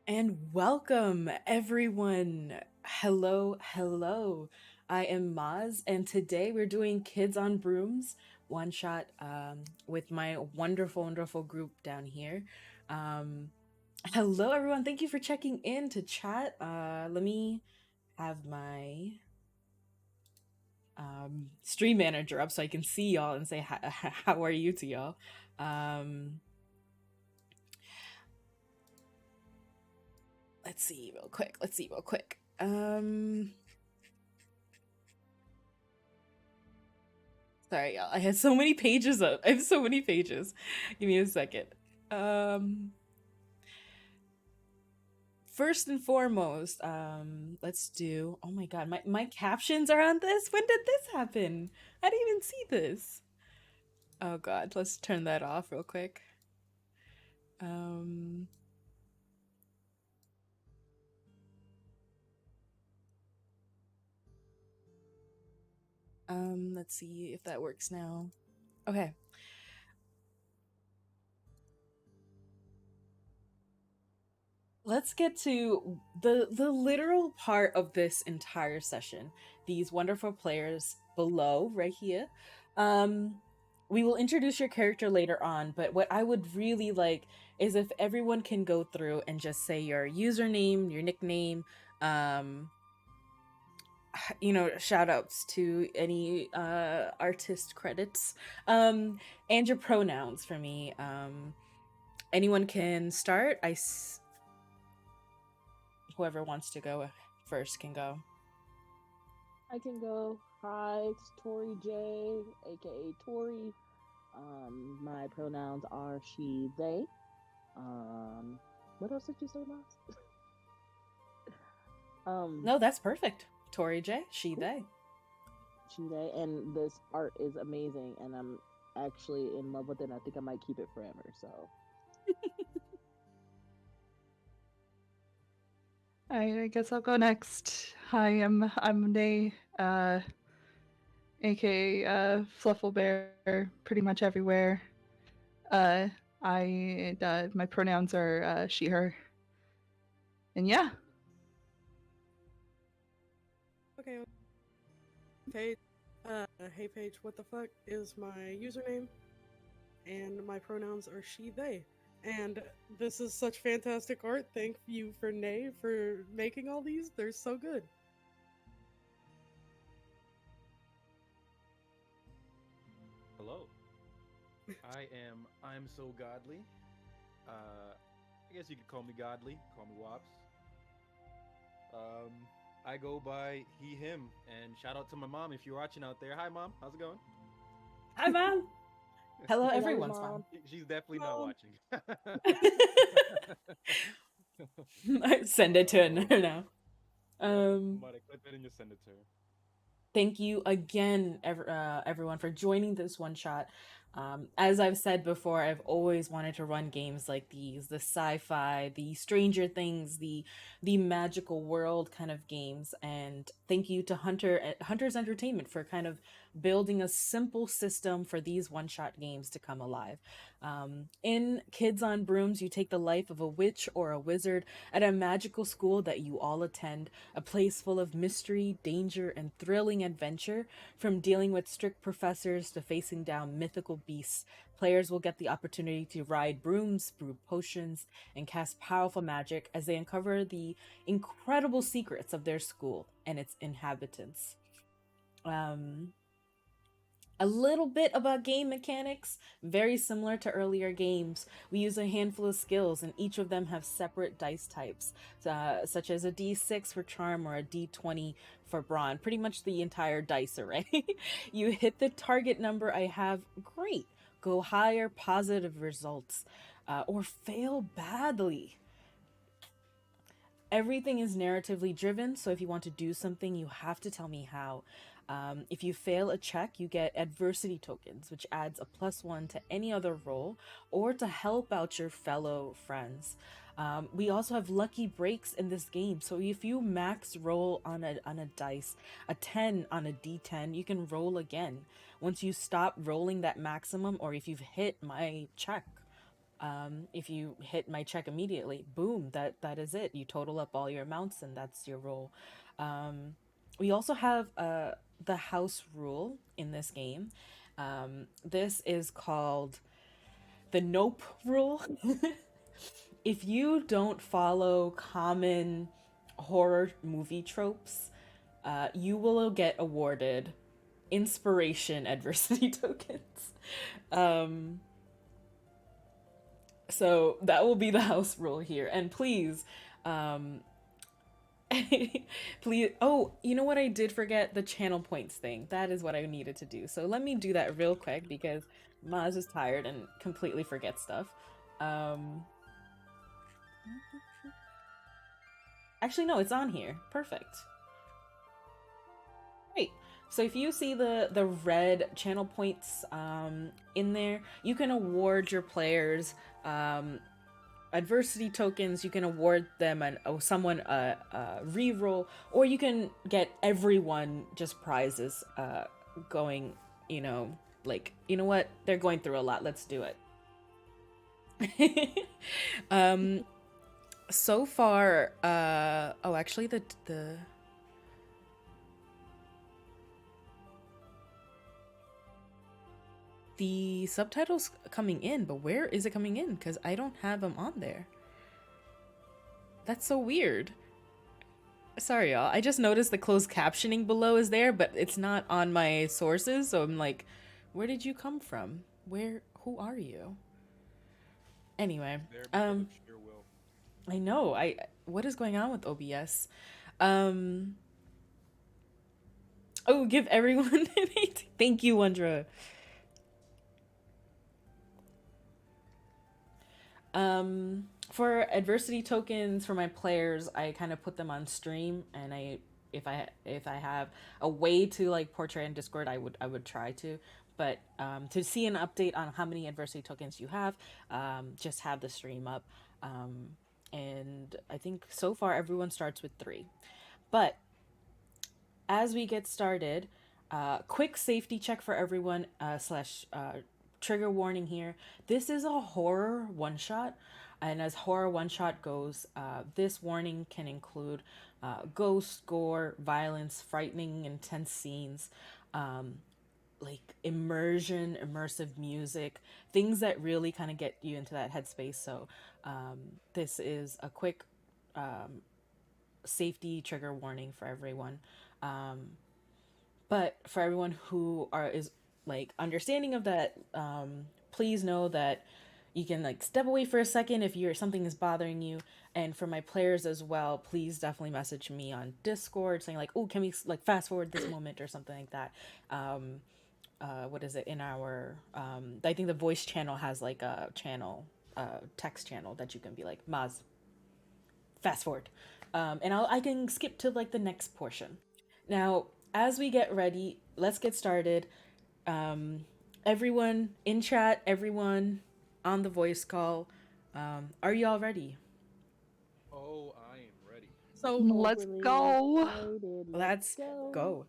And welcome, everyone. Hello, hello. I am Maz, and today we're doing Kids on Brooms one shot with my wonderful, wonderful group down here. Um, Hello, everyone. Thank you for checking in to chat. Let me have my stream manager up so I can see y'all and say, how are you to y'all? Um, let's see real quick. Sorry, y'all. I had so many pages up. I have so many pages. Give me a second. Um, First and foremost, let's do. Oh my god, my captions are on this. When did this happen? I didn't even see this. Oh god, let's turn that off real quick. Um, let's see if that works now. Okay. Let's get to the literal part of this entire session. These wonderful players below right here. Um we will introduce your character later on, but what I would really like is if everyone can go through and just say your username, your nickname, um shout outs to any artist credits, and your pronouns for me. Anyone can start. Whoever wants to go first can go. I can go. Hi, it's Tori J, aka Tori. My pronouns are she, they. What else did you say, Moss? No, that's perfect. Tori J, she, Cool. they. She, they, and this art is amazing, and I'm actually in love with it. And I think I might keep it forever. So I guess I'll go next. Hi, I'm Nay, aka Fluffle Bear, pretty much everywhere. Uh, my pronouns are she, her, and yeah. Okay, Paige. Hey Paige, what the fuck is my username? And my pronouns are she, they. And this is such fantastic art. Thank you for Nay for making all these. They're so good. Hello, I'm so godly. I guess you could call me godly, call me Wops. Um, I go by he him, and shout out to my mom if you're watching out there. Hi mom, how's it going? Hi, mom. Hello, I love you, everyone's mom. mom. She's definitely not Mom. watching. Send it to her now. Yep, I'm Um, about to clip it and just send it to her. Thank you again, everyone, for joining this one shot. As I've said before, I've always wanted to run games like these, the sci-fi, the Stranger Things, the magical world kind of games. And thank you to Hunter's Entertainment for kind of building a simple system for these one-shot games to come alive. In Kids on Brooms, you take the life of a witch or a wizard at a magical school that you all attend, a place full of mystery, danger, and thrilling adventure. From dealing with strict professors to facing down mythical beasts, players will get the opportunity to ride brooms, brew potions, and cast powerful magic as they uncover the incredible secrets of their school and its inhabitants. Um, a little bit about game mechanics, very similar to earlier games. We use a handful of skills, and each of them have separate dice types, such as a d6 for charm or a d20 for brawn. Pretty much the entire dice array. You hit the target number I have, great. Go higher, positive results, or fail badly. Everything is narratively driven, so if you want to do something, you have to tell me how. If you fail a check, you get adversity tokens, which adds a +1 to any other roll or to help out your fellow friends. We also have lucky breaks in this game, so if you max roll on a dice, a 10 on a d10, you can roll again. Once you stop rolling that maximum, or if you've hit my check, if you hit my check immediately, boom, that is it. You total up all your amounts, and that's your roll. We also have the house rule in this game. This is called the nope rule. If you don't follow common horror movie tropes, you will get awarded inspiration adversity tokens. Um, so that will be the house rule here. And please, um, please. Oh, you know what? I did forget the channel points thing. That is what I needed to do. So let me do that real quick because Maz is tired and completely forgets stuff. Um, Actually, no, it's on here. Perfect. Great. So if you see the red channel points in there, you can award your players adversity tokens. You can award them an someone a reroll, or you can get everyone just prizes. Going, you know, like, you know what, they're going through a lot. Let's do it. um, so far, oh, actually, the subtitles coming in, but where is it coming in? Because I don't have them on there. That's so weird. Sorry, y'all. I just noticed the closed captioning below is there, but it's not on my sources. So I'm like, where did you come from? Who are you? Anyway, It's there because of sheer will. I know. What is going on with OBS? Um, oh, give everyone an 8. Thank you, Wondra. For adversity tokens for my players, I kind of put them on stream, and if I have a way to like portray in Discord, I would try to. But to see an update on how many adversity tokens you have, just have the stream up. And I think so far everyone starts with 3. But as we get started, quick safety check for everyone, slash trigger warning here. This is a horror one shot. And as horror one shot goes, this warning can include ghost, gore, violence, frightening, intense scenes, like immersive music, things that really kind of get you into that headspace. So, this is a quick safety trigger warning for everyone. But for everyone who is like understanding of that, please know that you can like step away for a second if you're something is bothering you. And for my players as well, please definitely message me on Discord saying like, oh, can we like fast forward this moment or something like that. What is it in our I think the voice channel has like a channel, text channel that you can be like, Maz, fast forward, and I can skip to like the next portion. Now, as we get ready, let's get started. Everyone in chat, everyone on the voice call, are you all ready? Oh, I am ready. So Let's Overly go. excited. Let's Let's go. go.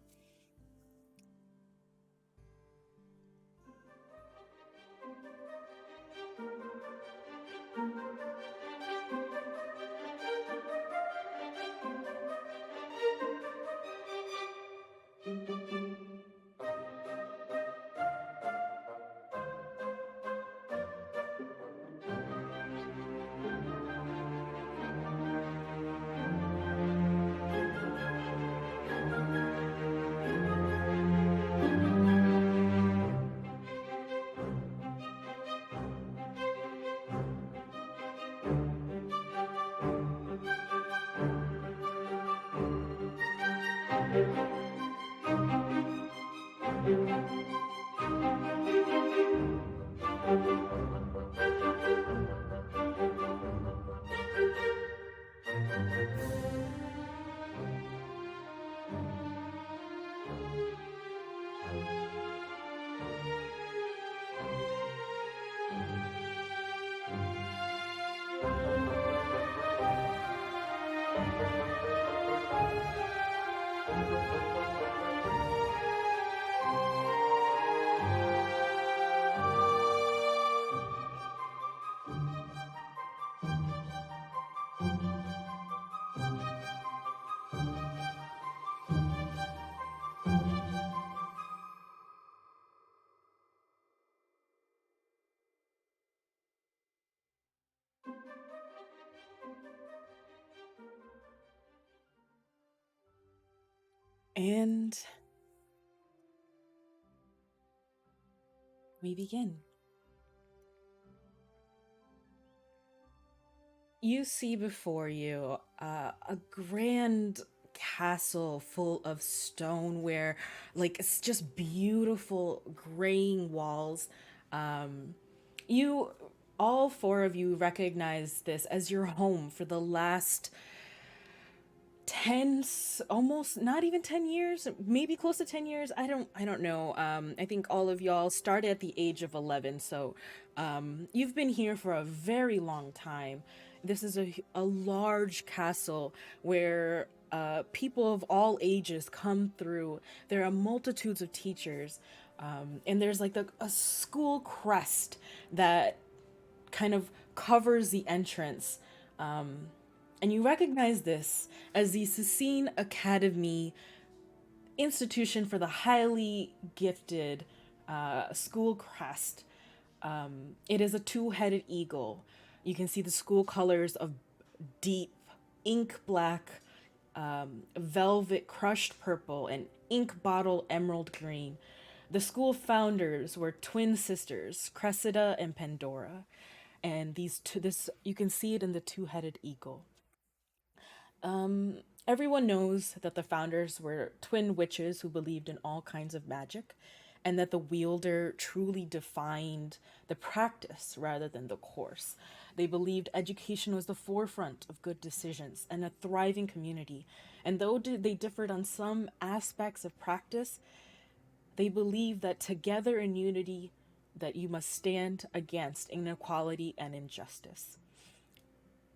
And we begin. You see before you a grand castle full of stone where like it's just beautiful graying walls. You all 4 of you recognize this as your home for the last 10, almost not even 10 years, maybe close to 10 years. I don't know. I think all of y'all started at the age of 11, so you've been here for a very long time. This is a large castle where people of all ages come through. There are multitudes of teachers, and there's like a school crest that kind of covers the entrance. And you recognize this as the Sesine Academy, institution for the highly gifted, school crest. It is a 2-headed eagle. You can see the school colors of deep ink black, velvet crushed purple, and ink bottle emerald green. The school founders were twin sisters, Cressida and Pandora. And this you can see it in the 2-headed eagle. Everyone knows that the founders were twin witches who believed in all kinds of magic, and that the wielder truly defined the practice rather than the course. They believed education was the forefront of good decisions and a thriving community. And though they differed on some aspects of practice, They believe that together in unity, that you must stand against inequality and injustice.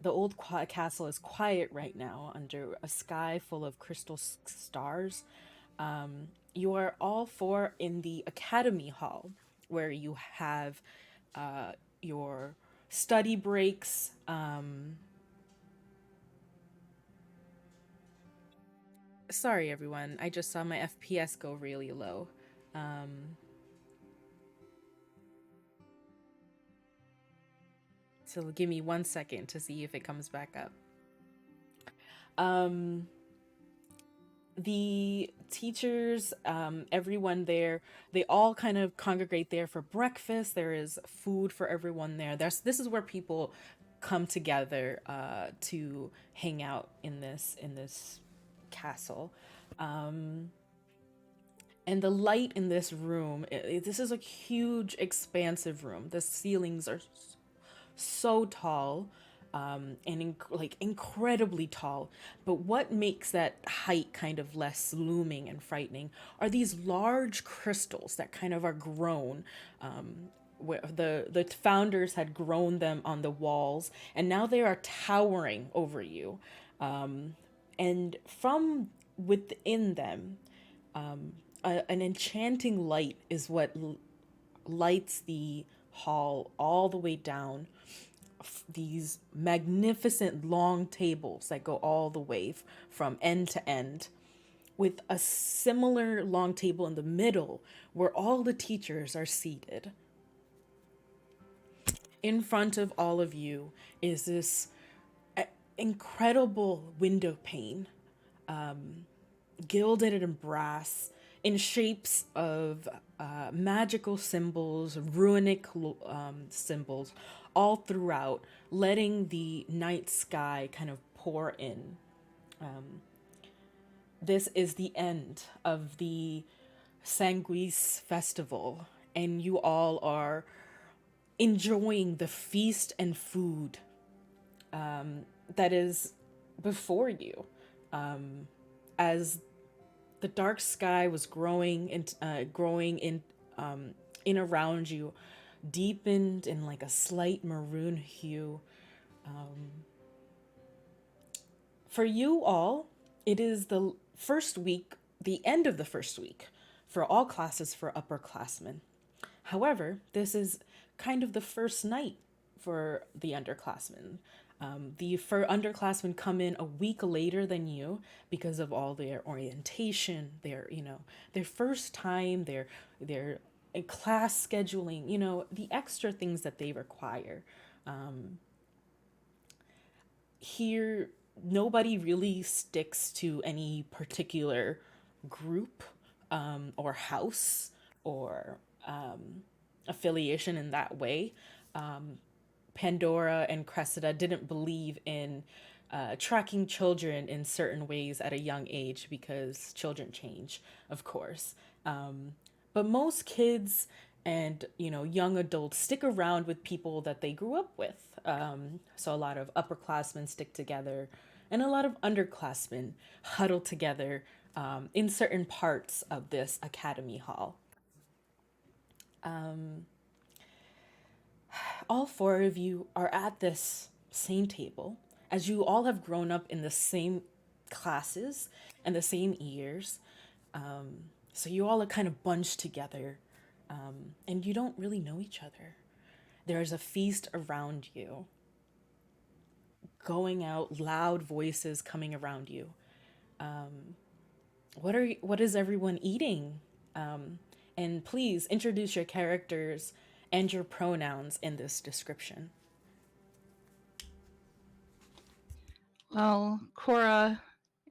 The old castle is quiet right now under a sky full of crystal stars. You are all four in the academy hall where you have your study breaks. Sorry, everyone. I just saw my FPS go really low. So give me 1 second to see if it comes back up. The teachers, everyone there, they all kind of congregate there for breakfast. There is food for everyone there. This is where people come together to hang out in this castle. And the light in this room, this is a huge, expansive room. The ceilings are so tall, and like incredibly tall. But what makes that height kind of less looming and frightening are these large crystals that kind of are grown. Where the founders had grown them on the walls, and now they are towering over you. And from within them, an enchanting light is what lights the hall all the way down. These magnificent long tables that go all the way from end to end, with a similar long table in the middle where all the teachers are seated. In front of all of you is this incredible window pane, gilded in brass, in shapes of magical symbols, runic symbols, all throughout, letting the night sky kind of pour in. This is the end of the Sanguis festival, and you all are enjoying the feast and food that is before you. As the dark sky was growing and growing in around you, deepened in like a slight maroon hue. For you all, it is the first week, the end of the first week for all classes for upperclassmen. However, this is kind of the first night for the underclassmen. The underclassmen come in a week later than you because of all their orientation, their first time, their class scheduling, the extra things that they require. Here, nobody really sticks to any particular group or house or affiliation in that way. Pandora and Cressida didn't believe in tracking children in certain ways at a young age because children change, of course. But most kids and young adults stick around with people that they grew up with. So a lot of upperclassmen stick together, and a lot of underclassmen huddle together in certain parts of this academy hall. All four of you are at this same table, as you all have grown up in the same classes and the same years. So you all are kind of bunched together, and you don't really know each other. There's a feast around you, going out, loud voices coming around you. What is everyone eating? And please introduce your characters and your pronouns in this description. Well, Cora,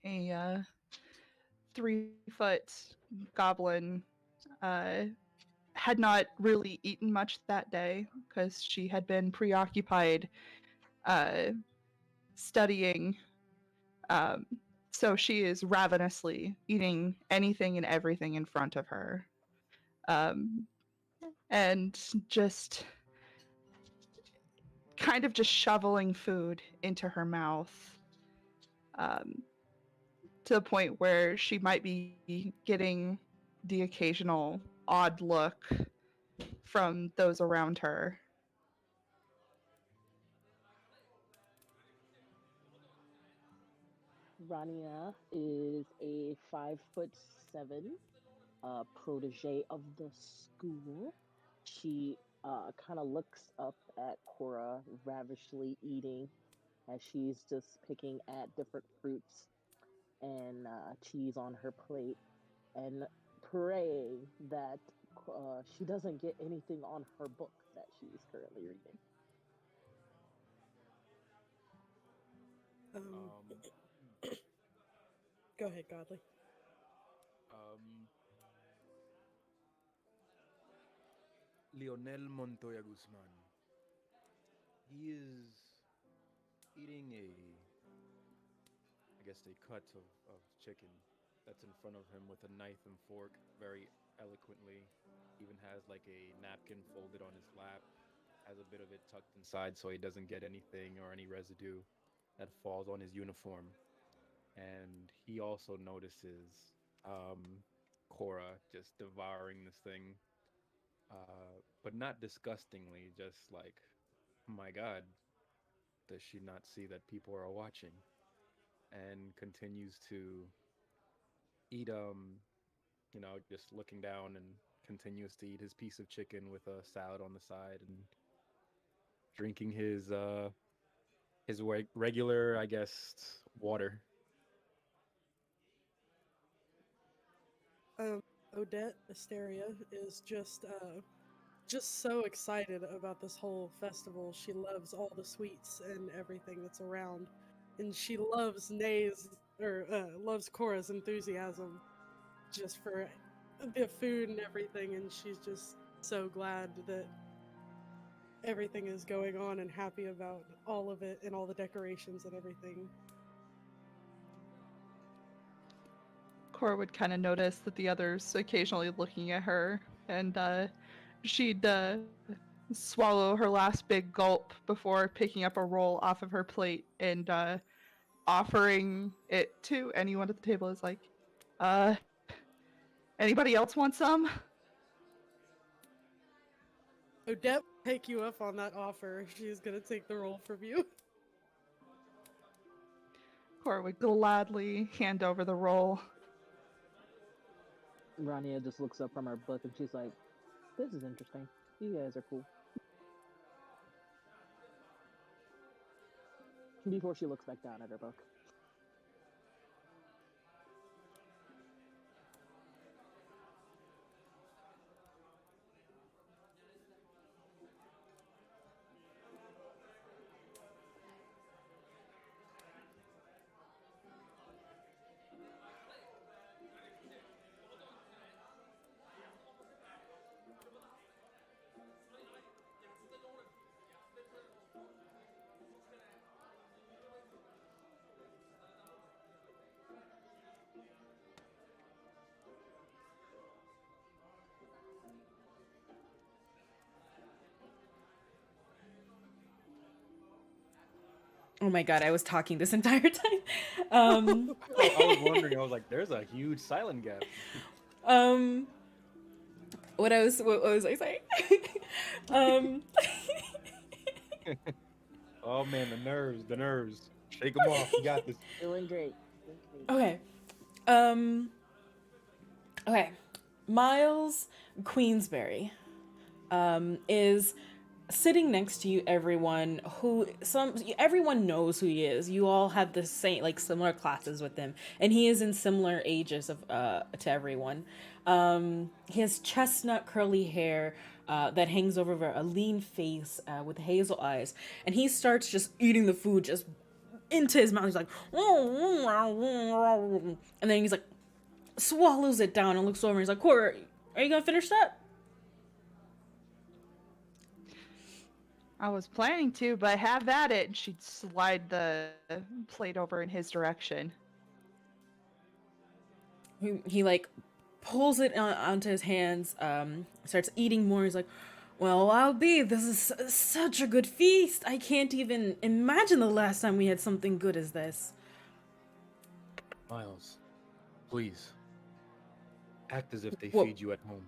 a 3-foot goblin, had not really eaten much that day because she had been preoccupied studying. So she is ravenously eating anything and everything in front of her. And just kind of just shoveling food into her mouth, to the point where she might be getting the occasional odd look from those around her. Rania is a 5'7" protege of the school. She kind of looks up at Cora, ravishly eating as she's just picking at different fruits and cheese on her plate, and praying that she doesn't get anything on her book that she's currently reading. Um, Um, go ahead, Godly. um, Lionel Montoya Guzman. He is eating I guess, a cut of chicken that's in front of him with a knife and fork very eloquently. Even has like a napkin folded on his lap, has a bit of it tucked inside so he doesn't get anything or any residue that falls on his uniform. And he also notices Cora just devouring this thing, but not disgustingly, just like, oh my God, does she not see that people are watching? And continues to eat, just looking down and continues to eat his piece of chicken with a salad on the side and drinking his regular, I guess, water. Um, Odette Asteria is just so excited about this whole festival. She loves all the sweets and everything that's around, and she loves Nay's or loves Cora's enthusiasm just for the food and everything. And she's just so glad that everything is going on and happy about all of it and all the decorations and everything. Cora would kind of notice that the others occasionally looking at her, and she'd swallow her last big gulp before picking up a roll off of her plate and offering it to anyone at the table. Is like, uh, anybody else want some? Odette will take you up on that offer. She's gonna take the role from you. Cora would gladly hand over the roll. Rania just looks up from her book and she's like, "This is interesting. You guys are cool." Before she looks back down at her book. Oh my god, I was talking this entire time. I was wondering. I was like, "There's a huge silent gap." um, what was I saying? um, Oh man, the nerves. Shake them off. You got this. Doing great. Doing great. okay. Um, okay. Miles Queensberry is sitting next to you, everyone knows who he is. You all have the same, like, similar classes with him, and he is in similar ages of to everyone. He has chestnut curly hair that hangs over a lean face with hazel eyes, and he starts just eating the food just into his mouth. He's like, and then he's like swallows it down and looks over and he's like, Cora, are you gonna finish that? I was planning to, but have at it. And she'd slide the plate over in his direction. He like pulls it onto his hands, starts eating more. He's like, well, I'll be. This is such a good feast. I can't even imagine the last time we had something good as this. Miles, please. Act as if they Well, feed you at home.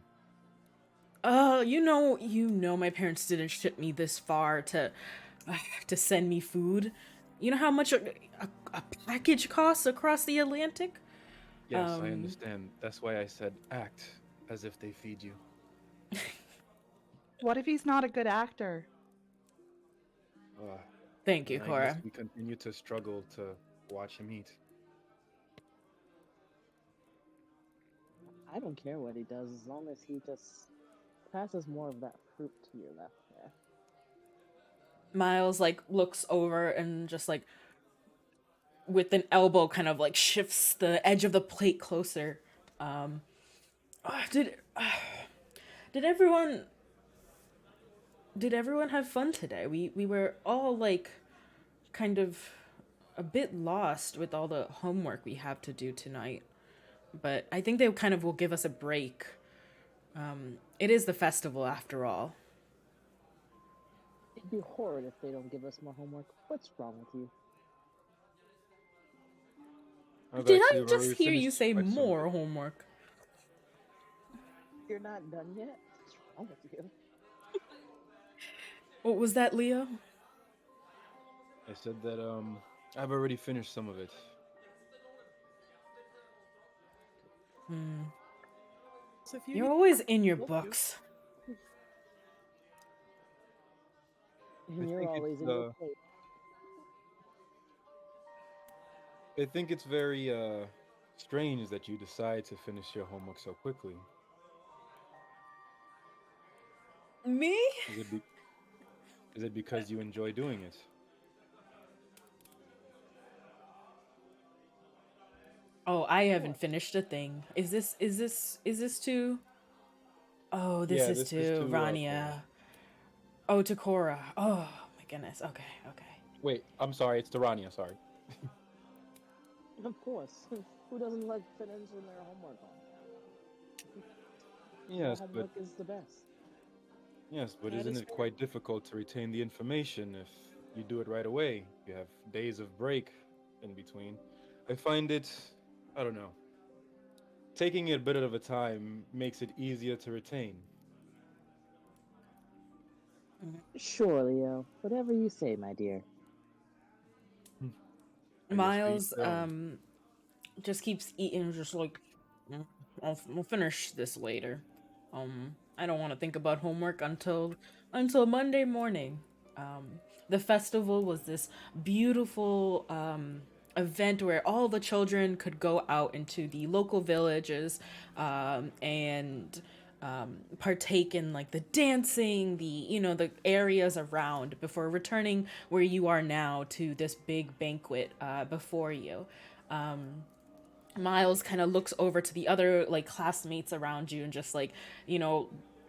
my parents didn't ship me this far to send me food. You know how much a package costs across the Atlantic? Yes, I Um, understand. That's why I said act as if they feed you. What if he's not a good actor? Uh, Thank you, then I guess Cora. we continue to struggle to watch him eat. I don't care what he does as long as he just passes more of that fruit to your left there. Miles like looks over and just like with an elbow kind of like shifts the edge of the plate closer. Um, did did everyone have fun today? We were all like kind of a bit lost with all the homework we have to do tonight. But I think they kind of will give us a break. It is the festival after all. It'd be horrid if they don't give us more homework. What's wrong with you? I've Did I actually just already hear you finished say quite some of more it. homework? You're not done yet? What's wrong with you? What was that, Leo? I said that I've already finished some of it. Hmm. So if you You're need always in your Nope. books. I And you're think always it's in your place. I think it's very strange that you decide to finish your homework so quickly. Me? Is it be- is it because you enjoy doing it? Oh, I haven't What? finished a thing. Is this too? Oh, this Yeah, is this is to to Cora. Rania. Oh, to Cora. Oh my goodness. Okay, okay. Wait, I'm sorry, it's to Rania, sorry. Of course. Who doesn't like finishing their homework on time? More Yes, but homework is the best. that isn't is it fair. quite difficult to retain the information if you do it right away? You have days of break in between. I find it, I don't know, taking it a bit of a time makes it easier to retain. Sure, Leo. Whatever you say, my dear. Hmm. I guess to each Miles their own. just keeps eating, just like "Mm, I'll finish this later. I don't want to think about homework until Monday morning. The festival was this beautiful event where all the children could go out into the local villages and partake in like the dancing, the areas around before returning where you are now to this big banquet before you. Miles kind of looks over to the other like classmates around you and just like,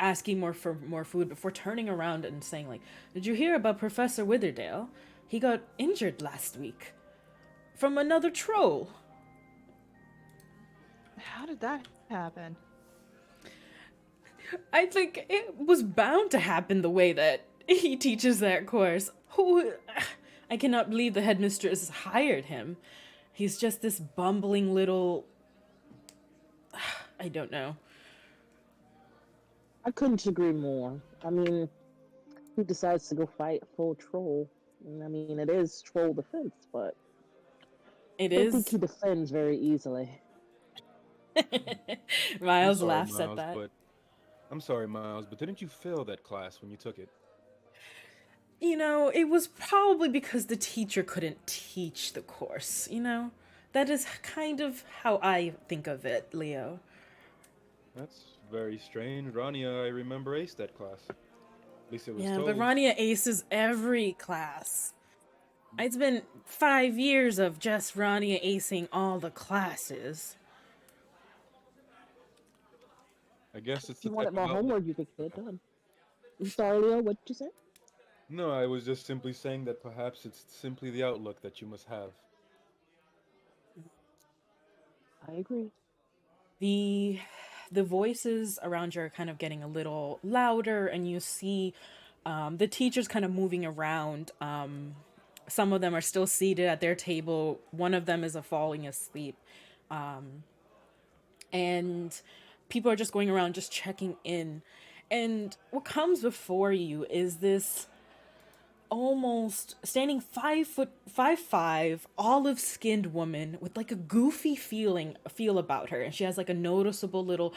asking more for more food before turning around and saying like, "Did you hear about Professor Witherdale? He got injured last week from another troll." How did that happen? I think it was bound to happen the way that he teaches that course. Who I cannot believe the headmistress hired him. He's just this bumbling little I don't know. I couldn't agree more. I mean, who decides to go fight full troll? I mean, it is troll defense, but It I don't think is. he defends very easily. I'm Miles sorry, laughs at Miles, that. but I'm sorry, Miles, but didn't you fail that class when you took it? It was probably because the teacher couldn't teach the course. That is kind of how I think of it, Leo. That's very strange. Rania, I remember aced that class. At least it was Yeah, but told. Rania aces every class. It's been 5 years of just Rania acing all the classes. I guess it's If the you type wanted of more outlook homework, you that could get you it have. done. I'm sorry, Leo. What'd you say? No, I was just simply saying that perhaps it's simply the outlook that you must have. I agree. The the voices around you are kind of getting a little louder, and you see the teachers kind of moving around. Some of them are still seated at their table. One of them is falling asleep, and people are just going around just checking in. And what comes before you is this almost standing 5'5", olive-skinned woman with like a goofy feel about her, and she has like a noticeable little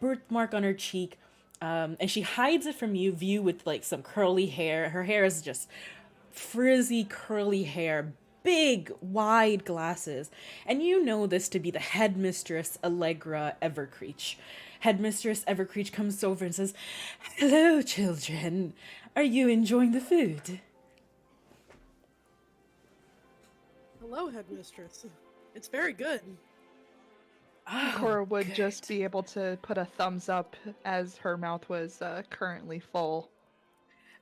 birthmark on her cheek, and she hides it from view with like some curly hair. Her hair is just frizzy curly hair, big wide glasses, and you know this to be the headmistress Allegra Evercreech. Headmistress Evercreech comes over and says, "Hello, children. Are you enjoying the food?" Hello, headmistress. It's very good. Oh, Cora would good. just be able to put a thumbs up as her mouth was currently full.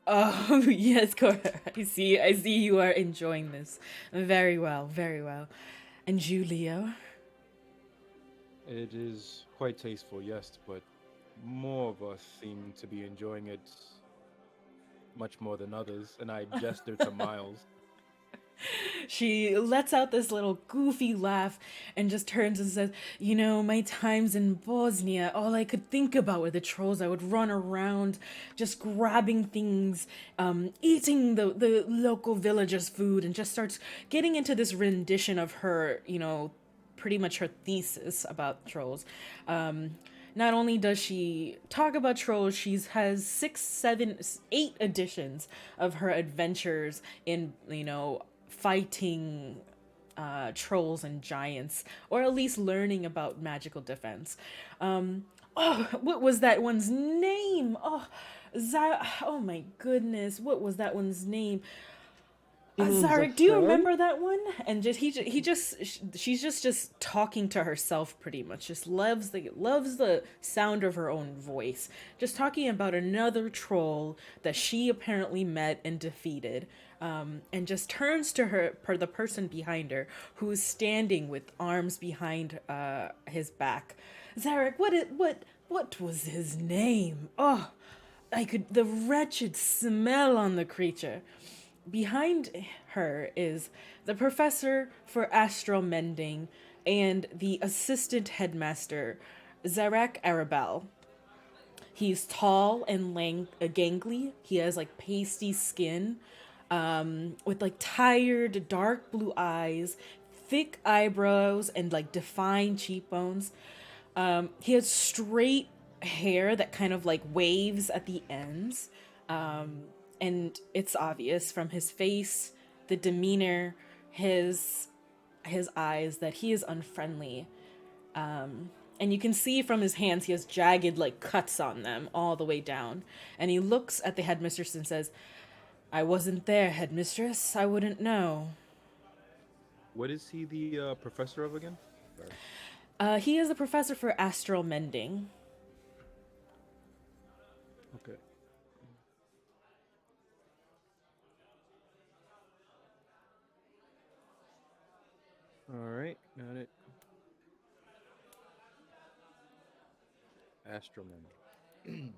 Oh, yes, Cora. I see you are enjoying this. Very well, very well. And Julio? It is quite tasteful, yes, but more of us seem to be enjoying it much more than others, and I gesture to Miles. She lets out this little goofy laugh and just turns and says, "You know, my times in Bosnia, all I could think about were the trolls. I would run around just grabbing things, eating the local villagers' food," and just starts getting into this rendition of her, pretty much her thesis about trolls. Not only does she talk about trolls, she has 6, 7, 8 editions of her adventures in, fighting trolls and giants, or at least learning about magical defense. What was that one's name? Oh my goodness, what was that one's name? You mean Zarek, do you Zafrodi? remember that one? And she's just talking to herself pretty much. Just loves the sound of her own voice. Just talking about another troll that she apparently met and defeated. And just turns to the person behind her, who's standing with arms behind his back. Zarek, what was his name? Oh, the wretched smell on the creature. Behind her is the professor for astral mending and the assistant headmaster, Zarek Arabel. He's tall and gangly. He has like pasty skin, with like tired dark blue eyes, thick eyebrows, and like defined cheekbones. He has straight hair that kind of like waves at the ends. And it's obvious from his face, the demeanor, his eyes that he is unfriendly. And you can see from his hands he has jagged like cuts on them all the way down. And he looks at the headmistress and says, "I wasn't there, headmistress. I wouldn't know." What is he the professor of again? Sorry. He is a professor for astral mending. Okay. All right, got it. Astroman.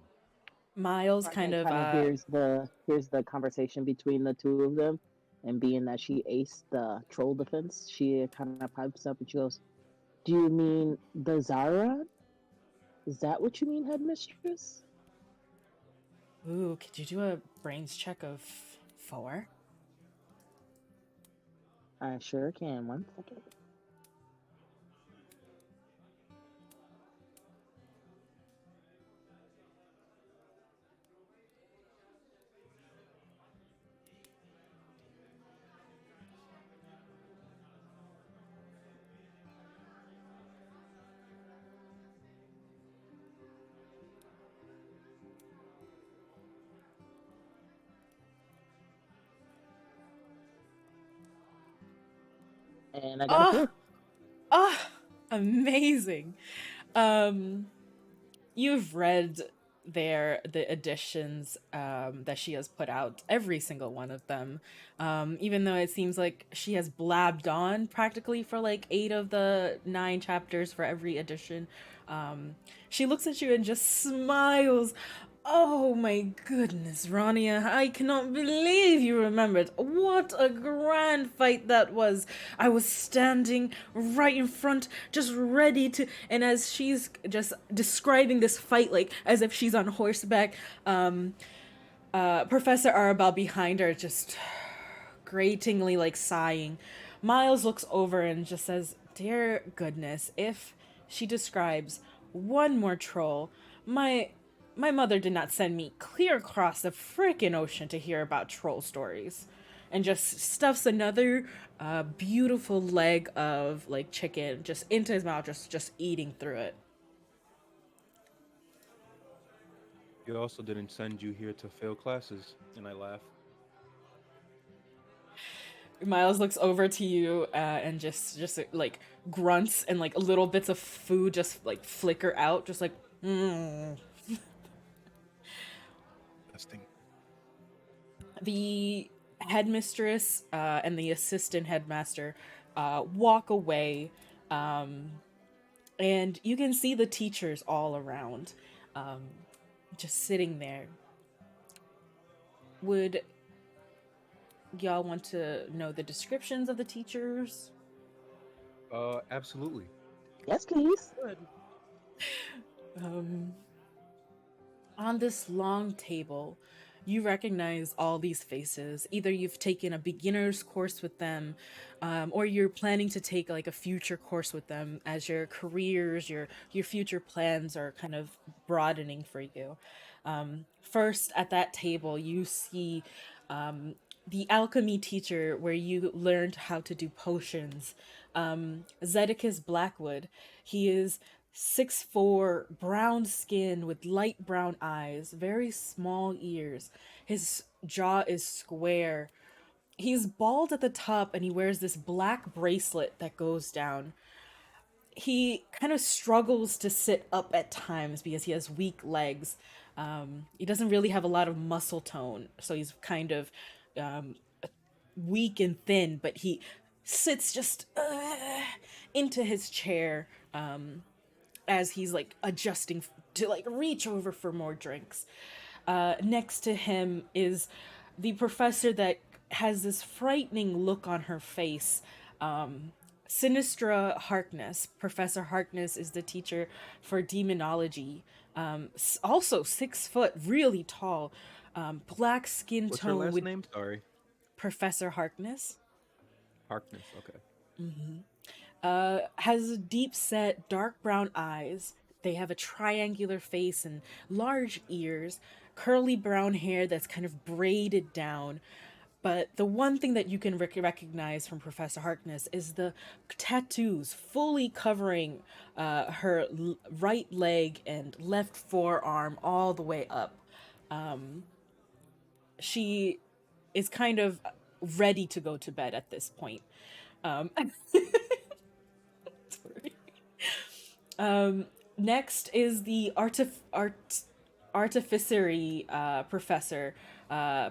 Miles kind Partner of kind of hears the conversation between the two of them, and being that she aced the troll defense, she kind of pipes up and she goes, "Do you mean the Zara? Is that what you mean, headmistress?" ooh, could you do a brains check of 4? I sure can. 1 second. And I got a Oh, 4. amazing. You've read the editions that she has put out, every single one of them. Even though it seems like she has blabbed on practically for like 8 of the 9 chapters for every edition. She looks at you and just smiles. Oh my goodness, Rania, I cannot believe you remembered. What a grand fight that was. I was standing right in front, just ready to. And as she's just describing this fight, like as if she's on horseback, Professor Arabelle behind her just gratingly like sighing. Miles looks over and just says, "Dear goodness, if she describes one more troll, my my mother did not send me clear across the frickin' ocean to hear about troll stories." And just stuffs another beautiful leg of like chicken just into his mouth, just eating through it. He also didn't send you here to fail classes. And I laugh. Miles looks over to you and just like grunts and like little bits of food just like flicker out, just like mm. Testing. The headmistress and the assistant headmaster walk away, and you can see the teachers all around, um, just sitting there. Would y'all want to know the descriptions of the teachers? Absolutely. Yes, please. Good. Um, on this long table, you recognize all these faces. Either you've taken a beginner's course with them, or you're planning to take like a future course with them as your careers, your future plans are kind of broadening for you. First, at that table, you see the alchemy teacher where you learned how to do potions. Zedekis Blackwood. He is 6'4", brown skin with light brown eyes, very small ears. His jaw is square. He's bald at the top and he wears this black bracelet that goes down. He kind of struggles to sit up at times because he has weak legs. He doesn't really have a lot of muscle tone, so he's kind of um, weak and thin, but he sits just into his chair as he's like adjusting to like reach over for more drinks. Next to him is the professor that has this frightening look on her face. Sinistra Harkness. Professor Harkness is the teacher for demonology. Also 6 foot, really tall, black skin What's her tone last with name? Sorry. Professor Harkness. Harkness. Okay. Has deep set dark brown eyes. They have a triangular face and large ears, curly brown hair that's kind of braided down. But the one thing that you can recognize from Professor Harkness is the tattoos fully covering her right leg and left forearm all the way up. She is kind of ready to go to bed at this point. Um, sorry. Next is the artificery professor,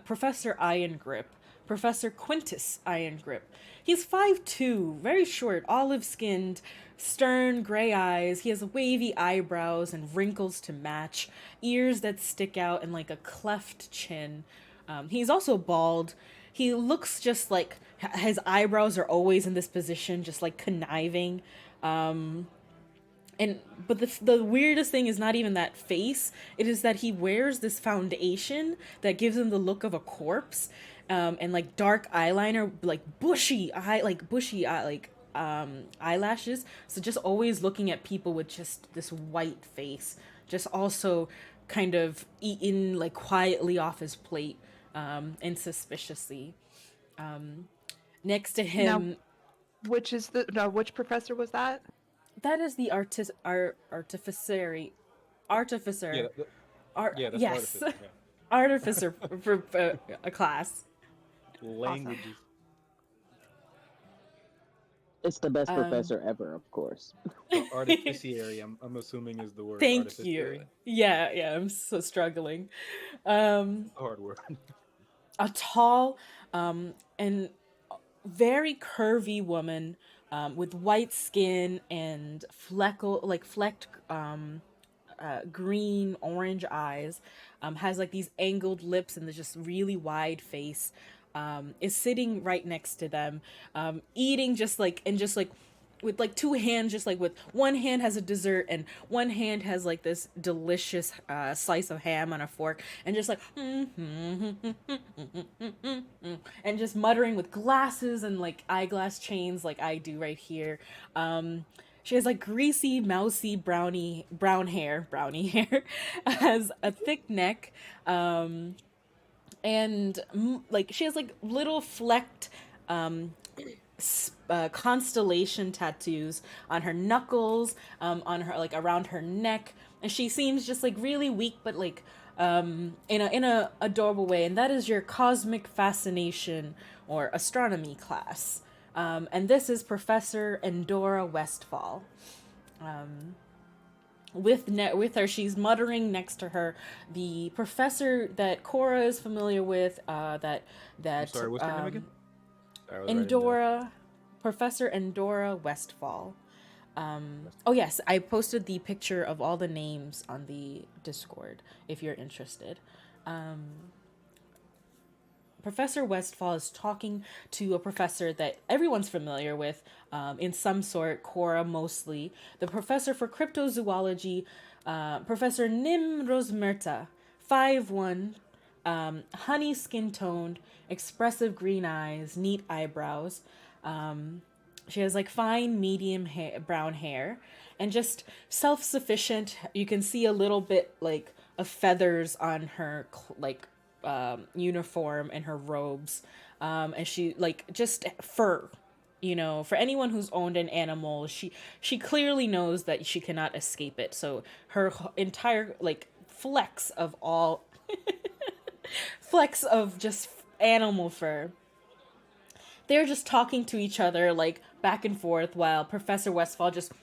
Professor Iron Grip, Professor Quintus Iron Grip. He's 5'2", very short, olive skinned, stern gray eyes. He has wavy eyebrows and wrinkles to match, ears that stick out, and like a cleft chin. He's also bald. He looks just like his eyebrows are always in this position, just like conniving. And but the weirdest thing is not even that face. It is that he wears this foundation that gives him the look of a corpse, and like dark eyeliner, like bushy eye, eyelashes. So just always looking at people with just this white face, just also kind of eaten like quietly off his plate, and suspiciously. Next to Now, him, which is the no? Which professor was that? that is the artificery Yeah. artificer. Yeah. That's the Yes, artificer. Yeah. artificer for a class. Awesome. Languages. It's the best Um, professor ever, of course. Artificiary. I'm assuming is the word. thank Artificiary. you. Yeah, yeah, I'm so struggling. It's a hard word. A tall, and very curvy woman, with white skin and flecked green orange eyes, has like these angled lips and the just really wide face, is sitting right next to them, eating just like with like two hands, just like with one hand has a dessert and one hand has like this delicious slice of ham on a fork, and just like and just muttering with glasses and like eyeglass chains like I do right here. She has like greasy, mousy, brownie hair, has a thick neck, and like she has like little flecked constellation tattoos on her knuckles, on her like around her neck, and she seems just like really weak, but like in a adorable way. And that is your cosmic fascination or astronomy class. And this is Professor Endora Westfall. With her, she's muttering next to her the professor that Cora is familiar with. I'm sorry, what's her name again? Sorry, I was writing down. Endora, Professor Endora Westfall. Oh yes, I posted the picture of all the names on the Discord if you're interested. Professor Westfall is talking to a professor that everyone's familiar with, in some sort, Cora mostly. The professor for cryptozoology, Professor Nim Rosmerta, 5'1", honey skin toned, expressive green eyes, neat eyebrows. She has like fine medium brown hair and just self-sufficient. You can see a little bit like of feathers on her uniform and her robes, and she like just fur. You know, for anyone who's owned an animal, she clearly knows that she cannot escape it. So her entire like flecks of just animal fur, they're just talking to each other like back and forth while Professor Westfall just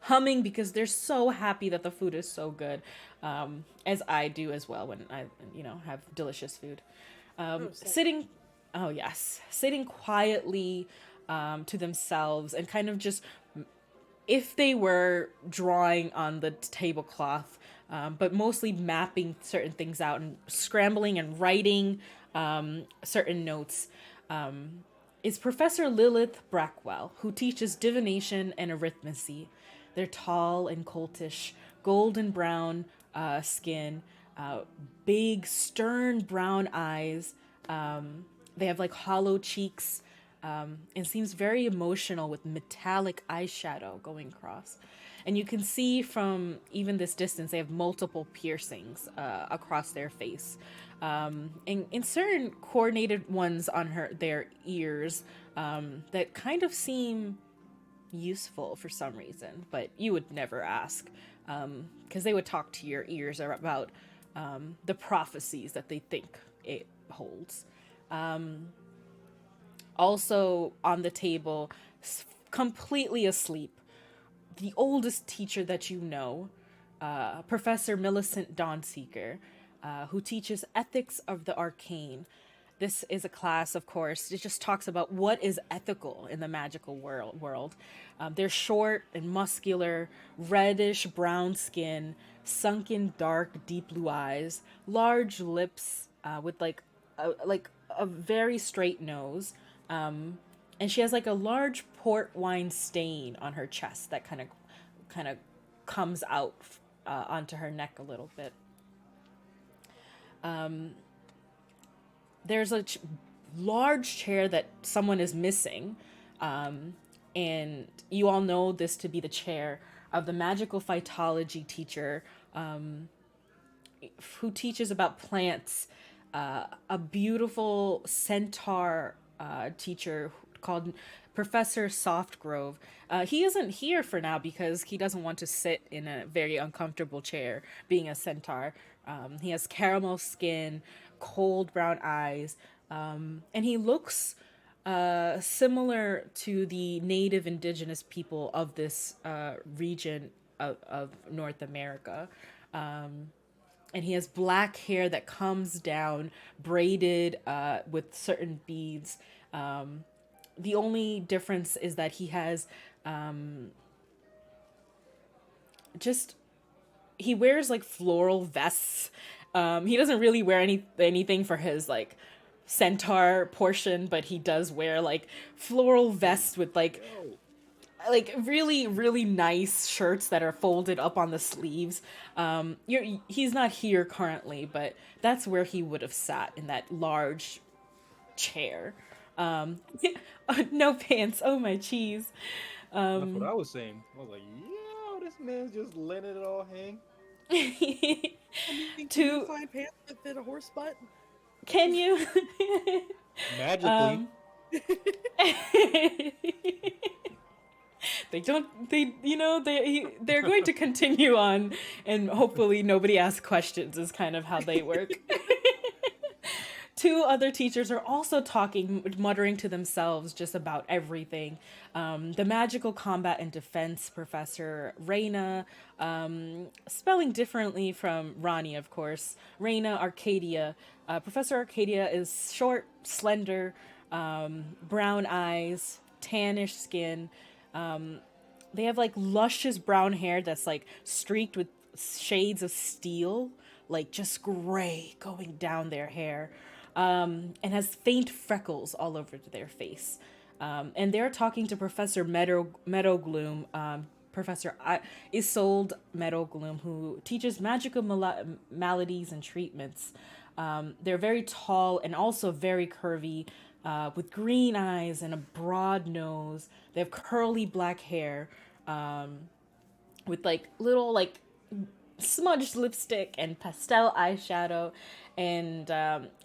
humming because they're so happy that the food is so good, as I do as well when I have delicious food. Sitting, oh yes, sitting quietly to themselves and kind of just, if they were drawing on the tablecloth, but mostly mapping certain things out and scrambling and writing certain notes, is Professor Lilith Brackwell, who teaches divination and arithmancy. They're tall and coltish, golden brown skin, big, stern brown eyes. They have like hollow cheeks, and seems very emotional with metallic eyeshadow going across. And you can see from even this distance, they have multiple piercings across their face. And in certain coordinated ones on their ears, that kind of seem useful for some reason, but you would never ask, because they would talk to your ears about the prophecies that they think it holds. Also on the table, completely asleep, the oldest teacher that you know, Professor Millicent Dawnseeker, who teaches ethics of the arcane. This is a class, of course, it just talks about what is ethical in the magical world. They're short and muscular, reddish brown skin, sunken dark deep blue eyes, large lips, with like a very straight nose. And she has like a large port wine stain on her chest that kind of comes out onto her neck a little bit. There's a large chair that someone is missing, and you all know this to be the chair of the magical phytology teacher, who teaches about plants, a beautiful centaur teacher called Professor Softgrove. He isn't here for now because he doesn't want to sit in a very uncomfortable chair being a centaur. He has caramel skin, cold brown eyes, and he looks similar to the native indigenous people of this region of North America. And he has black hair that comes down, braided with certain beads. The only difference is that he has just he wears like floral vests. He doesn't really wear anything for his like centaur portion, but he does wear like floral vests with Yo, really really nice shirts that are folded up on the sleeves. He's not here currently, but that's where he would have sat, in that large chair. um no pants, oh my cheese. that's what um I was saying. I was like, yo, this man's just letting it all hang. I mean, can you To find pants that fit a horse butt? can you Magically. um they don't they you know they're going to continue on, and hopefully nobody asks questions is kind of how they work. Two other teachers are also talking, muttering to themselves just about everything. The magical combat and defense professor, Reina, spelling differently from Ronnie, of course. Reina Arcadia. Professor Arcadia is short, slender, brown eyes, tannish skin. They have like luscious brown hair that's like streaked with shades of steel, like just gray going down their hair, and has faint freckles all over their face. And they're talking to Professor Meadowgloom, Professor Isolde Meadowgloom, who teaches magical maladies and treatments. They're very tall and also very curvy, with green eyes and a broad nose. They have curly black hair, with like little like smudged lipstick and pastel eyeshadow, and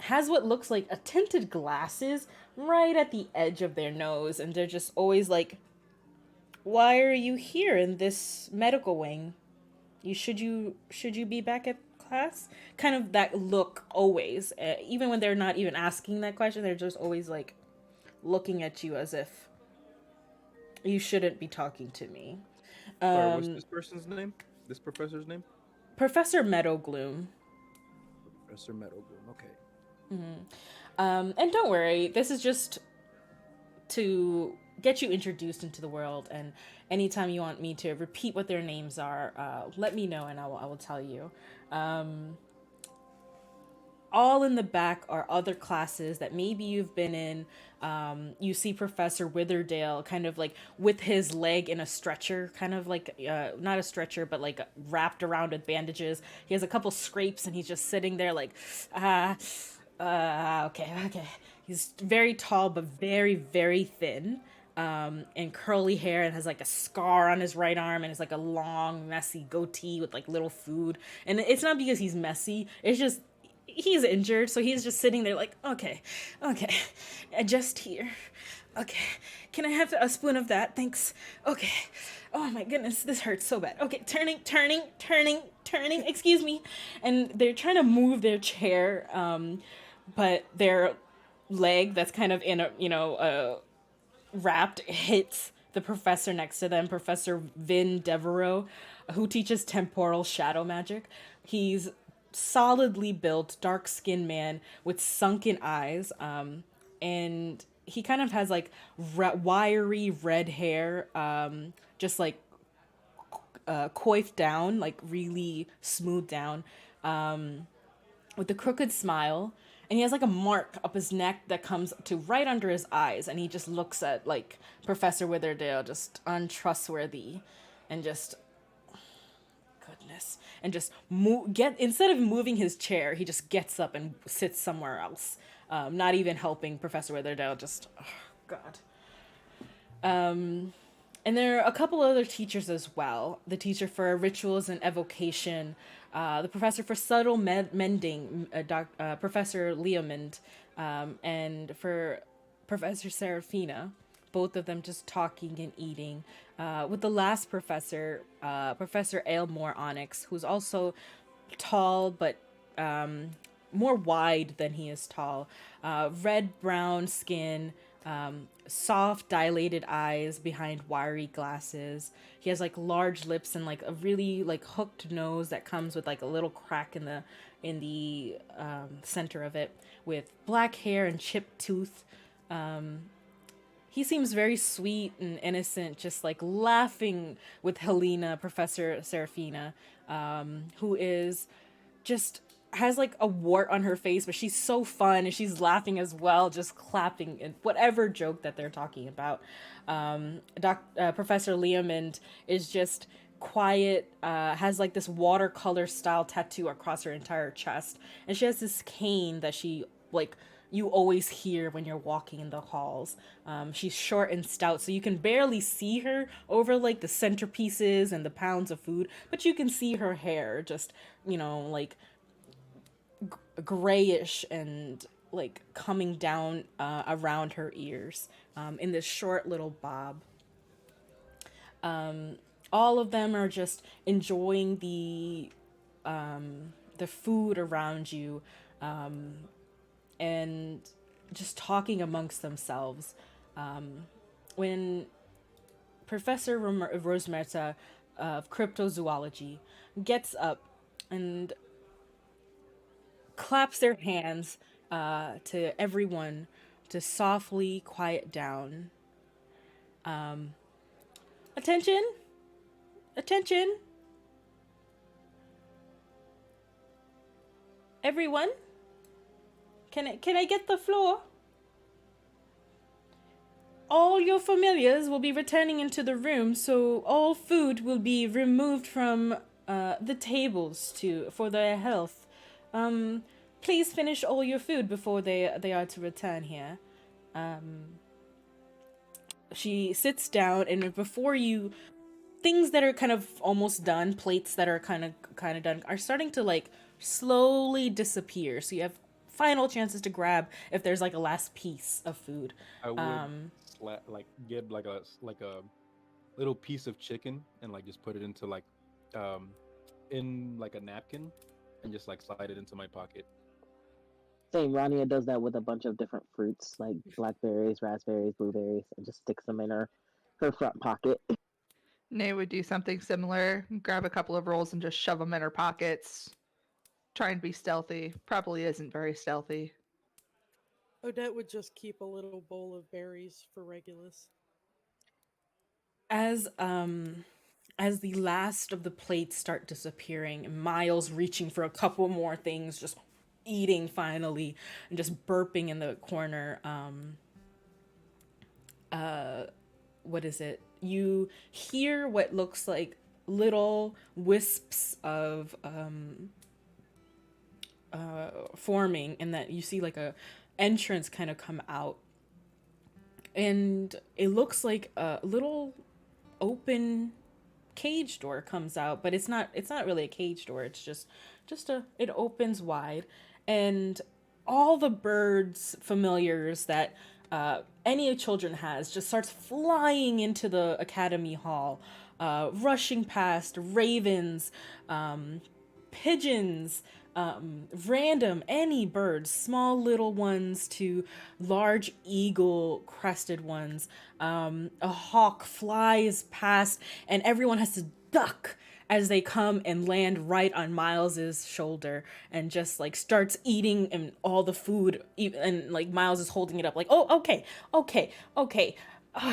has what looks like a tinted glasses right at the edge of their nose. And they're just always like, why are you here in this medical wing? You should you be back at class? Kind of that look always, even when they're not even asking that question, they're just always like looking at you as if you shouldn't be talking to me. Sorry, what's this person's name? This professor's name? Professor Meadowgloom. Professor Meadowgloom. Okay. And don't worry, this is just to get you introduced into the world. And anytime you want me to repeat what their names are, let me know and I will tell you. All in the back are other classes that maybe you've been in. You see Professor Witherdale kind of like with his leg in a stretcher, kind of like, not a stretcher, but like wrapped around with bandages. He has a couple scrapes and he's just sitting there like, okay. He's very tall, but very, very thin. And curly hair, and has like a scar on his right arm, and it's like a long, messy goatee with like little food. And it's not because he's messy, it's just he's injured, so he's just sitting there like, okay, just here. Okay, can I have a spoon of that? Thanks. Okay. Oh my goodness, this hurts so bad. Okay, turning. Excuse me. And they're trying to move their chair, but their leg that's kind of in a, wrapped, hits the professor next to them, Professor Vin Devereaux, who teaches temporal shadow magic. He's solidly built, dark skinned man with sunken eyes, and he kind of has like wiry red hair, just like coiffed down, like really smoothed down, with a crooked smile. And he has like a mark up his neck that comes to right under his eyes, and he just looks at like Professor Witherdale, just untrustworthy, and just goodness, and just instead of moving his chair, he just gets up and sits somewhere else, not even helping Professor Witherdale. Just, oh, God. And there are a couple other teachers as well. The teacher for rituals and evocation, the professor for subtle mending, Professor Leomond, and for Professor Serafina, both of them just talking and eating. With the last professor, Professor Aylmore Onyx, who's also tall but more wide than he is tall. Red-brown skin, soft, dilated eyes behind wiry glasses. He has like large lips and like a really like hooked nose that comes with like a little crack in the center of it, with black hair and chipped tooth. he seems very sweet and innocent, just like laughing with Helena, Professor Serafina, who is just has like a wart on her face, but she's so fun and she's laughing as well, just clapping at whatever joke that they're talking about. Professor Leomond is just quiet, has like this watercolor style tattoo across her entire chest, and she has this cane that she like you always hear when you're walking in the halls. She's short and stout, so you can barely see her over like the centerpieces and the pounds of food, but you can see her hair just, like grayish and like coming down around her ears in this short little bob. All of them are just enjoying the food around you, and just talking amongst themselves. When Professor Rosmerta of cryptozoology gets up and claps their hands to everyone to softly quiet down. Attention! Attention! Everyone? Can I get the floor? All your familiars will be returning into the room, so all food will be removed from the tables for their health. Please finish all your food before they are to return here. She sits down, and before you, things that are kind of almost done, plates that are kind of done, are starting to like slowly disappear. So you have final chances to grab if there's like a last piece of food. I would like get like a little piece of chicken and like just put it into like um in like a napkin and just like slide it into my pocket. Same, Rania does that with a bunch of different fruits like blackberries, raspberries, blueberries, and just sticks them in her front pocket. Nay would do something similar, grab a couple of rolls and just shove them in her pockets. Try and be stealthy. Probably isn't very stealthy. Odette would just keep a little bowl of berries for Regulus. As the last of the plates start disappearing, and Miles reaching for a couple more things, just eating finally, and just burping in the corner. What is it? You hear what looks like little wisps of forming, and that you see like a entrance kind of come out, and it looks like a little open cage door comes out, but it's not really a cage door. It's just it opens wide, and all the birds familiars that any children has just starts flying into the academy hall, rushing past ravens, pigeons, random any birds, small little ones to large eagle crested ones. A hawk flies past, and everyone has to duck as they come and land right on Miles's shoulder and just like starts eating and all the food, and like Miles is holding it up like, oh, okay.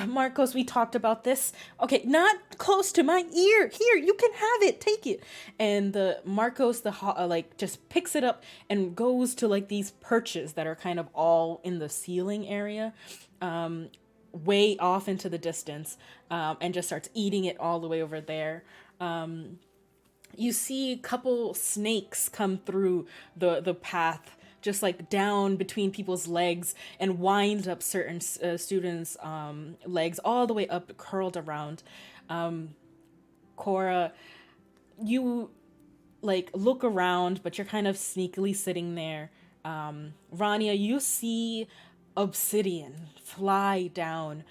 Marcos, we talked about this. Okay, not close to my ear. Here, you can have it. Take it. And the Marcos, like just picks it up and goes to like these perches that are kind of all in the ceiling area, way off into the distance, and just starts eating it all the way over there. You see a couple snakes come through the path, just like down between people's legs, and wind up certain students' legs all the way up, curled around. Cora, you like look around, but you're kind of sneakily sitting there. Rania, you see obsidian fly down,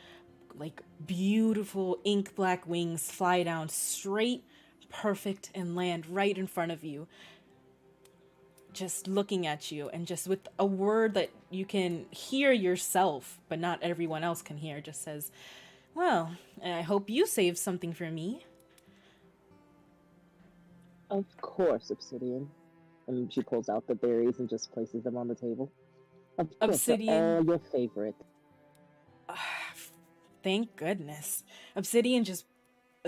like beautiful ink black wings fly down straight, perfect, and land right in front of you, just looking at you, and just with a word that you can hear yourself but not everyone else can hear, just says, well, I hope you saved something for me. Of course, Obsidian. And she pulls out the berries and just places them on the table. Of course, they're Obsidian, all your favorite. Thank goodness. Obsidian just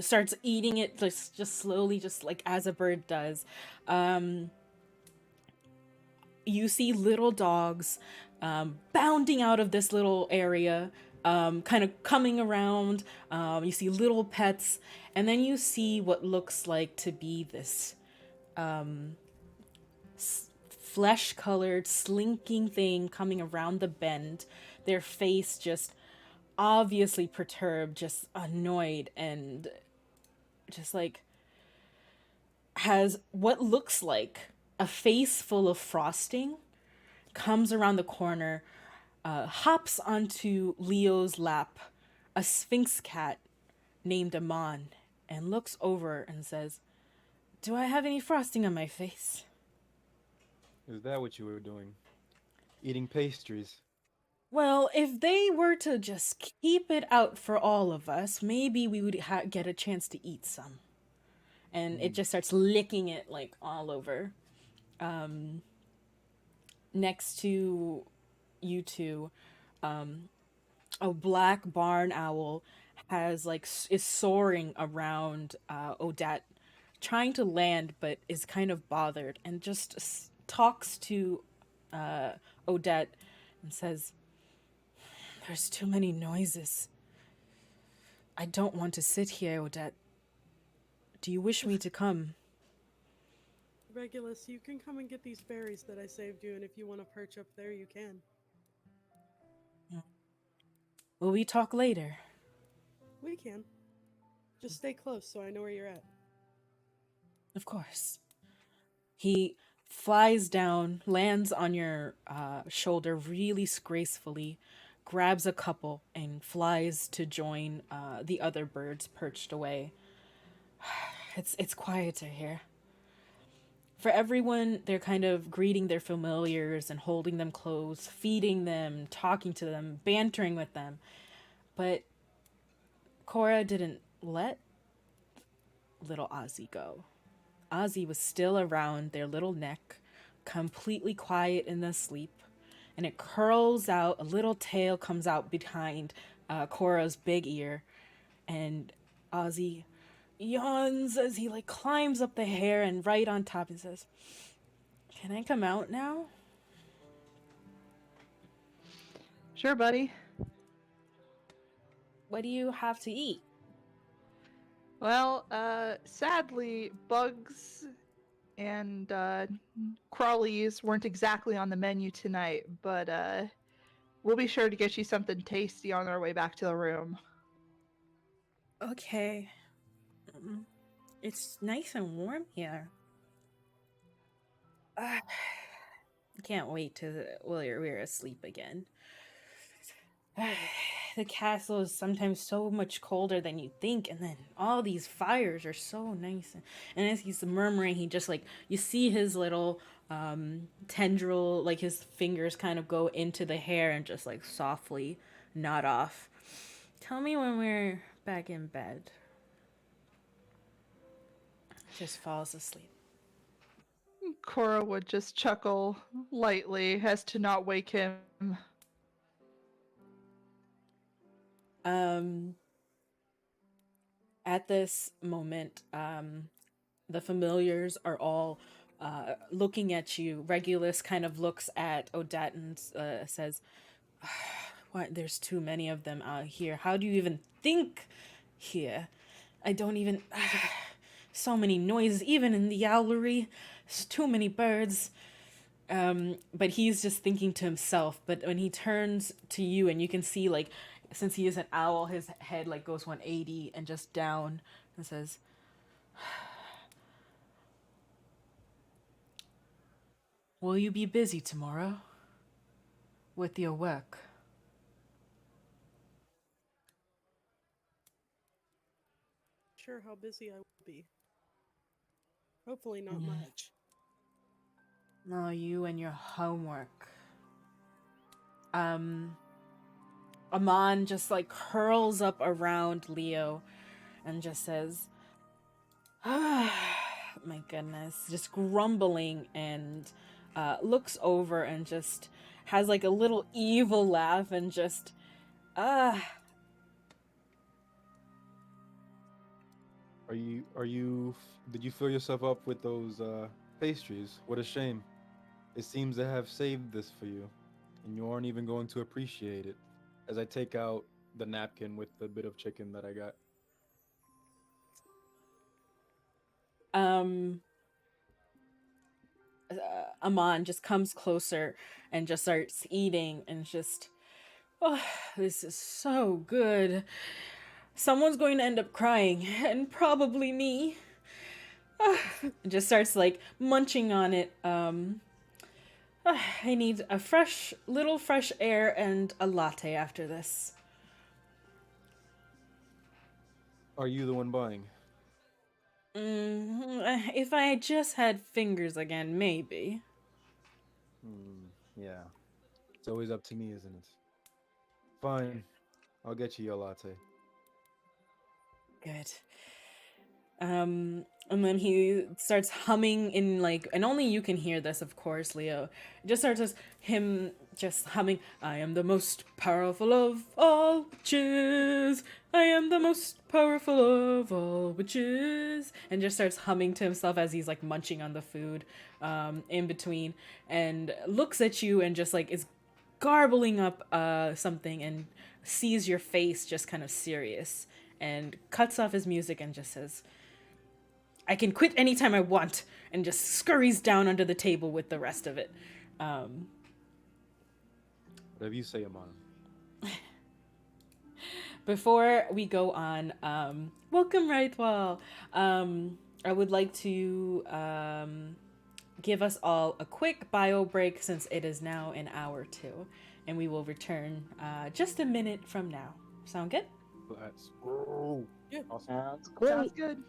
starts eating it just slowly, just like as a bird does. Um, you see little dogs bounding out of this little area, kind of coming around. You see little pets, and then you see what looks like to be this flesh colored, slinking thing coming around the bend. Their face just obviously perturbed, just annoyed, and just like has what looks like a face full of frosting, comes around the corner, hops onto Leo's lap, a sphinx cat named Amon, and looks over and says, "Do I have any frosting on my face?" Is that what you were doing? Eating pastries? Well, if they were to just keep it out for all of us, maybe we would get a chance to eat some. And it just starts licking it like all over. Next to you two, a black barn owl has like is soaring around Odette, trying to land but is kind of bothered and just talks to Odette and says, "There's too many noises. I don't want to sit here, Odette. Do you wish me to come?" Regulus, you can come and get these berries that I saved you, and if you want to perch up there, you can. Will we talk later? We can. Just stay close so I know where you're at. Of course. He flies down, lands on your shoulder really gracefully, grabs a couple, and flies to join the other birds perched away. It's quieter here. For everyone, they're kind of greeting their familiars and holding them close, feeding them, talking to them, bantering with them. But Cora didn't let little Ozzy go. Ozzy was still around their little neck, completely quiet in the sleep, and it curls out, a little tail comes out behind Cora's big ear, and Ozzy yawns as he like climbs up the hair and right on top and says, "Can I come out now?" Sure, buddy. "What do you have to eat?" Well, sadly, bugs and crawlies weren't exactly on the menu tonight, but we'll be sure to get you something tasty on our way back to the room. "Okay. It's nice and warm here. I can't wait till we're asleep again. The castle is sometimes so much colder than you think, and then all these fires are so nice." And as he's murmuring, he just like you see his little tendril, like his fingers kind of go into the hair and just like softly nod off. "Tell me when we're back in bed." Just falls asleep. Cora would just chuckle lightly as to not wake him. Um, at this moment, the familiars are all looking at you. Regulus kind of looks at Odette and says, "What? There's too many of them out here. How do you even think here? I don't even. So many noises, even in the owlery. There's too many birds." But he's just thinking to himself. But when he turns to you, and you can see, like, since he is an owl, his head like goes 180 and just down, and says, "Will you be busy tomorrow with your work?" Sure how busy I will be. Hopefully not much. "No, you and your homework." Amon just like curls up around Leo and just says, "My goodness," just grumbling, and looks over and just has like a little evil laugh and just, Did you fill yourself up with those pastries? What a shame. It seems to have saved this for you, and you aren't even going to appreciate it. As I take out the napkin with the bit of chicken that I got. Um, Amon just comes closer and just starts eating and just, oh, this is so good. Someone's going to end up crying, and probably me. And just starts like munching on it. I need a little fresh air and a latte after this. Are you the one buying? If I just had fingers again, maybe. Yeah. It's always up to me, isn't it? Fine. I'll get you your latte. Good. And then he starts humming in like, and only you can hear this, of course, Leo. It just starts as him just humming, I am the most powerful of all witches. I am the most powerful of all witches. And just starts humming to himself as he's like munching on the food in between, and looks at you and just like is garbling up something and sees your face just kind of serious and cuts off his music and just says, I can quit anytime I want, and just scurries down under the table with the rest of it. Whatever you say, Amon. Before we go on, welcome, Rightwall. I would like to give us all a quick bio break since it is now an hour 2, and we will return just a minute from now. Sound good? Let's go. Yeah. Awesome. Sounds great. Sounds good.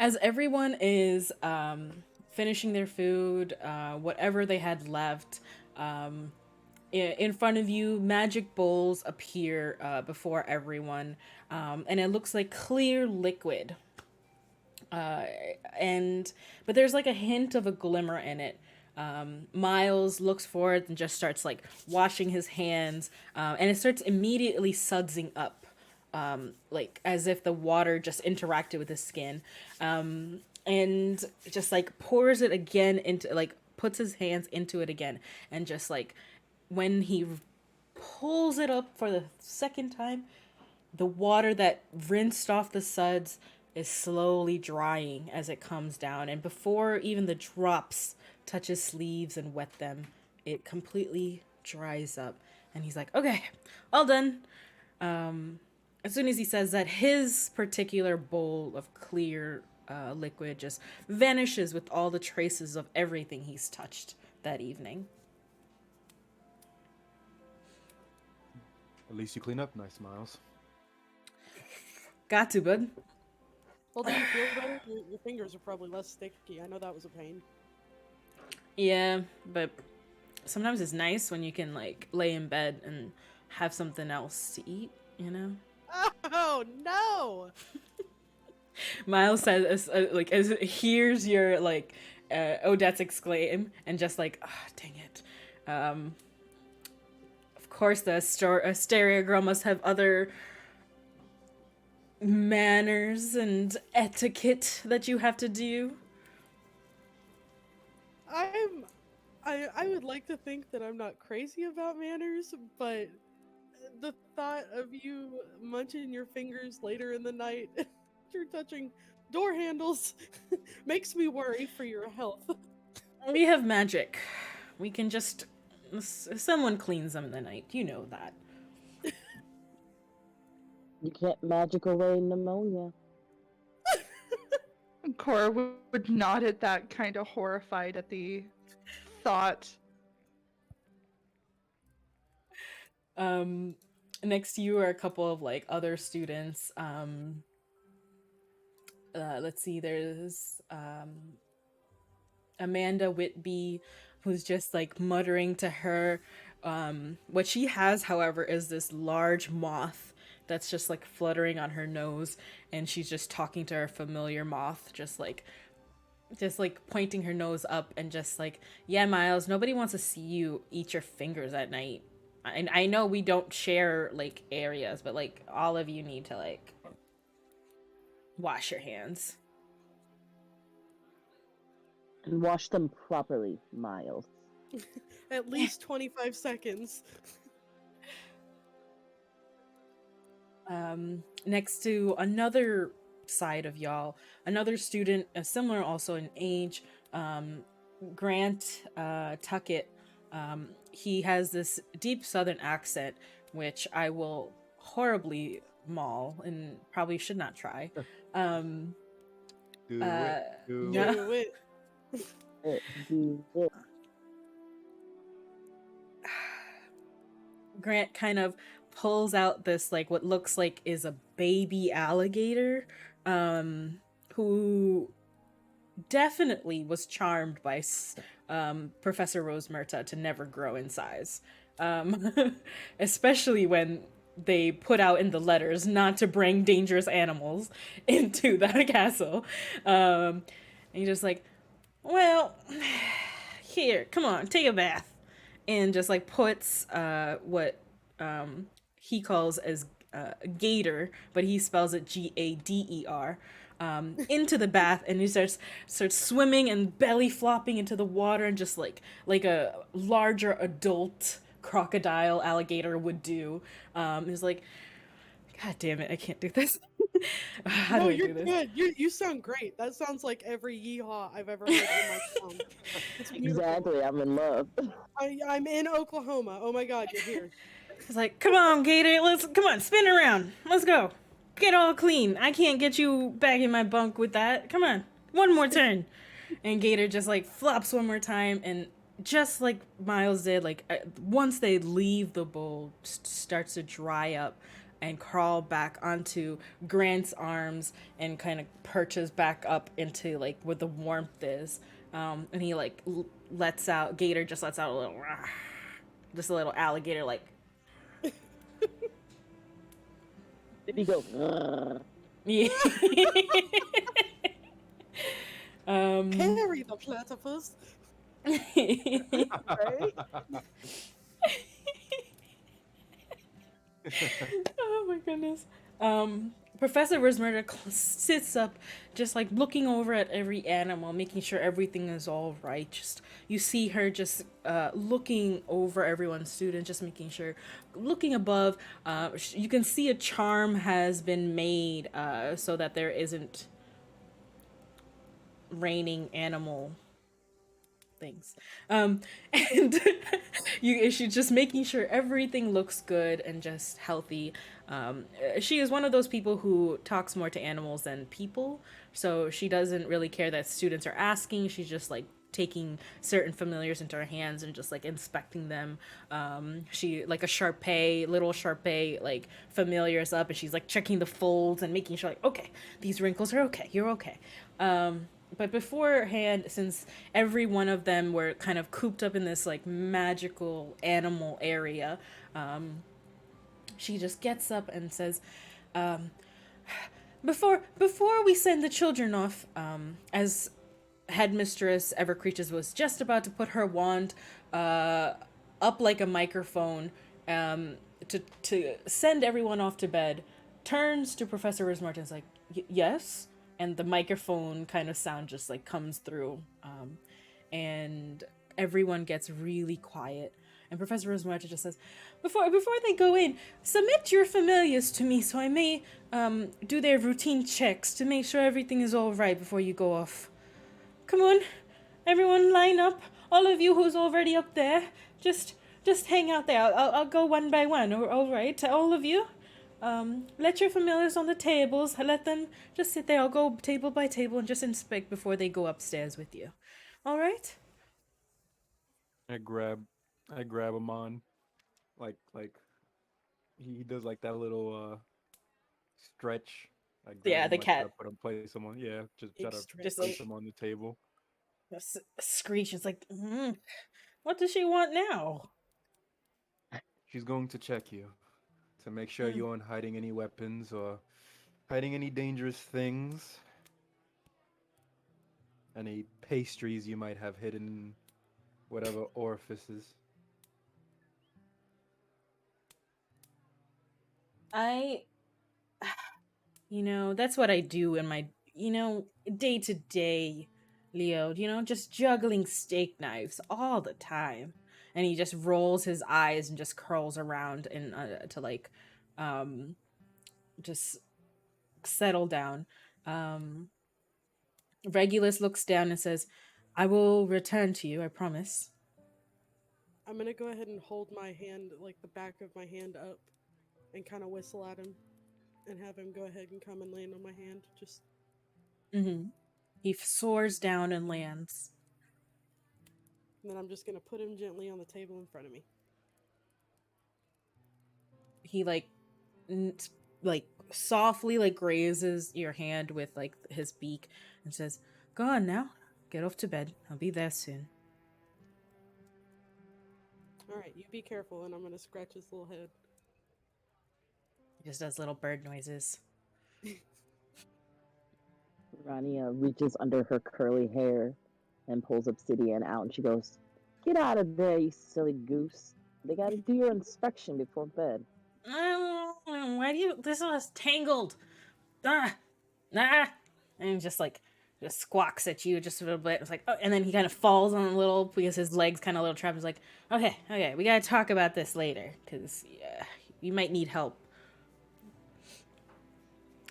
As everyone is finishing their food, whatever they had left, in front of you, magic bowls appear before everyone, and it looks like clear liquid. Uh, and but there's like a hint of a glimmer in it. Miles looks for it and just starts like washing his hands, and it starts immediately sudsing up, like as if the water just interacted with his skin, and just like pours it again into like puts his hands into it again, and just like when he pulls it up for the second time, the water that rinsed off the suds is slowly drying as it comes down, and before even the drops touch his sleeves and wet them, it completely dries up. And he's like, okay, all done. As soon as he says that, his particular bowl of clear liquid just vanishes with all the traces of everything he's touched that evening. At least you clean up nice, Miles. Got to, bud. Well, do you feel better? Your fingers are probably less sticky. I know that was a pain. Yeah, but sometimes it's nice when you can like lay in bed and have something else to eat, you know? Oh no! Miles says, like, as hears your like Odette's exclaim, and just like, ah, dang it. Of course, the Asteria girl must have other manners and etiquette that you have to do. I would like to think that I'm not crazy about manners, but the thought of you munching your fingers later in the night, you're touching door handles, makes me worry for your health. We have magic. We can just. Someone cleans them in the night. You know that. You can't magic away pneumonia. Cora would nod at that, kind of horrified at the thought. Next to you are a couple of like other students. Let's see. There's Amanda Whitby, who's just like muttering to her. What she has, however, is this large moth that's just like fluttering on her nose, and she's just talking to her familiar moth, just like pointing her nose up and just like, yeah, Miles, nobody wants to see you eat your fingers at night. I know we don't share like areas, but like all of you need to like wash your hands. And wash them properly, Miles. At least 25 seconds. Next to another side of y'all, another student, similar also in age, Grant Tuckett. He has this deep southern accent, which I will horribly maul and probably should not try. Do it. Do no. Do it. Do it. Grant kind of pulls out this like what looks like is a baby alligator, who definitely was charmed by Professor Rosemerta to never grow in size, especially when they put out in the letters not to bring dangerous animals into that castle. And he's just like, well, here, come on, take a bath. And just like puts what he calls as gator, but he spells it Gader, into the bath, and he starts swimming and belly flopping into the water, and just like a larger adult crocodile alligator would do. He's like, God damn it, I can't do this. How No, do I you're do this? good. You sound great. That sounds like every yeehaw I've ever heard in my town. It's beautiful. Exactly, I'm in love. I'm in Oklahoma. Oh my god, you're here. He's like, come on, Gator, come on, spin around. Let's go. Get all clean. I can't get you back in my bunk with that. Come on. One more turn. And Gator just like flops one more time, and just like Miles did, like once they leave the bowl, starts to dry up. and crawl back onto Grant's arms and kind of perches back up into like where the warmth is. And he like lets out Gator just lets out a little, just a little alligator like. Did he go? "Ugh"? Yeah. Carry the platypus. Right? Oh my goodness. Professor Rismurder sits up, just like looking over at every animal, making sure everything is all right. Just you see her just looking over everyone's student, just making sure, looking above. You can see a charm has been made so that there isn't raining animal things. And she's just making sure everything looks good and just healthy. She is one of those people who talks more to animals than people, so she doesn't really care that students are asking. She's just like taking certain familiars into her hands and just like inspecting them. She like a little Sharpei like familiars up, and she's like checking the folds and making sure like, okay, these wrinkles are okay, you're okay. But beforehand, since every one of them were kind of cooped up in this like magical animal area, she just gets up and says, before we send the children off, as headmistress Evercreaches was just about to put her wand up like a microphone to send everyone off to bed, turns to Professor Rismartin and is like, yes? And the microphone kind of sound just like comes through, and everyone gets really quiet. And Professor Rismartin just says, before they go in, submit your familiars to me so I may do their routine checks to make sure everything is all right before you go off. Come on, everyone line up. All of you who's already up there, just hang out there. I'll go one by one. All right, all of you. Let your familiars on the tables. Let them just sit there. I'll go table by table and just inspect before they go upstairs with you. All right? I grab him on, like he does like that little stretch. I grab Yeah, him, the I try to cat put him, place him on. Yeah, just try Big to just stretch. place like him on the table. screeches like, what does she want now? She's going to check you to make sure Mm. you aren't hiding any weapons or hiding any dangerous things. Any pastries you might have hidden in whatever orifices. I, that's what I do in my, day to day, Leo, just juggling steak knives all the time. And he just rolls his eyes and just curls around and to like, um, just settle down. Um, Regulus looks down and says, I will return to you, I promise. I'm gonna go ahead and hold my hand, like the back of my hand up, and kind of whistle at him, and have him go ahead and come and land on my hand. Just Mm-hmm. He soars down and lands. and then I'm just gonna put him gently on the table in front of me. He like softly like grazes your hand with like his beak and says, "Go on now. Get off to bed. I'll be there soon." All right, you be careful, and I'm gonna scratch his little head. He just does little bird noises. Rania reaches under her curly hair and pulls Obsidian out, and she goes, "Get out of there, you silly goose. They got to do your inspection before bed." Why do you? This was tangled. Ah, and just squawks at you just a little bit. It's like, oh, and then he kind of falls on a little because his legs kind of a little trapped. He's like, okay, we gotta talk about this later because you might need help.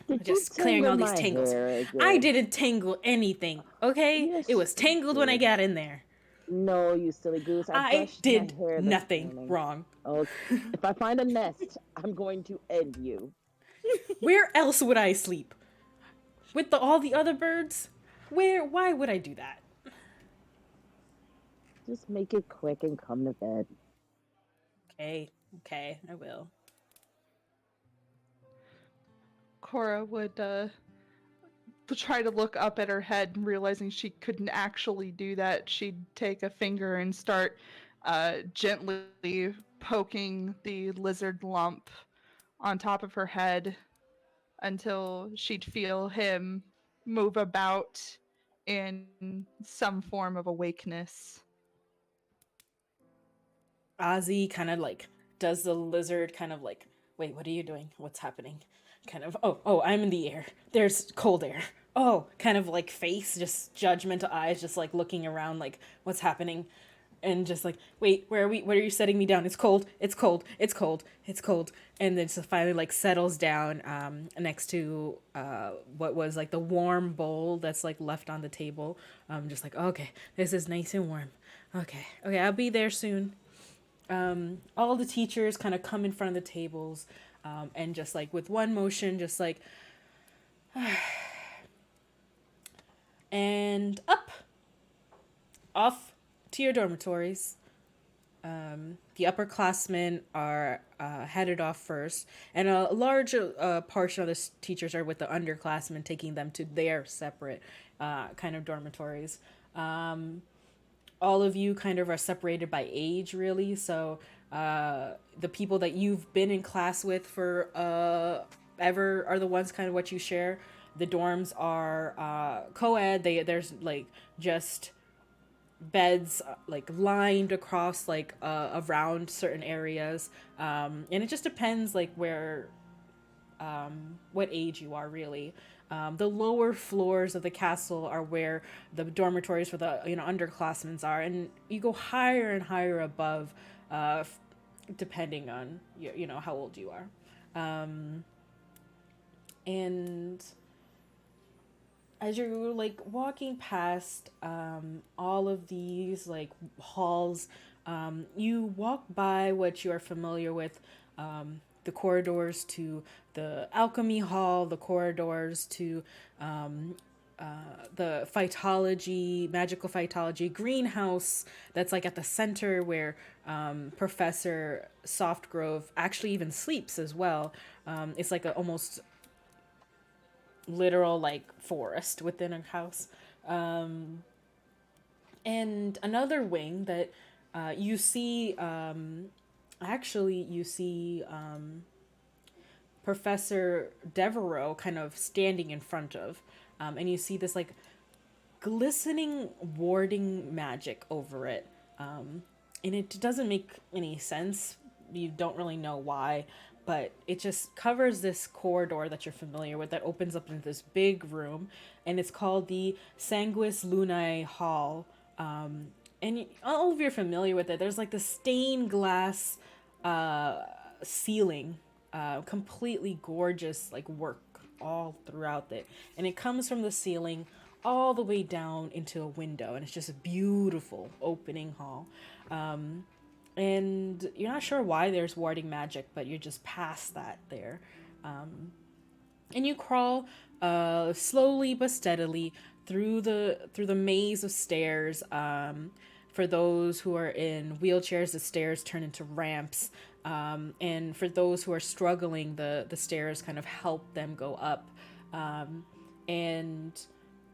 Did you Just clearing tangle all these my tangles. hair again? I didn't tangle anything, okay? Yes, It was you tangled when I did. got in there. No, you silly goose. I I brushed my did hair this nothing morning. wrong. Okay. If I find a nest, I'm going to end you. Where else would I sleep? With all the other birds? Why would I do that? Just make it quick and come to bed. Okay, I will. Cora would try to look up at her head, and realizing she couldn't actually do that, she'd take a finger and start gently poking the lizard lump on top of her head until she'd feel him move about in some form of awakeness. Ozzy kind of like does the lizard kind of like, wait, what are you doing? What's happening? Kind of, oh, I'm in the air. There's cold air. Oh, kind of like face, just judgmental eyes, just like looking around, like, what's happening? And just like, wait, where are we? Where are you setting me down? It's cold. It's cold. It's cold. It's cold. And then so finally like settles down next to what was like the warm bowl that's like left on the table. Just like, okay, this is nice and warm. Okay, I'll be there soon. All the teachers kind of come in front of the tables, and just like with one motion, just like, and up, off to your dormitories. The upperclassmen are headed off first, and a large portion of the teachers are with the underclassmen, taking them to their separate kind of dormitories. All of you kind of are separated by age, really. So the people that you've been in class with for ever are the ones kind of what you share. The dorms are co-ed. There's like just beds like lined across like around certain areas, and it just depends like where what age you are, really. The lower floors of the castle are where the dormitories for the underclassmen are, and you go higher and higher above, depending on how old you are, and as you're like walking past all of these like halls, you walk by what you are familiar with, the corridors to the alchemy hall, the corridors to the magical phytology greenhouse that's like at the center where Professor Softgrove actually even sleeps as well. It's like a almost literal like forest within a house. And another wing that you see, actually you see Professor Devereaux kind of standing in front of, and you see this like glistening warding magic over it, and it doesn't make any sense. You don't really know why, but it just covers this corridor that you're familiar with that opens up into this big room, and it's called the Sanguis Lunae Hall. And all of you are familiar with it. There's like the stained glass ceiling, completely gorgeous like work all throughout it, and it comes from the ceiling all the way down into a window, and it's just a beautiful opening hall. And you're not sure why there's warding magic, but you're just past that there. And you crawl slowly but steadily through the maze of stairs. For those who are in wheelchairs, the stairs turn into ramps. And for those who are struggling, the stairs kind of help them go up. And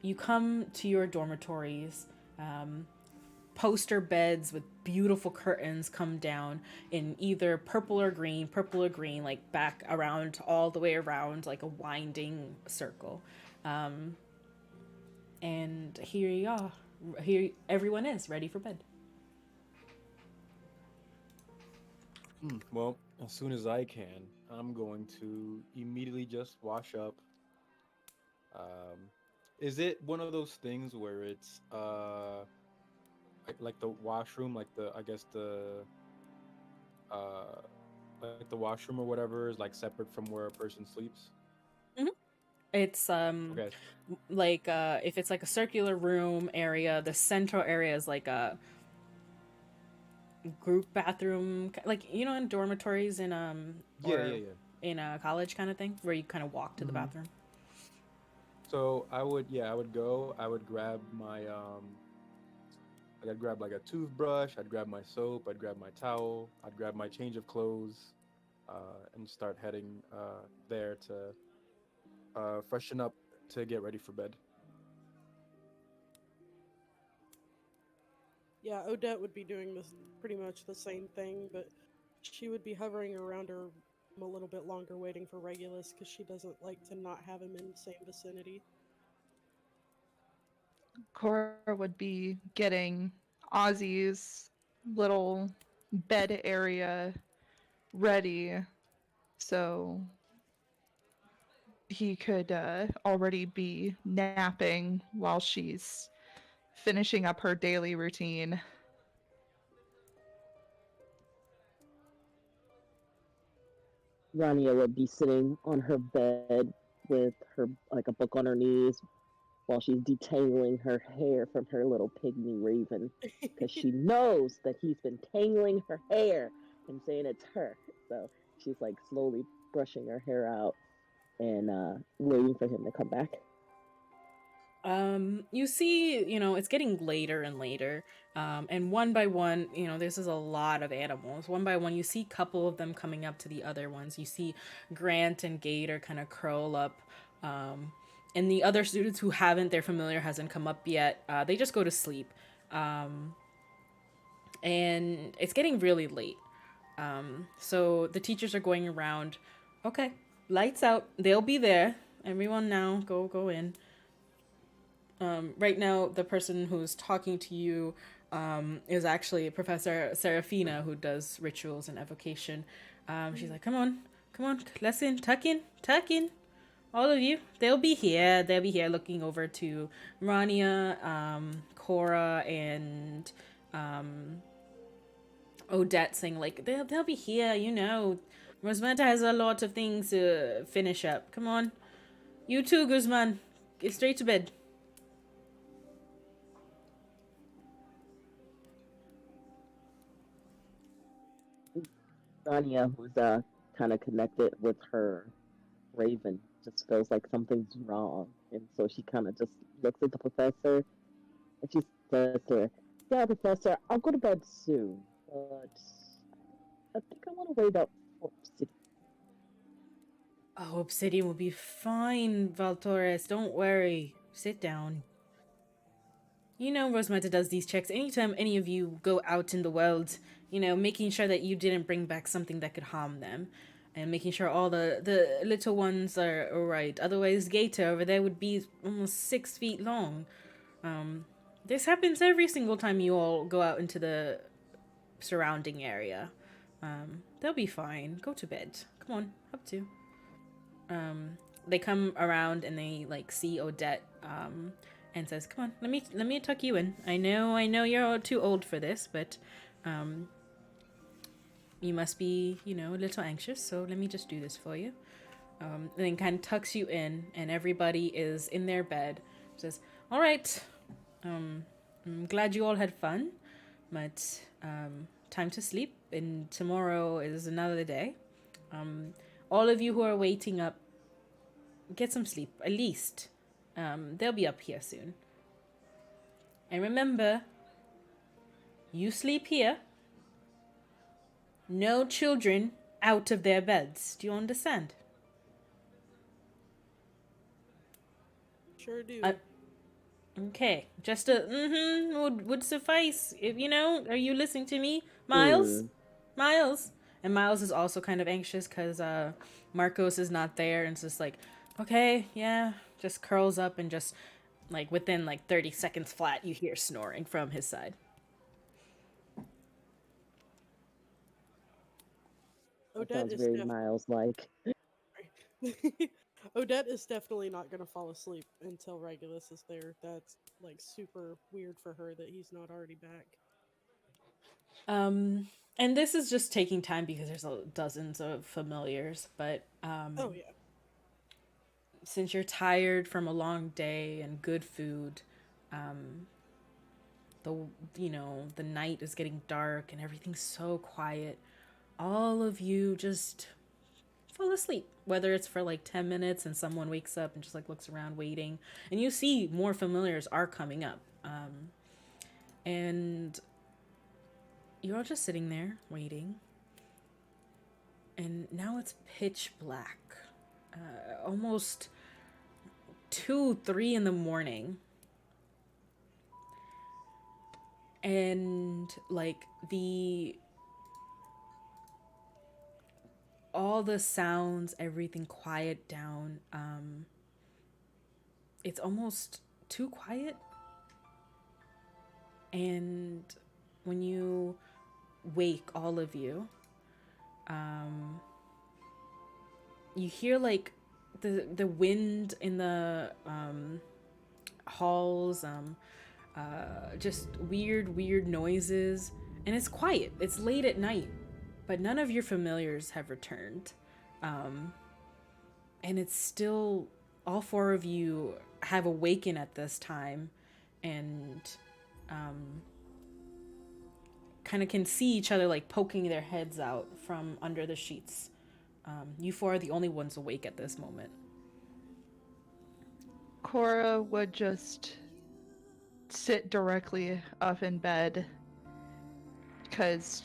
you come to your dormitories. Poster beds with beautiful curtains come down in either purple or green, like back around, all the way around, like a winding circle. And here you are. Here everyone is ready for bed. Well, as soon as I can, I'm going to immediately just wash up. Um, is it one of those things where it's like the washroom, like the I guess uh like the washroom or whatever is like separate from where a person sleeps? Mm-hmm. It's Okay. like if it's like a circular room area, the central area is like a group bathroom, like in dormitories in Yeah, yeah, or yeah. in a college kind of thing, where you kind of walk to the Hmm. bathroom. So I would go. I would grab my like I'd grab like a toothbrush. I'd grab my soap. I'd grab my towel. I'd grab my change of clothes, and start heading there to freshen up to get ready for bed. Yeah, Odette would be doing this pretty much the same thing, but she would be hovering around her a little bit longer, waiting for Regulus because she doesn't like to not have him in the same vicinity. Cora would be getting Ozzy's little bed area ready so he could already be napping while she's finishing up her daily routine. Rania would be sitting on her bed with her like a book on her knees while she's detangling her hair from her little pygmy raven because she knows that he's been tangling her hair and saying it's her. So she's like slowly brushing her hair out and waiting for him to come back. You see, it's getting later and later. And one by one, this is a lot of animals. One by one, you see a couple of them coming up to the other ones. You see Grant and Gator kind of curl up. And the other students who haven't, their familiar hasn't come up yet. They just go to sleep. And it's getting really late. So the teachers are going around. Okay, lights out. They'll be there. Everyone now, go in. Right now, the person who's talking to you is actually Professor Serafina, who does rituals and evocation. She's like, come on, lesson, tuck in, all of you. They'll be here, looking over to Rania, Cora, and Odette, saying like, they'll be here, Rosmeta has a lot of things to finish up. Come on. You too, Guzman. Get straight to bed. Rania, who's kind of connected with her raven, just feels like something's wrong. And so she kind of just looks at the professor and she says to her, yeah, Professor, I'll go to bed soon, but I think I want to wait up for Obsidian. Oh, Obsidian will be fine, Valtorres. Don't worry. Sit down. Rosmeta does these checks anytime any of you go out in the world, making sure that you didn't bring back something that could harm them. And making sure all the little ones are alright. Otherwise, Gator over there would be almost 6 feet long. This happens every single time you all go out into the surrounding area. They'll be fine. Go to bed. Come on, up to. They come around and they see Odette and says, "Come on, let me tuck you in. I know you're too old for this, but you must be a little anxious. So let me just do this for you." And then kind of tucks you in, and everybody is in their bed. Says, "All right, I'm glad you all had fun, but time to sleep, and tomorrow is another day. All of you who are waiting up, get some sleep, at least. They'll be up here soon. And remember, you sleep here. No children out of their beds. Do you understand?" Sure do. Okay, just a would suffice. If are you listening to me, Miles? Miles, and Miles is also kind of anxious because Marcos is not there, and it's just like, okay, yeah, just curls up and just within 30 seconds flat, you hear snoring from his side. That Odette sounds is very Miles-like. Odette is definitely not gonna fall asleep until Regulus is there. That's super weird for her that he's not already back. And this is just taking time because there's dozens of familiars, but Oh yeah. since you're tired from a long day and good food, the the night is getting dark and everything's so quiet. All of you just fall asleep, whether it's for 10 minutes and someone wakes up and just looks around waiting, and you see more familiars are coming up, and you're all just sitting there waiting, and now it's pitch black, almost 2, 3 in the morning. And like all the sounds, everything quiet down. It's almost too quiet. And when you wake, all of you, you hear like the wind in the halls, just weird noises, and it's quiet. It's late at night, but none of your familiars have returned, and it's still all four of you have awakened at this time, and kind of can see each other like poking their heads out from under the sheets. You four are the only ones awake at this moment. Cora would just sit directly up in bed because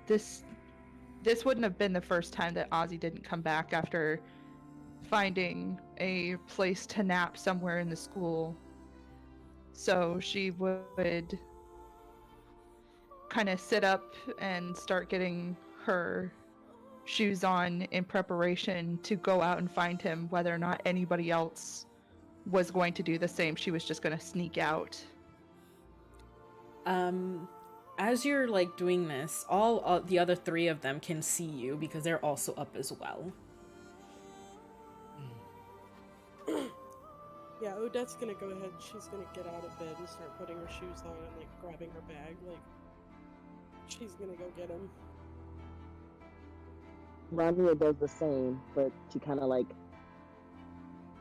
this wouldn't have been the first time that Ozzy didn't come back after finding a place to nap somewhere in the school. So she would kind of sit up and start getting her shoes on in preparation to go out and find him, whether or not anybody else was going to do the same. She was just going to sneak out. As you're like doing this, all the other three of them can see you because they're also up as well. Yeah, Odette's gonna go ahead. She's gonna get out of bed and start putting her shoes on and like grabbing her bag. Like, she's gonna go get him. Rania does the same, but she kind of like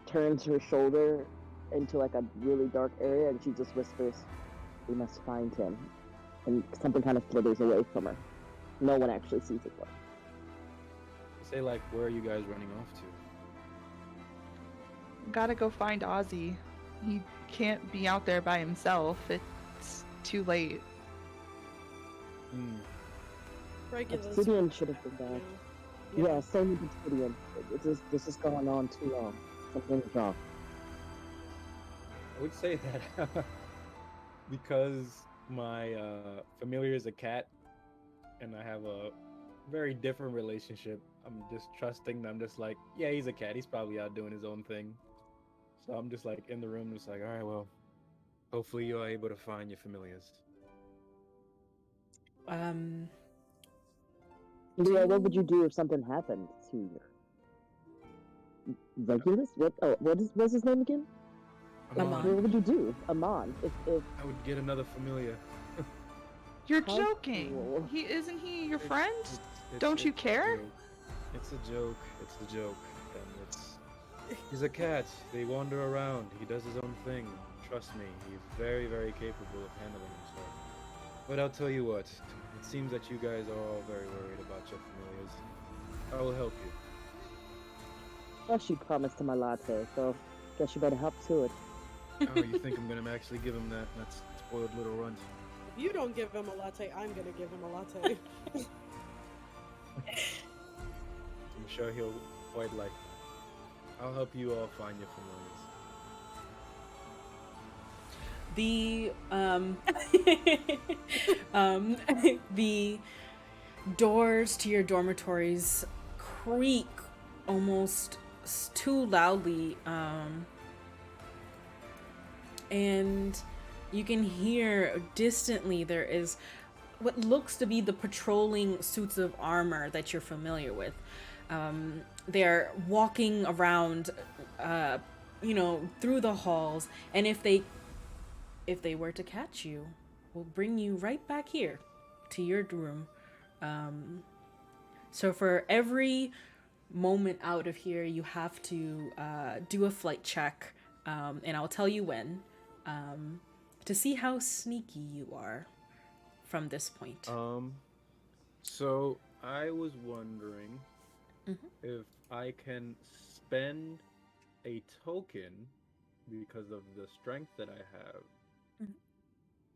turns her shoulder into like a really dark area, and she just whispers, "We must find him." And something kind of slithers away from her. No one actually sees it though. Say, like, where are you guys running off to? Gotta go find Ozzy. He can't be out there by himself. It's too late. Regulus. Obsidian should have been back. Yeah. Yeah, same with Obsidian. This is going on too long. Something's wrong. I would say that because my familiar is a cat, and I have a very different relationship. I'm just trusting them. I'm just like, yeah, he's a cat. He's probably out doing his own thing. So I'm just like in the room, just like, all right, well, hopefully you are able to find your familiars. Leo, what would you do if something happened to you? Regulus? What's his name again? Amon. What would you do, Amon? If I would get another familiar. You're How joking. cool. Isn't he your friend? It's- Don't you it's a care? joke. It's a joke. It's a joke. And he's a cat. They wander around. He does his own thing. Trust me, he's very, very capable of handling himself. But I'll tell you what, it seems that you guys are all very worried about your familiars. I will help you. well, she promised him a latte, so guess you better help to it. Oh, you think I'm gonna actually give him that spoiled little runt? If you don't give him a latte, I'm gonna give him a latte. I'm sure he'll quite like it. I'll help you all find your familiars. The doors to your dormitories creak almost too loudly, and you can hear distantly there is what looks to be the patrolling suits of armor that you're familiar with. They're walking around, through the halls, and if they were to catch you, will bring you right back here to your room. So for every moment out of here, you have to do a flight check, and I'll tell you when, to see how sneaky you are from this point. So I was wondering if I can spend a token because of the strength that I have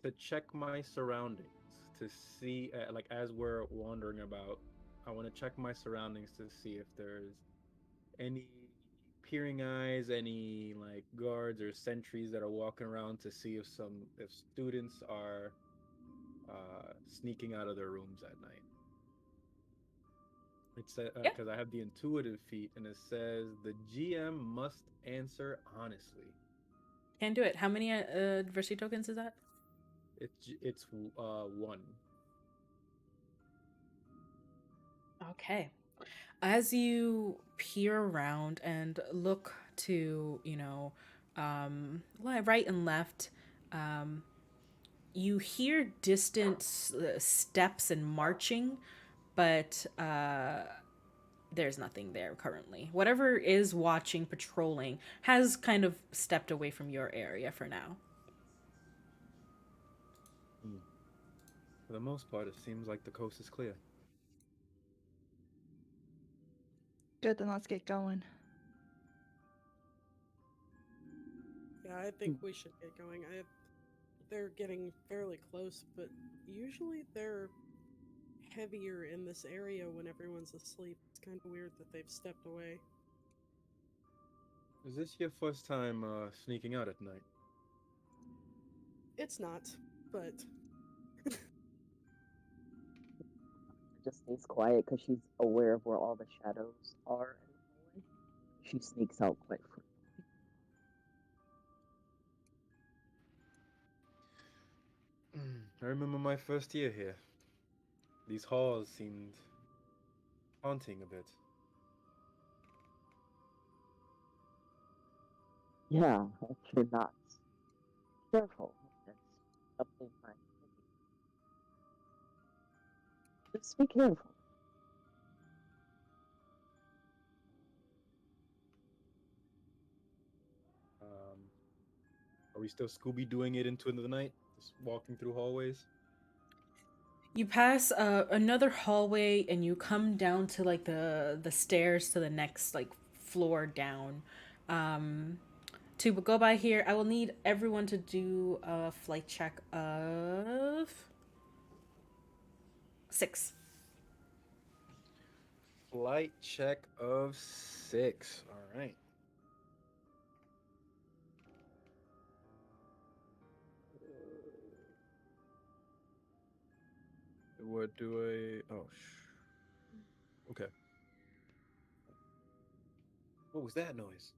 to check my surroundings to see, like, as we're wandering about, I want to check my surroundings to see if there's any peering eyes, any like guards or sentries that are walking around to see if students are sneaking out of their rooms at night. It's Yeah, because I have the intuitive feat, and it says the GM must answer honestly. can do it. How many adversity tokens is that? It's one. Okay. As you peer around and look to, right and left, um, you hear distant steps and marching, but there's nothing there currently. Whatever is watching, patrolling, has kind of stepped away from your area for now. Hmm. For the most part, it seems like the coast is clear. Good, then let's get going. Yeah, I think we should get going. They're getting fairly close, but usually they're heavier in this area when everyone's asleep. It's kind of weird that they've stepped away. Is this your first time sneaking out at night? It's not, but Just stays quiet because she's aware of where all the shadows are in the hallway. She sneaks out quite frequently. I remember my first year here. These halls seemed haunting a bit. Yeah, if you're not careful, that's something might hit you. Just be careful. Um, are we still Scooby doing it into the night? Just walking through hallways? You pass another hallway and you come down to like the stairs to the next like floor down. To go by here, I will need everyone to do a flight check of 6. Flight check of 6. All right. What do I? Oh, okay. What was that noise?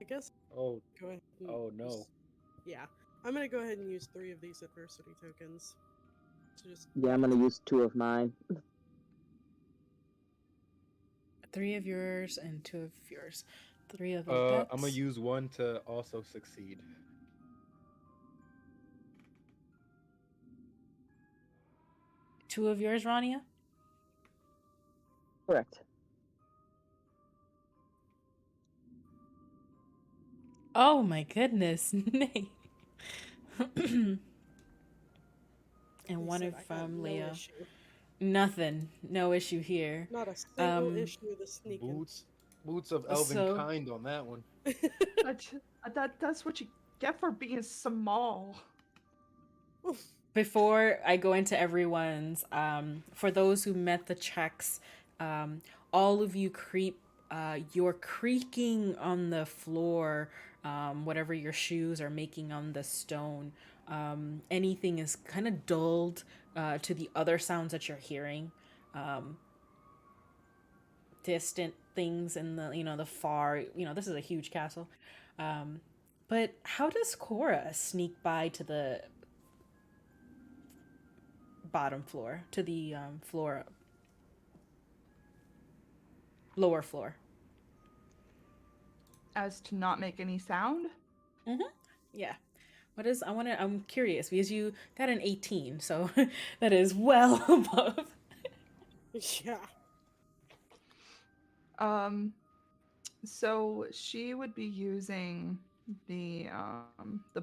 I guess Oh, go ahead and oh no. yeah, I'm gonna go ahead and use 3 of these adversity tokens to just Yeah, I'm gonna use 2 of mine. 3 of yours and 2 of yours. 3 of I'm gonna Odette's. use one to also succeed. 2 of yours, Rania. Correct. Oh my goodness, Nate. And he one said of I got no Leo. issue. Nothing. No issue here. Not a single Um, issue with the sneaking. Boots of elven So kind on that one. That's what you get for being small. before I go into everyone's, for those who met the checks, all of you you're creaking on the floor, whatever your shoes are making on the stone. Anything is kind of dulled to the other sounds that you're hearing. Distant things in the far, this is a huge castle. But how does Cora sneak by to the bottom floor, to the lower floor? As to not make any sound? Yeah. I'm curious because you got an 18, so that is well above. Yeah. So she would be using the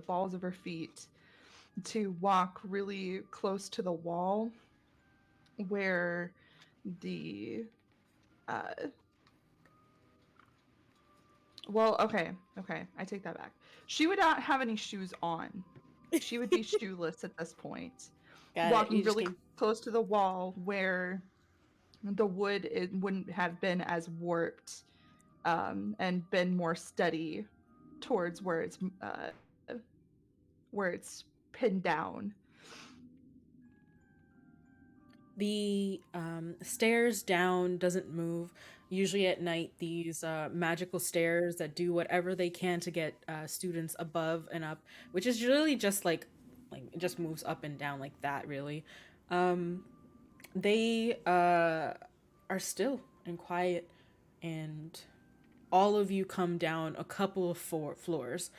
balls of her feet to walk really close to the wall where the okay, I take that back. She would not have any shoes on. She would be shoeless at this point. Got it. walking You just really came. close to the wall where the wood wouldn't have been as warped and been more steady towards where it's pinned down. The stairs down doesn't move. Usually at night, these magical stairs that do whatever they can to get students above and up, which is really just like it just moves up and down like that. Really, they are still and quiet, and all of you come down a couple of floors.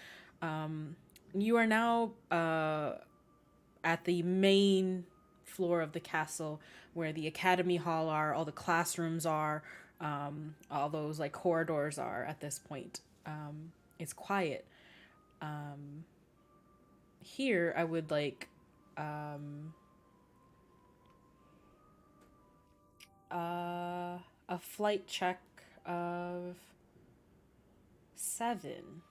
You are now at the main floor of the castle where the academy hall are, all the classrooms are, all those like corridors are at this point. It's quiet. Here, I would like a flight check of 7.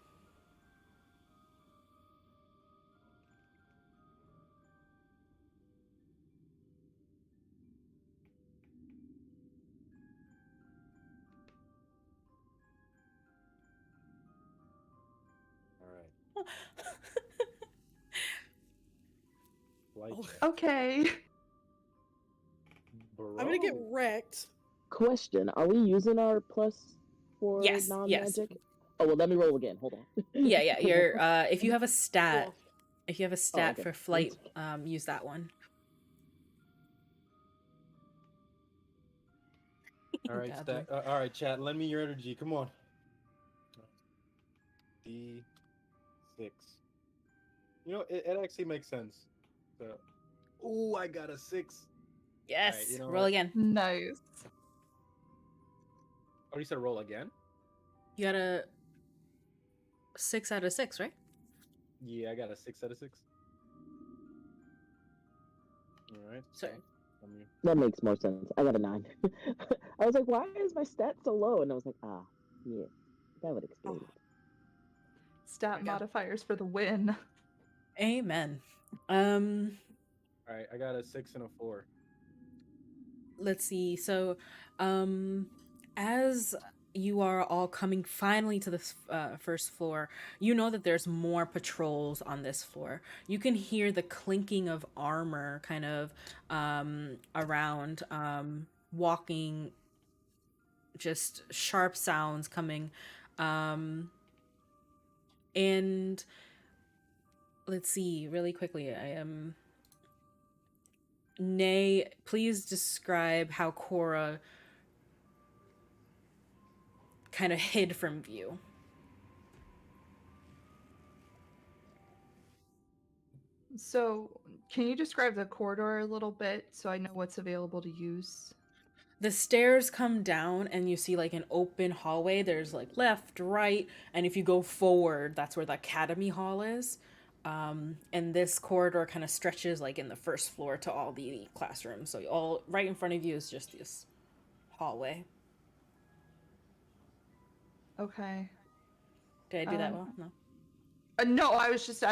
All right. Flight Oh, check. Okay. I'm gonna get Bro. wrecked. Question: are we using our plus for Yes, yes. non-magic? Oh well, let me roll again. Hold on. Yeah, yeah. 'Cause You're if you have a stat, Cool. if you have a oh, stat okay. for flight, use that one. All right, Godly. all right, chat. Lend me your energy. Come on. D6. You know, it actually makes sense. So, ooh, I got a 6. All right, you Yes. know Roll what? again. Nice. Oh, you said roll again? You got a 6 out of 6, right? Yeah, I got a 6 out of 6. All right. Sorry. Let me. That makes more sense. I got a 9. I was like, why is my stat so low? And I was like, yeah, that would explain Oh, it. Stat my God. modifiers for the win. Amen. All right, I got a 6 and a 4. Let's see. So, as you are all coming finally to the first floor, you know that there's more patrols on this floor. You can hear the clinking of armor kind of around, walking, just sharp sounds coming. And let's see, really quickly, I am. Nay, please describe how Cora kind of hid from view. So, can you describe the corridor a little bit so I know what's available to use? The stairs come down and you see like an open hallway. There's like left, right, and if you go forward, that's where the academy hall is. And this corridor kind of stretches like in the first floor to all the classrooms. So all right in front of you is just this hallway. Okay. Did I do that well? No. No, I was just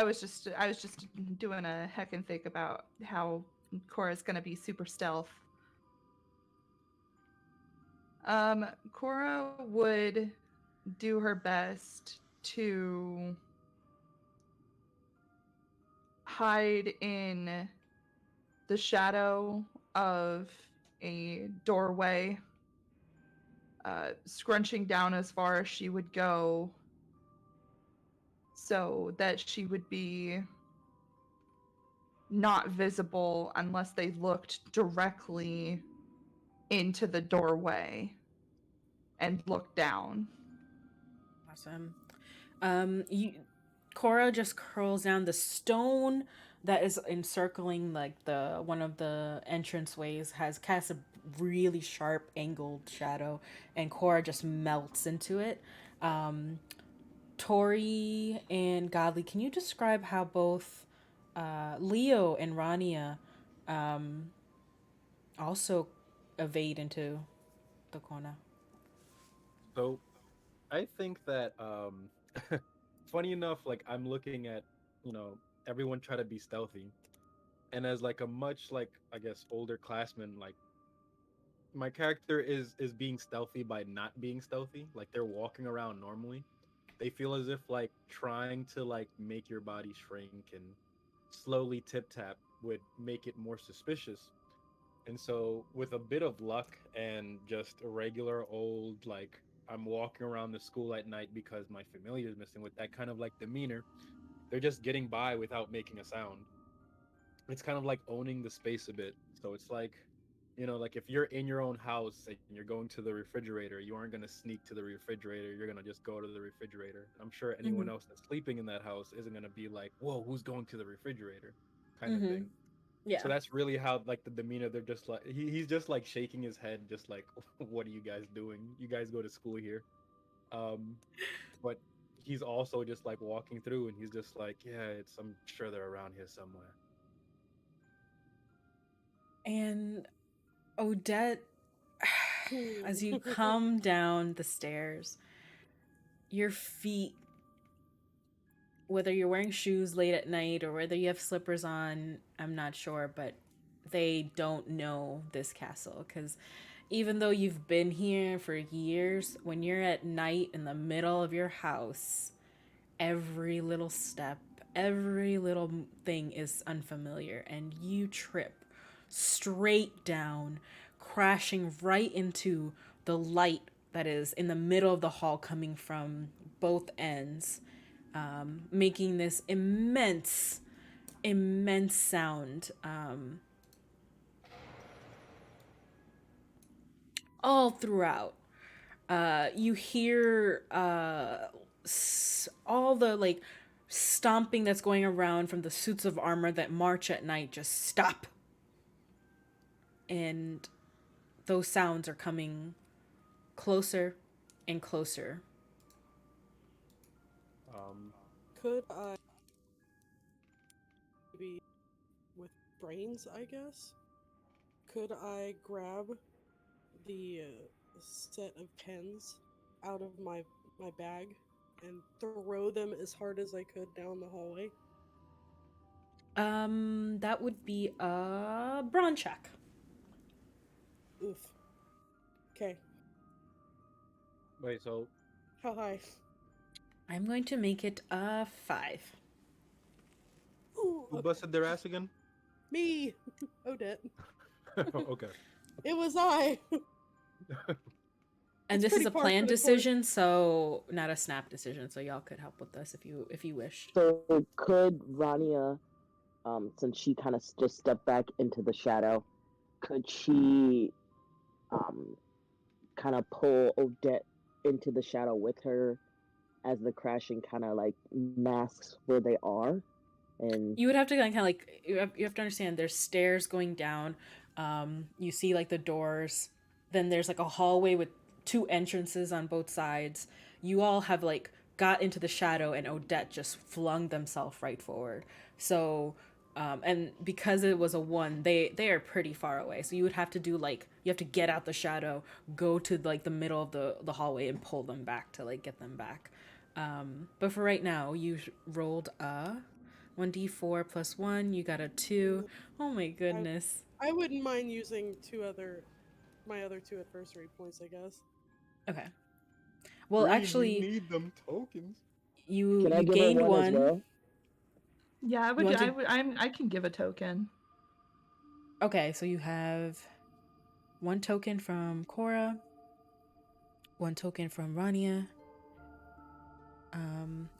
doing a heck and think about how Cora's gonna be super stealth. Cora would do her best to hide in the shadow of a doorway, scrunching down as far as she would go so that she would be not visible unless they looked directly into the doorway and looked down. Awesome. You Cora just curls down the stone that is encircling like the one of the entranceways has cast a really sharp angled shadow, and Cora just melts into it. Tori and Godly, can you describe how both Leo and Rania also evade into the corner? So, I think that funny enough, like I'm looking at, you know, everyone try to be stealthy. And as like a much like I guess older classman, like my character is being stealthy by not being stealthy. Like they're walking around normally. They feel as if like trying to like make your body shrink and slowly tip tap would make it more suspicious. And so with a bit of luck and just a regular old like I'm walking around the school at night because my familiar is missing with that kind of like demeanor, they're just getting by without making a sound. It's kind of like owning the space a bit. So it's like, like if you're in your own house and you're going to the refrigerator, you aren't going to sneak to the refrigerator. You're going to just go to the refrigerator. I'm sure anyone Mhm. else that's sleeping in that house isn't going to be like, whoa, who's going to the refrigerator kind of Mhm. thing. So Yeah. that's really how like the demeanor. They're just like he's just like shaking his head, just like, what are you guys doing? You guys go to school here. Um, but he's also just like walking through and he's just like, yeah, it's I'm sure they're around here somewhere. And Odette, as you come down the stairs, your feet, whether you're wearing shoes late at night or whether you have slippers on, I'm not sure, but they don't know this castle because even though you've been here for years, when you're at night in the middle of your house, every little step, every little thing is unfamiliar, and you trip straight down, crashing right into the light that is in the middle of the hall coming from both ends, making this immense, immense sound all throughout. You hear all the like stomping that's going around from the suits of armor that march at night just stop, and those sounds are coming closer and closer. Um, Could I maybe with brains, I guess? Could I grab the set of pens out of my bag and throw them as hard as I could down the hallway? That would be a brawn check. Oof. Okay. wait, so How high? I'm going to make it a 5. Ooh, who okay. busted their ass again? Me! Odette. Okay. It was I! And It's this is pretty a par planned for the course. decision, so not a snap decision. So y'all could help with this if you wished. So could Rania, since she kind of just stepped back into the shadow, could she um kind of pull Odette into the shadow with her as the crashing kind of like masks where they are? And You would have to kind of like you have to understand. There's stairs going down. You see like the doors. Then there's like a hallway with 2 entrances on both sides. You all have like got into the shadow, and Odette just flung themselves right forward. So, and because it was a 1, they are pretty far away. So you would have to do like you have to get out the shadow, go to like the middle of the hallway, and pull them back to like get them back. But for right now, you rolled a 1d4 plus 1. You got a 2. Oh my I goodness. I wouldn't mind using my other 2 adversary points, I guess. Okay. Well, Green, we actually, need them tokens. you can I you give her gained one as 1. well? Yeah, I You would. want to? I can give a token. Okay, so you have 1 token from Cora, 1 token from Rania.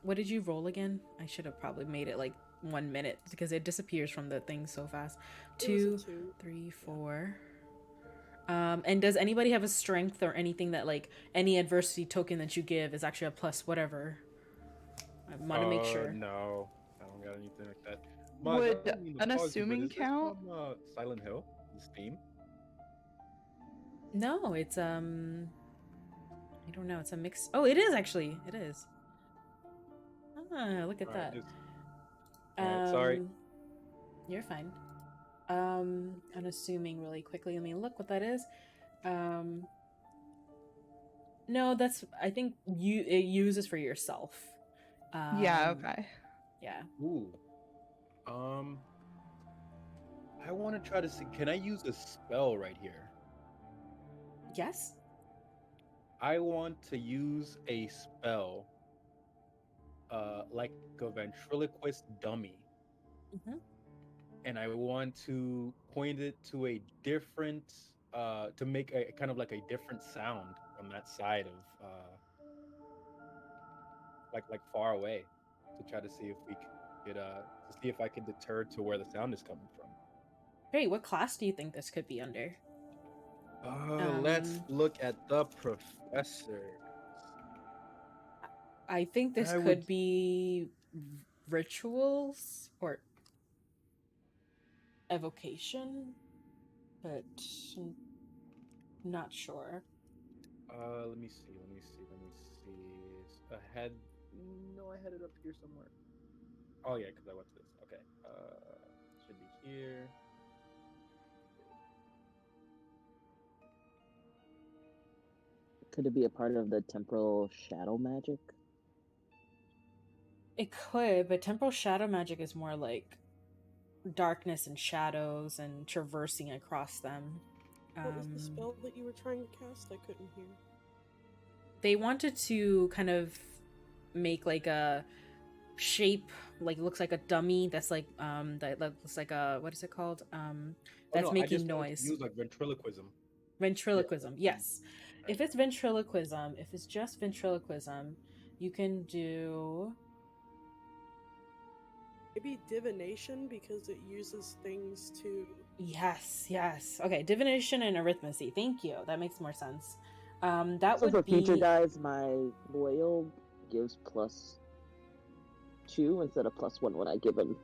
What did you roll again? I should have probably made it like 1 minute because it disappears from the thing so fast. It was a 2, 2. 3, Yeah. 4. And does anybody have a strength or anything that like any adversity token that you give is actually a plus whatever? I want to make sure. No, I don't got anything like that. Maz, I Would don't mean to pause you, but unassuming is this count? from Silent Hill? This theme? No, it's I don't know. It's a mix. Oh, it is actually. It is. Ah, look at All right, that. just all right. Sorry. Um, you're fine. Unassuming really quickly. Let me look what that is. Um, no, that's I think it uses for yourself. Yeah. Um, Okay. yeah. Ooh. Um. I want to try to see. Can I use a spell right here? Yes. I want to use a spell, like a ventriloquist dummy, Hmm. and I want to point it to a different, to make a kind of like a different sound on that side of, like far away, to try to see if we could, to see if I can deter to where the sound is coming from. Great. What class do you think this could be under? Let's Um, look at the professor. I think this I would. could be rituals or evocation, but I'm not sure. Let me see. Let me see. Let me see. I had. No, I had it up here somewhere. Oh yeah, because I went to this. Okay. Should be here. Could it be a part of the temporal shadow magic? It could, but temporal shadow magic is more like darkness and shadows and traversing across them. What was the Um, spell that you were trying to cast? I couldn't hear. they wanted to kind of make like a shape, like looks like a dummy that's like that looks like a, what is it called, Oh that's no, I making just wanted to noise. use like ventriloquism. Yeah. Ventriloquism, yes. Right, If it's right. ventriloquism, if it's just ventriloquism, you can do, Maybe divination because it uses things to. yes, okay, divination and arithmancy, thank you, that makes more sense. That So for would future be, guys, my loyal gives +2 instead of +1 when I give him.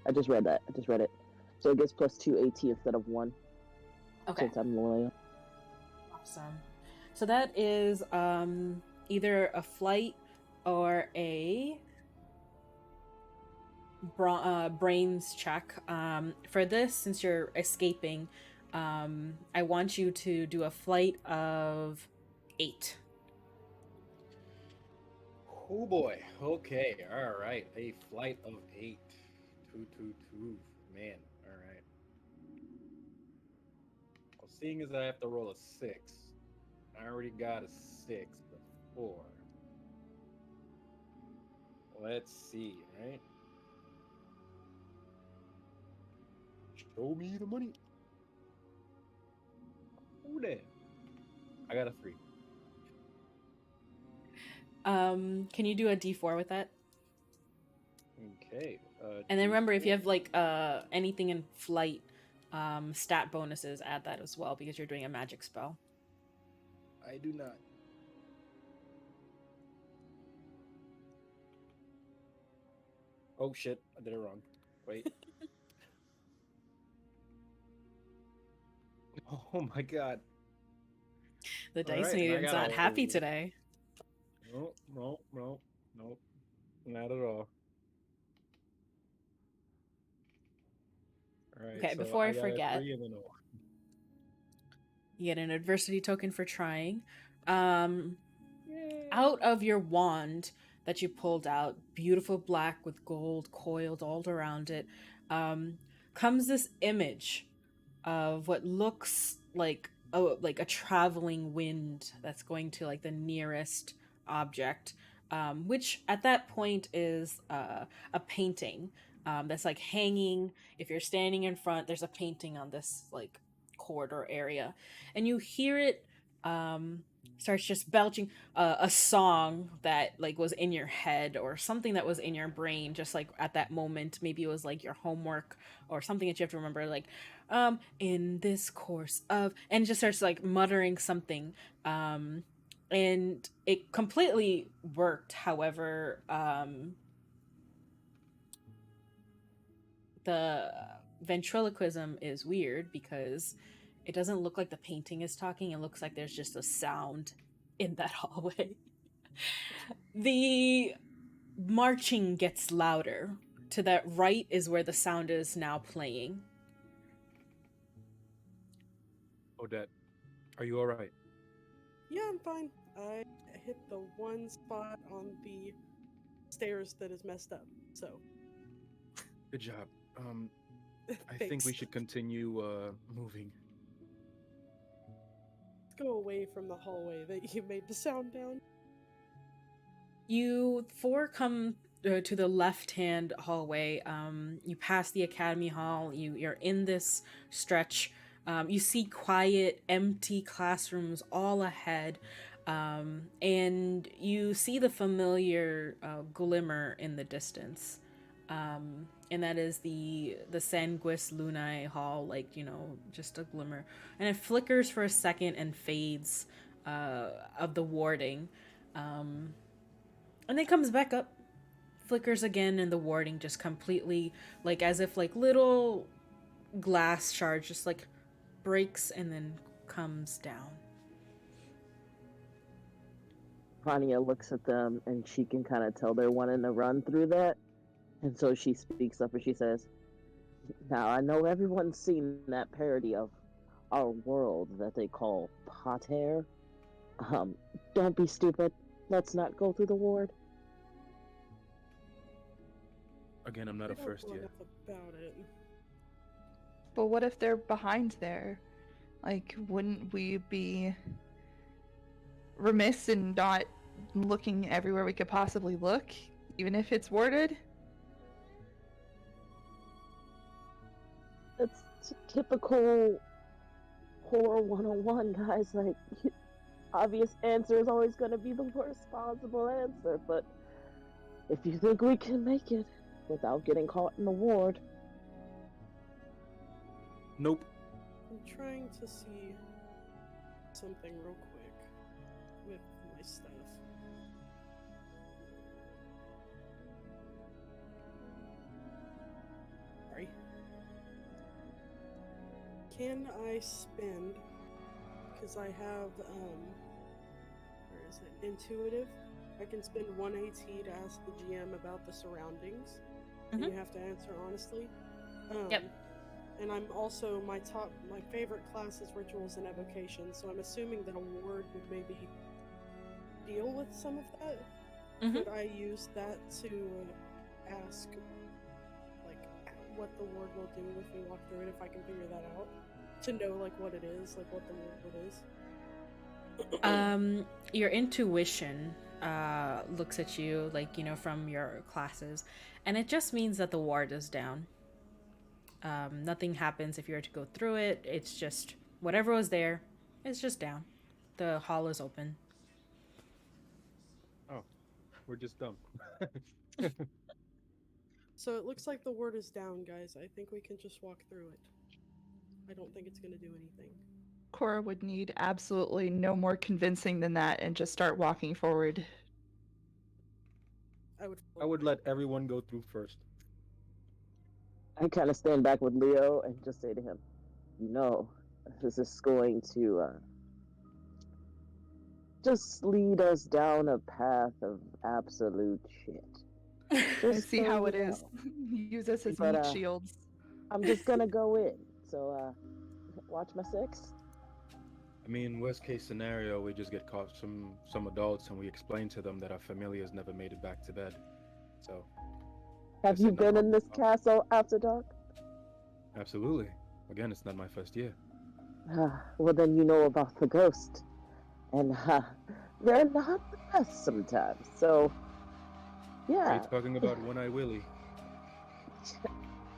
I just read that. I just read it. So it gives +2 AT instead of 1 okay, since I'm loyal. awesome. So that is either a flight or a brains check. For this, since you're escaping, I want you to do a flight of 8. Oh boy. Okay. All right. A flight of 8. 222. Man. All right. Well, seeing as I have to roll a 6, I already got a 6 before. Let's see. Right. Show me the money. Oh damn. I got a 3. Can you do a D4 with that? Okay. And then remember, if you D4. have like anything in flight, stat bonuses, add that as well because you're doing a magic spell. I do not. Oh shit, I did it wrong. Wait. Oh my god. The All dice right, and I maiden's got a not happy today. no, no, no, no, not at all. All right, Okay, so before I I got a forget, 3 and then a 1. you get an adversity token for trying. Um, Yay! out of your wand that you pulled out, beautiful black with gold coiled all around it, um, comes this image of what looks like a traveling wind that's going to like the nearest object, which at that point is a painting that's like hanging. If you're standing in front, there's a painting on this like corridor area, and you hear it starts just belching a song that like was in your head or something that was in your brain just like at that moment. Maybe it was like your homework or something that you have to remember, like in this course of, and just starts like muttering something, and it completely worked. However, the ventriloquism is weird because it doesn't look like the painting is talking. It looks like there's just a sound in that hallway. The marching gets louder. To that right is where the sound is now playing. Odette, are you all right? Yeah, I'm fine. I hit the one spot on the stairs that is messed up. So Good job. I think we should continue moving. Let's go away from the hallway that you made the sound down. You four come to the left-hand hallway. You pass the academy hall. You're in this stretch. You see quiet, empty classrooms all ahead, and you see the familiar glimmer in the distance. And that is the Sanguis Lunae Hall, like, just a glimmer, and it flickers for a second and fades of the warding. And then comes back up, flickers again, and the warding just completely, like, as if like little glass shards just like breaks and then comes down. Vanya looks at them and she can kind of tell they're wanting to run through that. And so she speaks up and she says, "Now, I know everyone's seen that parody of our world that they call Pater. Don't be stupid. Let's not go through the ward." Again, I'm not a I don't first know year. enough about it. But what if they're behind there? Like, wouldn't we be remiss in not looking everywhere we could possibly look, even if it's warded? It's typical horror 101, guys. Like, obvious answer is always going to be the worst possible answer, but if you think we can make it without getting caught in the ward. Nope. I'm trying to see something real quick with my stuff. Sorry. Can I spend, because I have, where is it? Intuitive. I can spend 1 AT to ask the GM about the surroundings. And you have to answer honestly. Yep. And I'm also, my favorite class is rituals and evocation, so I'm assuming that a ward would maybe deal with some of that. Could I use that to ask, like, what the ward will do if we walk through it, if I can figure that out? To know, like, what it is, like, what the ward is? Your intuition looks at you, like, from your classes, and it just means that the ward is down. Nothing happens if you were to go through it. It's just whatever was there, it's just down. The hall is open. Oh, we're just dumb. So it looks like the ward is down, guys. I think we can just walk through it. I don't think it's going to do anything. Cora would need absolutely no more convincing than that and just start walking forward. I would let everyone go through first. I kind of stand back with Leo and just say to him, this is going to just lead us down a path of absolute shit. I see how it is. Use us as meat shields. I'm just gonna go in, so watch my six. I mean, worst case scenario, we just get caught some adults and we explain to them that our familiars never made it back to bed. So. Have you been in this castle after dark? Absolutely. Again, it's not my first year. Well, then you know about the ghost. And they're not the best sometimes, so yeah. Are you talking about One-Eye Willie?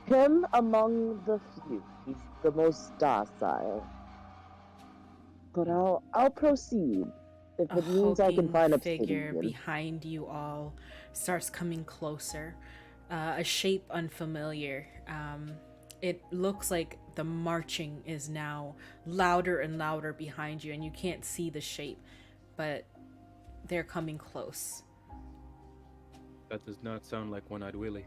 Him among the few. He's the most docile. But I'll proceed if it means I can find a figure behind you all starts coming closer. A shape unfamiliar. It looks like the marching is now louder and louder behind you, and you can't see the shape, but they're coming close. That does not sound like One-Eyed Willie.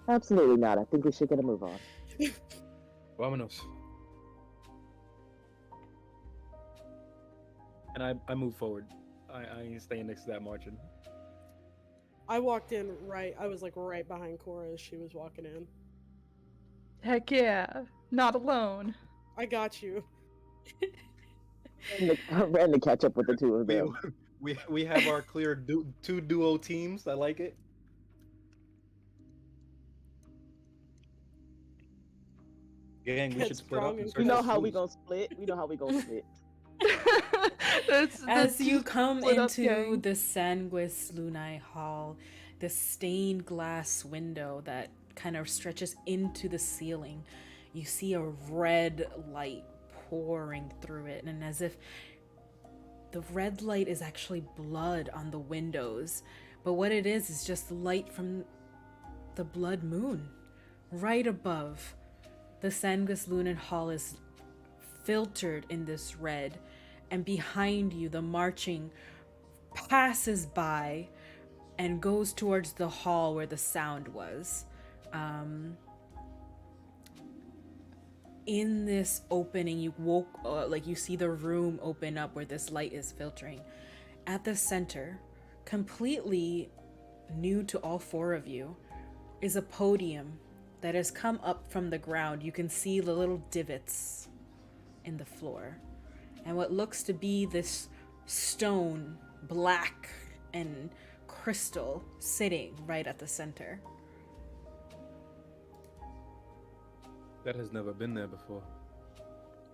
Absolutely not. I think we should get a move on. Vámonos. And I move forward. I ain't staying next to that marching. I walked in I was like right behind Cora as she was walking in. Heck yeah, not alone. I got you. I ran to catch up with the two of them. We have our clear two duo teams. I like it. Gang, we Get should split up strong and and search You for know crash. how we clues. gonna split? We know how we gonna split. As you That's come split up, into gang. the Sanguis Lunae Hall, the stained glass window that kind of stretches into the ceiling, you see a red light pouring through it, and as if the red light is actually blood on the windows, but what it is just light from the blood moon. Right above, the Sanguis Lunan Hall is filtered in this red, and behind you, the marching passes by and goes towards the hall where the sound was. In this opening, you like you see the room open up where this light is filtering. At the center, completely new to all four of you, is a podium that has come up from the ground. You can see the little divots in the floor, and what looks to be this stone, black and crystal, sitting right at the center. That has never been there before.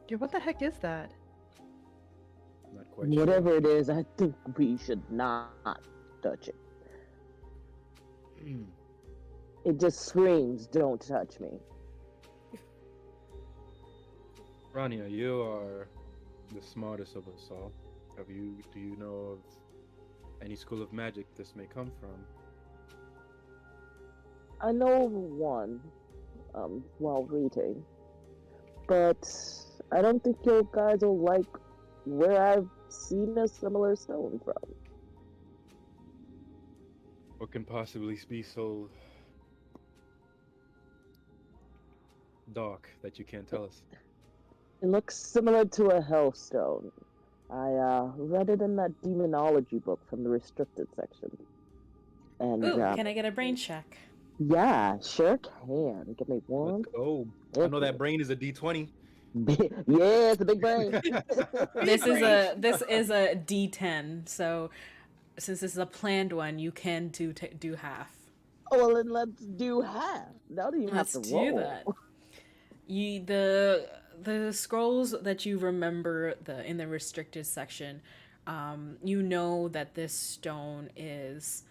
Yeah, what the heck is that? Not quite Whatever it is, I think we should not touch it. sure. It just screams, "Don't touch me." Rania, you are the smartest of us all. Do you know of any school of magic this may come from? I know one, while reading, but I don't think you guys will like where I've seen a similar stone from. What can possibly be so dark that you can't tell us? It looks similar to a hellstone. I read it in that demonology book from the restricted section. And Ooh, can I get a brain check? yeah, sure can. Give me Let's one. go. I Thank know that you. brain is a D20. Yeah, it's a big brain. This is a D10. So since this is a planned one, you can do half. Well, then let's do half. Now don't even have Let's to do roll. that. The scrolls that you remember in the restricted section, you know that this stone is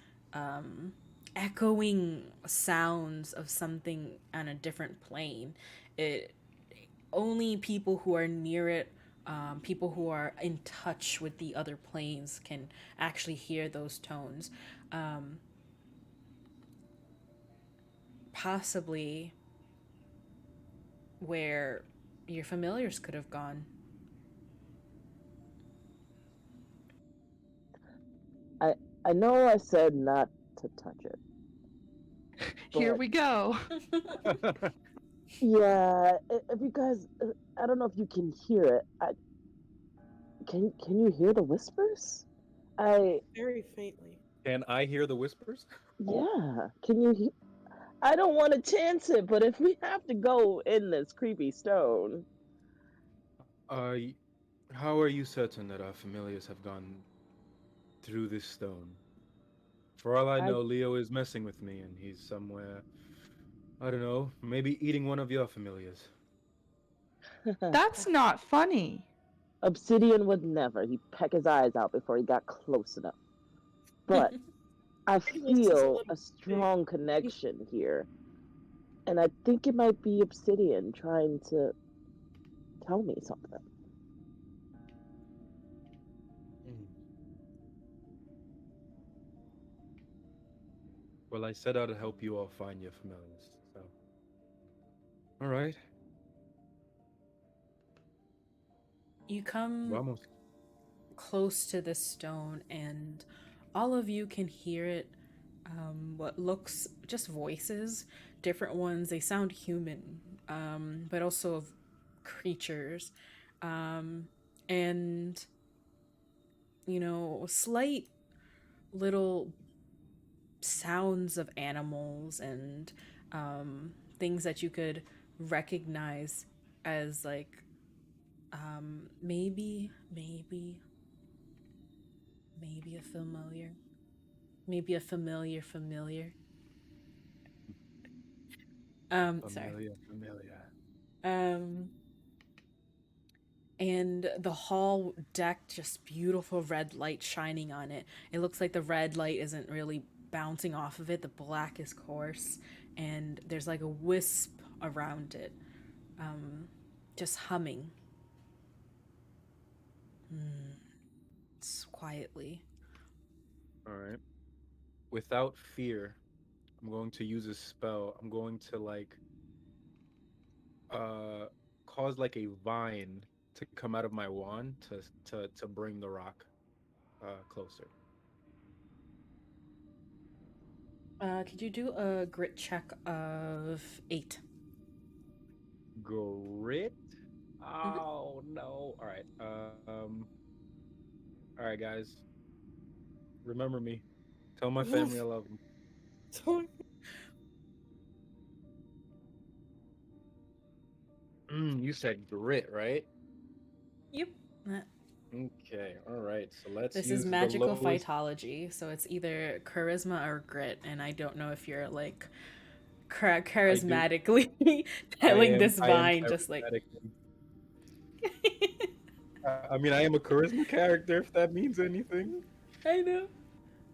echoing sounds of something on a different plane. It only people who are near it, people who are in touch with the other planes, can actually hear those tones. Possibly where your familiars could have gone. I know I said not to touch it. Here But we go. yeah, if you guys, I don't know if you can hear it. Can you hear the whispers? I Very faintly. Can I hear the whispers? Yeah. Can you hear? I don't want to chance it, but if we have to go in this creepy stone, Uh, how are you certain that our familiars have gone through this stone? For all I I know, Leo is messing with me and he's somewhere, I don't know, maybe eating one of your familiars. That's not funny. Obsidian would never. He'd peck his eyes out before he got close enough. But I This is a feel little a big. strong connection here. And I think it might be Obsidian trying to tell me something. Mm. Well, I set out to help you all find your familiars, so. All right, You come vamos. close to this stone, and all of you can hear it. What looks just voices, different ones. They sound human, but also of creatures, and slight little sounds of animals and things that you could recognize as like maybe a familiar, maybe a familiar. Sorry. Familiar, familiar. Um, and the hall deck, just beautiful red light shining on it. It looks like the red light isn't really bouncing off of it. The black is coarse, and there's like a wisp around it, just humming. It's quietly. All right. Without fear, I'm going to use a spell. I'm going to uh cause like a vine to come out of my wand to bring the rock closer. Could you do a grit check of 8? Grit. Mm-hmm. Oh no. All right. All right, guys. Remember me. Tell my family I love them. You said grit, right? Yep. Okay. All right. So let's This is use the magical lowest. phytology, so it's either charisma or grit, and I don't know if you're like I do. charismatically I telling am. this I am vine just like. charismatic. I mean, I am a charisma character. If that means anything. I know.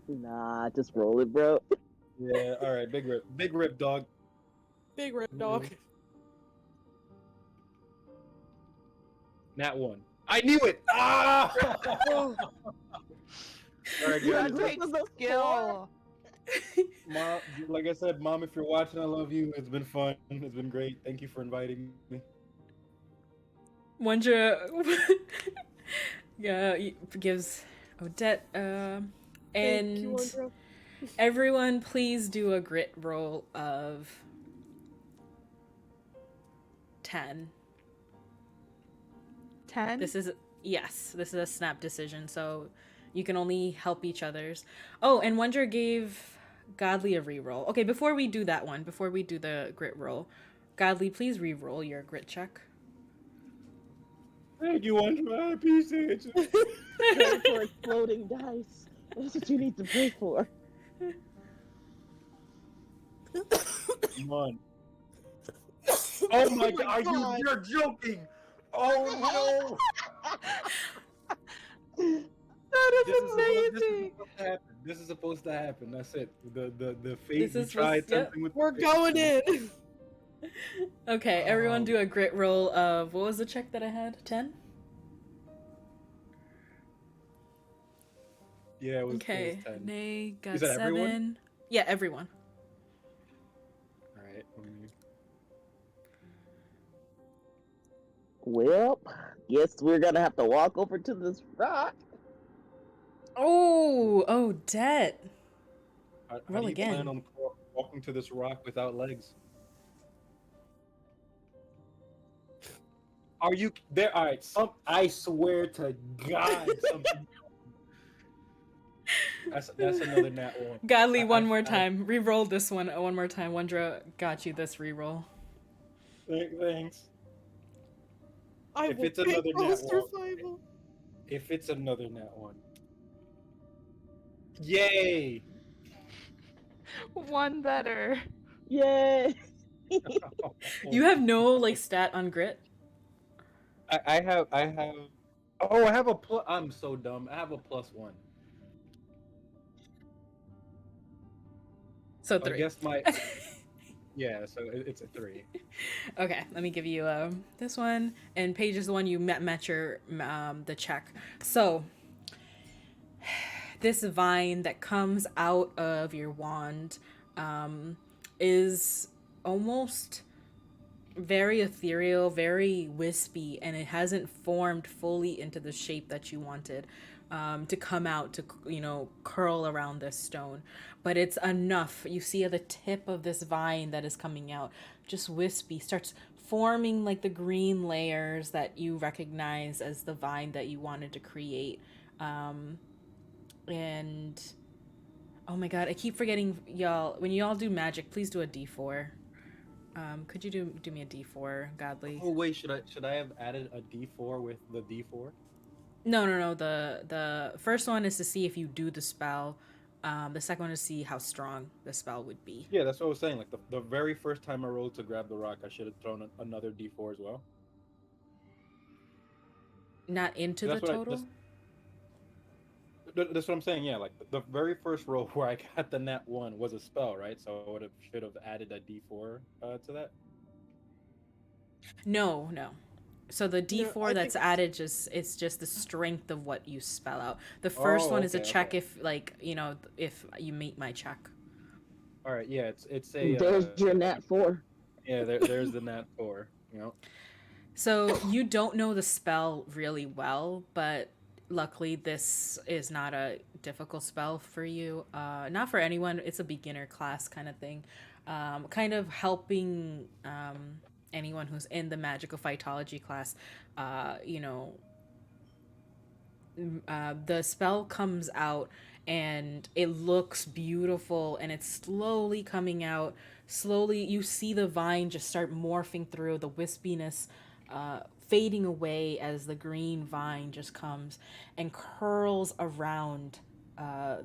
Nah, just roll it, bro. Yeah. All right. Big rip. Big rip, dog. Big red dog. Nat one. I knew it. Ah. Oh, All right, That guys. takes skill. Mom, like I said, Mom, if you're watching, I love you. It's been fun. It's been great. Thank you for inviting me. Wondra yeah, gives Odette thank you, and Andra. everyone please do a grit roll of 10. 10? This is this is a snap decision, so you can only help each other's. Oh, and Wonder gave Godly a reroll. Okay, before we do that one, before we do the grit roll, Godly, please re-roll your grit check. Thank you, Andra. I appreciate you. Pray for exploding dice. That's what you need to pray for. Come on. Oh my god, you're joking. Oh no. That This is is amazing. supposed to happen. This is supposed to happen. That's it. The fate This we is supposed tried yep. something with. We're going in. Okay, everyone do a grit roll of what was the check that I had? 10? Yeah, it was Okay. 10. Nay got Is that 7. everyone? Yeah, everyone. All right. Well, guess we're gonna have to walk over to this rock. Oh, Odette. How Roll do you again. plan on walking to this rock without legs? Are you there? All right. I swear to God, something. That's another nat one. Godly, one more time. Re-roll this one one more time. Wondra got you this re-roll. Thanks. I If will it's another bankroll nat one. survival. If it's another nat one. Yay! One better. Yay! You have no like stat on grit. I have. Oh, I have a plus. I'm so dumb. I have a +1. So I 3. guess my. Yeah, so it's a 3. Okay, let me give you this one, and Paige is the one you met your the check. So this vine that comes out of your wand is almost very ethereal, very wispy, and it hasn't formed fully into the shape that you wanted to come out to, curl around this stone. But it's enough. You see at the tip of this vine that is coming out, just wispy, starts forming like the green layers that you recognize as the vine that you wanted to create. And oh my god, I keep forgetting, y'all. When y'all do magic, please do a D4. Could you do me a D4, Godly? Oh wait, should I have added a D4 with the D4? No. The first one is to see if you do the spell. The second one to see how strong the spell would be. Yeah, that's what I was saying. Like the very first time I rolled to grab the rock, I should have thrown another d4 as well. Not into the That's what I total? that's what I'm saying. Yeah, like the very first roll where I got the nat one was a spell, right? So I would have should have added a d4 to that. No, no. So the No, I D4 think that's it's added just it's just the strength of what you spell out. The first Oh, one is a okay, okay. check if like, if you meet my check. All right, yeah, it's a There's your nat 4. yeah. There's the nat 4. You know. So you don't know the spell really well, but luckily this is not a difficult spell for you. Not for anyone. It's a beginner class kind of thing. Kind of helping anyone who's in the magical phytology class. Uh, you know, the spell comes out and it looks beautiful and it's slowly coming out. Slowly, you see the vine just start morphing through the wispiness, fading away as the green vine just comes and curls around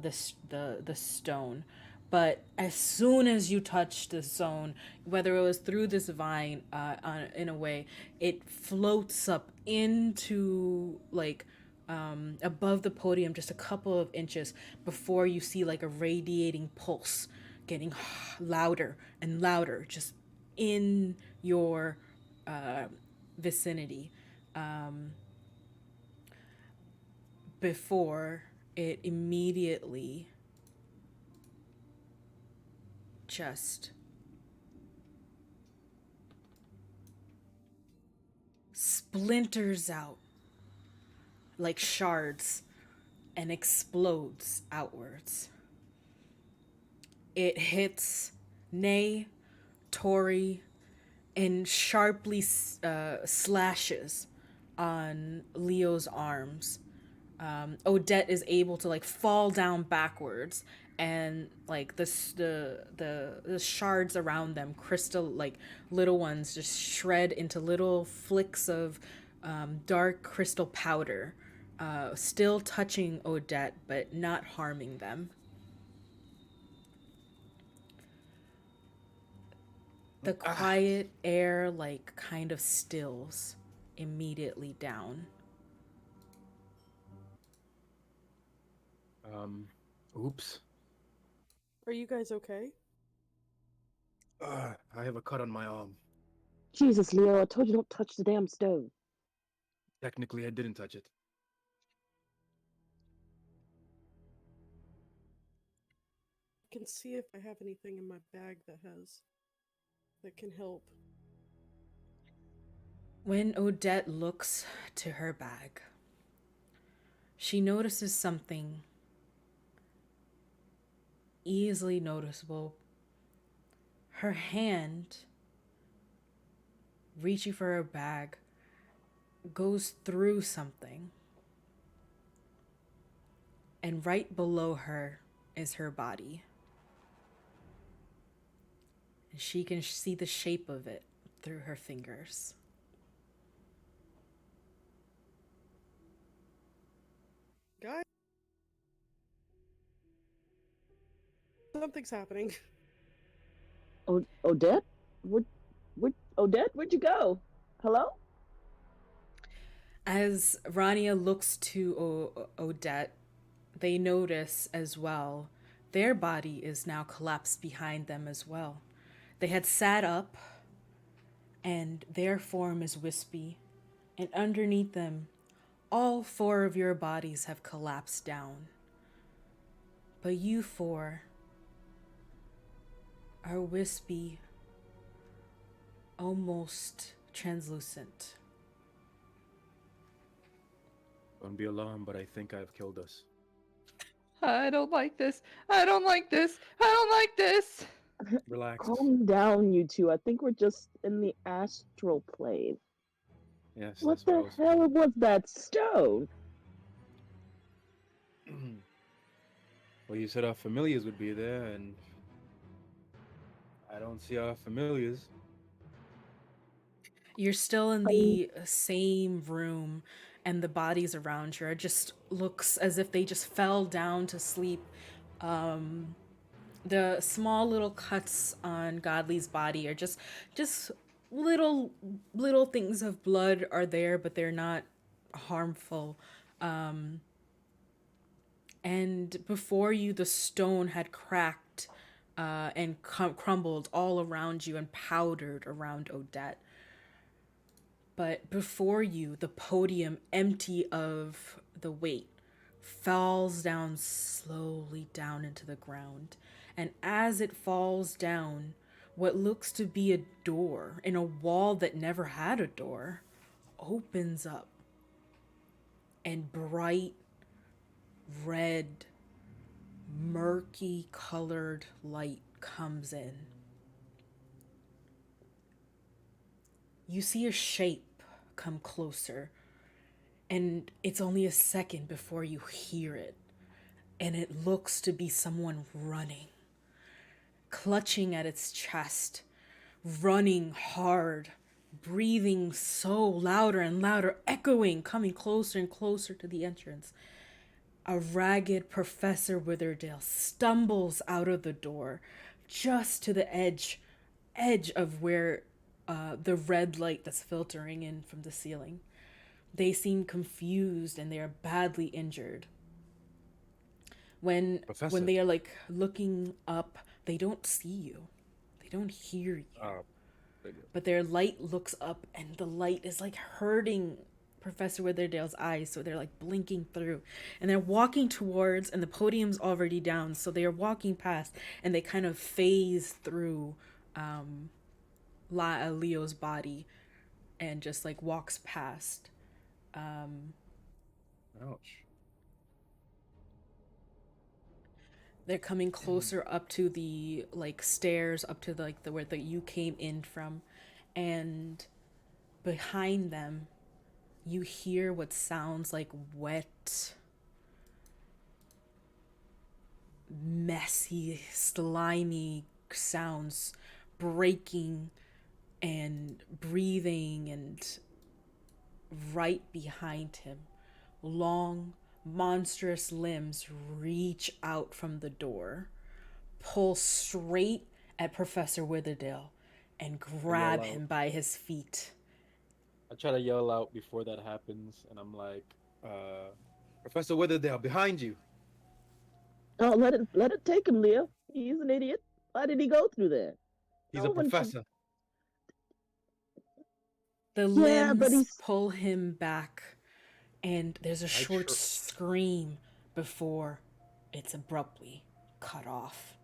the stone. But as soon as you touch the stone, whether it was through this vine, in a way, it floats up into like above the podium just a couple of inches before you see like a radiating pulse getting louder and louder just in your vicinity, before it immediately just splinters out like shards and explodes outwards. It hits Nay, Tori, and sharply slashes on Leo's arms. Odette is able to like fall down backwards, and like the shards around them, crystal like little ones, just shred into little flicks of dark crystal powder, still touching Odette but not harming them. The Ah, quiet air like kind of stills immediately down. oops. Are you guys okay? I have a cut on my arm. Jesus, Leo, I told you don't touch the damn stove. Technically, I didn't touch it. I can see if I have anything in my bag that can help. When Odette looks to her bag, she notices something easily noticeable. Her hand, reaching for her bag, goes through something. And right below her is her body. And she can see the shape of it through her fingers. Guys, something's happening. Odette? Odette, where'd you go? Hello? As Rania looks to Odette, they notice as well their body is now collapsed behind them as well. They had sat up, and their form is wispy, and underneath them, all four of your bodies have collapsed down. But you four are wispy, almost translucent. Don't be alarmed, but I think I've killed us. I don't like this. I don't like this. I don't like this. Relax. Calm down, you two. I think we're just in the astral plane. Yes, What that's what I the was hell was that stone? thinking. Well, you said our familiars would be there, and I don't see our familiars. You're still in the same room, and the bodies around you are just looks as if they just fell down to sleep. Um, the small little cuts on Godly's body are just little little things of blood are there, but they're not harmful. And before you, the stone had cracked and crumbled all around you and powdered around Odette. But before you, the podium, empty of the weight, falls down slowly down into the ground. And as it falls down, what looks to be a door in a wall that never had a door opens up, and bright red, murky colored light comes in. You see a shape come closer, and it's only a second before you hear it. And it looks to be someone running, clutching at its chest, running hard, breathing so louder and louder, echoing, coming closer and closer to the entrance. A ragged Professor Witherdale stumbles out of the door, just to the edge of where the red light that's filtering in from the ceiling. They seem confused and they are badly injured. When Professor. they are like looking up, they don't see you. They don't hear you. Oh, very good. But their light looks up and the light is like hurting Professor Witherdale's eyes, so they're like blinking through. And they're walking towards, and the podium's already down, so they are walking past and they kind of phase through Leo's body and just like walks past. Ouch. They're coming closer up to the like stairs, up to the, like the where the you came in from, and behind them, you hear what sounds like wet, messy, slimy sounds, breaking and breathing, and right behind him, long, monstrous limbs reach out from the door, pull straight at Professor Witherdale, and I yell grab out. him by his feet. I try to yell out before that happens, and I'm like, Professor Witherdale, behind you. Oh, let it take him, Leo. He's an idiot. Why did he go through there? He's No a one should. professor. The Yeah, but limbs he's. pull him back, and there's a I short tr- scream before it's abruptly cut off,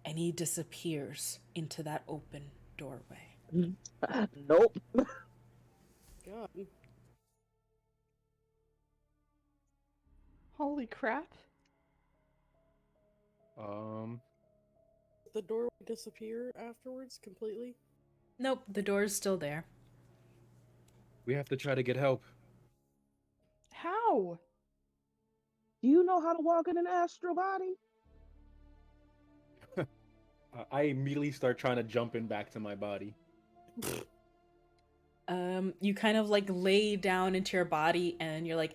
and he disappears into that open doorway. Nope. God. Holy crap. um, The door would disappear afterwards completely. Nope, the door's still there. we have to try to get help. How? Do you know how to walk in an astral body? I immediately start trying to jump in back to my body. You kind of like lay down into your body, and you're like,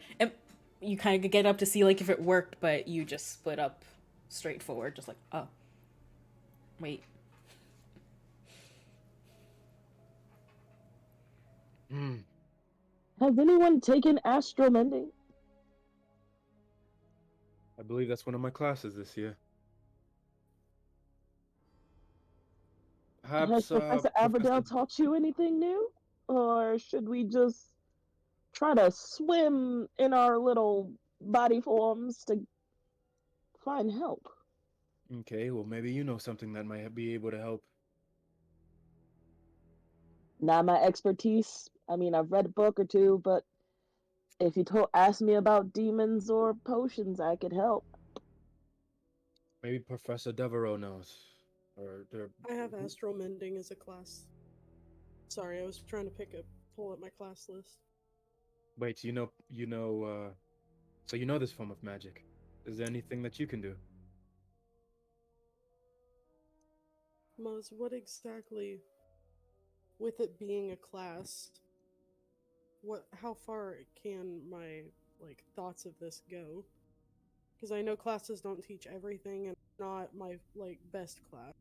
you kind of get up to see like if it worked, but you just split up straight forward, just like, oh, wait. Hmm. Has anyone taken astral mending? I believe that's one of my classes this year. Has Perhaps, Professor Professor. Aberdell taught you anything new? Or should we just try to swim in our little body forms to find help? Okay, well, maybe you know something that might be able to help. Not my expertise. I mean, I've read a book or two, but if you ask me about demons or potions, I could help. Maybe Professor Devereaux knows. Or there. I have astral mending as a class. Sorry, I was trying to pull up my class list. Wait, so you know this form of magic. Is there anything that you can do? Moz, what exactly, with it being a class, how far can my like thoughts of this go? Because I know classes don't teach everything, and it's not my like best class.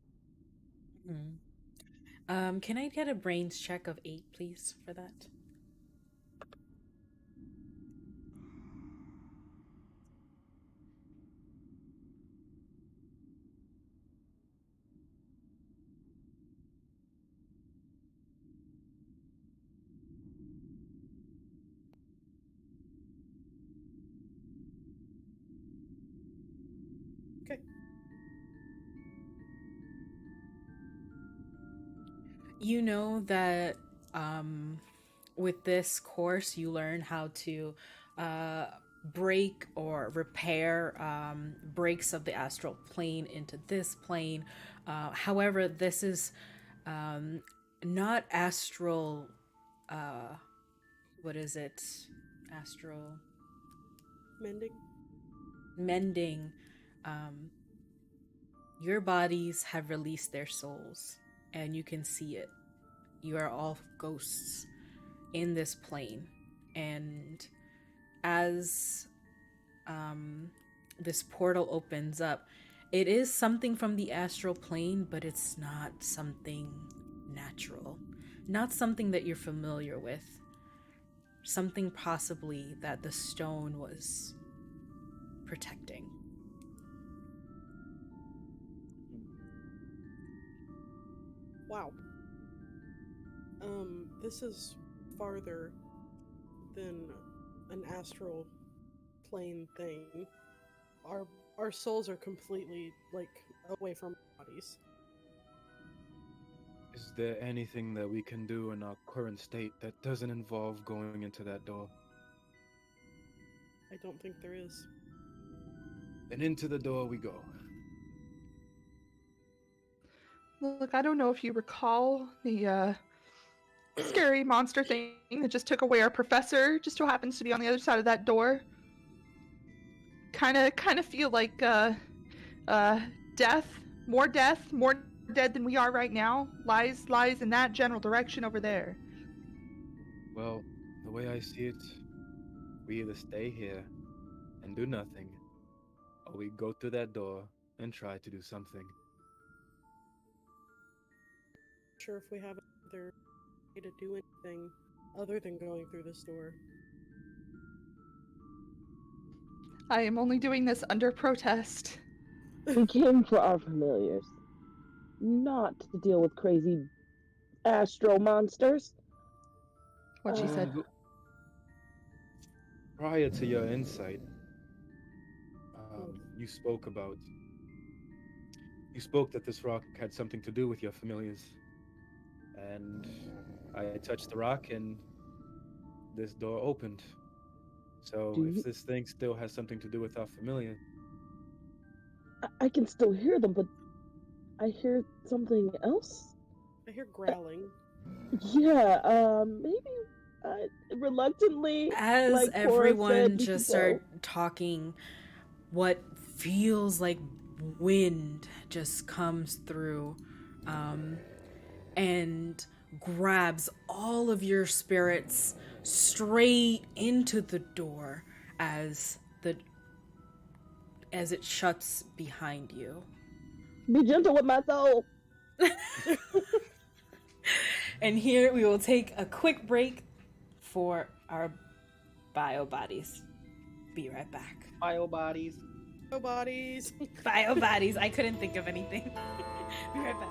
Mhm. Can I get a brains check of 8, please, for that? Okay. You know that with this course, you learn how to uh, break or repair breaks of the astral plane into this plane. However, this is um, not astral. Uh, what is it? Astral Mending. mending. Um, your bodies have released their souls, and you can see it. You are all ghosts in this plane, and as this portal opens up, it is something from the astral plane, but it's not something natural, not something that you're familiar with, something possibly that the stone was protecting. Wow. This is farther than an astral plane thing. Our our souls are completely like away from our bodies. Is there anything that we can do in our current state that doesn't involve going into that door? I don't think there is. And into the door we go. Look, I don't know if you recall the scary monster thing that just took away our professor, just so happens to be on the other side of that door. Kind of feel like death, more dead than we are right now, lies in that general direction over there. Well, the way I see it, we either stay here and do nothing, or we go through that door and try to do something. Sure, if we have another way to do anything other than going through this door. I am only doing this under protest. We came for our familiars, not to deal with crazy astro monsters. What she said. Well, prior to your insight, Mm. you spoke about. You spoke that this rock had something to do with your familiars. And I touched the rock and this door opened. So Do if you, this thing still has something to do with our familiar, I can still hear them, but I hear something else. I hear growling. Yeah, maybe reluctantly, As like Cora everyone said, we should just go. start talking, what feels like wind just comes through and grabs all of your spirits straight into the door the as it shuts behind you. Be gentle with my soul. And here we will take a quick break for our bio bodies. Be right back. Bio bodies. No bodies. Bio bodies. I couldn't think of anything. Be right back.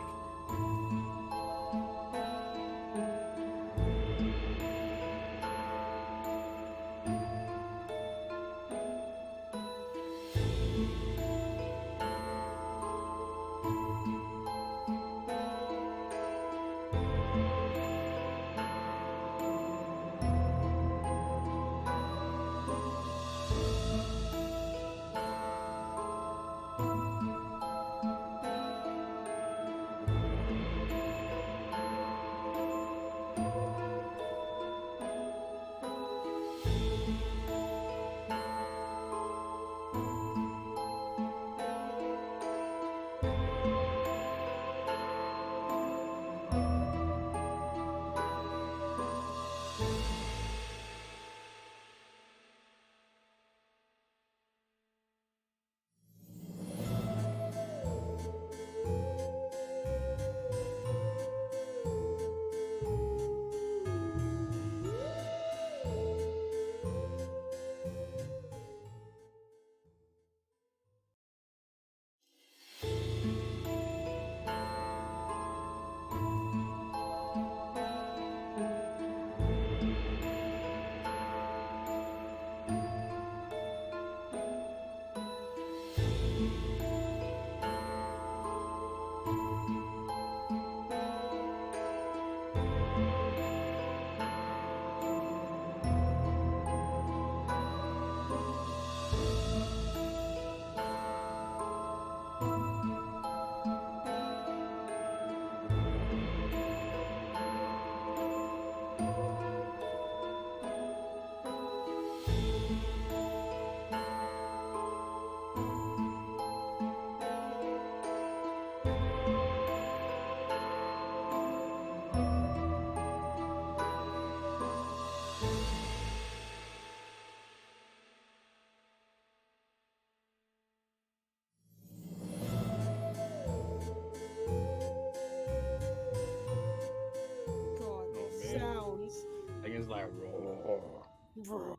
sounds. I guess like roar.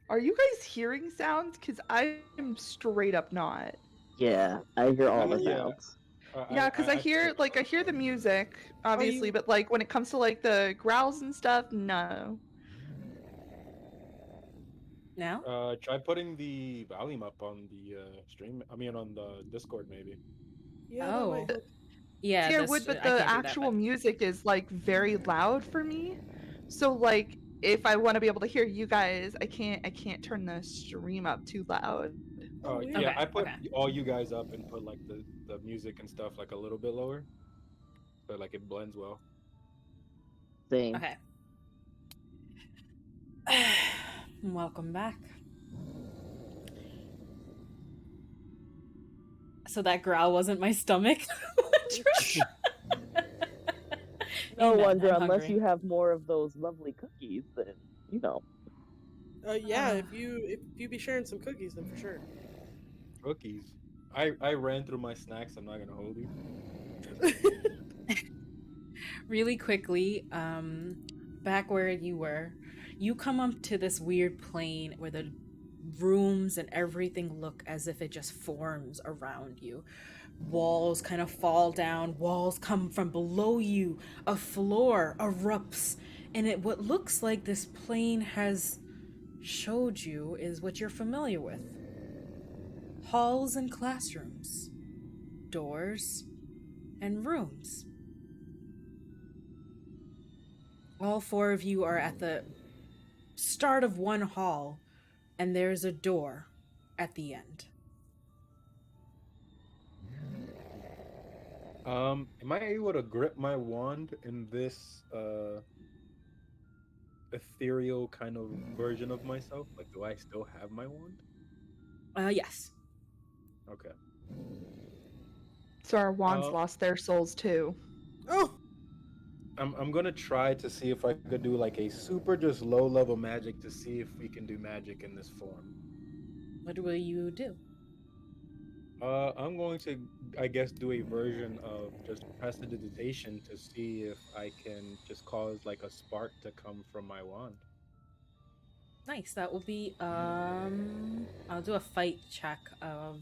Are you guys hearing sounds? Because I'm straight up not. Yeah, I hear all the Yeah. sounds. Yeah, because I hear checked I hear the music, obviously, you- but like when it comes to like the growls and stuff, no. Now? Try putting the volume up on the stream. I mean, on the Discord, maybe. Yeah, that might Oh. help. Yeah, See, I this would, but I the can't do that, actual but music is like very loud for me. So like if I want to be able to hear you guys, I can't turn the stream up too loud. Oh, weird. Yeah, okay, I put okay. all you guys up and put like the music and stuff like a little bit lower, so like it blends well. Same. Okay. Welcome back. So that growl wasn't my stomach. No Amen. wonder, I'm unless hungry. you have more of those lovely cookies, then you know. Yeah, if you be sharing some cookies, then for sure. Cookies. I ran through my snacks. I'm not gonna hold you. Really quickly, back where you were, you come up to this weird plane where the rooms and everything look as if it just forms around you. Walls kind of fall down, walls come from below you, a floor erupts, and what looks like this plane has showed you is what you're familiar with. Halls and classrooms, doors and rooms. All four of you are at the start of one hall, and there's a door at the end. Am I able to grip my wand in this ethereal kind of version of myself? Like, do I still have my wand? Yes. Okay. So our wands Uh, lost their souls too. Oh, I'm gonna try to see if I could do like a super just low level magic to see if we can do magic in this form. What will you do? I'm going to, I guess, do a version of just prestidigitation to see if I can just cause like a spark to come from my wand. Nice. That will be I'll do a fight check of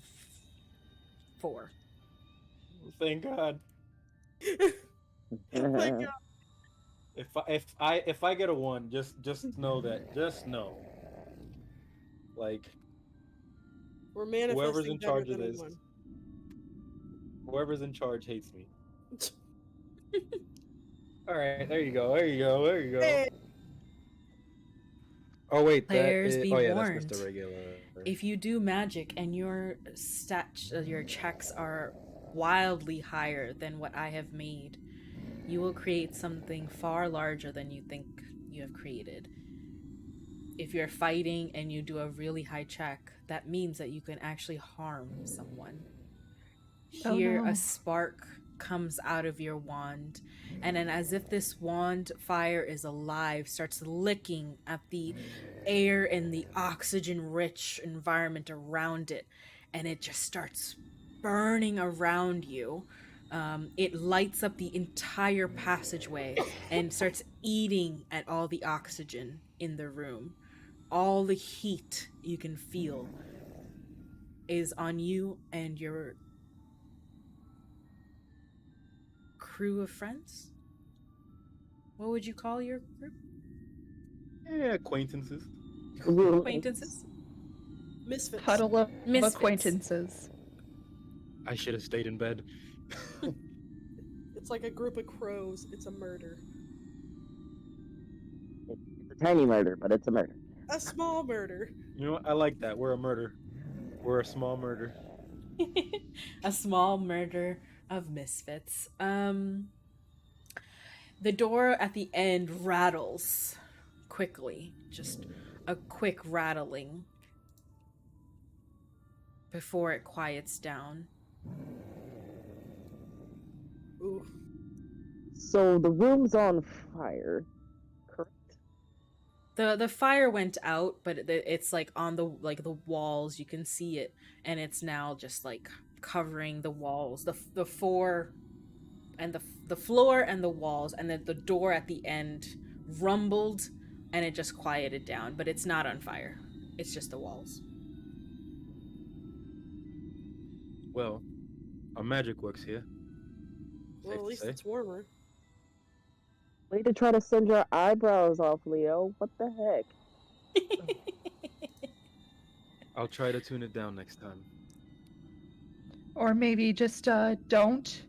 4. Thank God. thank God. If I get a one, just know that, just know, like We're whoever's manifesting in better charge of than a this, one. whoever's in charge hates me. All right, there you go, there you go, there you go. Hey, Oh wait, that Players is. be Oh yeah, that's Mr. warned. Regular. If you do magic and your checks are wildly higher than what I have made, you will create something far larger than you think you have created. If you're fighting and you do a really high check, that means that you can actually harm someone. Oh, Here, no. a spark comes out of your wand, and then, as if this wand fire is alive, starts licking at the air and the oxygen rich environment around it, and it just starts burning around you. It lights up the entire passageway and starts eating at all the oxygen in the room. All the heat you can feel is on you and your crew of friends? What would you call your group? Yeah, acquaintances. Acquaintances? misfits. Huddle of Misfits. acquaintances. I should have stayed in bed. It's like a group of crows. It's a murder. It's a tiny murder, but it's a murder. A small murder. You know what? I like that. We're a murder. We're a small murder. A small murder of misfits. The door at the end rattles quickly. Just a quick rattling before it quiets down. Ooh. So the room's on fire, correct? The fire went out, but it's like on the walls. You can see it, and it's now just like covering the walls. The four and the the floor and the walls, and then the door at the end rumbled, and it just quieted down. But it's not on fire. It's just the walls. Well, our magic works here. Well, Safe at to least say. it's warmer. Way to try to send your eyebrows off, Leo. What the heck? I'll try to tune it down next time. Or maybe just don't.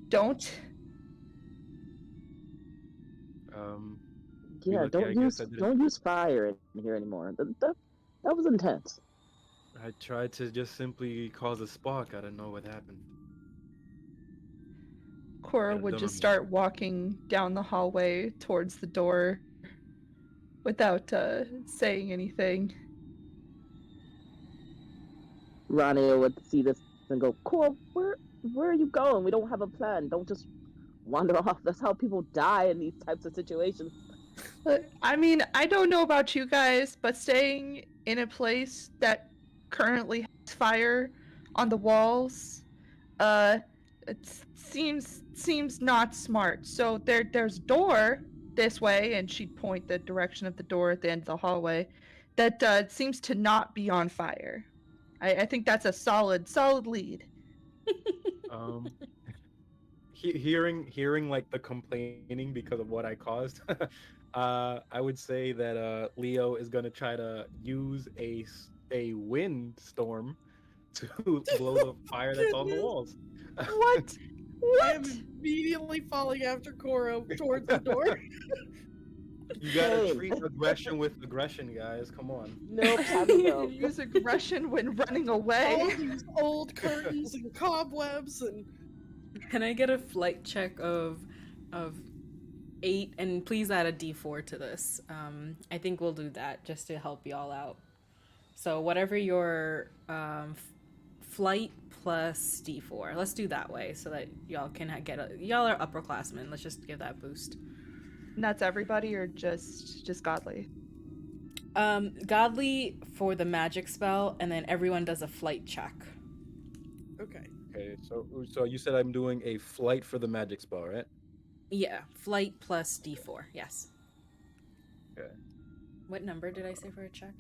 Don't. Be Yeah, lucky. I guess I didn't. don't use fire in here anymore. That was intense. I tried to just simply cause a spark. I don't know what happened. Cora Got a would dumb just me. start walking down the hallway towards the door without saying anything. Ronnie would see this and go, "Cora, where are you going? We don't have a plan. Don't just wander off. That's how people die in these types of situations." But, I mean, I don't know about you guys, but staying in a place that currently has fire on the walls, it seems not smart. So there's door this way, and she'd point the direction of the door at the end of the hallway that seems to not be on fire. I think that's a solid lead. Um, hearing like the complaining because of what I caused, I would say that Leo is gonna try to use a wind storm to blow the fire that's on the Goodness. walls. What? I am immediately falling after Cora towards the door. You gotta Same. treat aggression with aggression, guys. Come on. Nope, time to go. Use aggression when running All away. these old curtains and cobwebs and Can I get a flight check of 8, and please add a d4 to this. I think we'll do that just to help y'all out. So whatever your flight plus d4, let's do that way so that y'all can y'all are upperclassmen. Let's just give that boost. And that's everybody, or just godly? Godly for the magic spell, and then everyone does a flight check. okay. Okay, so you said I'm doing a flight for the magic spell, right? Yeah, flight plus d4. Yes. Okay. What number did I say for a check?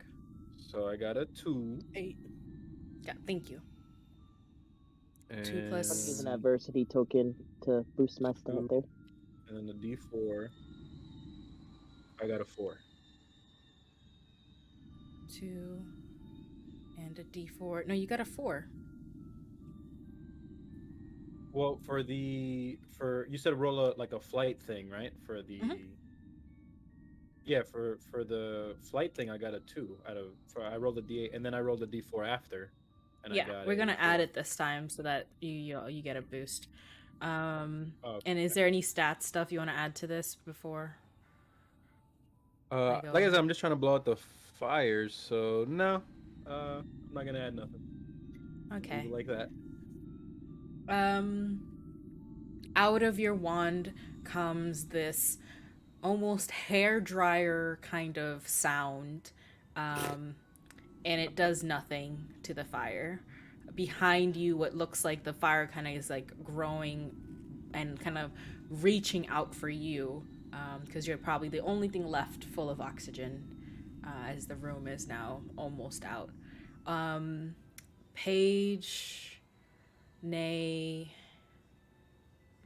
So I got a 2. 8. Yeah, thank you. And 2 plus- I'll use an adversity token to boost my stat there. And then the D4. I got a 4. 2 and a d4. No, you got a 4. Well, for you said roll a flight thing, right? For the Yeah, for the flight thing I got a 2 I rolled a D8 and then I rolled a D4 after. And I Yeah, got we're a gonna 4. add it this time so that you get a boost. And okay. is there any stat stuff you want to add to this before? Like I said, I'm just trying to blow out the fires, so no. I'm not gonna add nothing. Okay. Leave it like that. Out of your wand comes this almost hair dryer kind of sound, and it does nothing to the fire. Behind you, what looks like the fire kind of is like growing and kind of reaching out for you, because you're probably the only thing left full of oxygen, as the room is now almost out. Paige, Nay,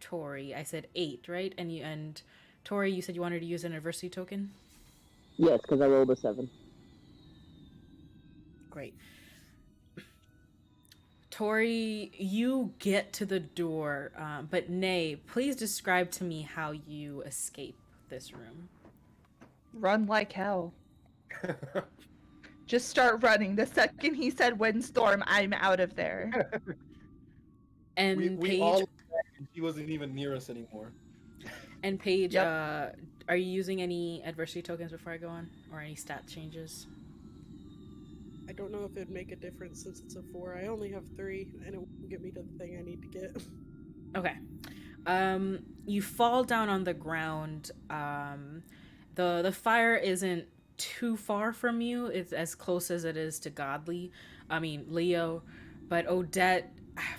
Tori. I said 8, right? And Tori, you said you wanted to use an adversity token? Yes, because I rolled a 7. Great. Tori, you get to the door, but Nay, please describe to me how you escape this room. Run like hell. Just start running. The second he said windstorm, I'm out of there. And we Paige, all he wasn't even near us anymore. and Paige, Yep. Are you using any adversity tokens before I go on, or any stat changes? I don't know if it'd make a difference since it's a 4. I only have 3, and it won't get me to the thing I need to get. Okay. You fall down on the ground. The fire isn't too far from you. It's as close as it is to Leo. But Odette,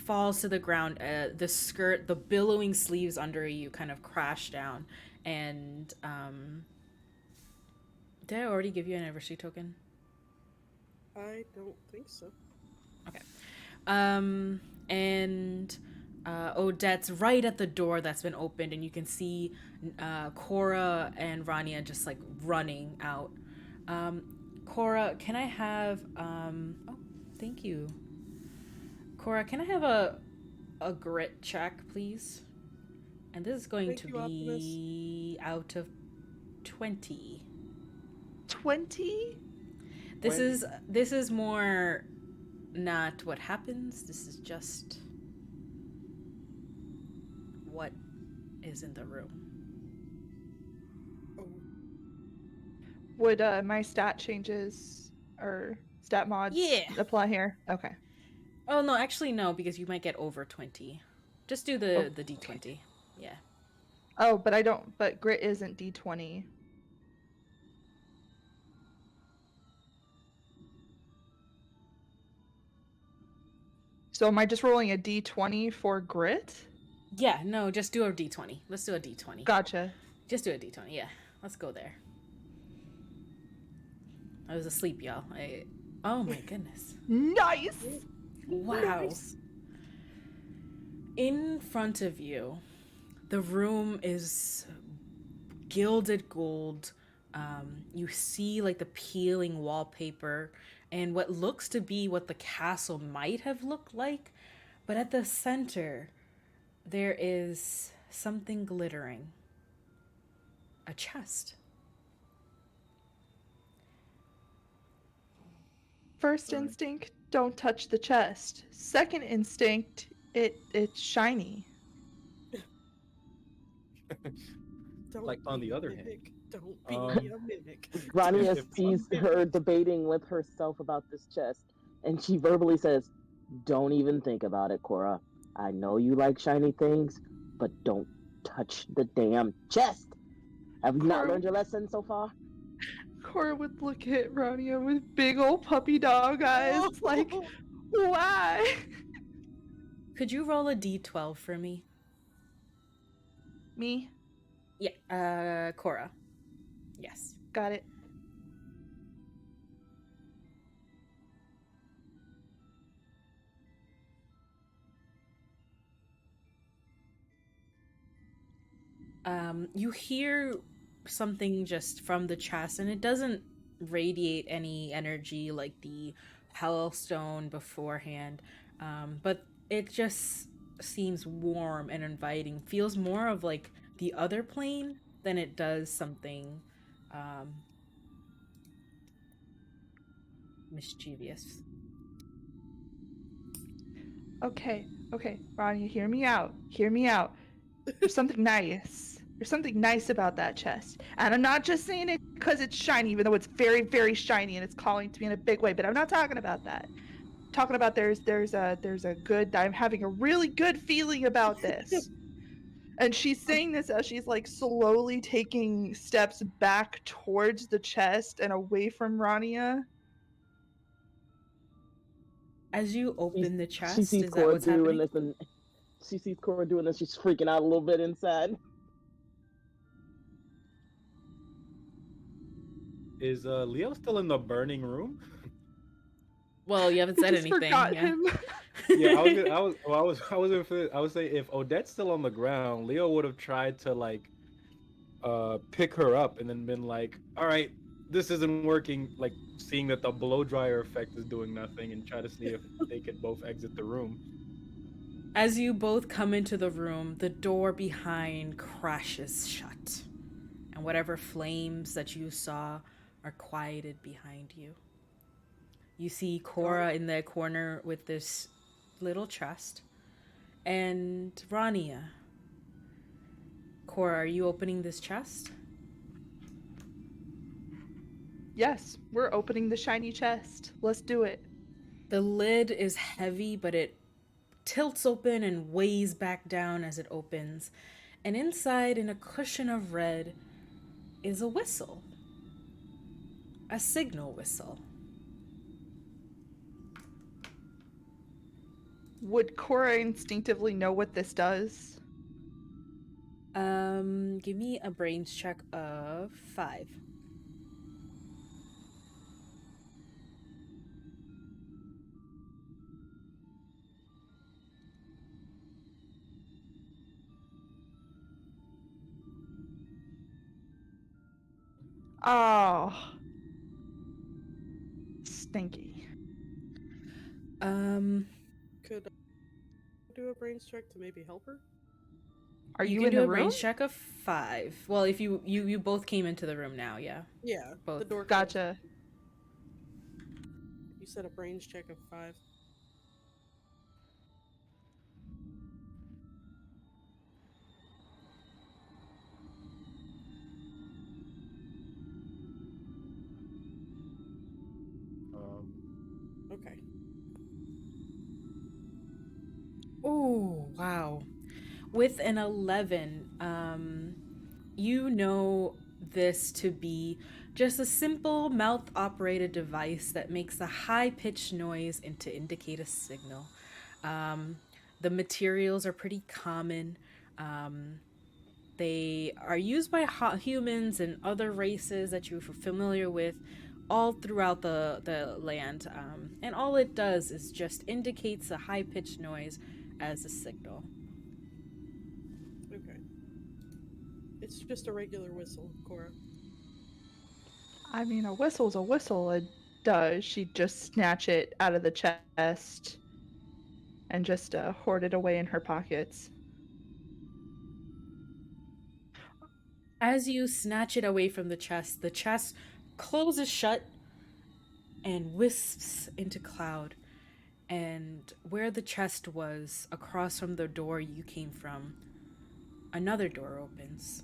falls to the ground. The skirt, the billowing sleeves under you kind of crash down. And did I already give you an anniversary token? I don't think so. Okay. And Odette's right at the door that's been opened, and you can see Cora and Rania just like running out. Cora, can I have oh, thank you. Cora, can I have a grit check, please? And this is going Thank to you, Optimus. be out of 20. 20? This is more not what happens. This is just what is in the room. Oh, Would my stat changes or stat mods Yeah. apply here? Okay. Oh no, actually no, because you might get over 20. Just do the d20. Yeah. Oh, but I don't. But grit isn't d20. So am I just rolling a d20 for grit? Yeah, no, just do a d20. Let's do a d20. Gotcha. Just do a d20. Yeah. Let's go there. I was asleep, y'all. Oh my goodness. Nice. Wow. nice. In front of you, the room is gilded gold. You see like the peeling wallpaper and what looks to be what the castle might have looked like, but at the center there is something glittering. A chest. First instinct, don't touch the chest. Second instinct, it's shiny. Don't Like, on be the a other mimic. hand, Don't be a mimic. Rania If- sees her debating with herself about this chest, and she verbally says, "Don't even think about it, Cora. I know you like shiny things, but don't touch the damn chest. Have you not Cora- learned your lesson so far?" Cora would look at Rania with big old puppy dog eyes, like, why? Could you roll a d12 for me? Me? Yeah, Cora. Yes. Got it. You hear something just from the chest, and it doesn't radiate any energy like the Hellstone beforehand, but it just seems warm and inviting. Feels more of like the other plane than it does something um, mischievous. Okay, Rania, hear me out. Hear me out. There's something nice. There's something nice about that chest. And I'm not just saying it because it's shiny, even though it's very, very shiny and it's calling to me in a big way, but I'm not talking about that. I'm talking about there's a good, I'm having a really good feeling about this. And she's saying this as she's like slowly taking steps back towards the chest and away from Rania. As you open the She chest, sees is that Cora what's doing happening? this, and she sees Cora doing this. She's freaking out a little bit inside. Is Leo still in the burning room? Well, you haven't I said just anything. forgot Yeah. him. Yeah, I was saying if Odette's still on the ground, Leo would have tried to like pick her up and then been like, all right, this isn't working, like seeing that the blow dryer effect is doing nothing, and try to see if they could both exit the room. As you both come into the room, the door behind crashes shut, and whatever flames that you saw are quieted behind you. You see Cora in the corner with this little chest, and Rania. Cora, are you opening this chest? Yes, we're opening the shiny chest. Let's do it. The lid is heavy, but it tilts open and weighs back down as it opens. And inside, in a cushion of red, is a whistle. A signal whistle. Would Cora instinctively know what this does? Give me a brains check of 5. Oh. Stinky. Could I do a brains check to maybe help her? Are You you can in do the a room? brains check of 5. Well, if you both came into the room now, yeah. Yeah, Both. the door. Gotcha. You said a brains check of 5. Okay. Oh, wow. With an 11, you know this to be just a simple mouth-operated device that makes a high-pitched noise and to indicate a signal. The materials are pretty common. They are used by humans and other races that you're familiar with all throughout the land. And all it does is just indicates a high-pitched noise as a signal. Okay. It's just a regular whistle, Cora. I mean, a whistle's a whistle. It does. She'd just snatch it out of the chest and just hoard it away in her pockets. As you snatch it away from the chest closes shut and wisps into cloud. And where the chest was, across from the door you came from, another door opens.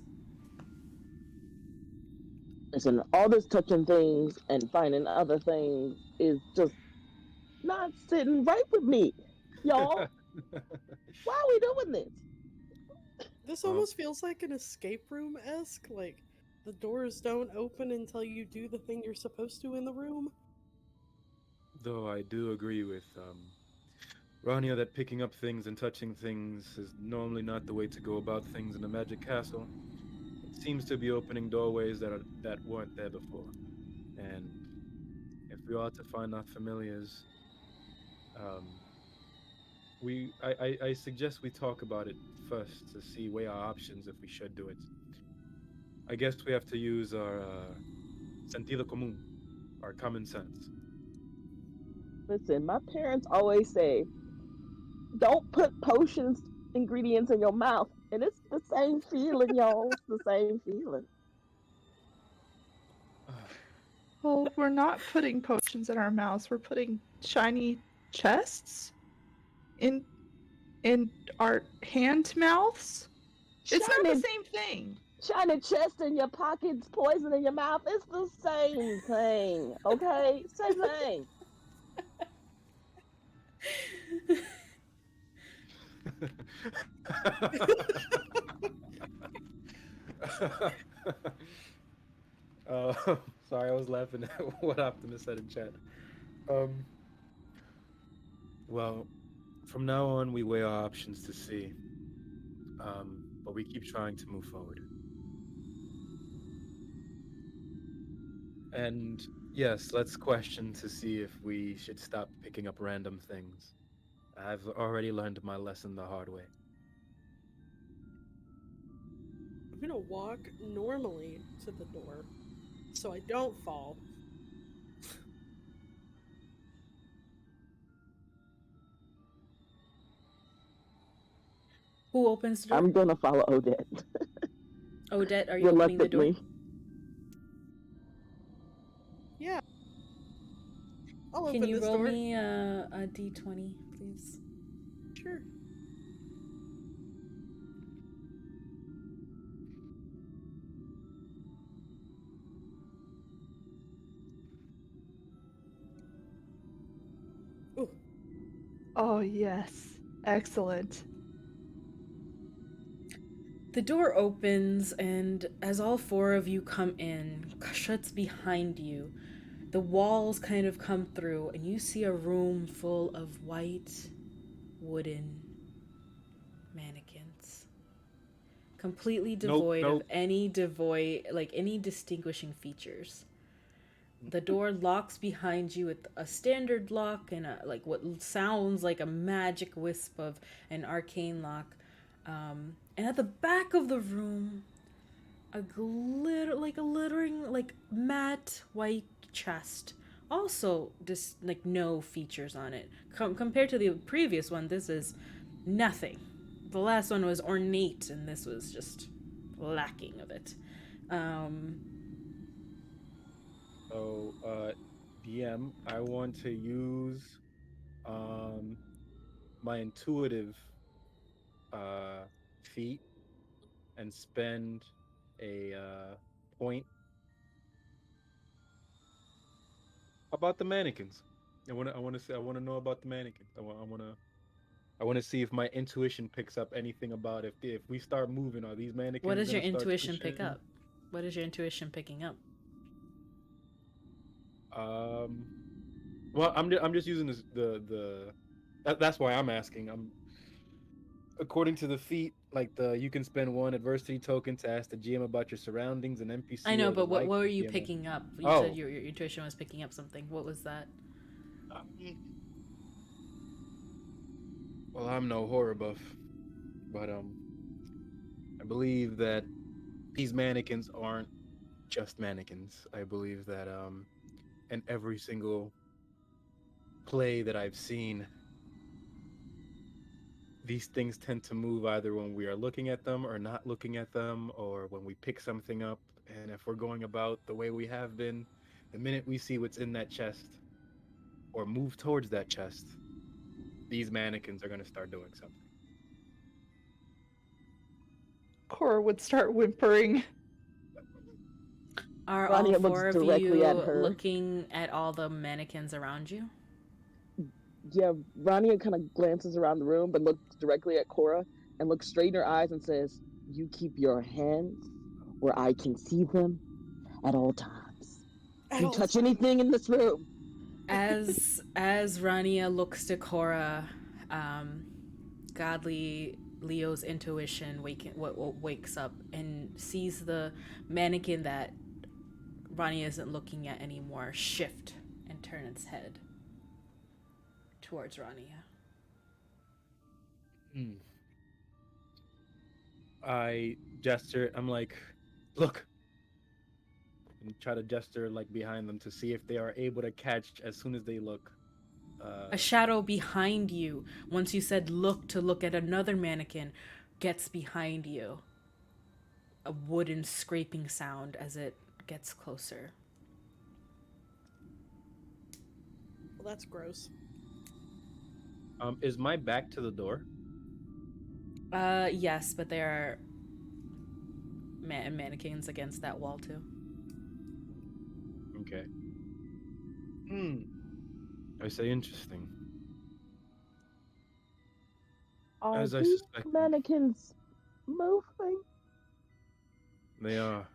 Listen, all this touching things and finding other things is just not sitting right with me. Y'all, why are we doing this? This Well, almost feels like an escape room esque. Like the doors don't open until you do the thing you're supposed to in the room. though I do agree with Rania that picking up things and touching things is normally not the way to go about things in a magic castle. It seems to be opening doorways that weren't there before. And if we are to find our familiars, um, I suggest we talk about it first to see weigh our options if we should do it. I guess we have to use our sentido común, our common sense. Listen, my parents always say, don't put potions ingredients in your mouth. And it's the same feeling, y'all. It's the same feeling. Well, we're not putting potions in our mouths. We're putting shiny chests in our hand mouths. It's not the Shining, same thing. shining chest in your pockets, poison in your mouth. It's the same thing. Okay? Same thing. uh, sorry, I was laughing at what Optimus said in chat. Um, well, from now on, we weigh our options to see, but we keep trying to move forward. And yes, let's question to see if we should stop picking up random things. I've already learned my lesson the hard way. I'm gonna walk normally to the door so I don't fall. Who opens the door? I'm gonna follow Odette. Odette, are you opening the door? Reluctantly. Yeah, I'll Can open you this roll door. me a d20, please? Sure. Ooh, Oh, yes. Excellent. The door opens, and as all 4 of you come in, shuts behind you. The walls kind of come through, and you see a room full of white wooden mannequins, completely Nope, devoid of nope. any distinguishing features. The door locks behind you with a standard lock and like what sounds like a magic wisp of an arcane lock. And at the back of the room, a glittering like matte white chest. Also, just like no features on it. Compared to the previous one, this is nothing. The last one was ornate, and this was just lacking of it. Um, So, DM, I want to use um my intuitive uh feat and spend a point about the mannequins. I want to know about the mannequins. I want to see if my intuition picks up anything about if we start moving, are these what mannequins does your gonna start intuition pick twitching? up? What is your intuition picking up? Um, well, I'm just using that's why I'm asking. I'm according to the feat, like the you can spend one adversity token to ask the GM about your surroundings, an I NPC know, or the but what like. were The you GM will. picking up? You said Oh, your intuition was picking up something. What was that? um, well, I'm no horror buff, but I believe that these mannequins aren't just mannequins. I believe that in every single play that I've seen, these things tend to move either when we are looking at them or not looking at them, or when we pick something up. And if we're going about the way we have been, the minute we see what's in that chest or move towards that chest, these mannequins are going to start doing something. Cora would start whimpering. Are all Rania looks four of directly at you her. looking at all the mannequins around you? Yeah, Rania kind of glances around the room, but looks directly at Cora and looks straight in her eyes and says, "You keep your hands where I can see them at all times. At You all touch times. anything in this room." As Rania looks to Cora, um, godly Leo's intuition wakes up and sees the mannequin that Rania isn't looking at anymore shift and turn its head towards Rania. Hmm. I gesture. I'm like, look, and try to gesture like behind them to see if they are able to catch as soon as they look. A Uh, shadow behind you, once you said look to look at another mannequin, gets behind you. A wooden scraping sound as it gets closer. Well, that's gross. is my back to the door? Yes, but there are mannequins against that wall too. Okay. Hmm. I say interesting. Are As I these suspected, mannequins moving? they are.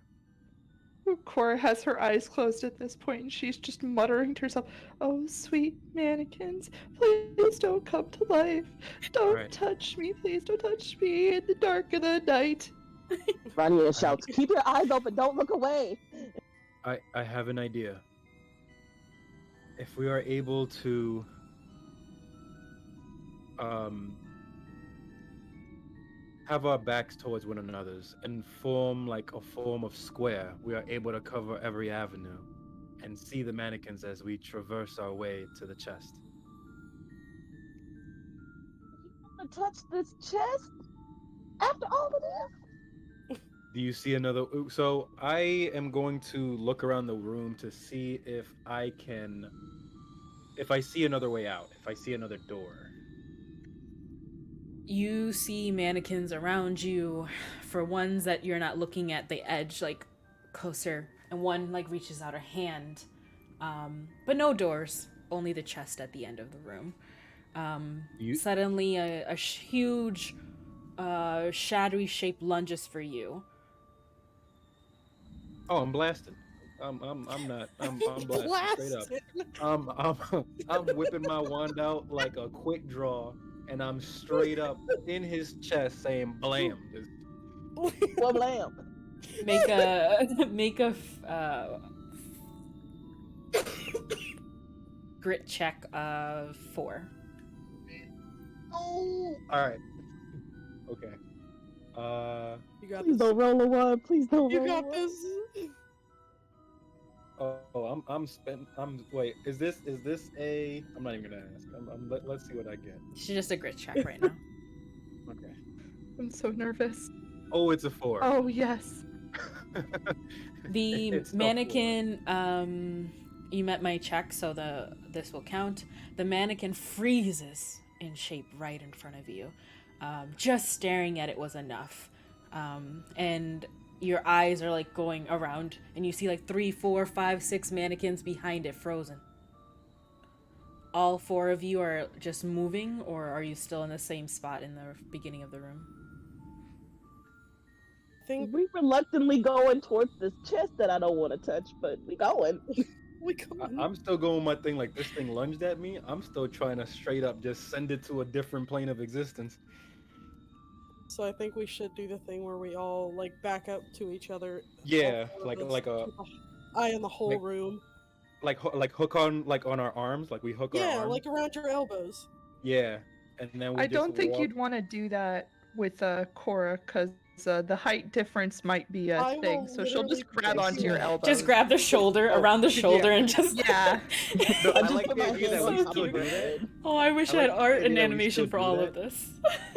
Cora has her eyes closed at this point, and she's just muttering to herself, "Oh, sweet mannequins, please don't come to life. All Don't right. touch me. Please don't touch me in the dark of the night." Rania I have, shouts, "Keep your eyes open, don't look away." I have an idea. If we are able to um have our backs towards one another's and form like a form of square, we are able to cover every avenue and see the mannequins as we traverse our way to the chest. You want to touch this chest after all of this? Do you see another? So I am going to look around the room to see if I see another way out, if I see another door. You see mannequins around you. For ones that you're not looking at, they edge like closer, and one like reaches out her hand. But no doors, only the chest at the end of the room. You, Suddenly, a huge, shadowy shape lunges for you. oh, I'm blasting. I'm not. I'm blasting straight up. Blasted. I'm whipping my wand out like a quick draw, and I'm straight up in his chest saying "blam." Just Well, blam. Make a make a grit check of 4. oh, all right, okay. You got Please this. don't roll a 1. Please don't You roll a got 1. this. I'm wait, is this a I'm not even gonna ask. Let's see what I get. It's just a grit check right now. Okay. I'm so nervous. Oh, it's a 4. Oh yes. The It's a 4. mannequin, you met my check, so this will count. The mannequin freezes in shape right in front of you. Just staring at it was enough. And your eyes are like going around, and you see like 3, 4, 5, 6 mannequins behind it frozen. All 4 of you are just moving, or are you still in the same spot in the beginning of the room? I think We reluctantly going towards this chest that I don't want to touch, but we going. we going. I'm still going with my thing. Like this thing lunged at me. I'm still trying to straight up just send it to a different plane of existence. So I think we should do the thing where we all like back up to each other. Yeah, all 4 of us, like a keep eye in the whole like room. like hook on like on our arms. Like we hook our Yeah, arms. like around your elbows. Yeah, and then we I just don't think walk. you'd want to do that with Cora, because the height difference might be a I thing. will So she'll just literally grab pick onto you your up. elbows. Just grab the shoulder, Oh, around the yeah. shoulder, and just... Yeah. No, I I just like put the my idea hand that on we top still of her do that. head. Oh, I wish I, I had like the art idea and that we animation still for do all that. of this.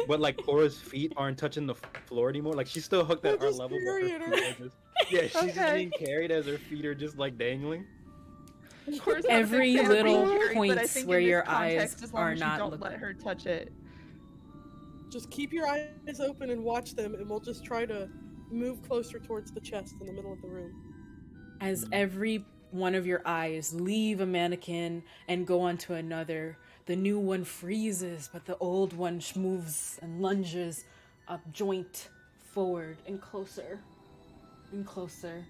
But like Cora's feet aren't touching the floor anymore. Like she's still hooked We're at our just level, but her carrying her. feet are just yeah, she's just Okay. being carried as her feet are just like dangling. Cora's not a big Every fan of being little carried, but I points think where in this your context, eyes as long are as you not don't look- let her touch it. Just keep your eyes open and watch them, and we'll just try to move closer towards the chest in the middle of the room. As every one of your eyes leave a mannequin and go on to another, the new one freezes, but the old one moves and lunges a joint forward and closer and closer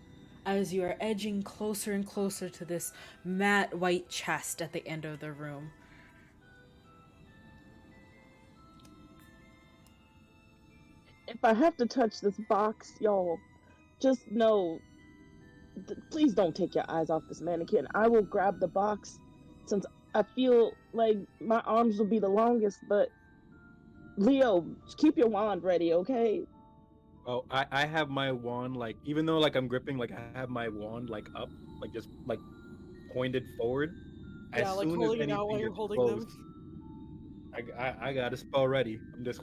as you are edging closer and closer to this matte white chest at the end of the room. If I have to touch this box, y'all, just know, please don't take your eyes off this mannequin. I will grab the box since I feel like my arms will be the longest, but Leo, keep your wand ready, okay? Oh, I have my wand like even though like I'm gripping like I have my wand like up like just like pointed forward. As Yeah, like soon as holding it out anything while you're gets holding close, them. I got a spell ready. I'm just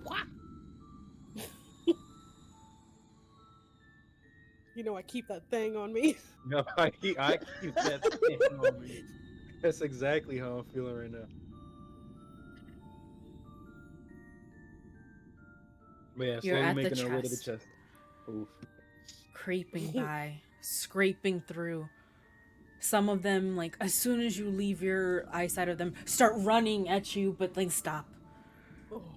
You know, I keep that thing on me. no, I keep that thing on me. That's exactly how I'm feeling right now. But yeah, You're slowly at the making our way to the chest. chest. Oof. Creeping by, scraping through. Some of them, like, as soon as you leave your eyesight of them, start running at you, but like stop.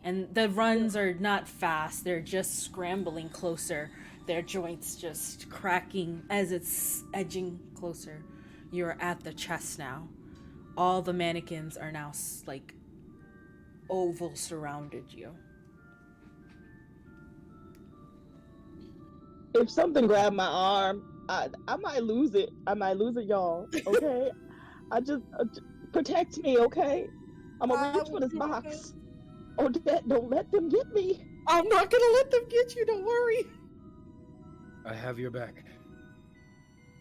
And the runs are not fast, they're just scrambling closer. Their joints just cracking as it's edging closer. You're at the chest now. All the mannequins are now like oval surrounded you. If something grabbed my arm, I might lose it. I might lose it, y'all. Okay? I just protect me, okay? I'm gonna reach for this box. Odette, don't let them get me. I'm not gonna let them get you, don't worry. I have your back.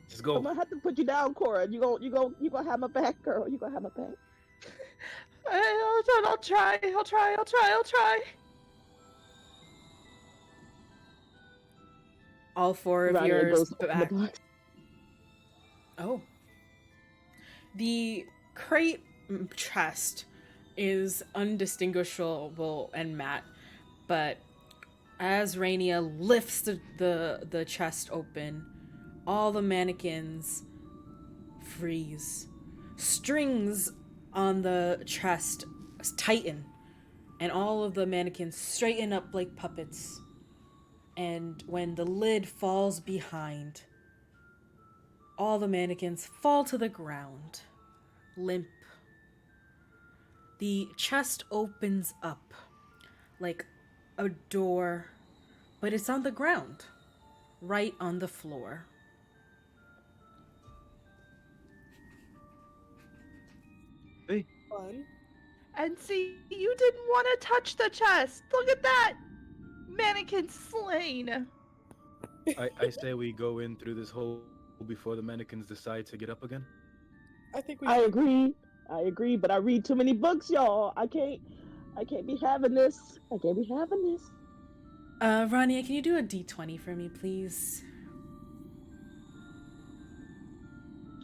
Just I'm go. gonna have to put you down, Cora. You gonna have my back, girl. You gonna have my back. I'll try. I'll try. All 4 of Rania yours goes to open the back. box. Oh. The crate chest is undistinguishable and matte, but as Rainia lifts the chest open, all the mannequins freeze. Strings on the chest tighten, and all of the mannequins straighten up like puppets. And when the lid falls behind, all the mannequins fall to the ground, limp. The chest opens up, like a door, but it's on the ground, right on the floor. Hey, Fun. And see, you didn't want to touch the chest. Look at that! Mannequin slain. I say we go in through this hole before the mannequins decide to get up again. I think we I should. agree. I agree, but I read too many books, y'all. I can't be having this. I can't be having this. Rania, can you do a d20 for me, please?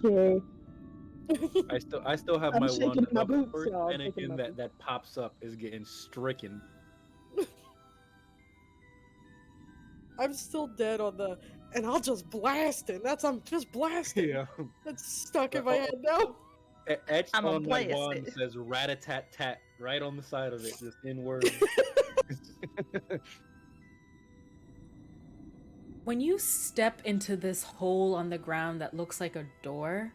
Okay. I still have I'm my one. shaking my The boots, first y'all. I'm shaking mannequin my boots. that pops up is getting stricken. I'm still dead on the, and I'll just blast it. I'm just blasting. Yeah. That's stuck in my head now. Etched I'm a on my wand blast. says rat-a-tat-tat right on the side of it, just in words. When you step into this hole on the ground that looks like a door,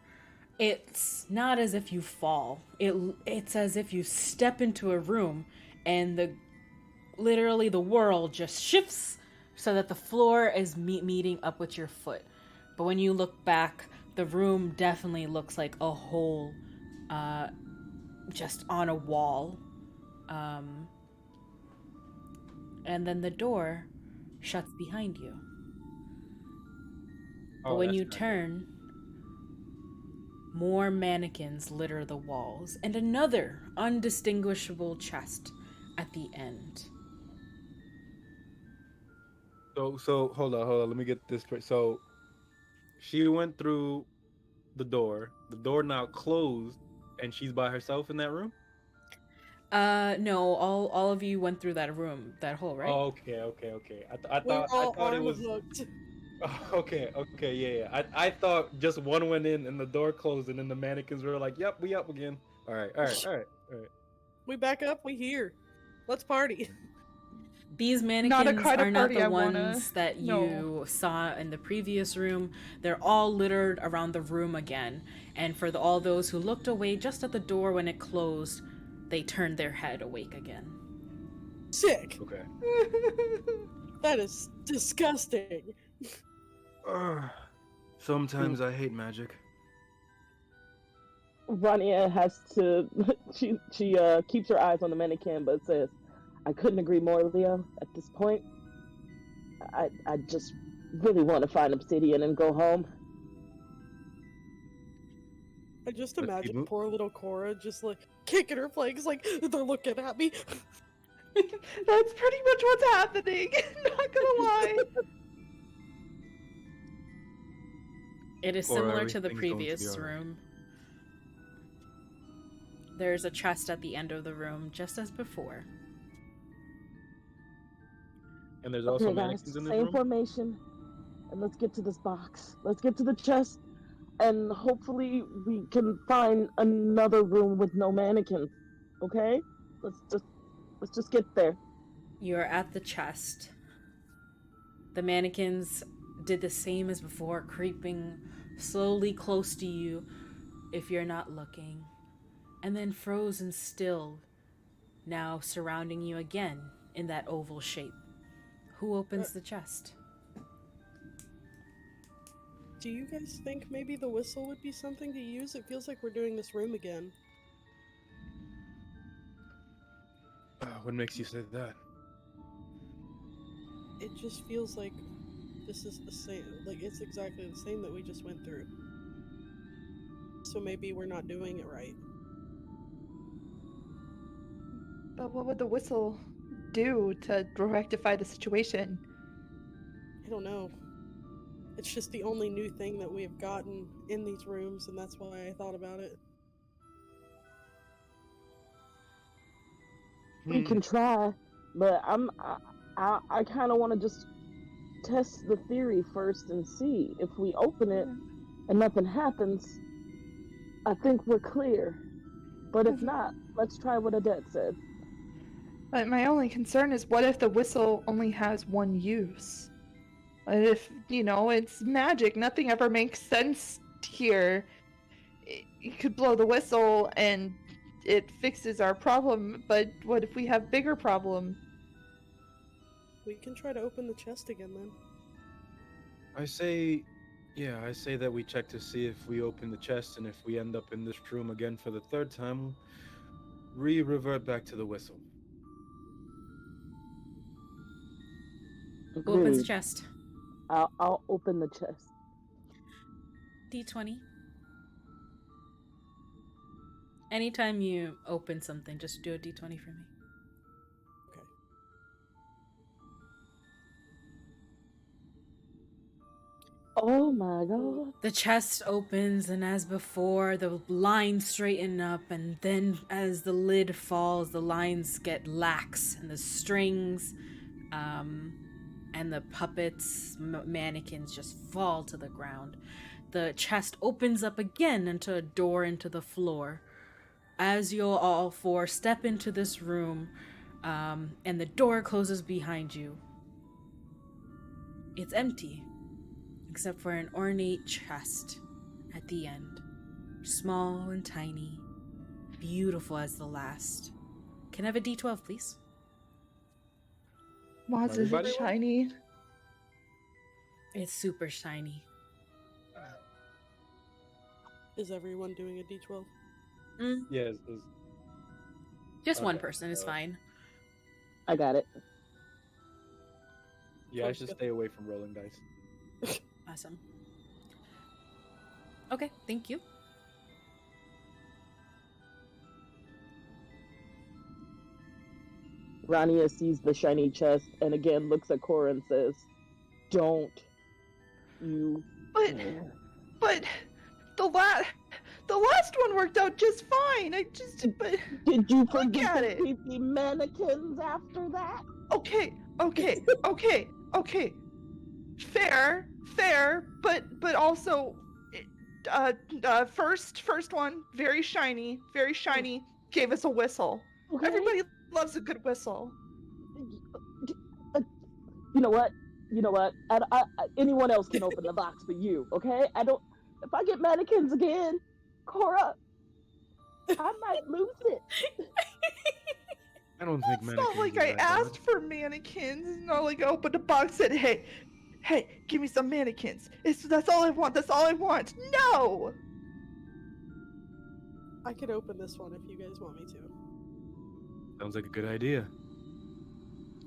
it's not as if you fall. It's as if you step into a room and literally the world just shifts so that the floor is meeting up with your foot. But when you look back, the room definitely looks like a hole just on a wall. And then the door shuts behind you. But Oh, when that's you not good. turn, more mannequins litter the walls, and another undistinguishable chest at the end. So hold on. Let me get this straight. So she went through the door. The door now closed, and she's by herself in that room. No, all of you went through that room, that hole, right? Oh, okay. We're I all thought it arm was. hooked. Oh, okay, yeah. I thought just one went in and the door closed, and then the mannequins were like, "Yep, we up again." All right. We back up. We here. Let's party. These Not a mannequins kind are of not party the I wanna. ones that No. you saw in the previous room. They're all littered around the room again. And for all those who looked away just at the door when it closed, they turned their head awake again. Sick. Okay. That is disgusting. Sometimes I hate magic. Rania has to. She keeps her eyes on the mannequin, but says, "I couldn't agree more, Leo. At this point, I just really want to find obsidian and go home." I just Let's keep imagine moving. poor little Cora just like kicking her legs, like they're looking at me. That's pretty much what's happening. Not gonna lie. It is Or similar to the everything's going to be previous alright. room. There's a chest at the end of the room, just as before. And there's also Okay, guys, mannequins in this same room. formation, and let's get to this box. Let's get to the chest, and hopefully we can find another room with no mannequins. Okay, let's just get there. You're at the chest. The mannequins did the same as before, creeping slowly close to you if you're not looking, and then frozen still, now surrounding you again in that oval shape. Who opens the chest? Do you guys think maybe the whistle would be something to use? It feels like we're doing this room again. What makes you say that? It just feels like this is the same. Like it's exactly the same that we just went through. So maybe we're not doing it right. But what would the whistle do to rectify the situation? I don't know. It's just the only new thing that we have gotten in these rooms, and that's why I thought about it. We can try, but I kind of want to just test the theory first and see if we open it and nothing happens. I think we're clear, but if not, let's try what Adette said. But my only concern is, what if the whistle only has one use? What if, it's magic, nothing ever makes sense here. You could blow the whistle and it fixes our problem, but what if we have bigger problem? We can try to open the chest again then. I say that we check to see if we open the chest, and if we end up in this room again for the third time, revert back to the whistle. Who opens the Agreed. chest? I'll open the chest. D20. Anytime you open something, just do a D20 for me. Okay. Oh my god. The chest opens, and as before, the lines straighten up, and then as the lid falls, the lines get lax, and the strings and the puppets, mannequins just fall to the ground. The chest opens up again into a door into the floor. As you'll all four step into this room, and the door closes behind you, it's empty, except for an ornate chest at the end. Small and tiny, beautiful as the last. Can I have a D12, please? Mods, is it Everybody? shiny? It's super shiny. Is everyone doing a D12? Yes. Just one Okay, person is fine. I got it. Yeah, I should stay away from rolling dice. Awesome. Okay, thank you. Rania sees the shiny chest and again looks at Cora and says, "Don't you But the last one worked out just fine. But Did you Look forget at the it. creepy mannequins after that?" okay. Fair, but also, first one, very shiny, gave us a whistle. Okay. Everybody loves a good whistle. You know what? Anyone else can open the box for you, okay? If I get mannequins again, Cora, I might lose it. I don't think It's mannequins. not like are I that bad. asked for mannequins. It's not like I opened a box and said, hey, give me some mannequins. That's all I want. No! I could open this one if you guys want me to. Sounds like a good idea.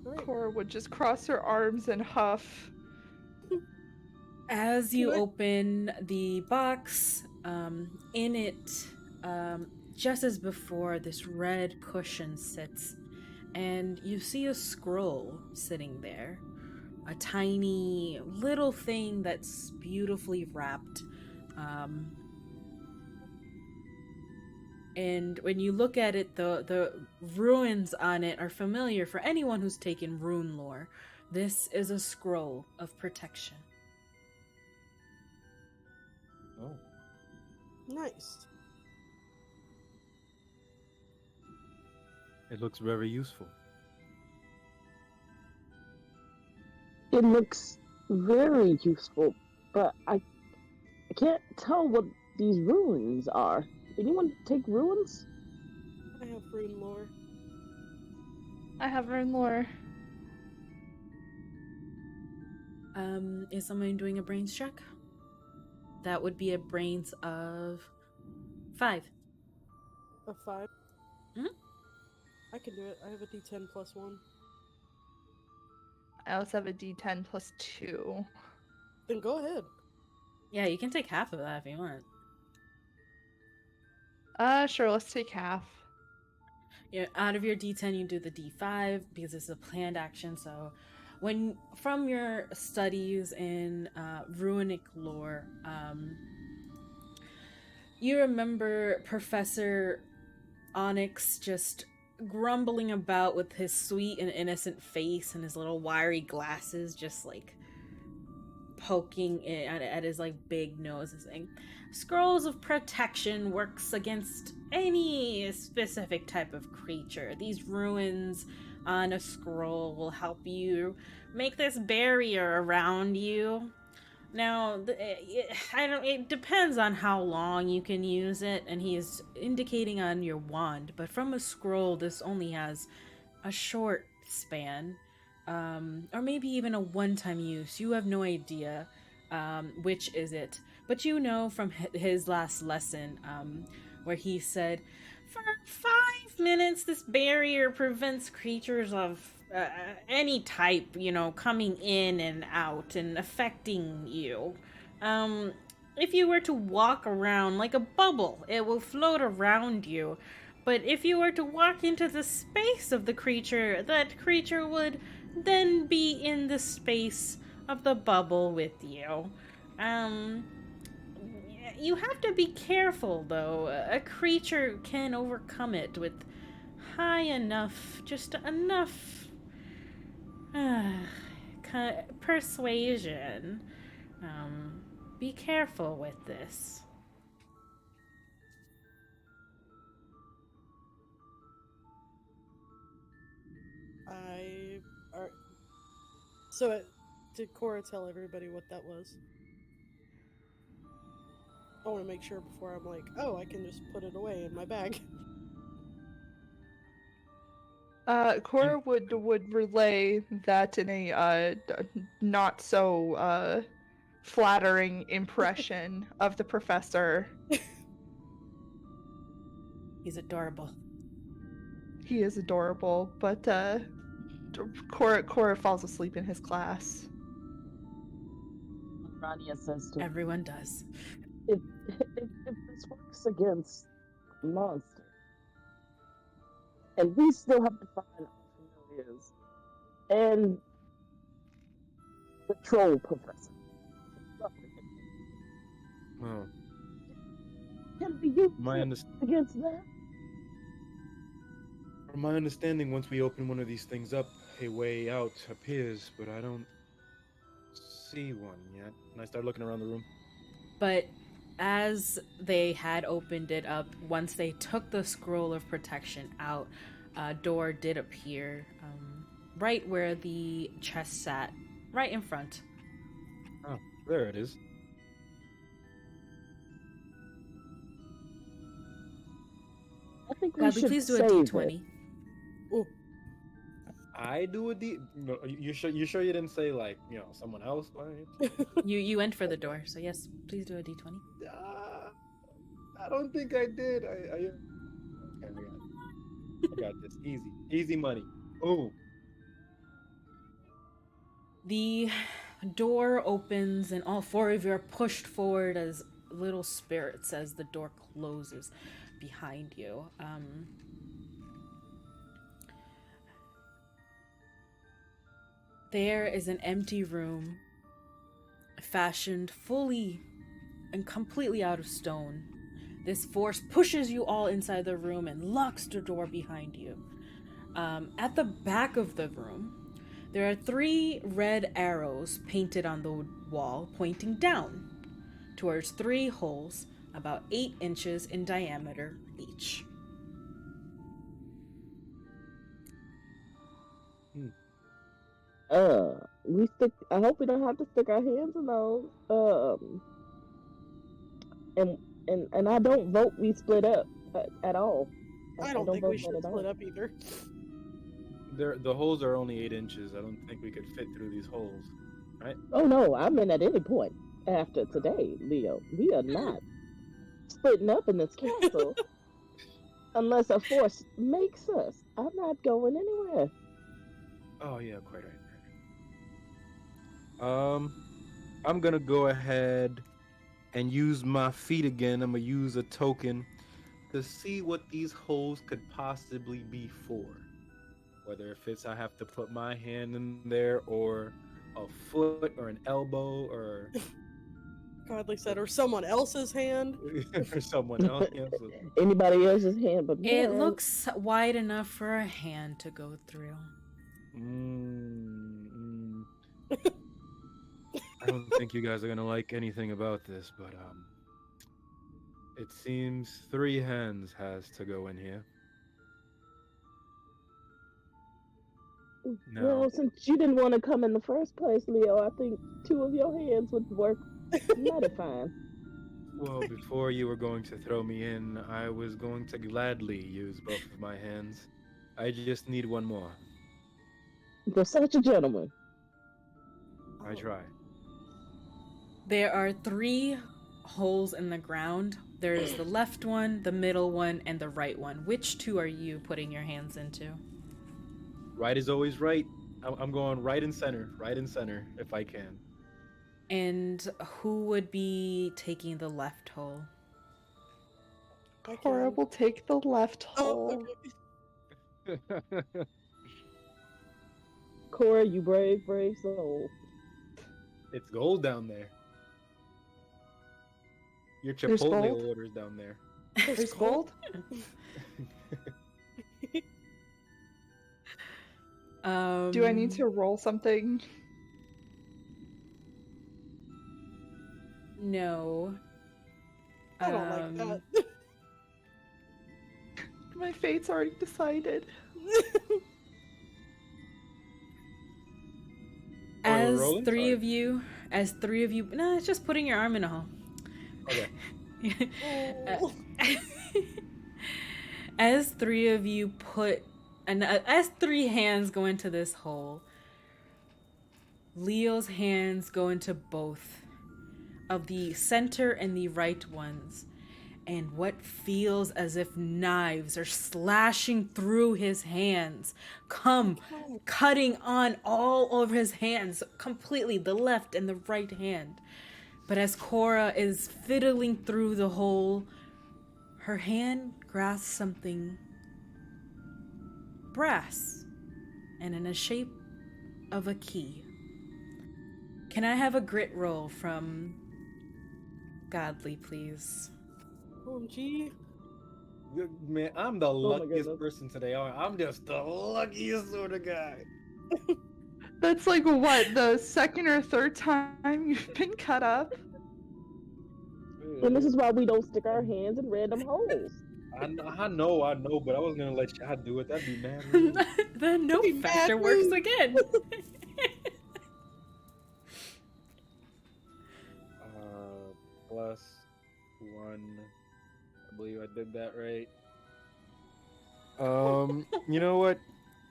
All right. Cora would just cross her arms and huff. As you Can I- open the box, in it, just as before, this red cushion sits, and you see a scroll sitting there. A tiny little thing that's beautifully wrapped. And when you look at it, the runes on it are familiar for anyone who's taken rune lore. This is a scroll of protection. Oh. Nice. It looks very useful. It looks very useful, but I can't tell what these runes are. Anyone take runes? I have rune lore. I have rune lore. Is someone doing a brains check? That would be a brains of 5. A 5. Mhm. I can do it. I have a D10 plus 1. I also have a D10 plus 2. Then go ahead. Yeah, you can take half of that if you want. Sure, let's take half. Yeah, out of your D10, you do the D5 because it's a planned action. So, when from your studies in runic lore, you remember Professor Onyx just grumbling about with his sweet and innocent face and his little wiry glasses, just like poking at his like big nose and saying, "Scrolls of protection works against any specific type of creature. These runes on a scroll will help you make this barrier around you. Now, it depends on how long you can use it," and he is indicating on your wand, but from a scroll, this only has a short span. or maybe even a one-time use. You have no idea which is it, but you know from his last lesson, where he said, "For 5 minutes, this barrier prevents creatures of any type, coming in and out and affecting you. Um, if you were to walk around like a bubble, it will float around you." But if you were to walk into the space of the creature, that creature would then be in the space of the bubble with you. Um, you have to be careful, though. A creature can overcome it with high enough, just enough persuasion. Be careful with this. I. Are, so, did Cora tell everybody what that was? I want to make sure before I'm like, oh, I can just put it away in my bag. Cora would relay that in a not so flattering impression of the professor. He's adorable. He is adorable, but Cora falls asleep in his class. Rania says to Everyone does. if this works against monsters, and we still have to find our familiars and the troll professor. Oh, Can we use my it understanding. against that? From my understanding, once we open one of these things up, a way out appears, but I don't see one yet. And I start looking around the room. But as they had opened it up, once they took the scroll of protection out, a door did appear right where the chest sat, right in front. Oh, there it is. I think we Gladly, should please do a save d20. it. Oh, I do a D. No, you sure? You sure you didn't say like someone else? Right? You went for the door, so yes, please do a d20. I don't think I did. Okay, I got this. Easy money. Oh, The door opens, and all four of you are pushed forward as little spirits as the door closes behind you. There is an empty room, fashioned fully and completely out of stone. This force pushes you all inside the room and locks the door behind you. At the back of the room, there are 3 red arrows painted on the wall, pointing down towards 3 holes about 8 inches in diameter each. We stick. I hope we don't have to stick our hands in those. And I don't vote we split up at all. I don't think vote we that should at all. split up either. the holes are only 8 inches. I don't think we could fit through these holes, right? Oh no, I mean at any point after today, Leo. We are not splitting up in this castle unless a force makes us. I'm not going anywhere. Oh yeah, quite right. I'm gonna go ahead and use my feet again. I'm gonna use a token to see what these holes could possibly be for. Whether if it's I have to put my hand in there, or a foot, or an elbow, or Godly said, or someone else's hand. or someone else. Anybody else's hand but It mine. looks wide enough for a hand to go through. I don't think you guys are gonna like anything about this, but it seems 3 hands has to go in here. No. Well, since you didn't want to come in the first place, Leo, I think 2 of your hands would work mighty fine. Well, before you were going to throw me in, I was going to gladly use both of my hands. I just need one more. For such a gentleman. I try. There are 3 holes in the ground. There's the left one, the middle one, and the right one. Which 2 are you putting your hands into? Right is always right. I'm going right and center if I can. And who would be taking the left hole? I Cora can. will take the left Oh, hole. okay. Cora, you brave, brave soul. It's gold down there. Your There's Chipotle gold? orders down there. There's gold? Do I need to roll something? No. I don't like that. My fate's already decided. As rolling? three Sorry. of you, no, it's just putting your arm in a hole. Okay. Oh. As 3 of you put, and as 3 hands go into this hole, Leo's hands go into both of the center and the right ones. And what feels as if knives are slashing through his hands, cutting on all over his hands, completely, the left and the right hand. But as Cora is fiddling through the hole, her hand grasps something brass and in the shape of a key. Can I have a grit roll from Godly, please? OMG. Man, I'm the my luckiest goodness. person today. I'm just the luckiest sort of guy. That's like what, the second or third time you've been cut up? And this is why we don't stick our hands in random holes. I know, but I was gonna let y'all do it. That'd be mad rude. The no Be mad factor works rude. again. Plus 1. I believe I did that right. You know what?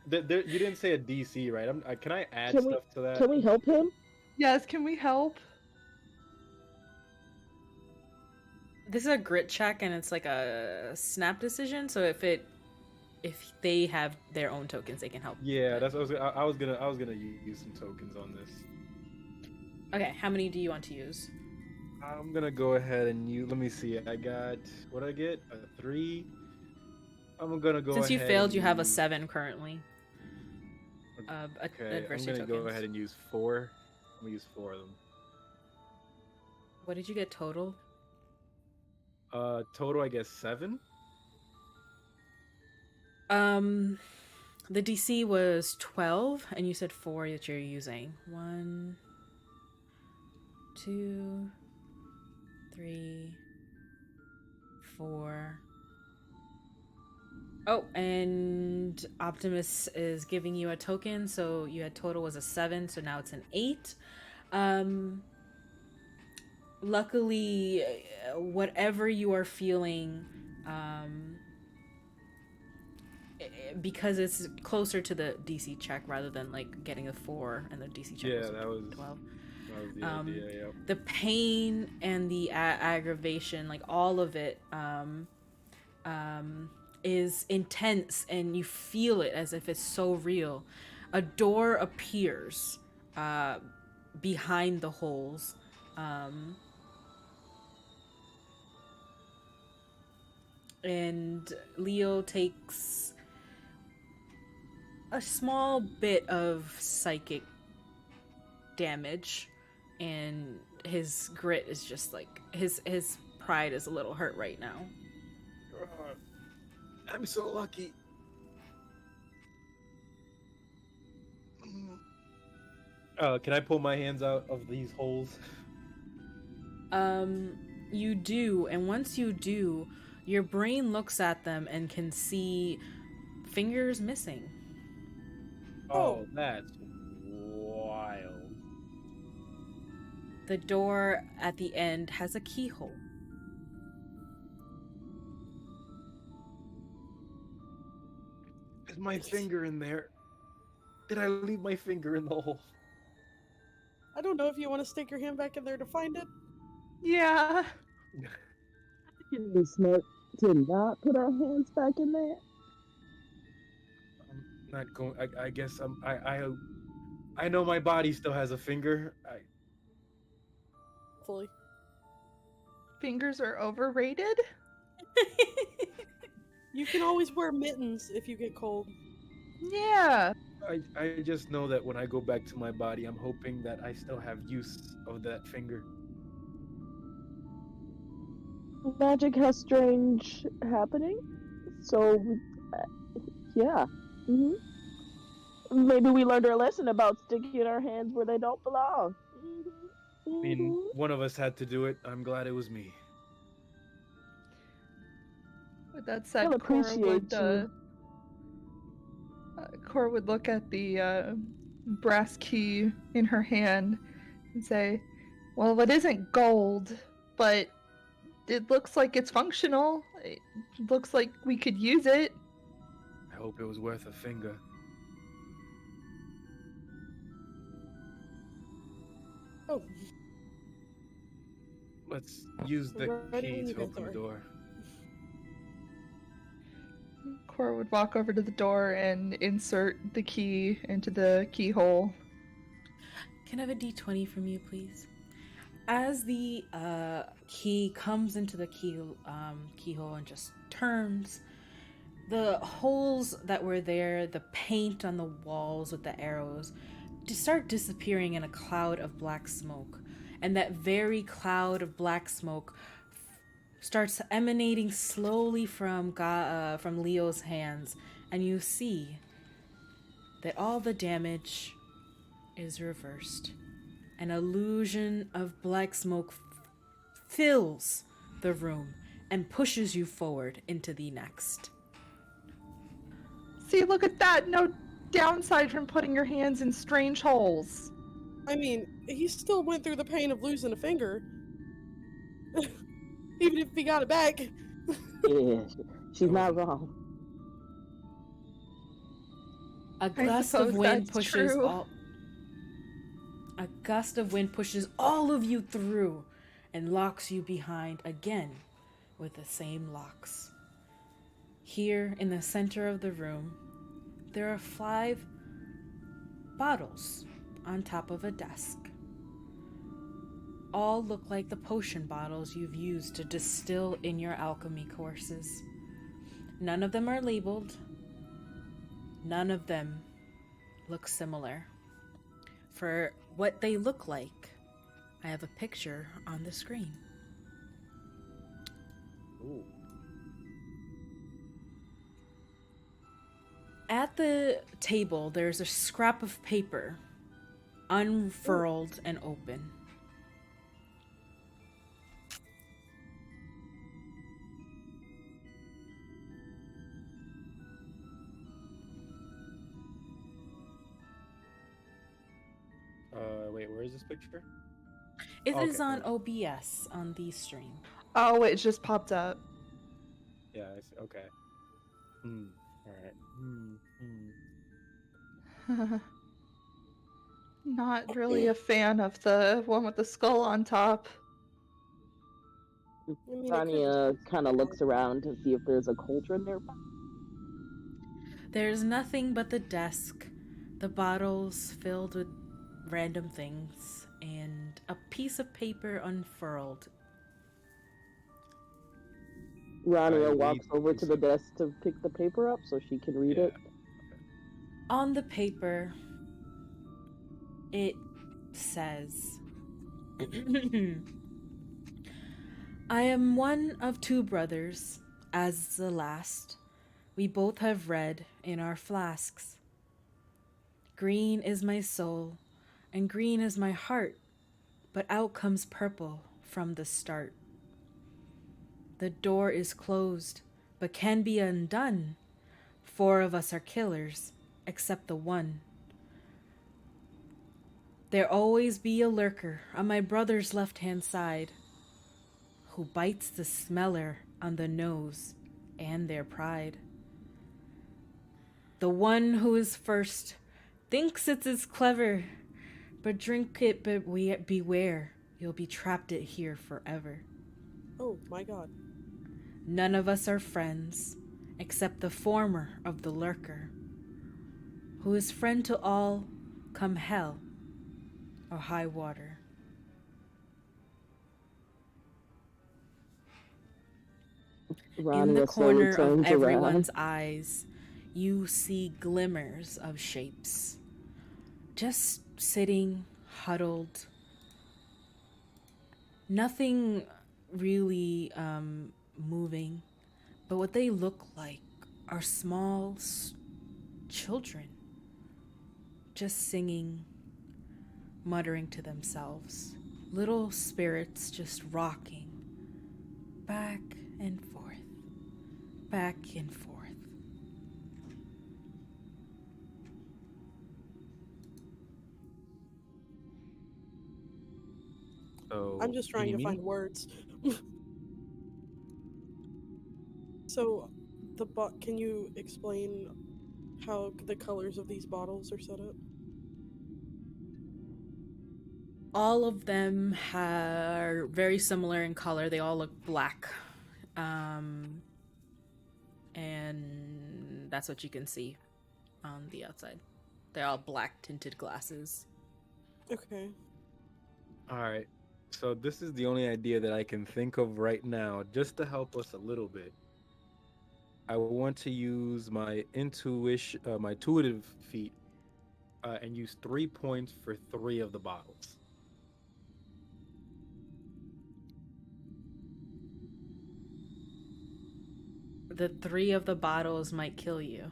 You didn't say a DC, right? Can I add Can we stuff to that? can we help him? Yes, can we help? This is a grit check and it's like a snap decision, so if they have their own tokens, they can help. Yeah, that's what I was gonna use some tokens on this. Okay, how many do you want to use? I'm gonna go ahead and let me see. I got, what did I get? A 3. I'm gonna go Since you ahead failed, and you have a use- 7 currently. Okay, I'm Adversity gonna go tokens. ahead and use 4. I'm gonna use 4 of them. What did you get total? Total I guess 7. The DC was 12, and you said 4 that you're using. 1, 2, 3, 4. Oh, and Optimus is giving you a token, so you had total was a 7, so now it's an 8. Luckily, whatever you are feeling, because it's closer to the DC check rather than like getting a 4 and the DC check was That was 12. That was the idea. Yep. The pain and the aggravation, like all of it, is intense, and you feel it as if it's so real. A door appears behind the holes. And Leo takes a small bit of psychic damage, and his grit is just like his pride is a little hurt right now. I'm so lucky. Can I pull my hands out of these holes? You do, and once you do, your brain looks at them and can see fingers missing. Oh, that's wild. The door at the end has a keyhole. Is my finger in there? did I leave my finger in the hole? I don't know if you want to stick your hand back in there to find it. Yeah. It'd be smart to not put our hands back in there. I'm not going. I guess I know my body still has a finger. Fully. Fingers are overrated? You can always wear mittens if you get cold. Yeah. I just know that when I go back to my body, I'm hoping that I still have use of that finger. Magic has strange happening. So, yeah. hmm Maybe we learned our lesson about sticking our hands where they don't belong. I mean, one of us had to do it. I'm glad it was me. With that They'll said, appreciate you. Cora would look at the brass key in her hand and say, "Well, it isn't gold, but it looks like it's functional. It looks like we could use it." I hope it was worth a finger. Oh, Let's use the ready key when you to get open the there. door. Cora would walk over to the door and insert the key into the keyhole. Can I have a d20 from you, please? As the key comes into the keyhole and just turns, the holes that were there, the paint on the walls with the arrows, start disappearing in a cloud of black smoke. And that very cloud of black smoke starts emanating slowly from Leo's hands, and you see that all the damage is reversed. An illusion of black smoke fills the room and pushes you forward into the next. See, look at that! No downside from putting your hands in strange holes. I mean, he still went through the pain of losing a finger. Even if he got it back. Yeah, she's That was not wrong. A I gust of suppose wind that's pushes true. all A gust of wind pushes all of you through and locks you behind again with the same locks. Here in the center of the room, there are 5 bottles on top of a desk. All look like the potion bottles you've used to distill in your alchemy courses. None of them are labeled. None of them look similar. For what they look like, I have a picture on the screen. Ooh. At the table, there's a scrap of paper, unfurled and open. Wait, where is this picture? It Okay, is on here. OBS on the stream. Oh, it just popped up. Yeah, I see. Okay. All right. Not really a fan of the one with the skull on top. I mean, it could Tanya just be kind of looks around to see if there's a cauldron nearby. There's nothing but the desk, the bottles filled with random things, and a piece of paper unfurled. Rania I walks read over the to the piece of- desk to pick the paper up so she can read Yeah. it. On the paper, it says, I am one of 2 brothers, as the last. We both have red in our flasks. Green is my soul, and green is my heart, but out comes purple from the start. The door is closed, but can be undone. 4 of us are killers, except the one. There always be a lurker on my brother's left-hand side, who bites the smeller on the nose and their pride. The one who is first Thinks it's as clever, but drink it, but beware. You'll be trapped it here forever. Oh my god. None of us are friends, except the former of the lurker, who is friend to all, come hell or high water. In the Rania slowly corner of turns around. everyone's eyes, you see glimmers of shapes. Just sitting, huddled. Nothing really moving, but what they look like are small children just singing, muttering to themselves. Little spirits just rocking back and forth, back and forth. I'm So, just trying to Mimi, find words. So, can you explain how the colors of these bottles are set up? All of them are very similar in color. They all look black. Um, and that's what you can see on the outside. They're all black tinted glasses. Okay. all right. So this is the only idea that I can think of right now, just to help us a little bit. I want to use my intuitive feat, and use 3 points for 3 of the bottles. The three of the bottles might kill you.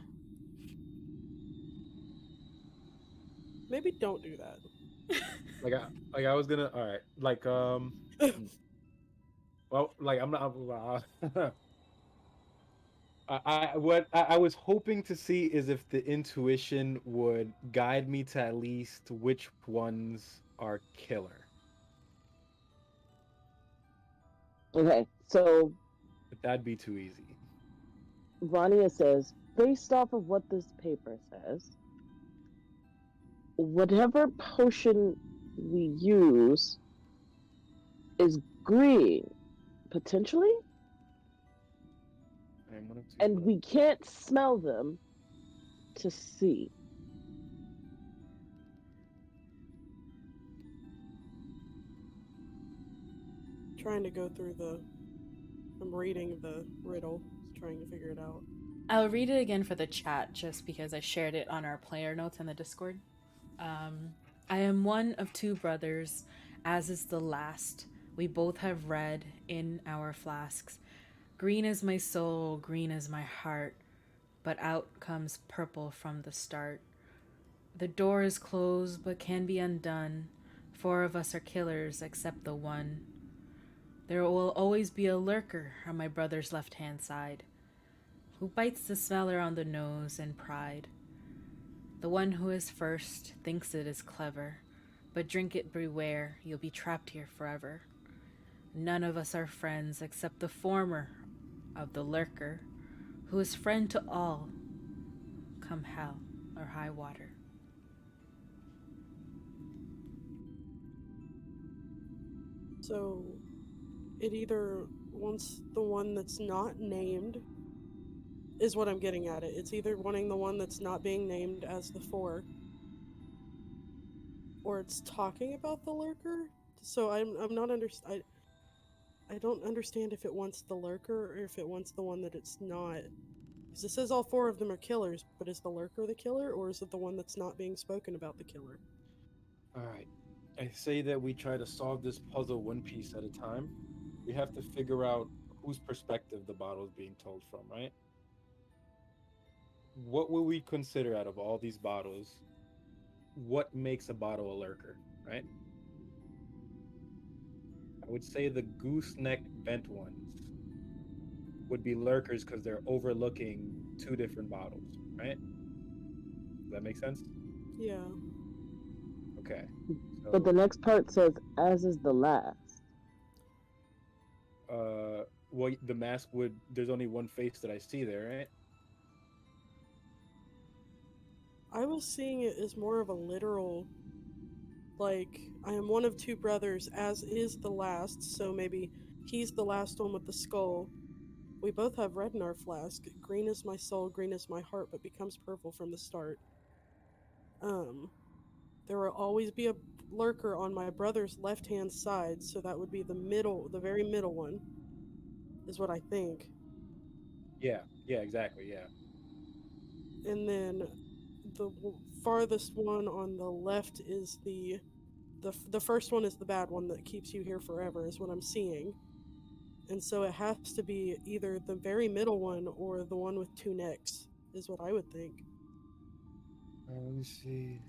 Maybe don't do that. Like I was gonna. All right. Hmm, well, like I'm not. I was hoping to see is if the intuition would guide me to at least which ones are killer. Okay, so But that'd be too easy. Rania says, based off of what this paper says, whatever potion we use is green, potentially, I'm one of two. and we can't smell them to see. Trying to go through the. I'm reading the riddle, trying to figure it out. I'll read it again for the chat just because I shared it on our player notes in the Discord. I am one of two brothers, as is the last. We both have red in our flasks. Green is my soul, green is my heart, but out comes purple from the start. The door is closed but can be undone. Four of us are killers except the one. There will always be a lurker on my brother's left hand side, who bites the smeller on the nose in pride. The one who is first thinks it is clever, but drink it beware, you'll be trapped here forever. None of us are friends except the former of the lurker, who is friend to all, come hell or high water. So, it either wants the one that's not named, is what I'm getting at it. It's either wanting the one that's not being named as the four, or it's talking about the lurker. So I'm not I don't understand if it wants the lurker or if it wants the one that it's not. Because it says all four of them are killers, but is the lurker the killer, or is it the one that's not being spoken about the killer? All right. I say that we try to solve this puzzle one piece at a time. We have to figure out whose perspective the bottle is being told from, right? What would we consider out of all these bottles? What makes a bottle a lurker, right? I would say the gooseneck bent ones would be lurkers because they're overlooking two different bottles, right? Does that make sense? Yeah. Okay. But the So, next part says, as is the last. well, the mask would. There's only one face that I see there, right? I was seeing it as more of a literal, like, I am one of two brothers, as is the last, so maybe he's the last one with the skull. We both have red in our flask. Green is my soul, green is my heart, but becomes purple from the start. Um, there will always be a lurker on my brother's left hand side, so that would be the very middle one, is what I think. Yeah, yeah, exactly, yeah. And then the farthest one on the left is the first one is the bad one that keeps you here forever, is what I'm seeing. And so it has to be either the very middle one or the one with two necks, is what I would think. Let me see.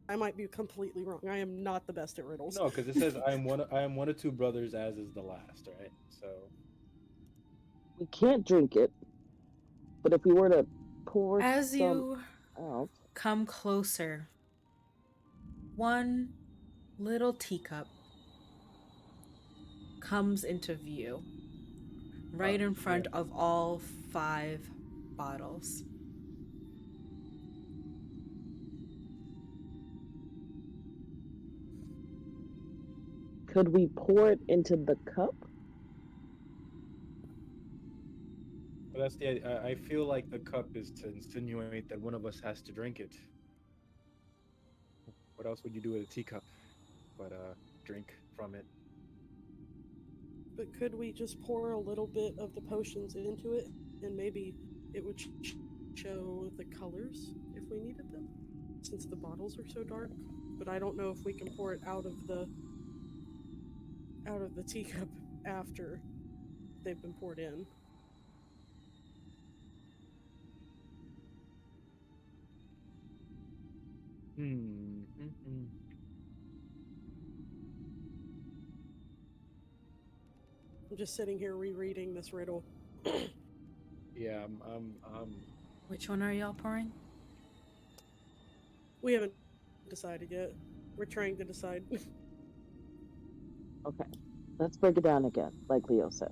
I might be completely wrong. I am not the best at riddles. No, because it says I am one of two brothers, as is the last, right? So We can't drink it, but if we were to pour As some you out, come closer, one little teacup comes into view right in yeah. front of all 5 bottles. could we pour it into the cup? But that's the I feel like the cup is to insinuate that one of us has to drink it. What else would you do with a teacup but drink from it? But could we just pour a little bit of the potions into it and maybe it would show the colors if we needed them, since the bottles are so dark? But I don't know if we can pour it out of the teacup after they've been poured in. Hmm. Mm-mm. I'm just sitting here rereading this riddle. Yeah, Which one are y'all pouring? We haven't decided yet. We're trying to decide. Okay, let's break it down again, like Leo said.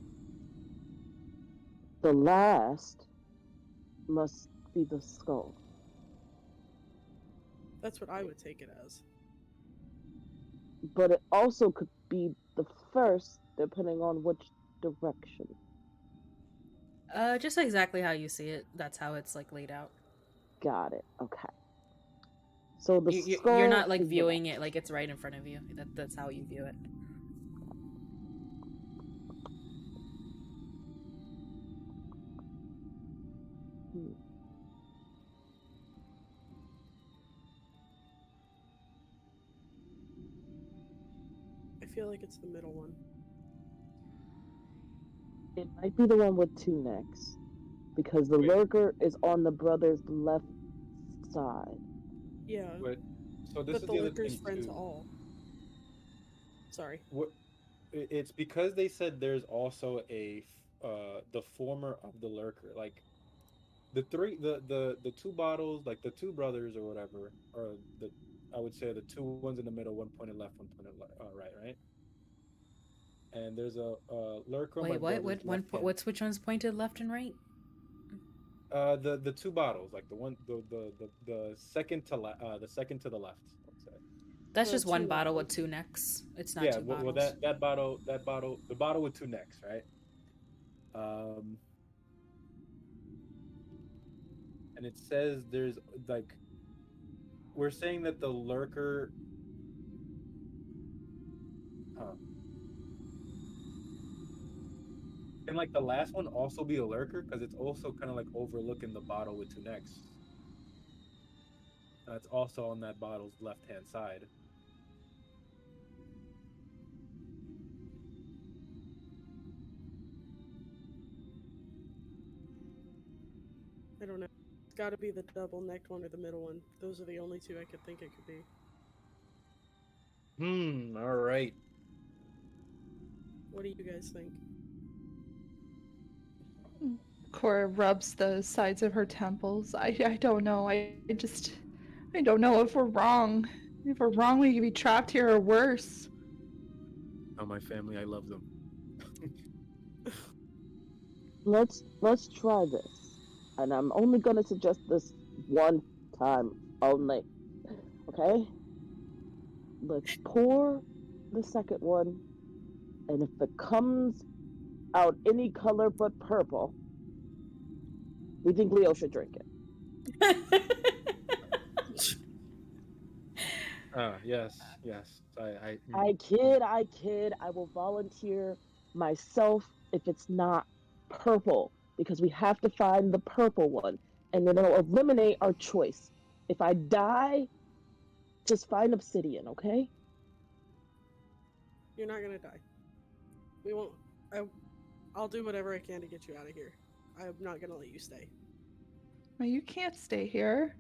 The last must be the skull, That's what I would take it as. but it also could be the first, depending on which direction. Just exactly how you see it. That's how it's like laid out. Got it. Okay. So the You're skull not like is the viewing it last. like it's right in front of you. That's how you view it. Hmm. I feel like it's the middle one. It might be the one with two necks because the wait, lurker is on the brother's left side. Yeah, but so this but is the the other lurker's thing friends too. all. Sorry. What it's because they said there's also the former of the lurker, like the two bottles, like the two brothers or whatever, or the I would say the two ones in the middle, one pointed left, one pointed right, right. And there's a lurker on my Wait, what? brother's What one? left hand. What's which one's pointed left and right? The two bottles, like the one the second to the second to the left, let's say. That's The just one two bottle with lines. 2 necks. It's not Yeah, two well bottles. the bottle with two necks, right? Um, and it says there's like we're saying that the lurker, huh? Can like the last one also be a lurker? Because it's also kind of like overlooking the bottle with two necks. That's also on that bottle's left hand side. I don't know. It's got to be the double necked one or the middle one. Those are the only two I could think it could be. All right. What do you guys think? Cora rubs the sides of her temples. I don't know. I don't know if we're wrong. If we're wrong, we could be trapped here or worse. Oh, my family, I love them. Let's try this. And I'm only gonna suggest this one time only. Okay? Let's pour the second one, and if it comes out any color but purple, we think Leo should drink it. Yes, yes. I kid. I will volunteer myself if it's not purple, because we have to find the purple one, and then it'll eliminate our choice. If I die, just find obsidian, okay? You're not gonna die. We won't. I, I'll do whatever I can to get you out of here. I'm not gonna let you stay. Well, you can't stay here.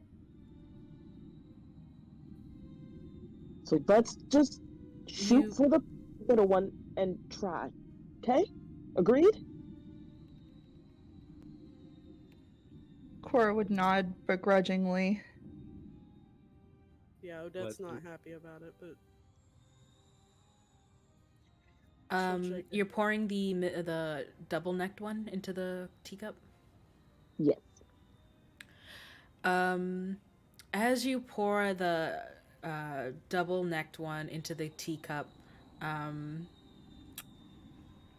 So let's just shoot You for the middle one and try. Okay? Agreed? Cora would nod begrudgingly. Yeah, Odette's not happy about it, but she'll shake you're it. pouring the double necked one into the teacup. Yes. As you pour the double necked one into the teacup,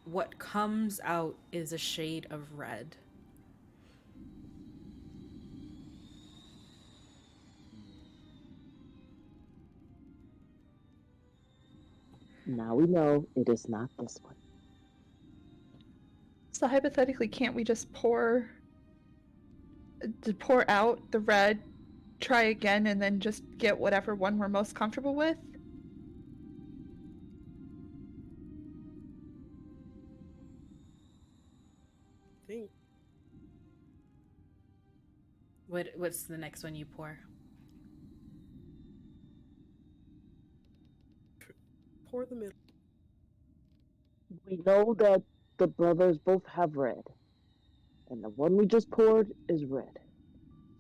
what comes out is a shade of red. Now we know it is not this one. So hypothetically, can't we just pour out the red, try again, and then just get whatever one we're most comfortable with? I think What's the next one you pour? pour the middle. We know that the brothers both have red, and the one we just poured is red.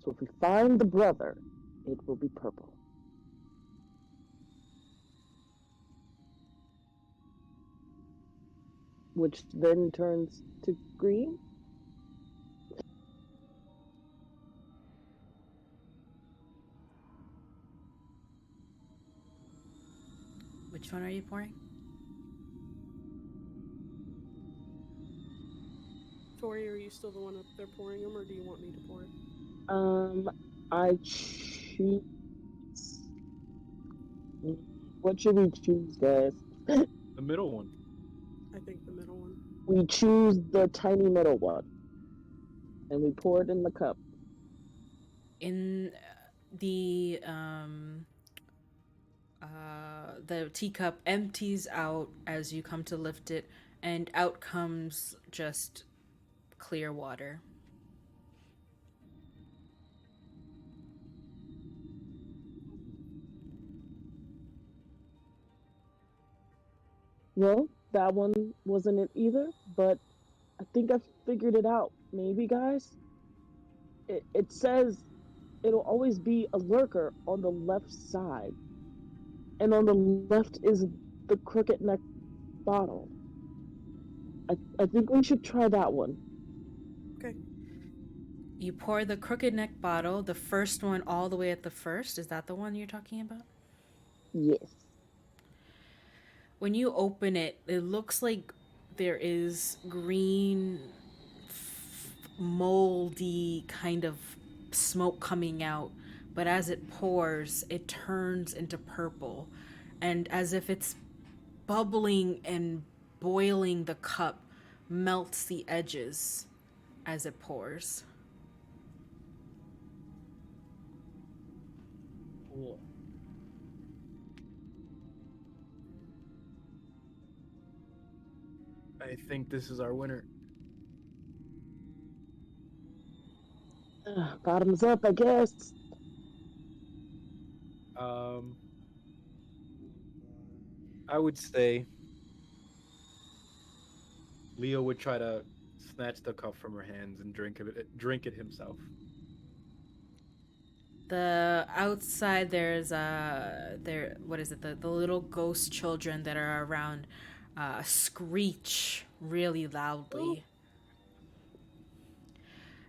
So if we find the brother, it will be purple. Which then turns to green. Which one are you pouring? Tori, are you still the one up there pouring them, or do you want me to pour it? I choose. What should we choose, guys? The middle one. I think the middle one. We choose the tiny middle one, and we pour it in the cup. In the teacup empties out as you come to lift it, and out comes just clear water. Well, that one wasn't it either, but I think I figured it out. Maybe, guys? It says it'll always be a lurker on the left side, and on the left is the crooked neck bottle. I think we should try that one. Okay. You pour the crooked neck bottle, the first one all the way at the first. Is that the one you're talking about? Yes. When you open it, it looks like there is green, moldy kind of smoke coming out, but as it pours, it turns into purple. And as if it's bubbling and boiling, the cup melts the edges as it pours. Cool. I think this is our winner. Bottoms up, I guess. Um, I would say Leo would try to snatch the cup from her hands and drink it himself. The outside there's what is it, the little ghost children that are around screech really loudly,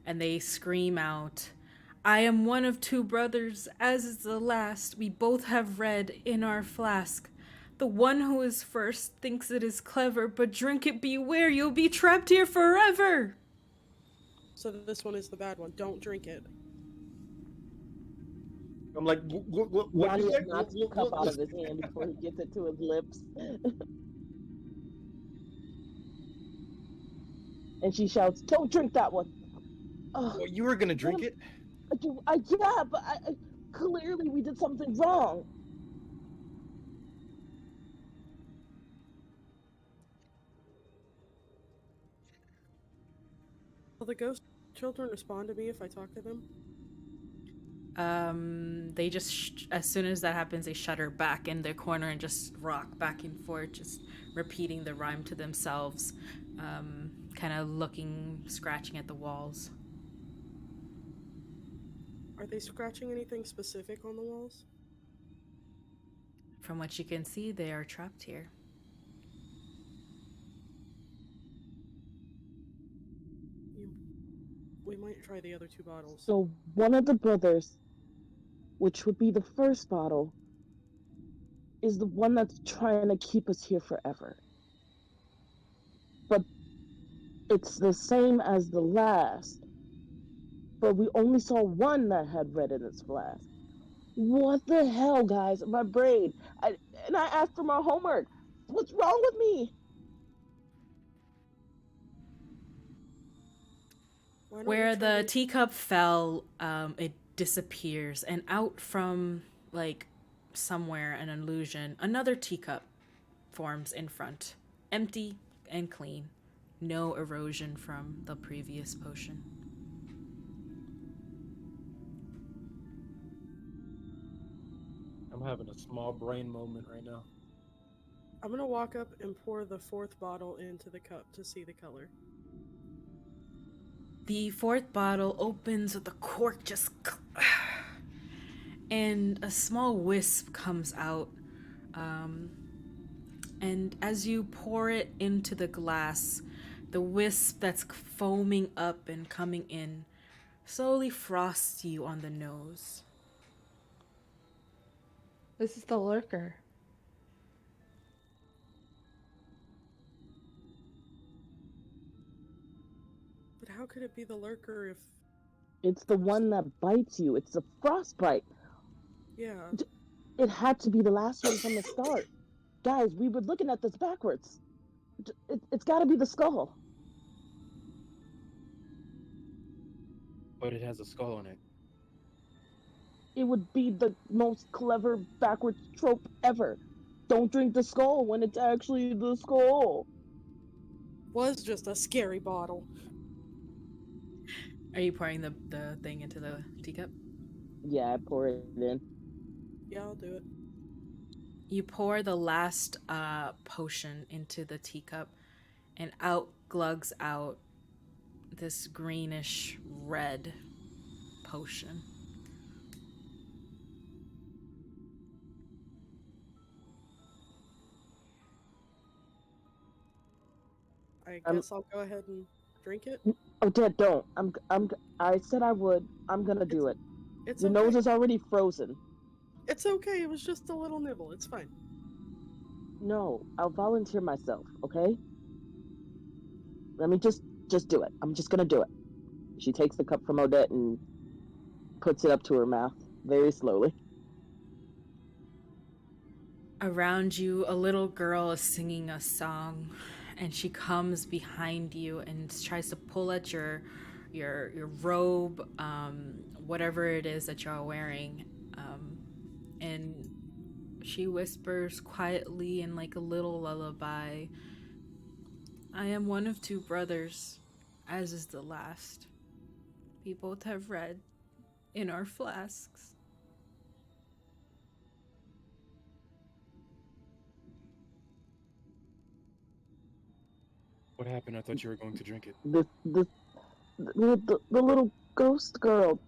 and they scream out, "I am one of two brothers, as is the last. We both have red in our flask. The one who is first thinks it is clever, but drink it, beware, you'll be trapped here forever." So this one is the bad one. Don't drink it. I'm like, what you Daniel say? knocks the cup out of his hand before he gets it to his lips. And she shouts, "Don't drink that one." Oh, Well, you were gonna drink it. yeah, but clearly we did something wrong. Will the ghost children respond to me if I talk to them? They just as soon as that happens, they shudder back in their corner and just rock back and forth, just repeating the rhyme to themselves, kind of looking, scratching at the walls. Are they scratching anything specific on the walls? From what you can see, they are trapped here. We might try the other two bottles. So one of the brothers, which would be the first bottle, is the one that's trying to keep us here forever. But it's the same as the last. But we only saw one that had red in its flask. What the hell, guys? My brain. And I asked for my homework. What's wrong with me? Where the teacup fell, it disappears, and out from, like, somewhere, an illusion, another teacup forms in front. Empty and clean. No erosion from the previous potion. I'm having a small brain moment right now. I'm gonna walk up and pour the fourth bottle into the cup to see the color. The fourth bottle opens with the cork just and a small wisp comes out. And as you pour it into the glass, the wisp that's foaming up and coming in slowly frosts you on the nose. This is the lurker. But how could it be the lurker if... It's the one that bites you. It's a frostbite. Yeah. It had to be the last one from the start. Guys, we were looking at this backwards. It's got to be the skull. But it has a skull on it. It would be the most clever backwards trope ever. Don't drink the skull when it's actually the skull. Was just a scary bottle. Are you pouring the thing into the teacup? Yeah, I pour it in. Yeah, I'll do it. You pour the last potion into the teacup, and out glugs out this greenish red potion. I guess I'll go ahead and drink it. Oh, Dad, don't. I said I would. I'm gonna do it. It's Your okay. nose is already frozen. It's okay. It was just a little nibble. It's fine. No, I'll volunteer myself, okay? Let me just do it. I'm just gonna do it. She takes the cup from Odette and puts it up to her mouth very slowly. Around you, a little girl is singing a song, and she comes behind you and tries to pull at your robe, whatever it is that you're wearing, and she whispers quietly in like a little lullaby, "I am one of two brothers, as is the last. We both have red in our flasks." What happened? I thought you were going to drink it. The little ghost girl,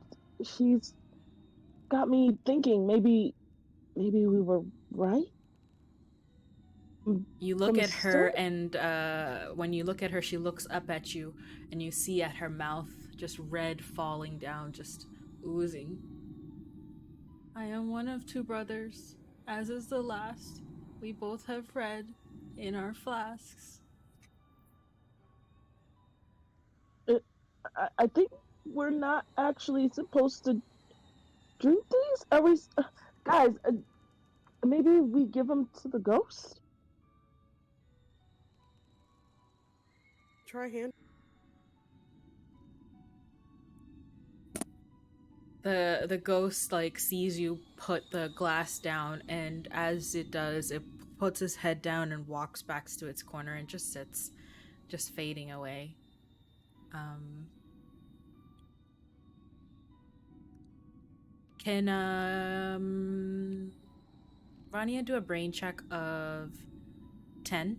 she's got me thinking. Maybe we were right You look from the at her, start. and when you look at her, she looks up at you, and you see at her mouth just red falling down, just oozing. I am one of two brothers, as is the last. We both have red in our flasks. I think we're not actually supposed to drink these. Are we, guys? Maybe we give them to the ghost. Try hand. The ghost like sees you put the glass down, and as it does, it puts his head down and walks back to its corner and just sits, just fading away. Can Rania do a brain check of 10?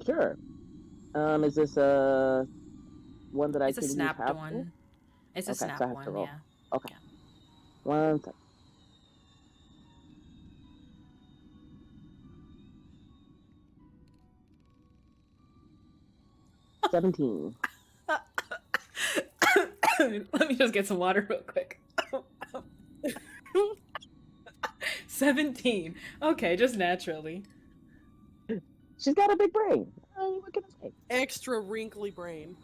Sure. Is this a one that I It's a can use snapped half for? one. It's a Okay, so I snapped have to one, roll. yeah. Okay. Yeah. 1 second. 17. Let me just get some water real quick. 17. Okay, just naturally. She's got a big brain. What can I say? Extra wrinkly brain.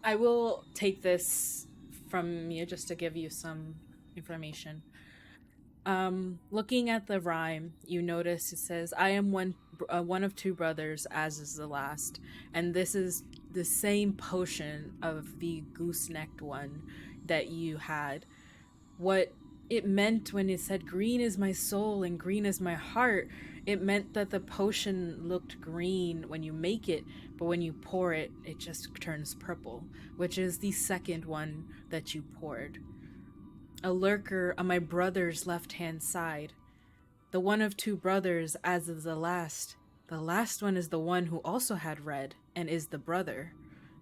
I will take this from you just to give you some information. Looking at the rhyme, you notice it says, "I am one of two brothers, as is the last," and this is the same potion of the goose-necked one that you had. What it meant when it said green is my soul and green is my heart, it meant that the potion looked green when you make it, but when you pour it, it just turns purple, which is the second one that you poured. A lurker on my brother's left-hand side. The one of two brothers, as is the last. The last one is the one who also had red and is the brother,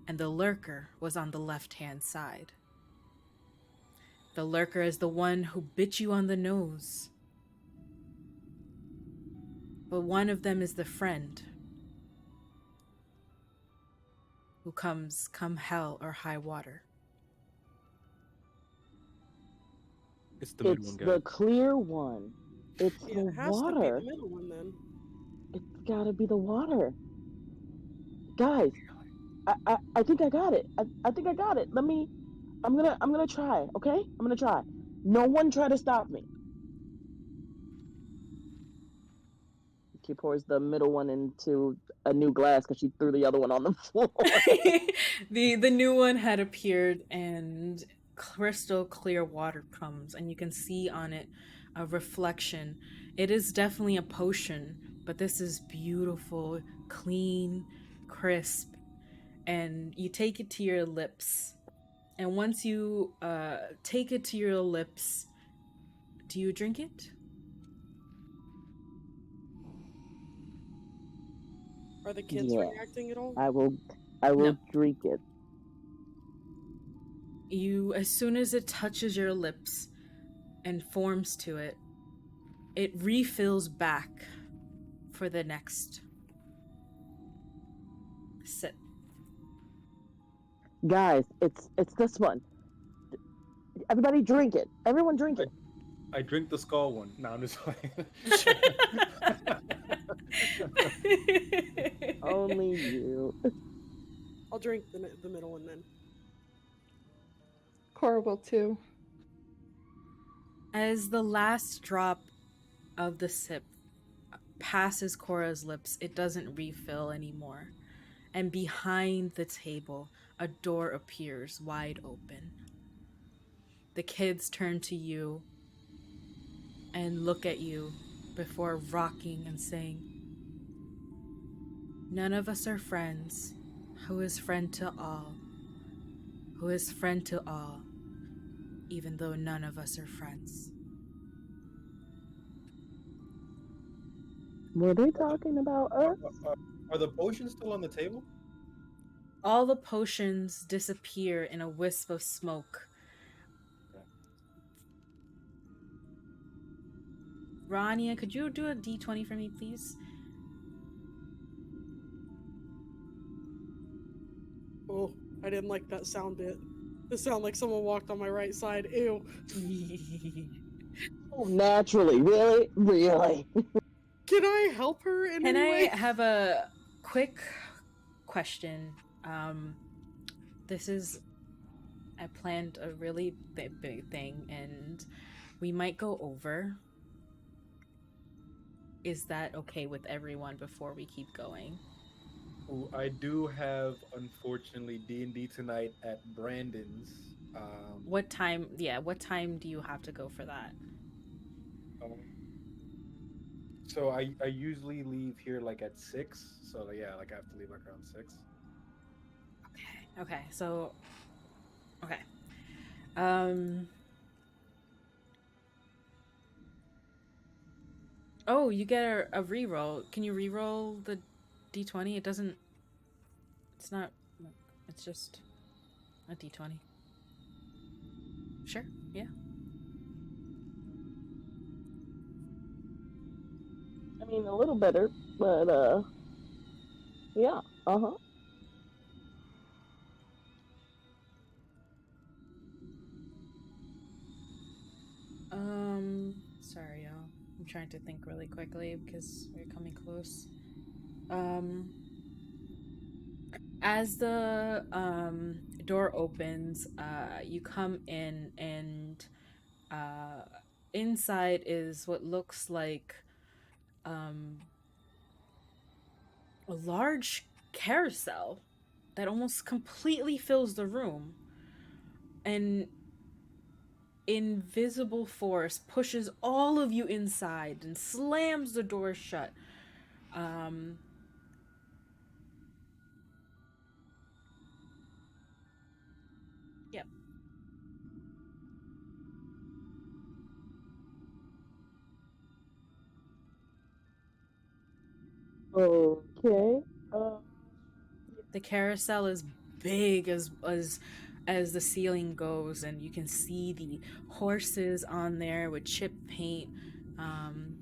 and the lurker was on the left-hand side. The lurker is the one who bit you on the nose. But one of them is the friend who comes come hell or high water. It's the middle It's one, guys. the clear one. It's Yeah, the it has to be water. the middle one then. It's gotta be the water. Guys, I think I got it. I think I got it. I'm gonna try, okay? I'm gonna try. No one try to stop me. She pours the middle one into a new glass because she threw the other one on the floor. The new one had appeared, and crystal clear water comes, and you can see on it a reflection. It is definitely a potion, but this is beautiful, clean, crisp, and you take it to your lips. And once you take it to your lips, do you drink it? Are the kids Yes. reacting at all? I will No. drink it. You, as soon as it touches your lips and forms to it, it refills back for the next sip. Guys, it's this one. Everybody drink it. Everyone drink it. I drink the skull one. No, I'm just playing. Only you. I'll drink the middle one then. Cora will too. As the last drop of the sip passes Cora's lips, it doesn't refill anymore. And behind the table, a door appears wide open. The kids turn to you and look at you before rocking and saying, "None of us are friends. Who is friend to all? Who is friend to all, even though none of us are friends?" Were they talking about us? Are the potions still on the table? All the potions disappear in a wisp of smoke. Rania, could you do a d20 for me, please? Oh, I didn't like that sound bit. This sounded like someone walked on my right side. Ew. Oh, naturally, really, really. Can I help her in Can any way? I have a quick question? This is I planned a really big thing, and we might go over. Is that okay with everyone before we keep going? Ooh, I do have, unfortunately, D&D tonight at Brandon's. What time? Yeah, what time do you have to go for that? Um, so I usually leave here like at 6. So like, yeah, like I have to leave like around 6. Okay. So, okay. Um. Oh, you get a reroll. Can you reroll the d20? It doesn't. It's not. It's just a d20. Sure. Yeah. I mean, a little better, but yeah, uh-huh. Sorry, y'all. I'm trying to think really quickly because we're coming close. As the door opens, you come in, and inside is what looks like um a large carousel that almost completely fills the room. An invisible force pushes all of you inside and slams the door shut. Um, yep. Okay. The carousel is big as the ceiling goes, and you can see the horses on there with chip paint, um,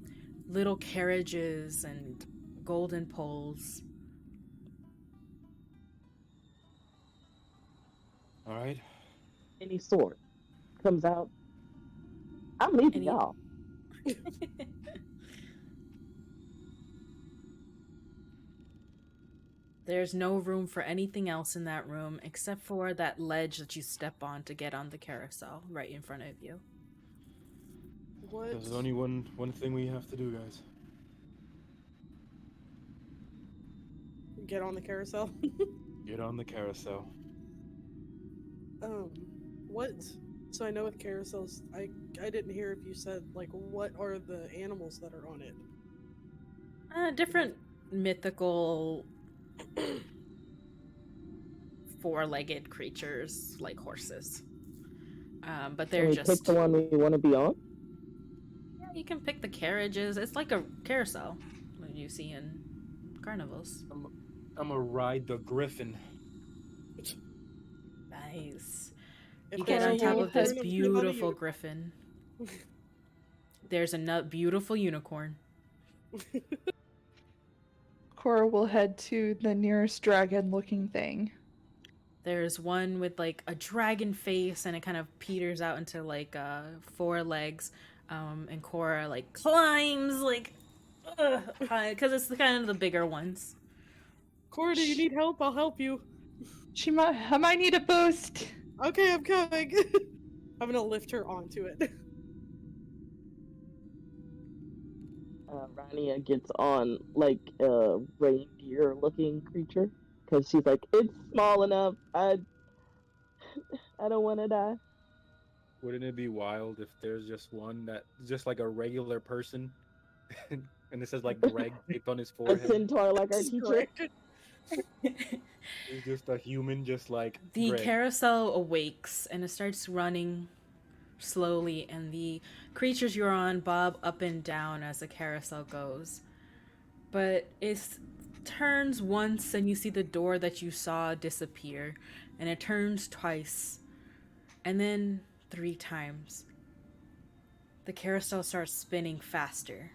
little carriages and golden poles. All right. Any sort comes out. I'm leaving Any y'all. There's no room for anything else in that room except for that ledge that you step on to get on the carousel right in front of you. What? There's only one thing we have to do, guys. Get on the carousel. Get on the carousel. um, what? So I know with carousels, I didn't hear if you said like what are the animals that are on it. Different mythical four-legged creatures like horses. But Can they're we pick just the one we want to be on? yeah, you can pick the carriages. It's like a carousel that you see in carnivals. I'm gonna ride the griffin. Nice. If You get there's a on top of this unicorn, I'm putting on a beautiful unicorn. griffin. There's a beautiful unicorn. Cora will head to the nearest dragon-looking thing. There's one with like a dragon face, and it kind of peters out into like four legs. And Cora like climbs like because it's the kind of the bigger ones. Cora, do you need help? I'll help you. I might need a boost. Okay, I'm coming. I'm gonna lift her onto it. Rania gets on like a reindeer-looking creature because she's like, it's small enough. I don't want to die. Wouldn't it be wild if there's just one that just like a regular person, and it says like Greg taped on his A forehead? centaur like our teacher. It's just a human, just like The Greg. carousel awakes and it starts running slowly, and the creatures you're on bob up and down as the carousel goes. But it turns once, and you see the door that you saw disappear, and it turns twice, and then 3 times. the carousel starts spinning faster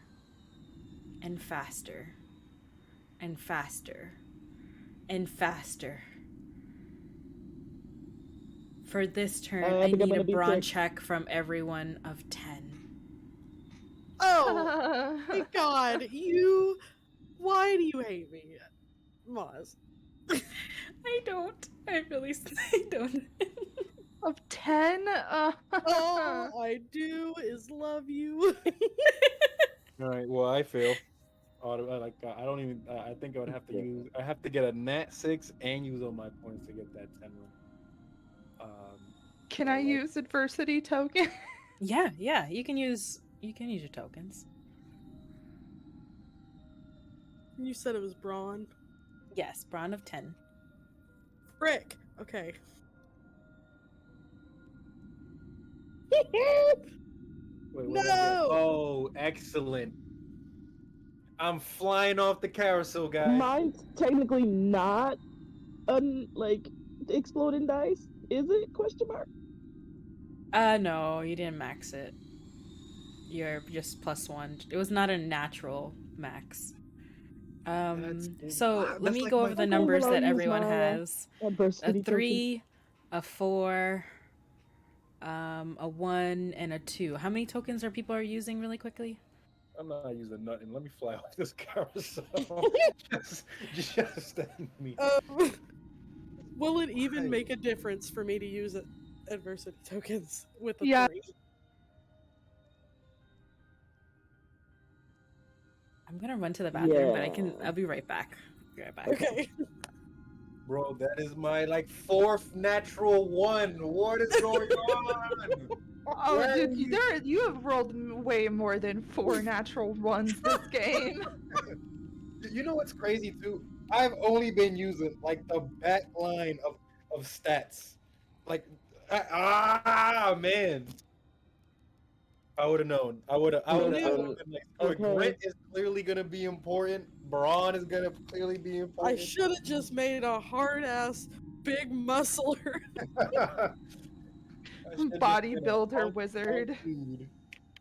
and faster and faster and faster. For this turn, I I think I'm need a gonna be brawn sick. check from everyone of 10. Oh my god, you. Why do you hate me, Moz? I don't. I really I don't. Of 10? All I do is love you. All right. Well, I fail. I don't even. I think I would have to Yeah. use. I have to get a nat 6 and use all my points to get that 10 room. Can So I like, use adversity token? Yeah, you can use your tokens. You said it was brawn. Yes, brawn of 10. Frick. Okay. wait, what did I get? No. Oh, excellent! I'm flying off the carousel, guys. Mine's technically not like exploding dice. Is it? Question mark. No, you didn't max it. You're just +1. It was not a natural max. So let That's me like go my over the Okay, well numbers I'll that use everyone my has. A adversity token. 3, a 4, a 1, and a 2. How many tokens are people using really quickly? I'm not using nothing. Let me fly off this carousel. just, just me. Will it even Why? make a difference for me to use adversity tokens with a Yeah. 3? I'm gonna run to the bathroom, but Yeah. I'll be right back. Be right back. Okay. Bro, that is my like 4th natural 1. What is going on? Oh, Where dude, are you? you have rolled way more than 4 natural ones this game. You know what's crazy too? I've only been using like the back line of stats. Like man. I would have known. I would have Listen, been like, screw it. okay. Grit is clearly gonna be important. Brawn is gonna clearly be I important. should have just made a hard ass big muscler. I should've just been a Bodybuilder hunk wizard. dude.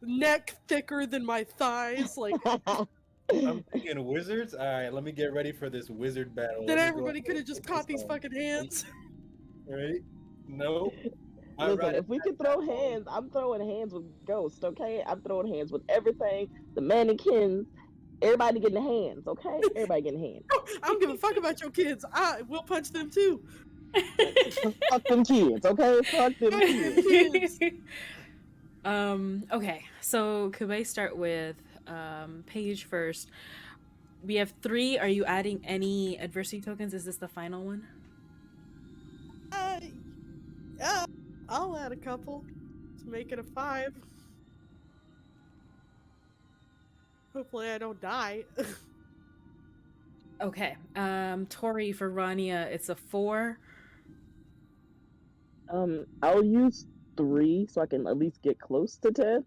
Neck thicker than my thighs. Like, I'm thinking wizards. All right, let me get ready for this wizard battle. then Let me go everybody ahead could and have just put this caught these on. fucking hands. Right? Nope. I'd Listen, rather if we catch could that throw ball. hands, I'm throwing hands with Ghost, okay? I'm throwing hands with everything. The mannequins, everybody getting hands, okay? Everybody getting hands. I don't give a fuck about your kids. I will punch them too. Fuck them kids, okay? Fuck them Fuck them kids. kids. Okay, so could I start with Paige first? We have 3. Are you adding any adversity tokens? Is this the final one? Yeah, I'll add a couple to make it a 5. Hopefully, I don't die. Okay. Tori, for Rania, it's a 4. I'll use 3 so I can at least get close to 10.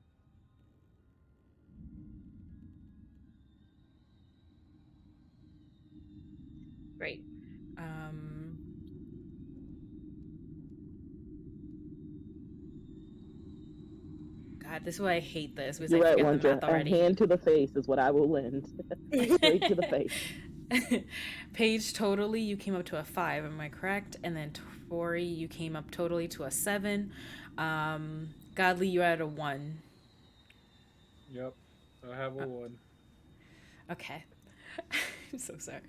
Great. God, this is why I hate this, because I You're right, forget the Wondra. math A already. hand to the face is what I will lend. Straight to the face. Paige, totally, you came up to a 5, am I correct? And then Tori, you came up totally to a 7. Godly, you had a 1. Yep. I have a 1. Okay. I'm so sorry.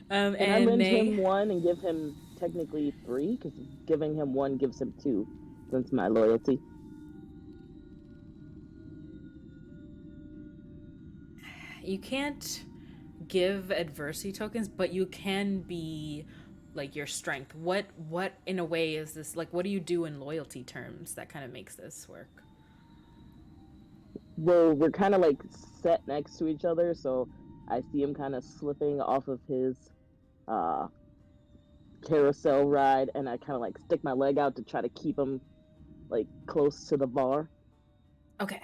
Can I And lend Nay? him 1 and give him technically 3? Because giving him 1 gives him 2, since my loyalty. You can't give adversity tokens, but you can be like your strength. What in a way is this, like, what do you do in loyalty terms that kind of makes this work? Well, we're kind of like set next to each other, so I see him kind of slipping off of his uh carousel ride, and I kind of like stick my leg out to try to keep him like close to the bar. Okay.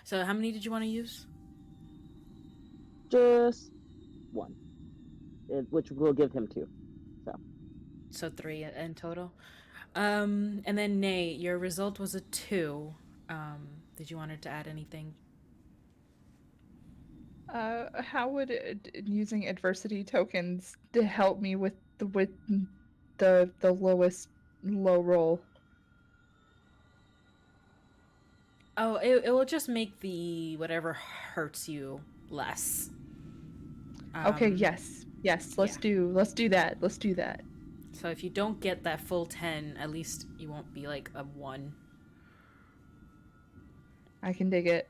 So how many did you want to use? Just 1, which will give him 2. So 3 in total. And then Nay, your result was a 2. Did you want to add anything? How would using adversity tokens to help me with the lowest low roll? Oh, it will just make the whatever hurts you less. Okay, yes. Yeah. Let's do that. Let's do that. So if you don't get that full 10, at least you won't be like a 1. I can dig it.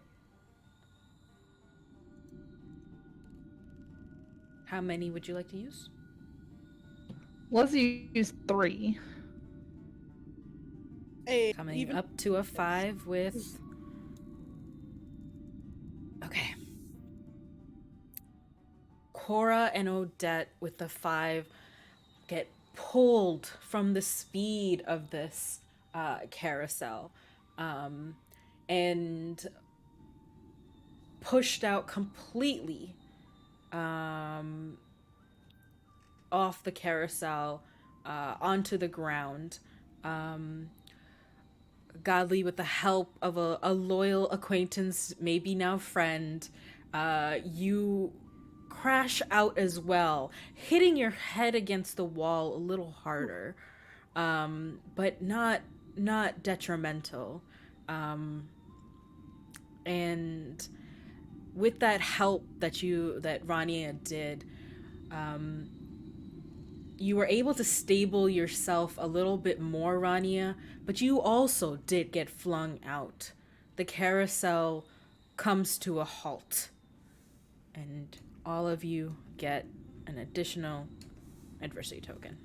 How many would you like to use? Let's use 3. Hey, Coming even up to a 5 with... Okay. Cora and Odette with the 5 get pulled from the speed of this carousel and pushed out completely off the carousel onto the ground. Godly, with the help of a loyal acquaintance, maybe now friend, you crash out as well, hitting your head against the wall a little harder, but not detrimental. And with that help that Rania did, you were able to stable yourself a little bit more, Rania, but you also did get flung out. The carousel comes to a halt, and all of you get an additional adversity token.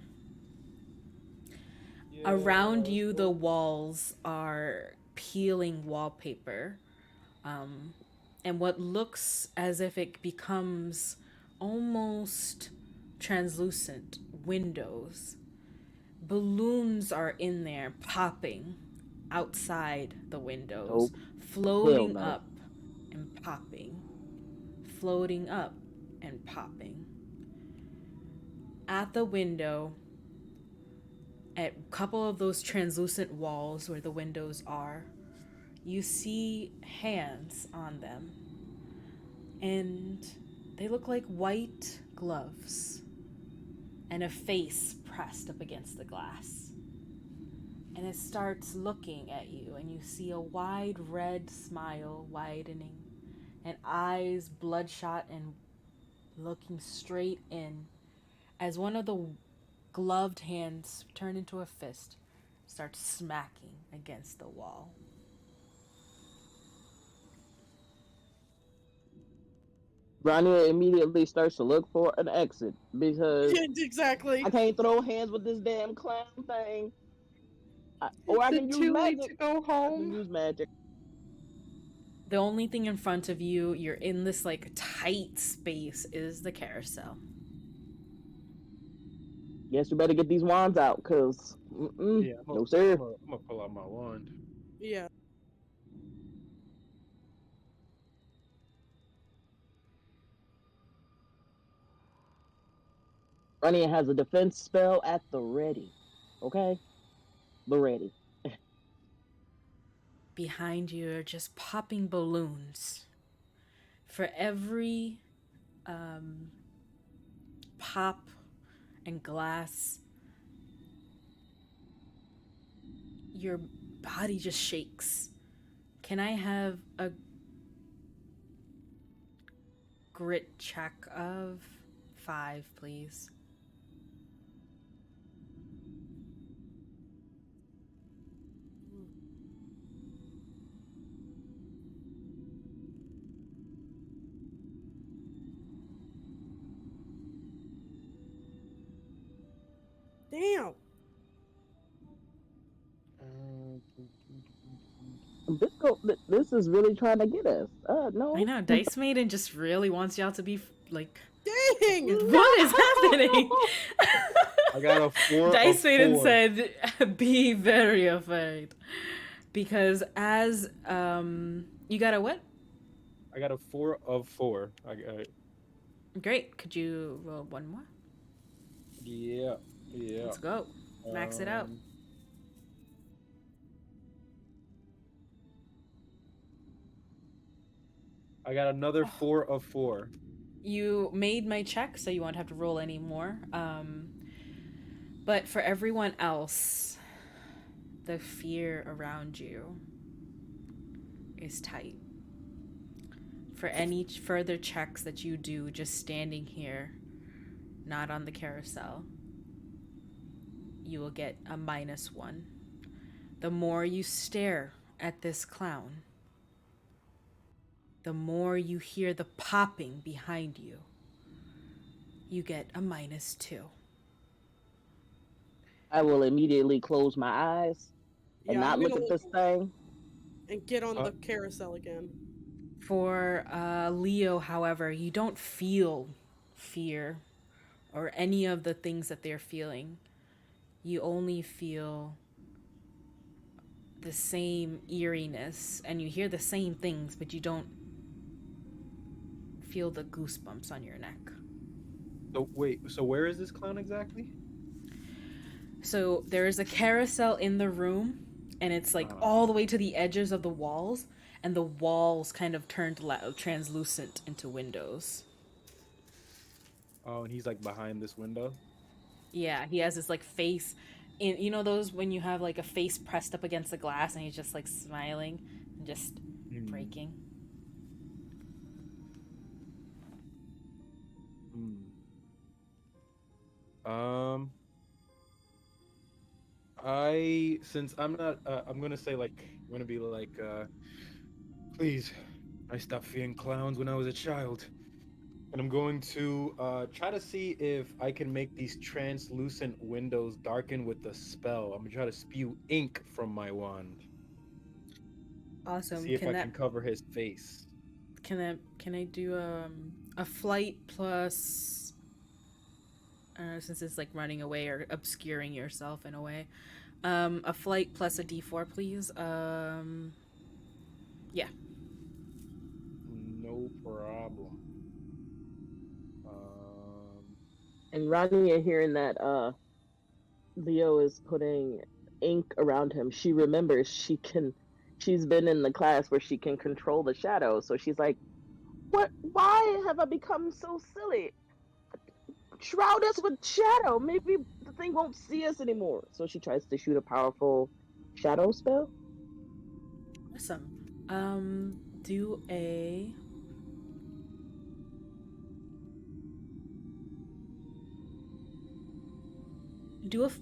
Yeah, Around you, the walls are peeling wallpaper, and what looks as if it becomes almost translucent windows. Balloons are in there popping outside the windows, Nope. Hell floating no. up and popping, floating up and popping. At the window, at a couple of those translucent walls where the windows are, you see hands on them. And they look like white gloves and a face pressed up against the glass. And it starts looking at you, and you see a wide red smile widening, and eyes bloodshot and looking straight in as one of the gloved hands turned into a fist starts smacking against the wall. Rania immediately starts to look for an exit because exactly. I can't throw hands with this damn clown thing. Or Is I it can use too late magic. to go I can home? use magic. The only thing in front of you, you're in this like tight space, is the carousel. Guess we better get these wands out, cause yeah. no sir. I'm gonna pull out my wand. Yeah. Rania has a defense spell at the ready. Okay, the ready. Behind you are just popping balloons. For every pop and glass, your body just shakes. Can I have a grit check of 5, please? Damn. This is really trying to get us. No. I know, Dice Maiden just really wants y'all to be like, Dang. what is happening? I got a 4 Dice of Maiden 4. said, be very afraid. Because as, you got a what? I got a 4 of 4. I got. Great. Could you roll one more? Yeah. Yeah. Let's go. Max it out. I got another 4 of 4. You made my check, so you won't have to roll anymore. But for everyone else, the fear around you is tight. For any further checks that you do just standing here, not on the carousel, you will get a -1. The more you stare at this clown, the more you hear the popping behind you, you get a -2. I will immediately close my eyes and Yeah, I'm not gonna look at look this thing. and get on Uh, the carousel again. For Leo, however, you don't feel fear or any of the things that they're feeling. You only feel the same eeriness and you hear the same things, but you don't feel the goosebumps on your neck. so wait, so where is this clown exactly? So there is a carousel in the room, and it's like Uh, all the way to the edges of the walls, and the walls kind of turned translucent into windows. oh, and he's like behind this window. Yeah, he has his like face in, you know those when you have like a face pressed up against the glass and he's just like smiling and just Hmm. breaking. Hmm. Um, I since I'm not, I'm gonna say like I'm gonna be like, please, I stopped fearing clowns when I was a child, and I'm going to try to see if I can make these translucent windows darken with the spell. I'm gonna try to spew ink from my wand to Awesome. see if I can cover his face. Can I do a flight plus since it's like running away or obscuring yourself in a way. A flight plus a d4 please. Yeah. No problem. Um, And Rania hearing that Leo is putting ink around him, she remembers she's been in the class where she can control the shadows. So she's like, "What? Why have I become so silly? Shroud us with shadow. Maybe the thing won't see us anymore." So she tries to shoot a powerful shadow spell. Awesome. Do a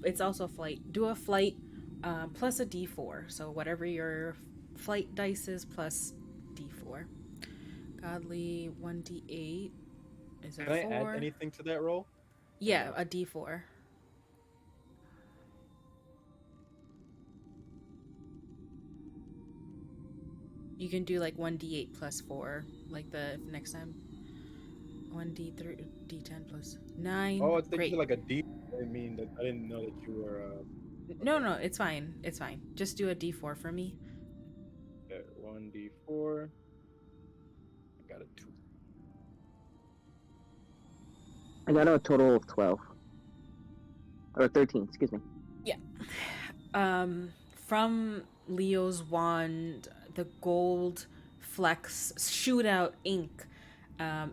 it's also a flight. Do a flight plus a d4. So whatever your flight dice is plus d4. Godly 1d8 is a can I add 4. anything to that roll or Yeah, no? a d4. You can do like 1d8 plus 4 like the next time. 1d3 d10 plus 9. Oh, I think you Great. said like a D. I mean that I didn't know that you were. No, Okay. no, it's fine. It's fine. Just do a d4 for me. 1d4. I got a 2. I got a total of 12 or 13. Excuse me. Yeah. From Leo's wand, the gold flecks shoot out ink,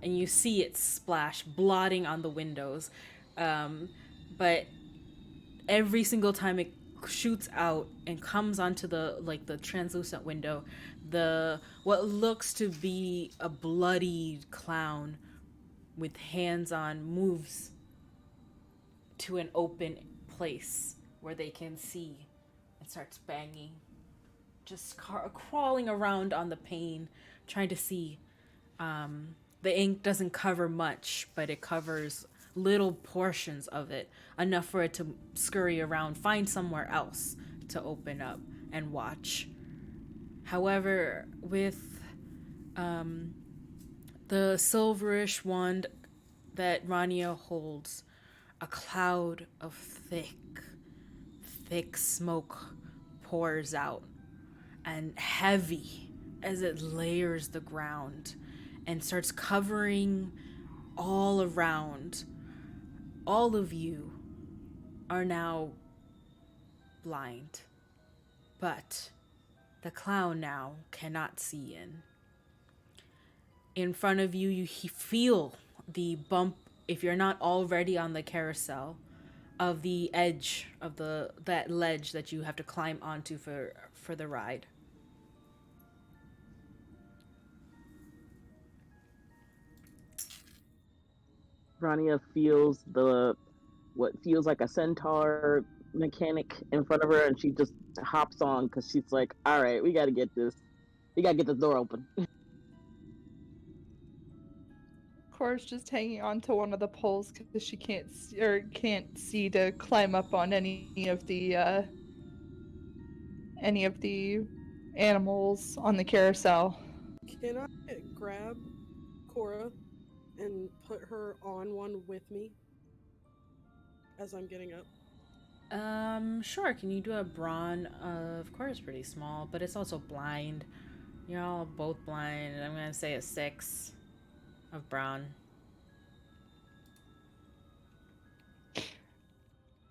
and you see it splash, blotting on the windows. But every single time it shoots out and comes onto the translucent window, the what looks to be a bloody clown with hands on moves to an open place where they can see and starts banging, just crawling around on the pane, trying to see. The ink doesn't cover much, but it covers little portions of it, enough for it to scurry around, find somewhere else to open up and watch. However, with the silverish wand that Rania holds, a cloud of thick smoke pours out, and heavy as it layers the ground and starts covering all around. All of you are now blind, but the clown now cannot see in. in front of you, you feel the bump, if you're not already on the carousel, of the edge of that ledge that you have to climb onto for the ride. Rania feels what feels like a centaur mechanic in front of her, and she just hops on because she's like, "All right, we got to get this. We got to get this door open." Cora's just hanging on to one of the poles because she can't see to climb up on any of the animals on the carousel. Can I grab Cora and put her on one with me as I'm getting up? Sure. Can you do a brawn? Of course, pretty small, but it's also blind. You're all both blind. I'm gonna say a 6 of brawn. You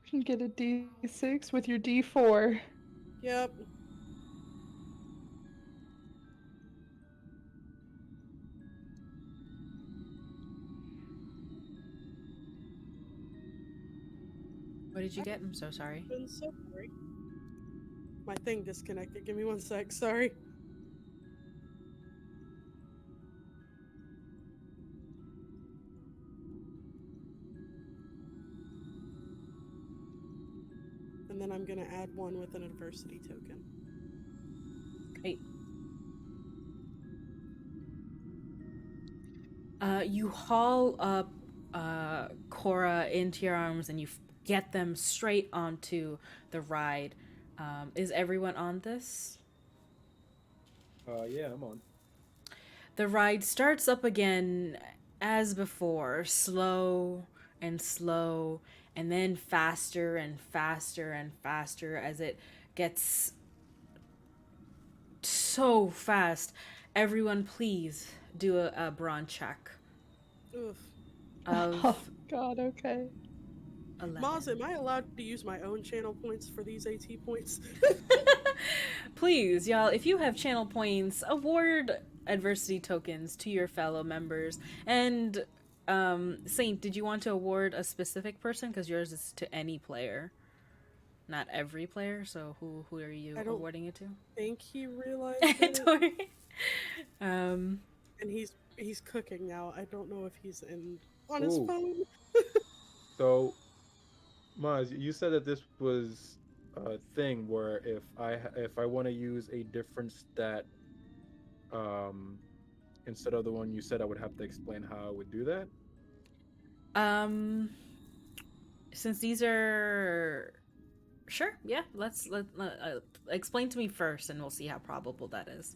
can get a D6 with your D4. Yep. What did you get? I'm so sorry. Been so sorry. My thing disconnected. Give me 1 sec. Sorry. And then I'm gonna add one with an adversity token. Great. You haul up Cora into your arms and you get them straight onto the ride. Is everyone on this? Yeah, I'm on. The ride starts up again as before, slow and slow, and then faster and faster and faster as it gets so fast. Everyone, please do a brawn check Oof. of Oh God, okay. 11. Maz, am I allowed to use my own channel points for these AT points? Please, y'all, if you have channel points, award adversity tokens to your fellow members. And Saint, did you want to award a specific person? Because yours is to any player, not every player. So who are you awarding it to? I think he realized it. Tori. And he's cooking now. I don't know if he's on his Ooh. phone. So, Maz, you said that this was a thing where if I want to use a different stat, um, instead of the one you said, I would have to explain how I would do that. Since these are sure, yeah. Let explain to me first, and we'll see how probable that is.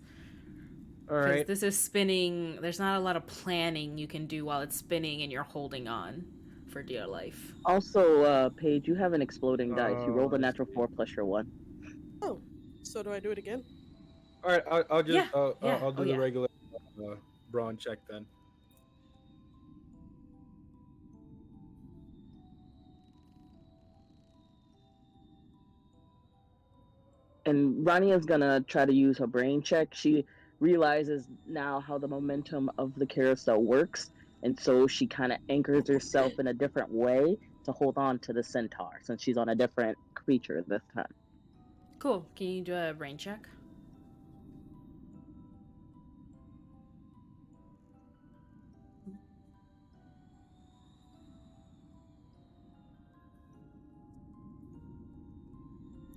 All Because right. this is spinning. There's not a lot of planning you can do while it's spinning and you're holding on for dear life. Also, Paige, you have an exploding dice. You rolled a I natural see. 4 plus your 1. Oh, so do I do it again? All right. I'll just Yeah. I'll do Oh, the yeah. regular brawn check then. And Rania's gonna try to use her brain check. She realizes now how the momentum of the carousel works, and so she kind of anchors herself in a different way to hold on to the centaur since she's on a different creature this time. Cool. Can you do a brain check?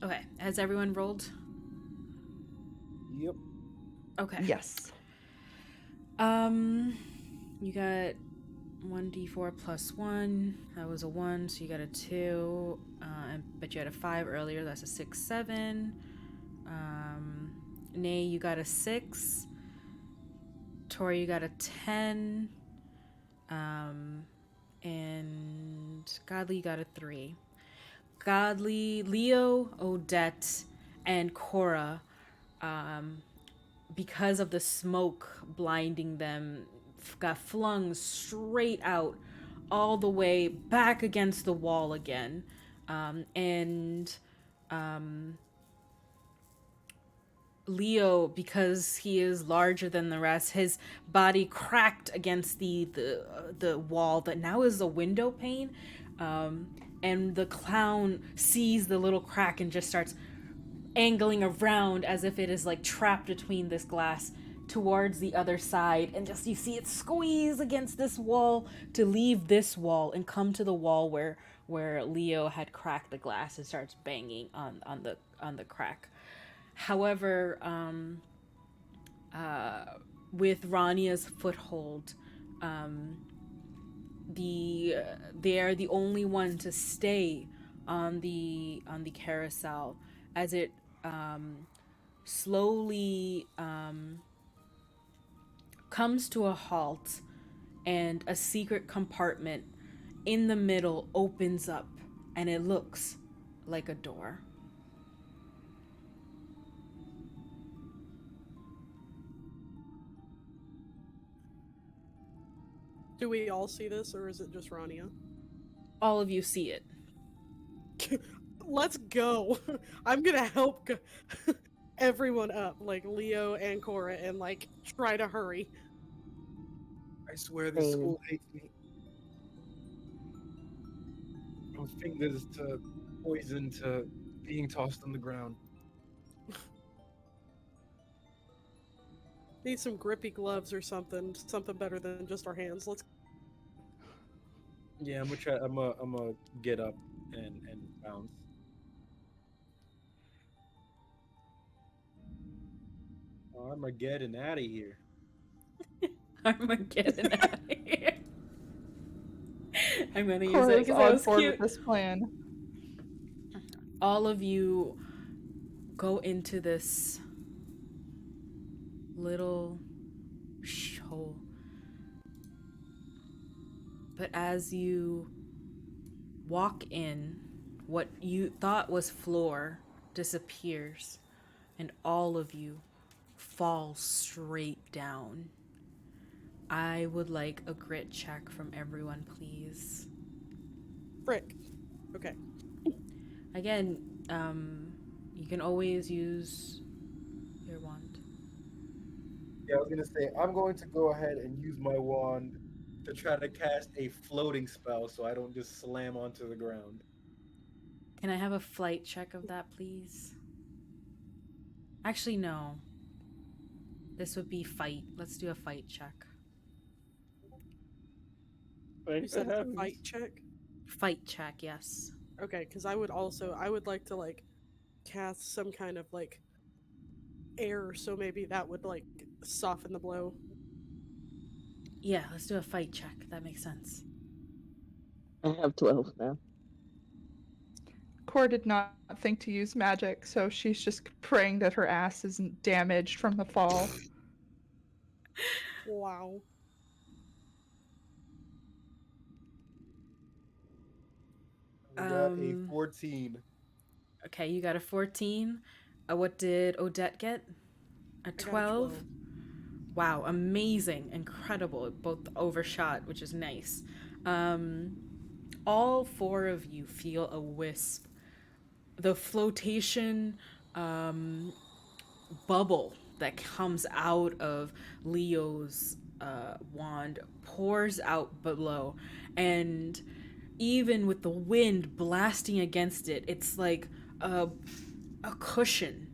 Okay. Has everyone rolled? Yep. Okay. Yes. You got 1d4 plus 1. That was a 1, so you got a 2. But you had a 5 earlier. That's a 6, 7. Nay, you got a 6. Tori, you got a 10. And Godly, you got a 3. Godly, Leo, Odette, and Cora, because of the smoke blinding them, got flung straight out all the way back against the wall again. And Leo, because he is larger than the rest, his body cracked against the wall that now is a window pane, and the clown sees the little crack and just starts angling around as if it is like trapped between this glass towards the other side, and just you see it squeeze against this wall to leave this wall and come to the wall where Leo had cracked the glass and starts banging on the crack. However, with Rania's foothold, the they are the only one to stay on the carousel as it slowly comes to a halt, and a secret compartment in the middle opens up, and it looks like a door. Do we all see this, or is it just Rania? All of you see it. Let's go. I'm gonna help everyone up, like Leo and Cora, and like try to hurry. I swear this Same. school hates me. From fingers to poison to being tossed on the ground. Need some grippy gloves or something. Something better than just our hands. Let's. Yeah, I'm gonna try. I'm gonna get up and bounce. Armageddon out of here. Armageddon out of here. I'm gonna use it Cora's because that on was board cute. with this plan. All of you go into this little hole. But as you walk in, what you thought was floor disappears, and all of you fall straight down. I would like a grit check from everyone, please. Frick. Okay. Again, you can always use your wand. Yeah, I was gonna say I'm going to go ahead and use my wand to try to cast a floating spell so I don't just slam onto the ground. Can I have a flight check of that, please? Actually, no. This would be fight. Let's do a fight check. You said a fight check? Fight check, yes. Okay, because I would like to like cast some kind of like air, so maybe that would like soften the blow. Yeah, let's do a fight check. That makes sense. I have 12 now. Cora did not think to use magic, so she's just praying that her ass isn't damaged from the fall. Wow. I got a 14. Okay, you got a 14. What did Odette get? A 12? Wow, amazing, incredible. Both overshot, which is nice. All four of you feel a wisp. The flotation bubble that comes out of Leo's wand pours out below, and even with the wind blasting against it, it's like a cushion,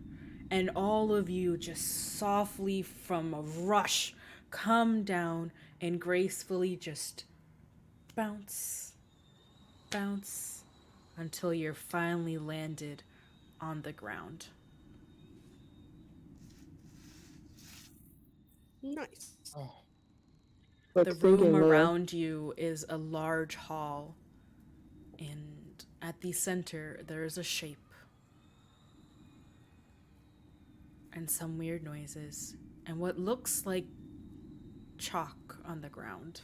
and all of you just softly from a rush come down and gracefully just bounce, bounce until you're finally landed on the ground. Nice. Oh, The What's room thinking, Leo? around you is a large hall, and at the center there is a shape and some weird noises and what looks like chalk on the ground.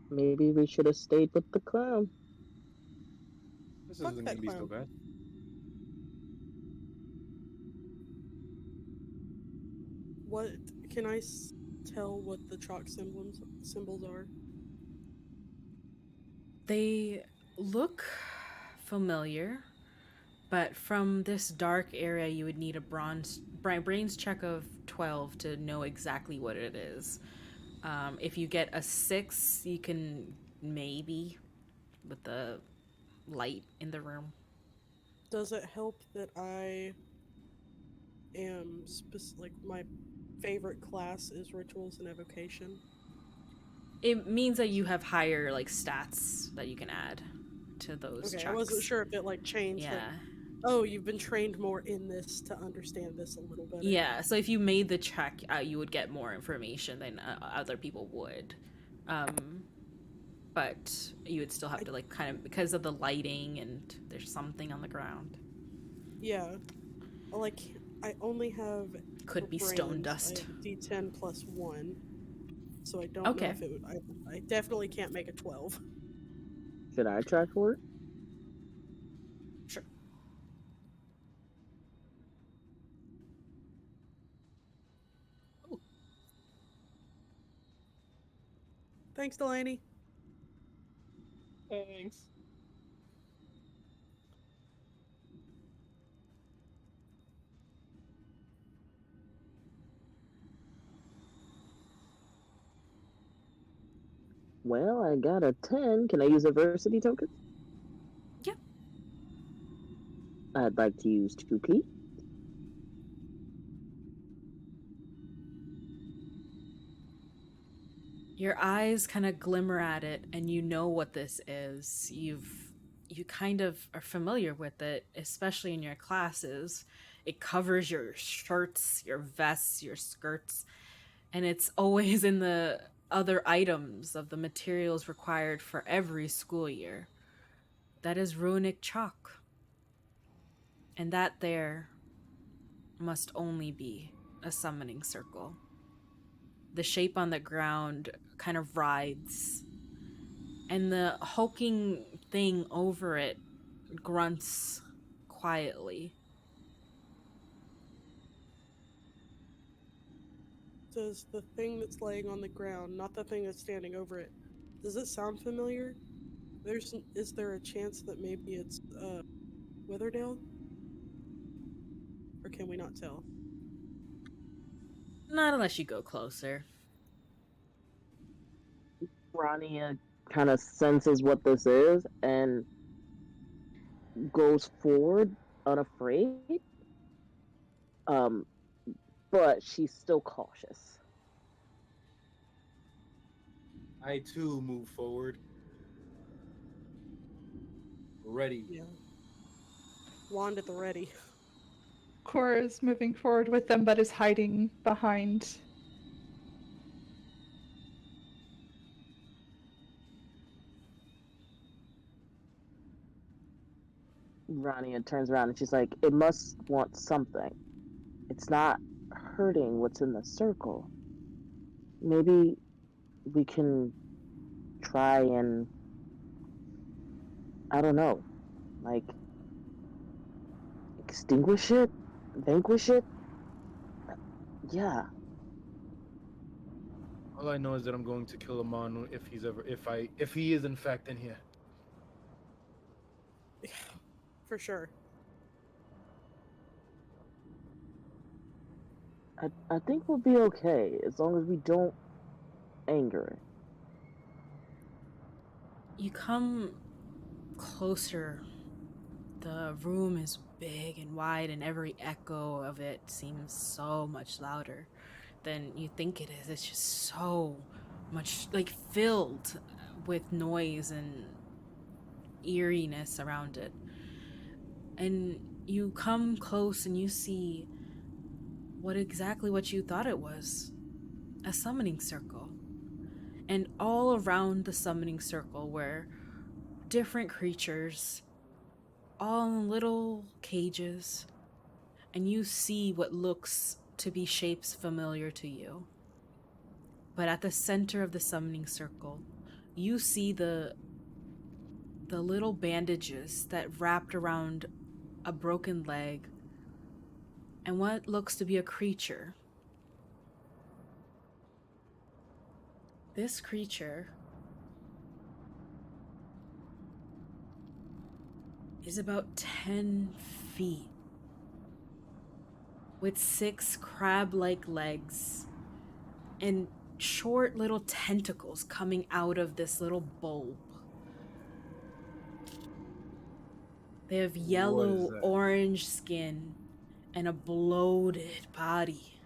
Maybe we should have stayed with the clown. this Fuck isn't that gonna be so clown. bad. What can I tell what the chalk symbols are? They look familiar. But from this dark area, you would need a brains check of 12 to know exactly what it is. If you get a 6, you can maybe with the light in the room. Does it help that I am like my favorite class is rituals and evocation? It means that you have higher like stats that you can add to those Okay, I wasn't checks. sure if it like changed like, Yeah. oh, you've been trained more in this to understand this a little better. Yeah, so if you made the check, you would get more information than other people would. Um, but you would still have I to like kind of because of the lighting and there's something on the ground. yeah, like I only have for Could be stone brains. I have dust. a D10 plus 1, so I don't know Okay. if it would. I definitely can't make a 12. Should I try for it? Sure. Thanks, Delaney. Thanks. Well, I got a 10. Can I use adversity tokens? Yeah. I'd like to use 2p. Your eyes kind of glimmer at it and you know what this is. You kind of are familiar with it, especially in your classes. It covers your shirts, your vests, your skirts, and it's always in the other items of the materials required for every school year. That is runic chalk. And that there must only be a summoning circle. The shape on the ground kind of writhes, and the hulking thing over it grunts quietly. Does the thing that's laying on the ground, not the thing that's standing over it, does it sound familiar? Is there a chance that maybe it's Witherdale, or can we not tell? Not unless you go closer. Rania kind of senses what this is and goes forward unafraid. Um, but she's still cautious. I too move forward. Ready. Yeah, wand at the ready. Cora is moving forward with them, but is hiding behind. Rania turns around and she's like, it must want something. It's not hurting what's in the circle. Maybe we can try and, I don't know, like, extinguish it? Vanquish it? Yeah. All I know is that I'm going to kill Amon if he is in fact in here. For sure. I think we'll be okay as long as we don't anger it. You come closer. The room is big and wide, and every echo of it seems so much louder than you think it is. It's just so much like filled with noise and eeriness around it. And you come close and you see what you thought it was, a summoning circle. And all around the summoning circle were different creatures, all in little cages, and you see what looks to be shapes familiar to you. But at the center of the summoning circle, you see the little bandages that wrapped around a broken leg and what looks to be a creature. This creature is about 10 feet, with 6 crab-like legs and short little tentacles coming out of this little bulb. They have What is yellow that? orange skin and a bloated body.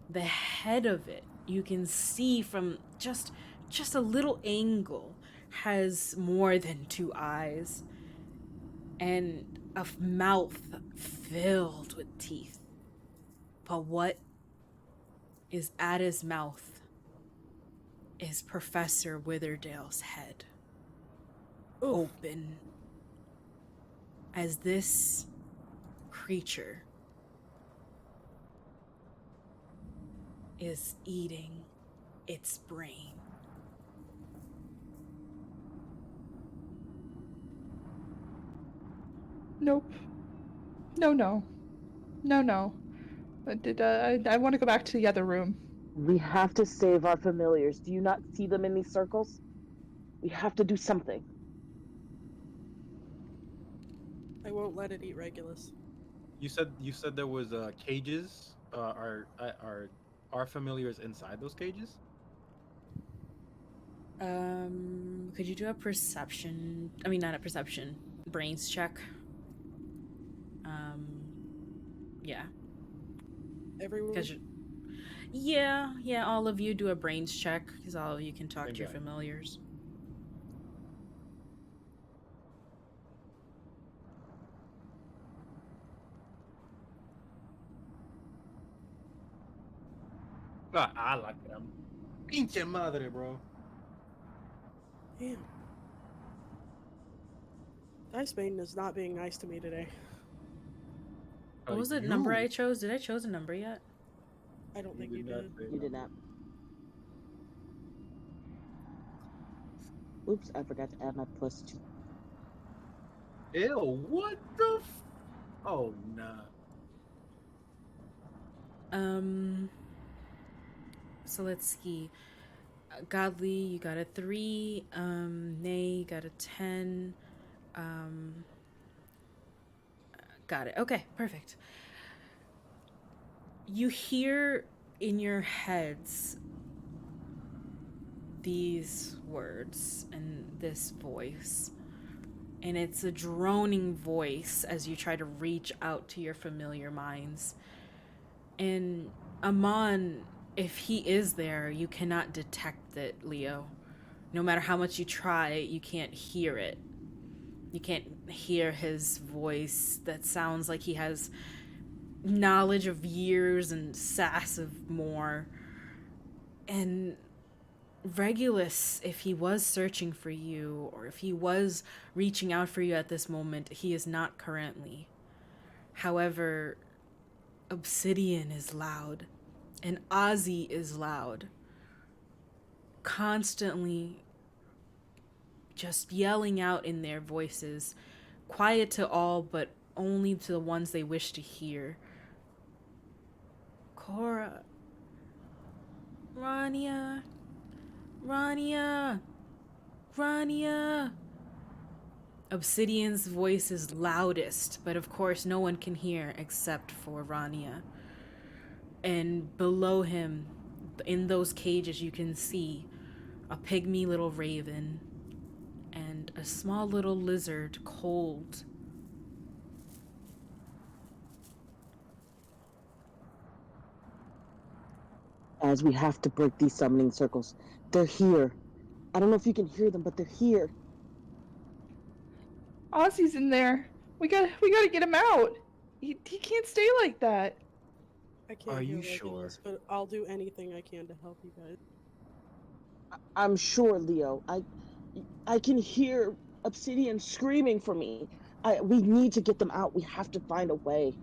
The head of it, you can see from just a little angle, has more than 2 eyes and a mouth filled with teeth. But what is at his mouth is Professor Witherdale's head, Oof. open, as this creature is eating its brain. Nope. No, no. No, no. I want to go back to the other room. We have to save our familiars. Do you not see them in these circles? We have to do something. I won't let it eat Regulus. You said there was cages. Are familiars inside those cages? Could you do a perception? I mean, not a perception, brains check. Yeah. Everyone. Yeah, all of you do a brains check, because all of you can talk Same to your guy. familiars. Ah, I like it. I'm pinche madre, bro. Damn. Dice Maiden is not being nice to me today. What was the number I chose? Did I chose a number yet? I don't think you not did. say You did number. not. Oops, I forgot to add my +2. Ew, what the Oh, nah. So let's see. Godly, you got a 3. Nay, you got a 10. Got it. Okay, perfect. You hear in your heads these words and this voice. And it's a droning voice as you try to reach out to your familiar minds. And Amon, if he is there, you cannot detect it, Leo. No matter how much you try, you can't hear it. You can't hear his voice that sounds like he has knowledge of years and sass of more. And Regulus, if he was searching for you, or if he was reaching out for you at this moment, he is not currently. However, Obsidian is loud, and Ozzy is loud. Constantly just yelling out in their voices, quiet to all, but only to the ones they wish to hear. Cora. Rania. Rania. Rania. Obsidian's voice is loudest, but of course no one can hear except for Rania. And below him, in those cages, you can see a pygmy little raven and a small little lizard, Cold. As we have to break these summoning circles. They're here. I don't know if you can hear them, but they're here. Ozzy's in there. We gotta get him out. He can't stay like that. I can't Are hear you Regulus, sure? but I'll do anything I can to help you guys. I'm sure, Leo. I can hear Obsidian screaming for me. We need to get them out. We have to find a way.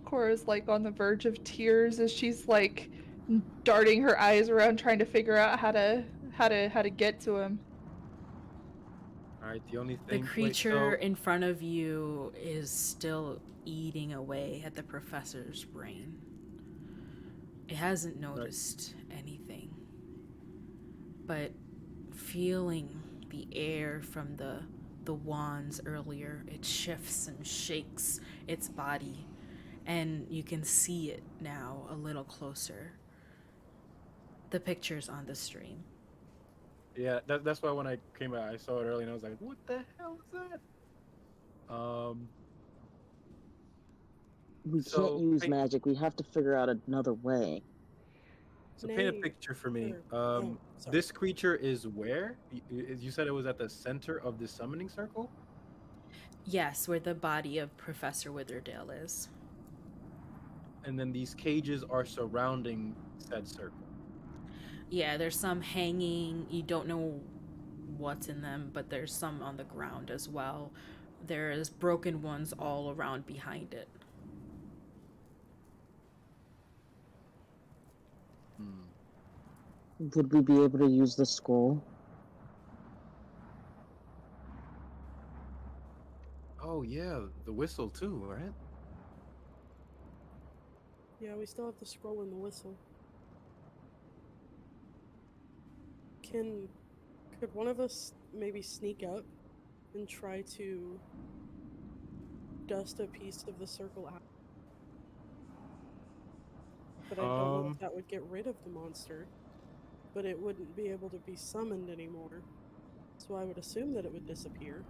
Cora's like on the verge of tears as she's like darting her eyes around trying to figure out how to get to him. All right. The only The thing. Wait. creature in front of you is still eating away at the professor's brain. It hasn't noticed anything, but feeling the air from the the wands earlier. It shifts and shakes its body, and you can see it now a little closer. The picture's on the stream. Yeah, that's why when I came out, I saw it early and I was like, "What the hell is that?" We can't So use magic. We have to figure out another way. paint a Nay, picture for me. oh, sorry. This creature is where? You said it was at the center of the summoning circle, Yes, where the body of Professor Witherdale is. and then these cages are surrounding said circle. Yeah, there's some hanging. You don't know what's in them, but there's some on the ground as well. There's broken ones all around behind it. Hmm. Would we be able to use the scroll? Oh yeah, the whistle too, right? Yeah, we still have the scroll and the whistle. Can could one of us maybe sneak up and try to dust a piece of the circle out? But I don't know if Um, that would get rid of the monster. But it wouldn't be able to be summoned anymore. So I would assume that it would disappear.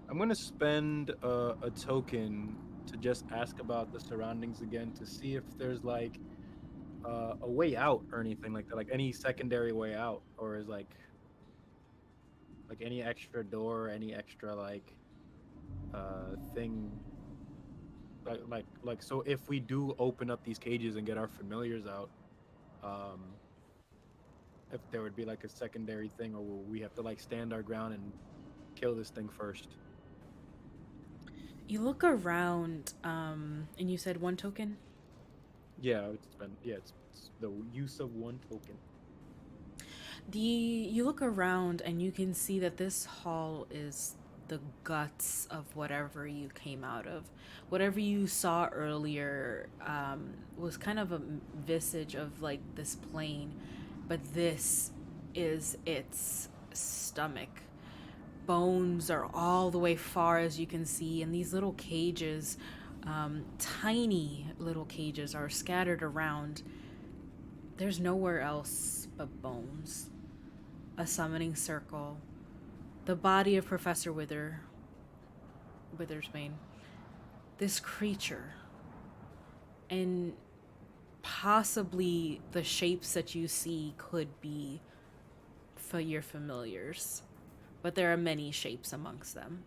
I'm gonna spend a token to just ask about the surroundings again to see if there's like a way out or anything like that, like any secondary way out, or is like any extra door, any extra like thing so if we do open up these cages and get our familiars out, um if there would be like a secondary thing, or will we have to like stand our ground and kill this thing first? You look around, and you said one token? Yeah, it's the use of one token. You look around and you can see that this hall is the guts of whatever you came out of. Whatever you saw earlier was kind of a visage of like this plane, but this is its stomach. Bones are all the way far as you can see, and these little cages, tiny little cages, are scattered around. There's nowhere else but bones. A summoning circle, the body of Professor Withersbane, this creature, and possibly the shapes that you see could be for your familiars. But there are many shapes amongst them.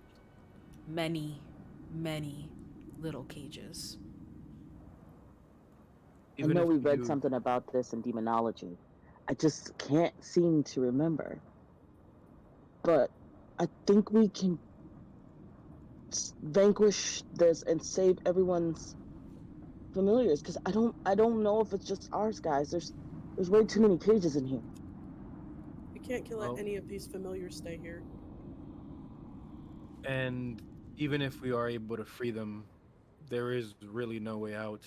Many, many little cages. I Even know if we we read do, something about this in demonology. I just can't seem to remember. But I think we can vanquish this and save everyone's familiars, because I don't know if it's just ours, guys. There's way too many cages in here. We can't kill well, any of these familiars stay here. and even if we are able to free them, there is really no way out.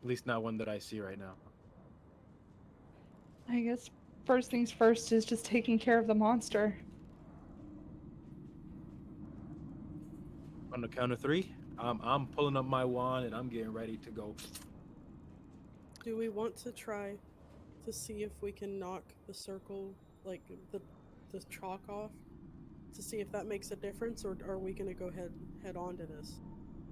At least not one that I see right now. I guess first things first is just taking care of the monster. On the count of three, I'm pulling up my wand and I'm getting ready to go. Do we want to try to see if we can knock the circle, like the chalk off, to see if that makes a difference, or are we gonna go head on to this?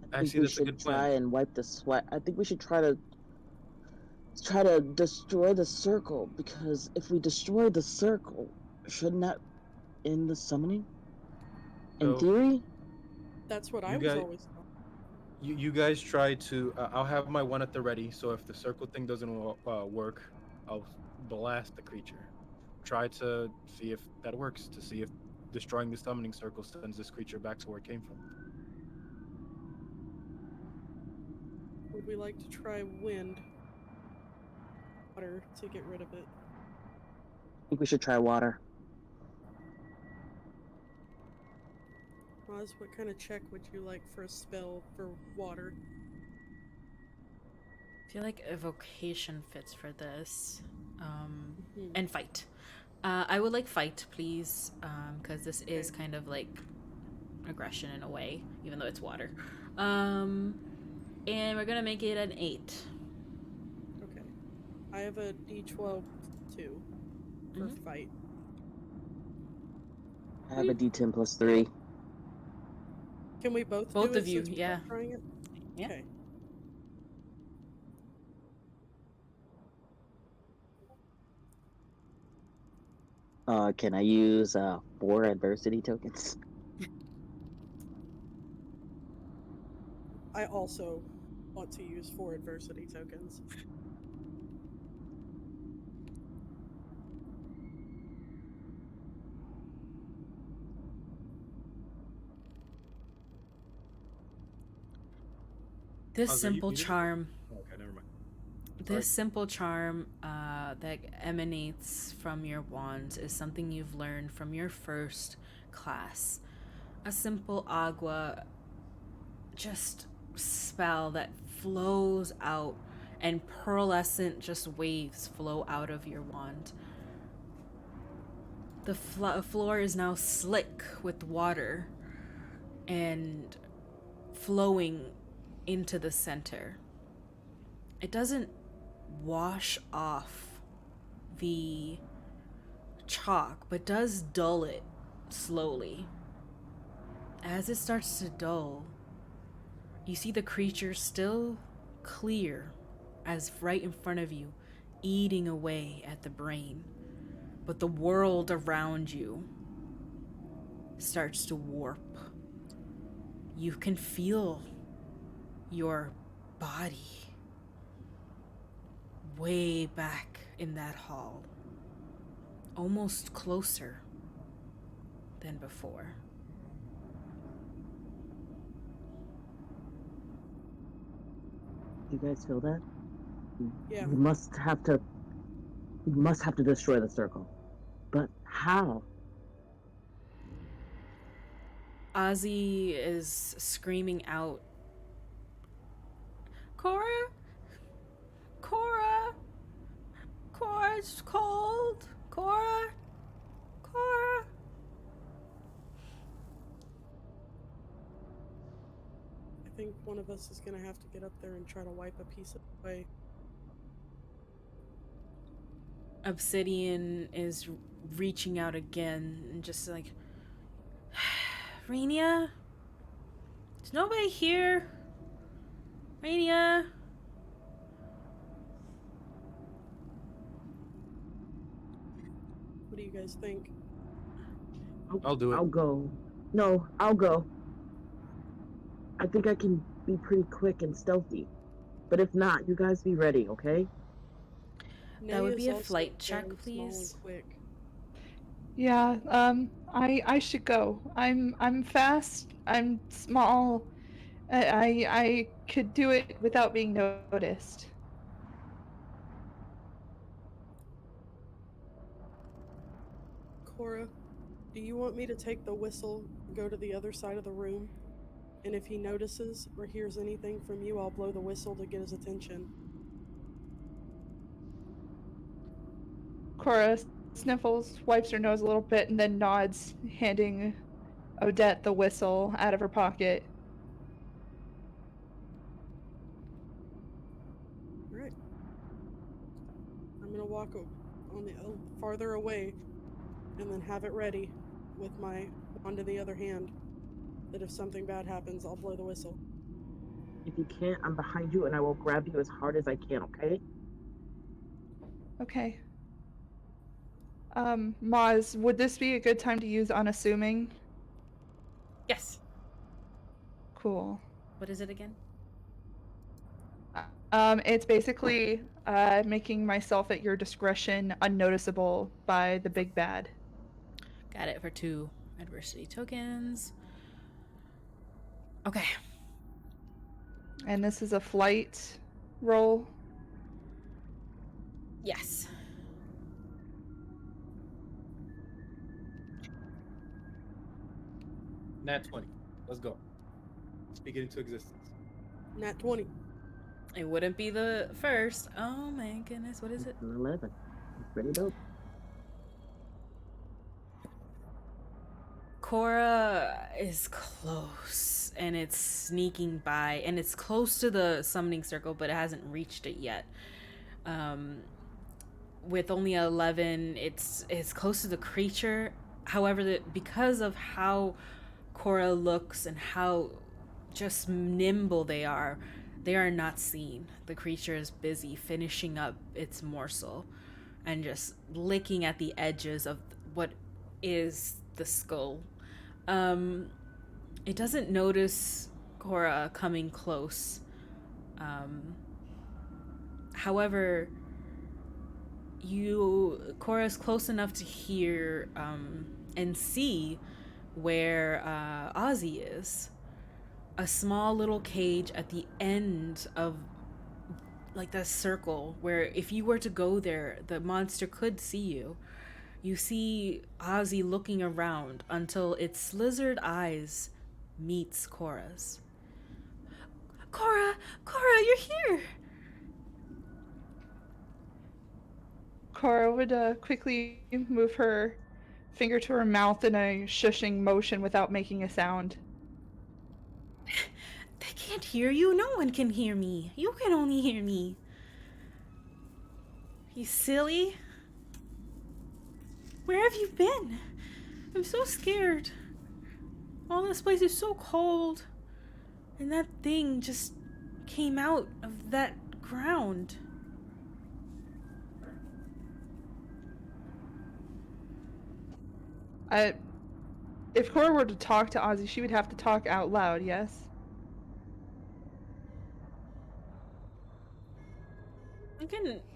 I think Actually, we that's a should good plan. try and wipe the sweat. I think we should try to destroy the circle, because if we destroy the circle, shouldn't that end the summoning? In So theory, That's what I you was guys, always taught. you guys try to. I'll have my one at the ready. So if the circle thing doesn't work, I'll blast the creature. Try to see if that works. To see if destroying the summoning circle sends this creature back to where it came from. Would we like to try wind, water, to get rid of it? I think we should try water. Oz, what kind of check would you like for a spell for water? I feel like evocation fits for this. Hmm. And fight. I would like fight, please, because this is kind of like aggression in a way, even though it's water. And we're gonna make it an 8. Okay. I have a D12 2 for fight. I have a D10 plus 3. Can we both Both do of it you, since we're yeah. both trying it? Yeah. Okay. Can I use 4 adversity tokens? I also want to use 4 adversity tokens. This Oh, so simple you didn't. charm. Oh, okay, never mind. This simple charm that emanates from your wands is something you've learned from your first class. A simple agua just spell that flows out, and pearlescent just waves flow out of your wand. The floor is now slick with water and flowing into the center. It doesn't wash off the chalk, but does dull it slowly. As it starts to dull, you see the creature still clear as right in front of you, eating away at the brain. But the world around you starts to warp. You can feel your body way back in that hall, almost closer than before. You guys feel that? Yeah. We must have to destroy the circle. But how? Ozzy is screaming out, Cora? Cora? Cora, it's cold. Cora? Cora? I think one of us is gonna have to get up there and try to wipe a piece of it away. Obsidian is reaching out again and just like, Rainia? Is nobody here? Rainia? What do you guys think? I'll do it. I'll go. No, I'll go. I think I can be pretty quick and stealthy. But if not, you guys be ready, okay? That would Nay be is a also flight check, very small and please. quick. Yeah, I should go. I'm fast. I'm small. I could do it without being noticed. Cora, do you want me to take the whistle and go to the other side of the room? And if he notices or hears anything from you, I'll blow the whistle to get his attention. Cora sniffles, wipes her nose a little bit, and then nods, handing Odette the whistle out of her pocket. Alright. I'm gonna walk on the farther away and then have it ready with my wand in the other hand. That if something bad happens, I'll blow the whistle. If you can't, I'm behind you and I will grab you as hard as I can, okay? Okay. Maz, would this be a good time to use unassuming? Yes. Cool. What is it again? It's basically making myself at your discretion unnoticeable by the big bad. Got it for 2 adversity tokens. Okay. And this is a flight roll. Yes. Nat 20. Let's go. Speak it into existence. Nat 20. It wouldn't be the first. Oh my goodness, what is it? It's an 11. It's pretty dope. Cora is close and it's sneaking by and it's close to the summoning circle, but it hasn't reached it yet. With only 11, it's close to the creature. However, because of how Cora looks and how just nimble they are not seen. The creature is busy finishing up its morsel and just licking at the edges of what is the skull. It doesn't notice Cora coming close. However, Cora's close enough to hear and see where Ozzy is. A small little cage at the end of like the circle where if you were to go there, the monster could see you. You see Ozzy looking around until its lizard eyes meets Cora's. Cora, you're here. Cora would quickly move her finger to her mouth in a shushing motion without making a sound. They can't hear you. No one can hear me. You can only hear me. You silly. Where have you been? I'm so scared. All this place is so cold. And that thing just came out of that ground. If Cora were to talk to Ozzy, she would have to talk out loud, yes?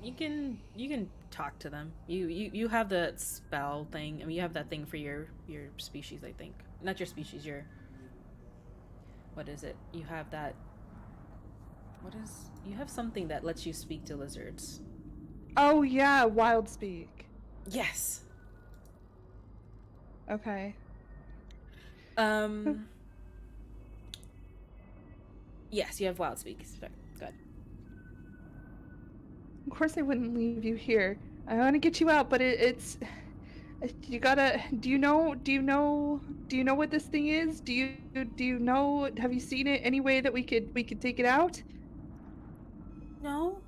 You can talk to them. You have the spell thing. I mean, you have that thing for your species, I think. Not your species, your what is it? You have that you have something that lets you speak to lizards. Oh yeah, wild speak. Yes. Okay. Yes, you have wild speak. Good. Of course I wouldn't leave you here. I want to get you out, but it's you gotta. Do you know what this thing is? Do you know? Have you seen it? Any way that we could take it out? No,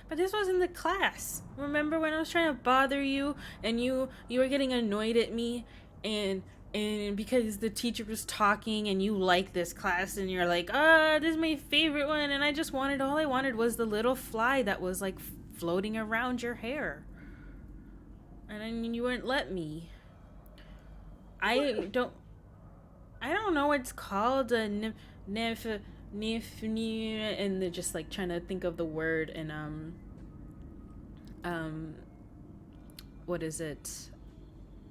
but this was in the class. Remember when I was trying to bother you and you were getting annoyed at me and because the teacher was talking and you like this class and you're like, this is my favorite one, and all I wanted was the little fly that was like floating around your hair. And then you wouldn't let me. I don't know what it's called, a nymph, and they're just like trying to think of the word, and what is it?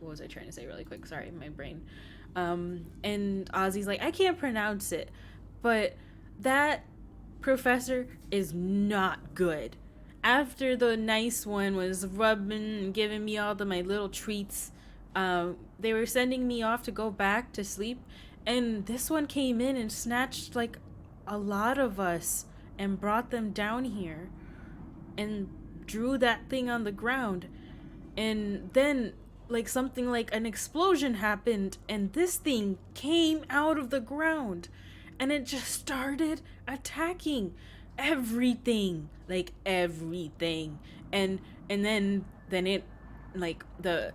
What was I trying to say really quick? Sorry, my brain. And Ozzy's like, I can't pronounce it, but that professor is not good. After the nice one was rubbing and giving me all my little treats, they were sending me off to go back to sleep, and this one came in and snatched like a lot of us and brought them down here and drew that thing on the ground, and then like something like an explosion happened and this thing came out of the ground and it just started attacking everything, like everything, and then it like the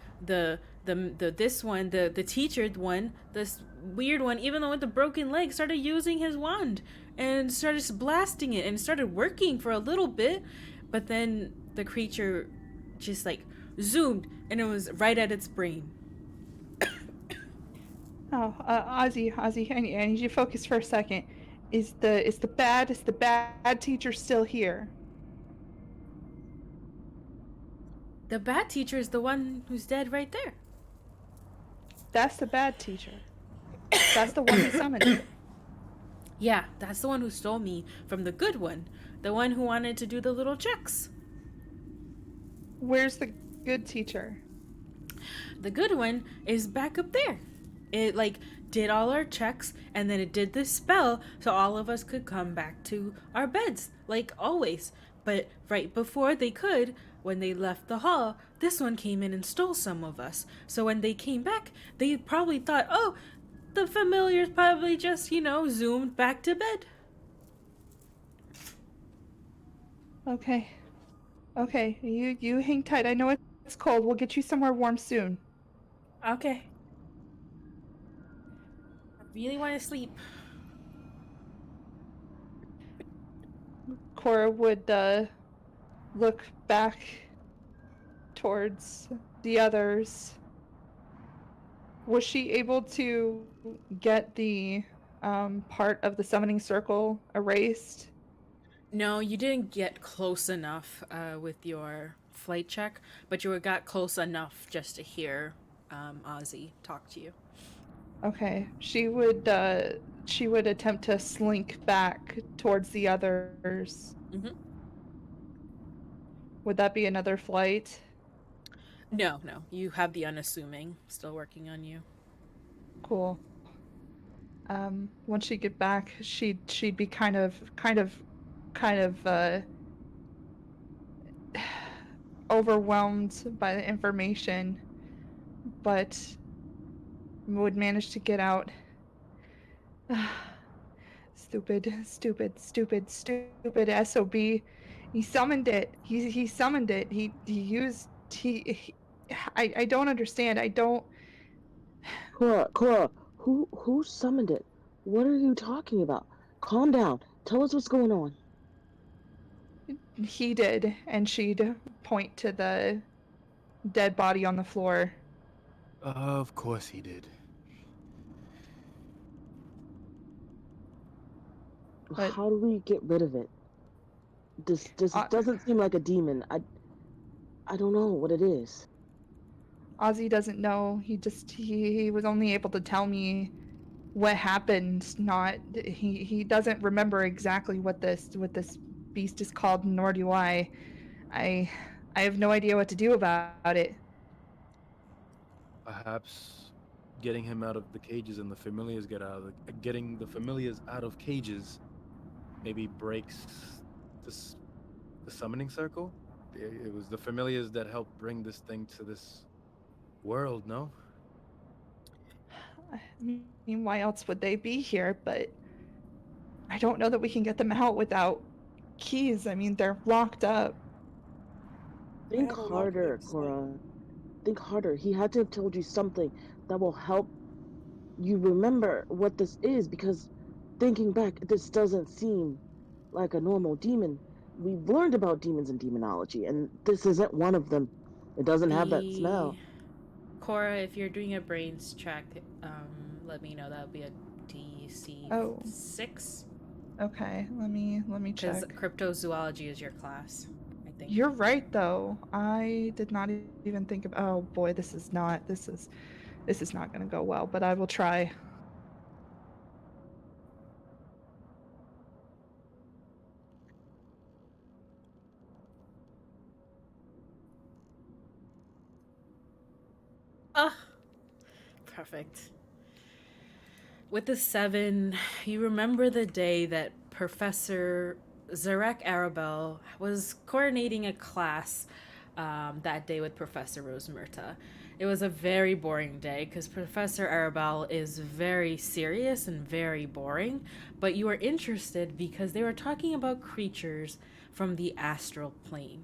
this one, the teacher one, this weird one, even though with the broken leg, started using his wand and started blasting it and started working for a little bit, but then the creature just like zoomed and it was right at its brain. Oh, Ozzy, I need you to focus for a second. Is the bad teacher still here? The bad teacher is the one who's dead right there. That's the bad teacher. That's the one who summoned it. Yeah, that's the one who stole me from the good one. The one who wanted to do the little checks. Where's the good teacher? The good one is back up there. It like did all our checks and then it did this spell so all of us could come back to our beds like always. But right before they could, when they left the hall, this one came in and stole some of us. So when they came back, they probably thought, oh, the familiars probably just, zoomed back to bed. Okay. Okay, you hang tight. I know it's cold. We'll get you somewhere warm soon. Okay. I really want to sleep. Cora would look back towards the others. Was she able to get the part of the summoning circle erased? No, you didn't get close enough with your flight check, but you got close enough just to hear Ozzy talk to you. Okay, she would attempt to slink back towards the others. Mm-hmm. Would that be another flight? No, you have the unassuming still working on you. Cool. Once she get back, she'd be kind of overwhelmed by the information, but would manage to get out. Stupid SOB. He summoned it. He summoned it. I don't understand. I don't. Cora, who summoned it? What are you talking about? Calm down. Tell us what's going on. He did, and she'd point to the dead body on the floor. Of course he did. But How do we get rid of it? This uh, doesn't seem like a demon. I don't know what it is. Ozzy doesn't know. He was only able to tell me what happened. Not he doesn't remember exactly what this beast is called, nor do I. I I have no idea what to do about it. Perhaps getting him out of the cages and the familiars getting the familiars out of cages maybe breaks this the summoning circle. It was the familiars that helped bring this thing to this world, no? I mean, why else would they be here? But I don't know that we can get them out without keys. I mean, they're locked up. I Think have a lockpick, harder, so Cora. Think harder. He had to have told you something that will help you remember what this is, because thinking back, this doesn't seem like a normal demon. We've learned about demons and demonology, and this isn't one of them. It doesn't have that The smell. Cora, if you're doing a brains check, let me know. That would be a DC Oh, 6. okay. Let me Because check. cryptozoology is your class, I think. You're right, though. I did not even think of. Oh boy, this is not going to go well. But I will try. Ah, perfect. With the 7, you remember the day that Professor Zarek Arabelle was coordinating a class that day with Professor Rosemerta. It was a very boring day because Professor Arabelle is very serious and very boring, but you were interested because they were talking about creatures from the astral plane.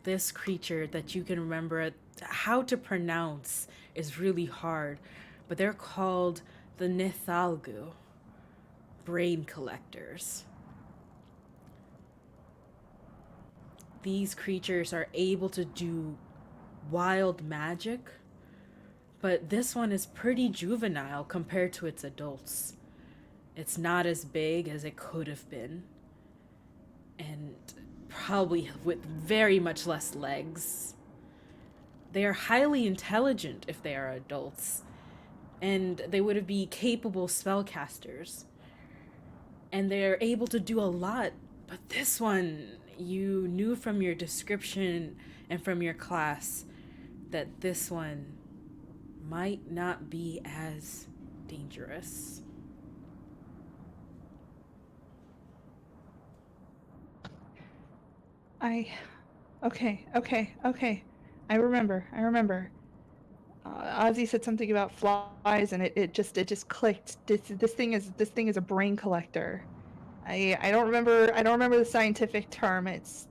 This creature that you can remember how to pronounce is really hard, but they're called the Nithalgu, brain collectors. These creatures are able to do wild magic, but this one is pretty juvenile compared to its adults. It's not as big as it could have been, and probably with very much less legs. They are highly intelligent if they are adults, and they would be capable spellcasters. And they're able to do a lot, but this one, you knew from your description and from your class that this one might not be as dangerous. Okay. I remember. Ozzy said something about flies, and it just clicked. This thing is a brain collector. I don't remember the scientific term. It's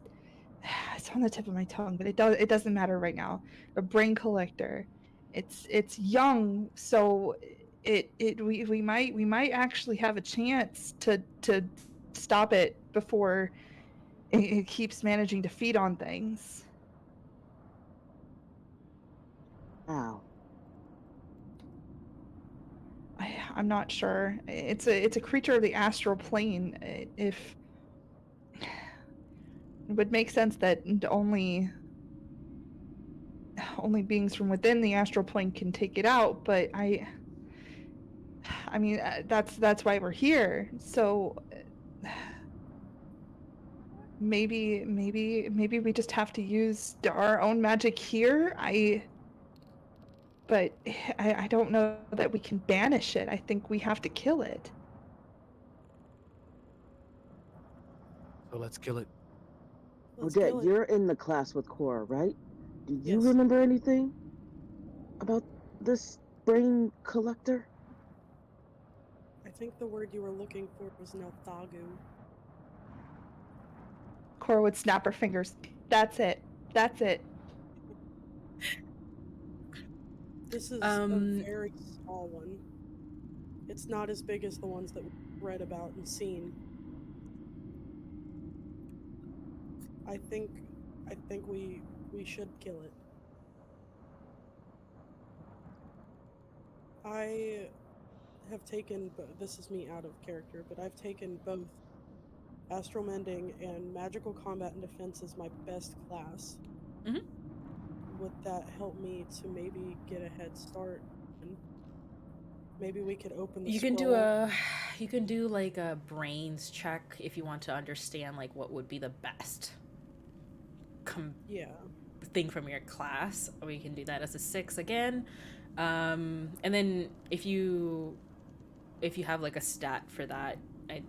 on the tip of my tongue, but it doesn't matter right now. A brain collector. It's young, so we might actually have a chance to stop it before it keeps managing to feed on things. Ow. I'm not sure. It's a creature of the astral plane. If it would make sense that only beings from within the astral plane can take it out, but I mean that's why we're here. So maybe we just have to use our own magic here. But I don't know that we can banish it. I think we have to kill it. So let's kill it. Let's Odette, kill it. you're in the class with Cora, right? Do you Yes. remember anything about this brain collector? I think the word you were looking for was Nelthagu. Cora would snap her fingers. That's it. That's it. This is a Um, very small one. It's not as big as the ones that we've read about and seen. I think we should kill it. I have taken this is me out of character, but I've taken both astral mending and magical combat and defense as my best class. Mhm. Would that help me to maybe get a head start? And maybe we could open the you can scroll. do like a brains check if you want to understand like what would be the best Yeah. thing from your class. We can do that as a 6 again. And then if you have like a stat for that, I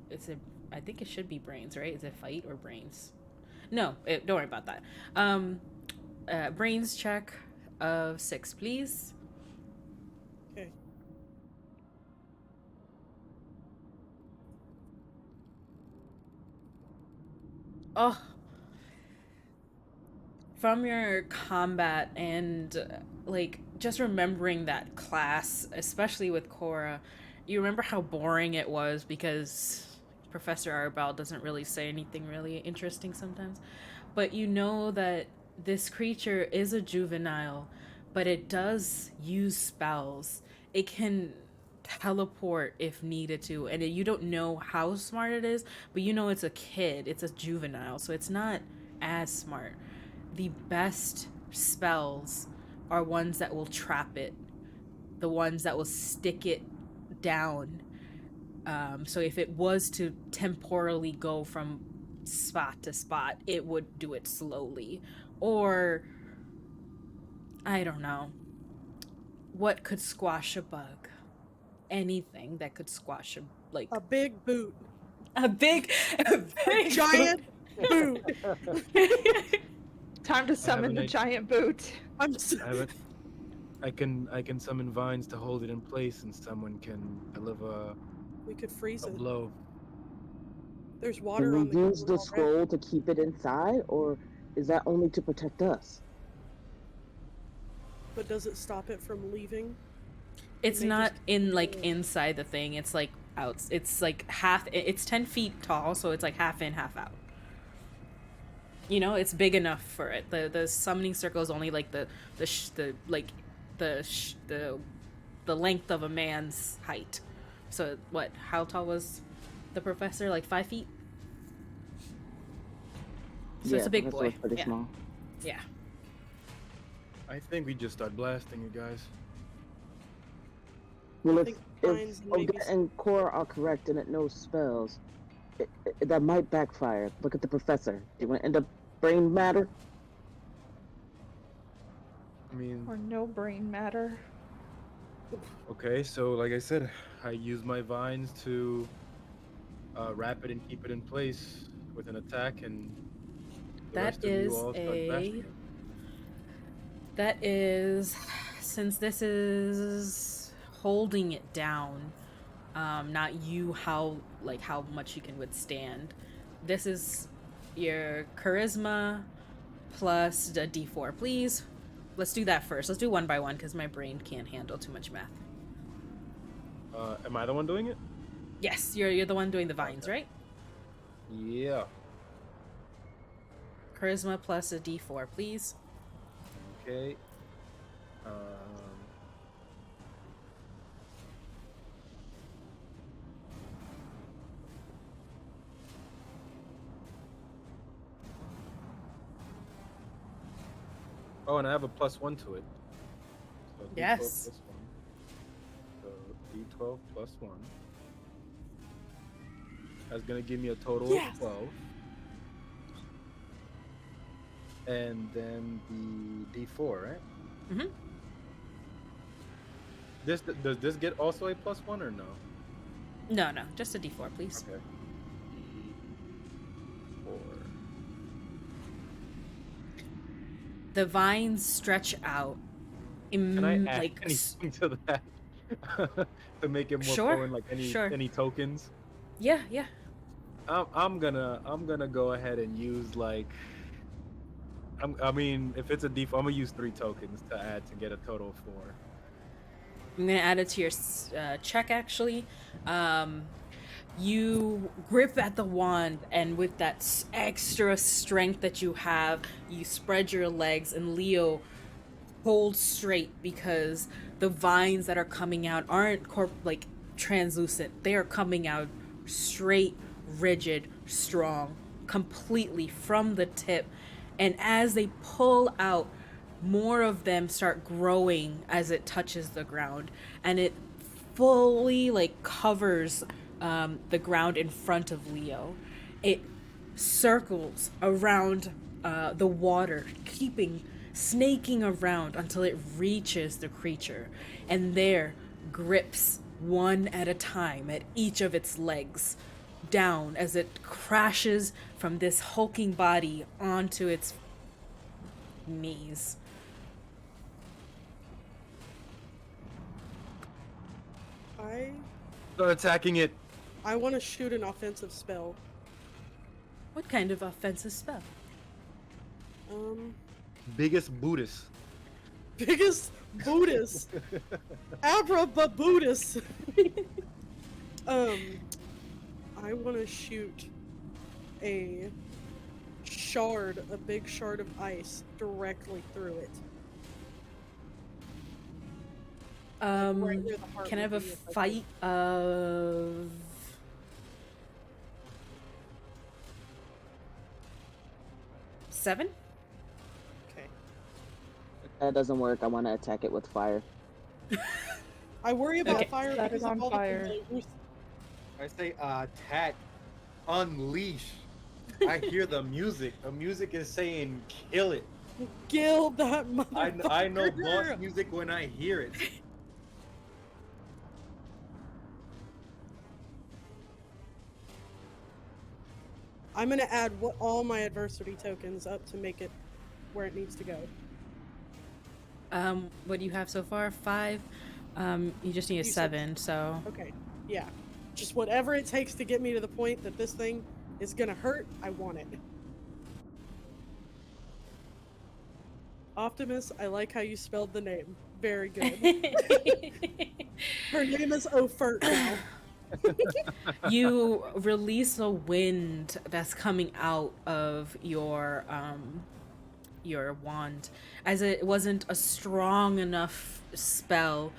it's a I think it should be brains, right? Is it fight or brains? No, don't worry about that. Brains check of 6, please. Okay. Oh, from your combat and like just remembering that class, especially with Cora, you remember how boring it was because Professor Arbal doesn't really say anything really interesting sometimes. But you know that this creature is a juvenile, but it does use spells. It can teleport if needed to, and you don't know how smart it is, but you know it's a kid, it's a juvenile, so it's not as smart. The best spells are ones that will trap it, the ones that will stick it down. So if it was to temporally go from spot to spot, it would do it slowly. Or, I don't know, what could squash a bug? Anything that could squash like A big boot. a big, a A big giant boot. Time to I have summon an the idea. giant boot. I'm so, I have it. I can summon vines to hold it in place, and someone can deliver we could freeze a it. blow. There's Can water we on the use ground the already. scroll to keep it inside, or is that only to protect us? But does it stop it from leaving? it's may not just in like control it. inside the thing. It's like out. It's like half. It's 10 feet tall, so it's like half in, half out. You know, it's big enough for it. The summoning circle is only like the the length of a man's height. So what? How tall was the professor? Like 5 feet. So it's Yeah, a big Professor boy. was pretty Yeah, small. yeah. I think we just start blasting it, guys. Well, I if think if vines and maybe Odette and Cora are correct and it knows spells, that might backfire. Look at the professor. Do you want to end up brain matter? I mean, Or no brain matter. okay, so like I said, I use my vines to wrap it and keep it in place with an attack, and The rest of you all start bashing it. That is, since this is holding it down, not you how much you can withstand. This is your charisma plus a d4, please. Let's do that first. Let's do one by one because my brain can't handle too much math. Am I the one doing it? Yes, you're the one doing the vines, right? Yeah. Charisma plus a d4, please. Okay. Oh, and I have a +1 to it. So D12 Yes. plus 1. So D12 plus 1. That's gonna give me a total Yes. of 12. And then the D4, right? Mm-hmm. Does this get also a +1 or no? No, just a d4, please. Okay. D4. The vines stretch out. Can I add anything to that to make it more Sure, flowing? Like sure. any tokens? Yeah. I'm gonna go ahead and use like. I mean, if it's a D4, I'm gonna use 3 tokens to add to get a total of 4. I'm gonna add it to your check, actually. You grip at the wand, and with that extra strength that you have, you spread your legs, and Leo holds straight because the vines that are coming out aren't translucent. They are coming out straight, rigid, strong, completely from the tip. And as they pull out, more of them start growing as it touches the ground, and it fully covers the ground in front of Leo. It circles around the water, snaking around until it reaches the creature, and there grips one at a time at each of its legs down as it crashes from this hulking body onto its knees. Start attacking it. I want to shoot an offensive spell. What kind of offensive spell? Biggest Buddhist. Biggest Buddhist. Abrababudus. I want to shoot a big shard of ice directly through it. Right where the heart Can I have a would be if I fight of 7? Okay. That doesn't work. I want to attack it with fire. I worry about Okay. fire That because is on of all fire. the containers. I say attack, unleash. I hear the music. The music is saying kill it. Kill that motherfucker. I know boss music when I hear it. I'm gonna add all my adversity tokens up to make it where it needs to go. What do you have so far? 5. You just need a You said 7, so Okay, yeah. Just whatever it takes to get me to the point that this thing is gonna hurt, I want it. Optimus, I like how you spelled the name. Very good. Her name is Ofert now. you release a wind that's coming out of your wand, as it wasn't a strong enough spell,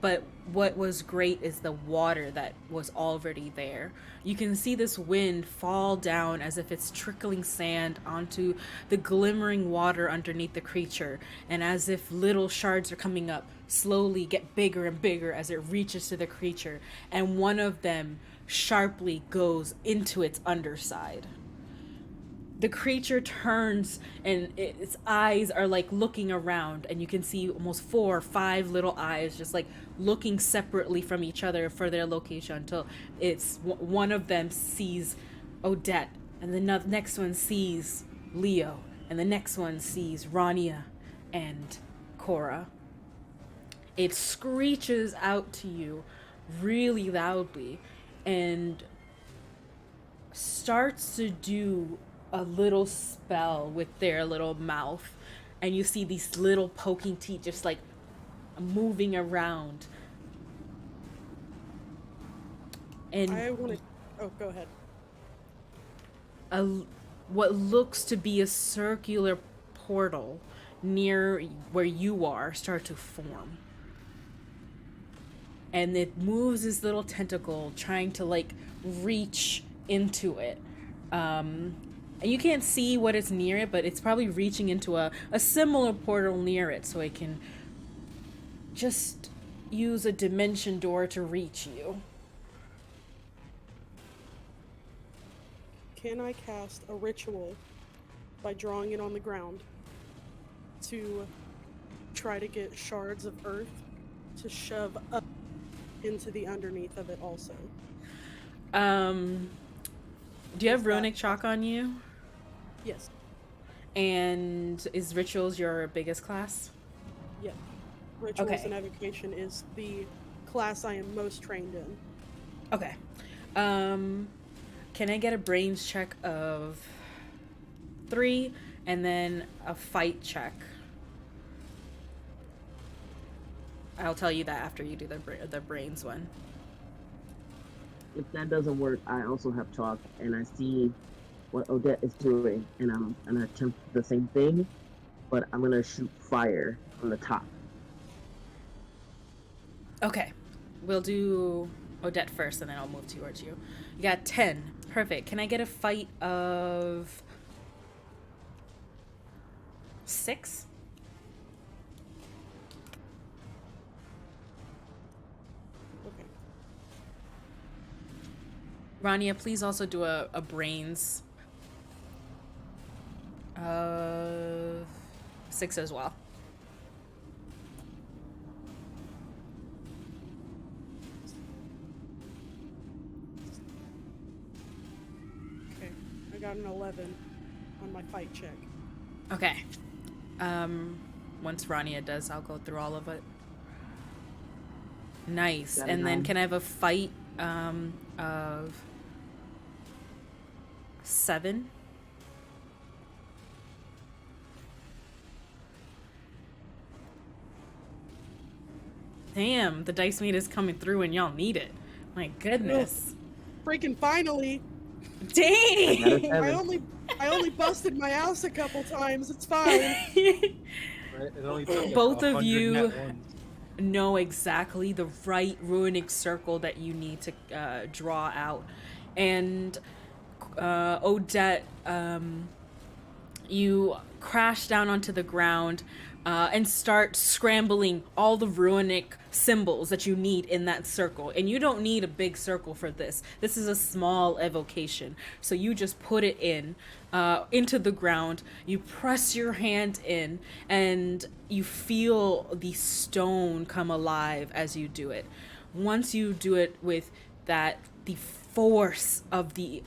but what was great is the water that was already there. You can see this wind fall down as if it's trickling sand onto the glimmering water underneath the creature, and as if little shards are coming up, slowly get bigger and bigger as it reaches to the creature, and one of them sharply goes into its underside. The creature turns, and its eyes are looking around, and you can see almost 4 or 5 little eyes just looking separately from each other for their location until one of them sees Odette, and the next one sees Leo, and the next one sees Rania and Cora. It screeches out to you really loudly and starts to do a little spell with their little mouth. And you see these little poking teeth just like moving around. And I want to. Oh, go ahead. a, what looks to be a circular portal near where you are start to form. And it moves this little tentacle trying to like reach into it. And you can't see what is near it, but it's probably reaching into a similar portal near it so it can just use a dimension door to reach you. Can I cast a ritual by drawing it on the ground to try to get shards of earth to shove up into the underneath of it also? Do you have runic chalk on you? Yes. And is rituals your biggest class? Yeah. Rituals Okay. and evocation is the class I am most trained in. Okay. Can I get a brains check of 3 and then a fight check? I'll tell you that after you do the brains one. If that doesn't work, I also have chalk, and I see what Odette is doing, and I'm gonna attempt the same thing, but I'm gonna shoot fire from the top. Okay. We'll do Odette first and then I'll move towards you. You got 10. Perfect. Can I get a fight of 6? Okay. Rania, please also do a brains. 6 as well. Okay. I got an 11 on my fight check. Okay. Once Rania does, I'll go through all of it. Nice. Got a And then 9. can I have a fight of 7? Damn, the dice meat is coming through and y'all need it. My goodness. Freaking finally! Dang! I only busted my ass a couple times. It's fine. Right? It only took Both of 100 you nat ones. know exactly the right runic circle that you need to draw out. And Odette, you crash down onto the ground and start scrambling all the runic symbols that you need in that circle. And you don't need a big circle for this. This is a small evocation. So you just put it in into the ground. You press your hand in and you feel the stone come alive as you do it. Once you do it with that, the force of the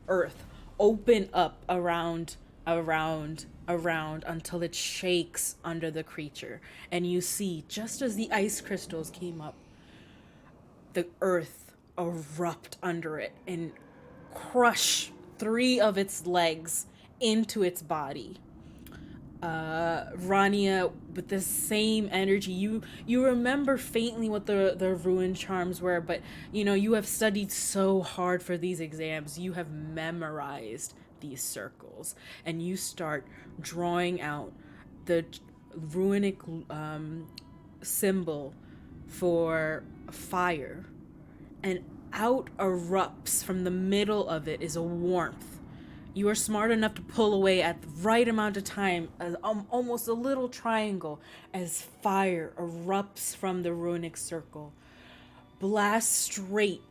earth open up around until it shakes under the creature. And you see, just as the ice crystals came up, the earth erupt under it and crush 3 of its legs into its body. Rania, with the same energy, you remember faintly what the ruin charms were, but you have studied so hard for these exams. You have memorized these circles, and you start drawing out the runic symbol for fire, and out erupts from the middle of it is a warmth. You are smart enough to pull away at the right amount of time, almost a little triangle, as fire erupts from the runic circle, blasts straight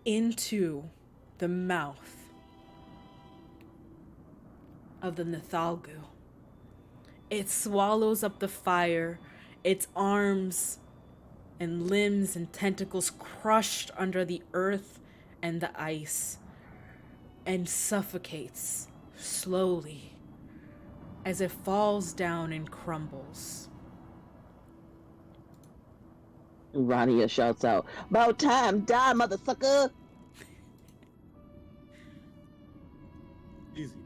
into the mouth of the Nithalgu. It swallows up the fire, its arms and limbs and tentacles crushed under the earth and the ice, and suffocates slowly, as it falls down and crumbles. Rania shouts out, "About time, die, mother sucker!" Easy.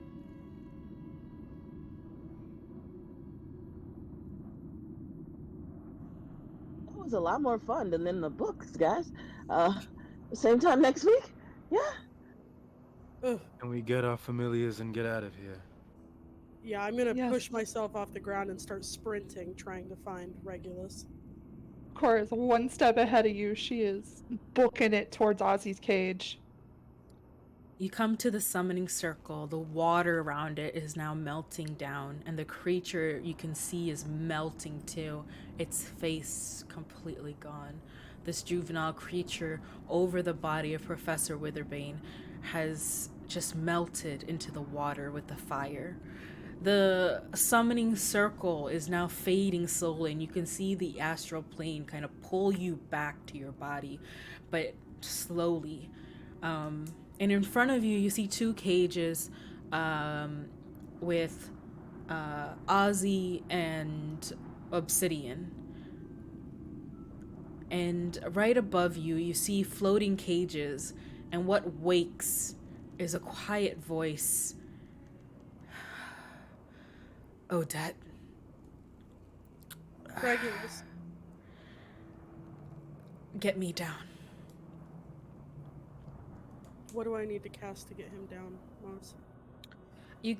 That was a lot more fun than in the books, guys. Uh, same time next week? Yeah. Ugh. Can we get our familiars and get out of here? Yeah, I'm gonna Yes. push myself off the ground and start sprinting, trying to find Regulus. Cora is one step ahead of you. She is booking it towards Ozzy's cage. You come to the summoning circle. The water around it is now melting down, and the creature you can see is melting too, its face completely gone. This juvenile creature over the body of Professor Witherbane has just melted into the water with the fire. The summoning circle is now fading slowly, and you can see the astral plane kind of pull you back to your body, but slowly. And in front of you, you see two cages with Ozzy and Obsidian. And right above you, you see floating cages, and what wakes is a quiet voice. Odette. Regulus. Get me down. What do I need to cast to get him down, Mons? You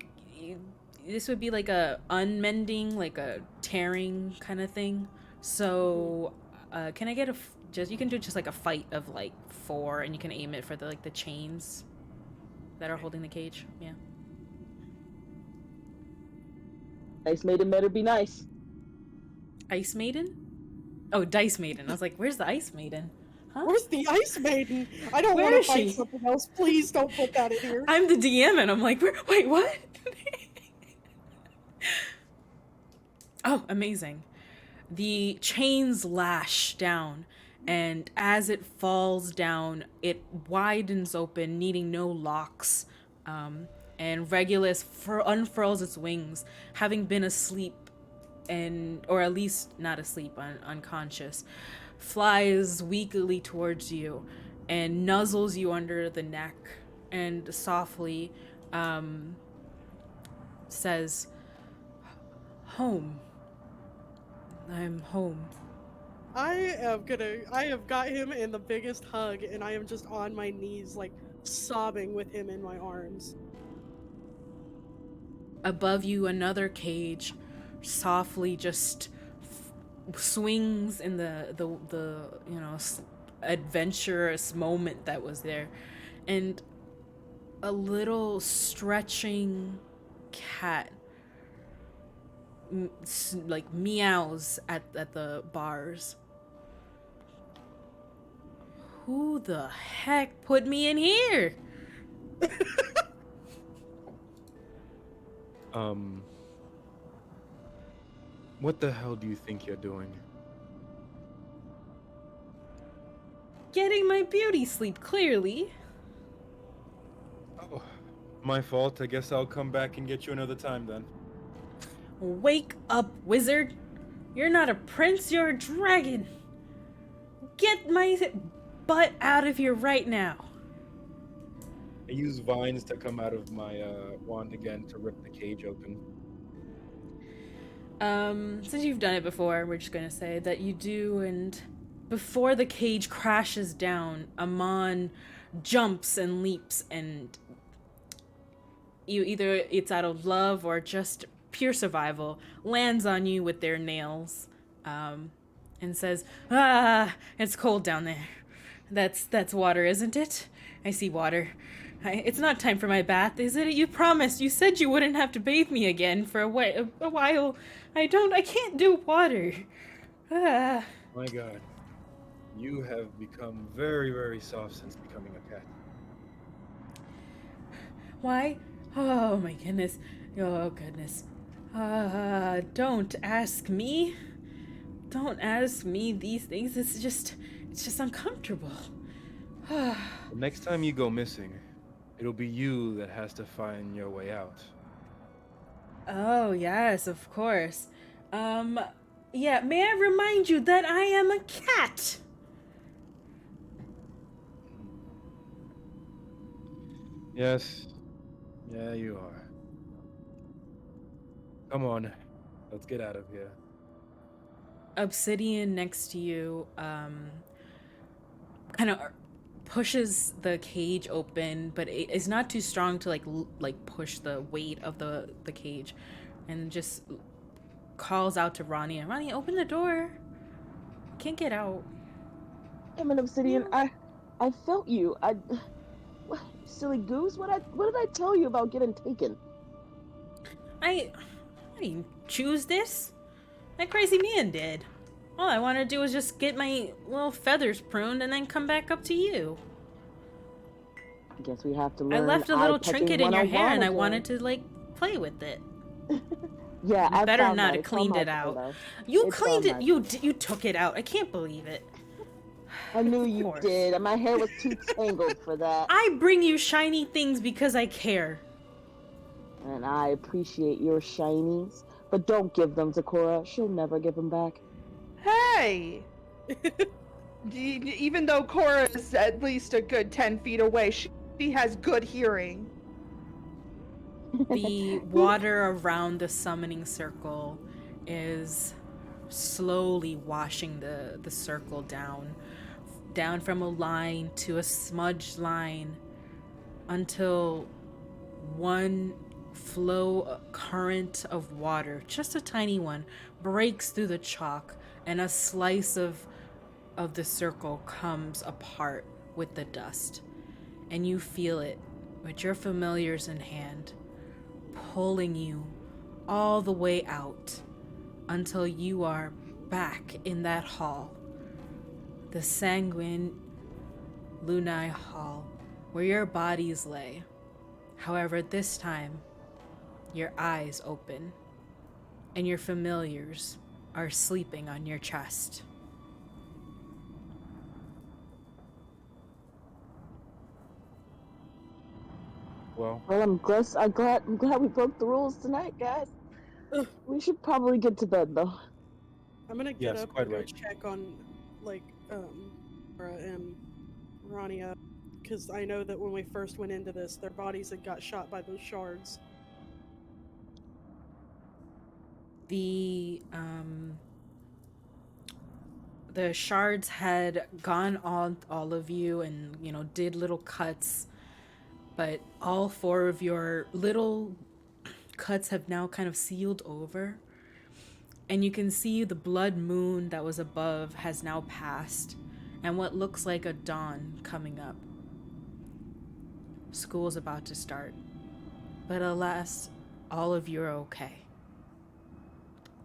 this would be like a unmending, like a tearing kind of thing. So, can I get just you can do just like a fight of like 4, and you can aim it for the like the chains that are holding the cage. Yeah. Ice Maiden better be nice. Ice Maiden? Oh, Dice Maiden. I was like, where's the Ice Maiden? Huh? Where's the Ice Maiden? I don't Where want to is fight she? something else. Please don't put that in here. I'm the DM, and I'm like, wait, what? Oh, amazing. The chains lash down, and as it falls down, it widens open, needing no locks. And Regulus unfurls its wings, having been asleep, or at least not asleep, unconscious, flies weakly towards you and nuzzles you under the neck and softly says, "Home. I'm home." I have got him in the biggest hug, and I am just on my knees, like, sobbing with him in my arms. Above you, another cage softly just swings in the adventurous moment that was there, and a little stretching cat like meows at the bars. Who the heck put me in here? What the hell do you think you're doing? Getting my beauty sleep, clearly. Oh, my fault. I guess I'll come back and get you another time then. Wake up, wizard. You're not a prince, you're a dragon. Get my butt out of here right now. I use vines to come out of my wand again to rip the cage open. Since you've done it before, we're just gonna say that you do, and before the cage crashes down, Amon jumps and leaps, and either it's out of love or just pure survival, lands on you with their nails, and says, "Ah, it's cold down there. That's water, isn't it? I see water. It's not time for my bath, is it? You promised. You said you wouldn't have to bathe me again for a while. I can't do water. Ah." My god. You have become very, very soft since becoming a cat. Why? Oh my goodness. Oh goodness. Don't ask me. Don't ask me these things. It's just uncomfortable. The next time you go missing, It'll be you that has to find your way out. Oh, yes, of course. Um, yeah, may I remind you that I am a cat? Yes. Yeah, you are. Come on. Let's get out of here. Obsidian next to you, kind of pushes the cage open, but it's not too strong to like push the weight of the cage, and just calls out to Ronnie. Ronnie, open the door. Can't get out. Damn it, Obsidian. I felt you. Silly goose. What did I tell you about getting taken? I didn't choose this. That crazy man did. All I wanted to do was just get my little feathers pruned and then come back up to you. Guess we have to I learn. left a little eye-catching trinket in your hair and I 101 wanted to like play with it. Yeah, You I better found not that. have It's on cleaned my it out. pillow. You It's cleaned on it. You took it out. I can't believe it. I knew Of you course. did, and my hair was too tangled for that. I bring you shiny things because I care. And I appreciate your shinies, but don't give them to Cora. She'll never give them back. Hey! Even though Cora is at least a good 10 feet away, she has good hearing. The water around the summoning circle is slowly washing the circle down from a line to a smudged line until one flow current of water, just a tiny one, breaks through the chalk and a slice of the circle comes apart with the dust. And you feel it with your familiars in hand, pulling you all the way out until you are back in that hall, the Sanguine Lunae Hall, where your bodies lay. However, this time, your eyes open, and your familiars are sleeping on your chest. Well, Well, I'm glad we broke the rules tonight, guys. Ugh. We should probably get to bed though. I'm gonna get yes, up quite and go right. check on, like, Cora and Rania, because I know that when we first went into this, their bodies had got shot by those shards. The shards had gone on all of you and, did little cuts, but all four of your little cuts have now kind of sealed over. And you can see the blood moon that was above has now passed, and what looks like a dawn coming up. School's about to start. But alas, all of you are okay.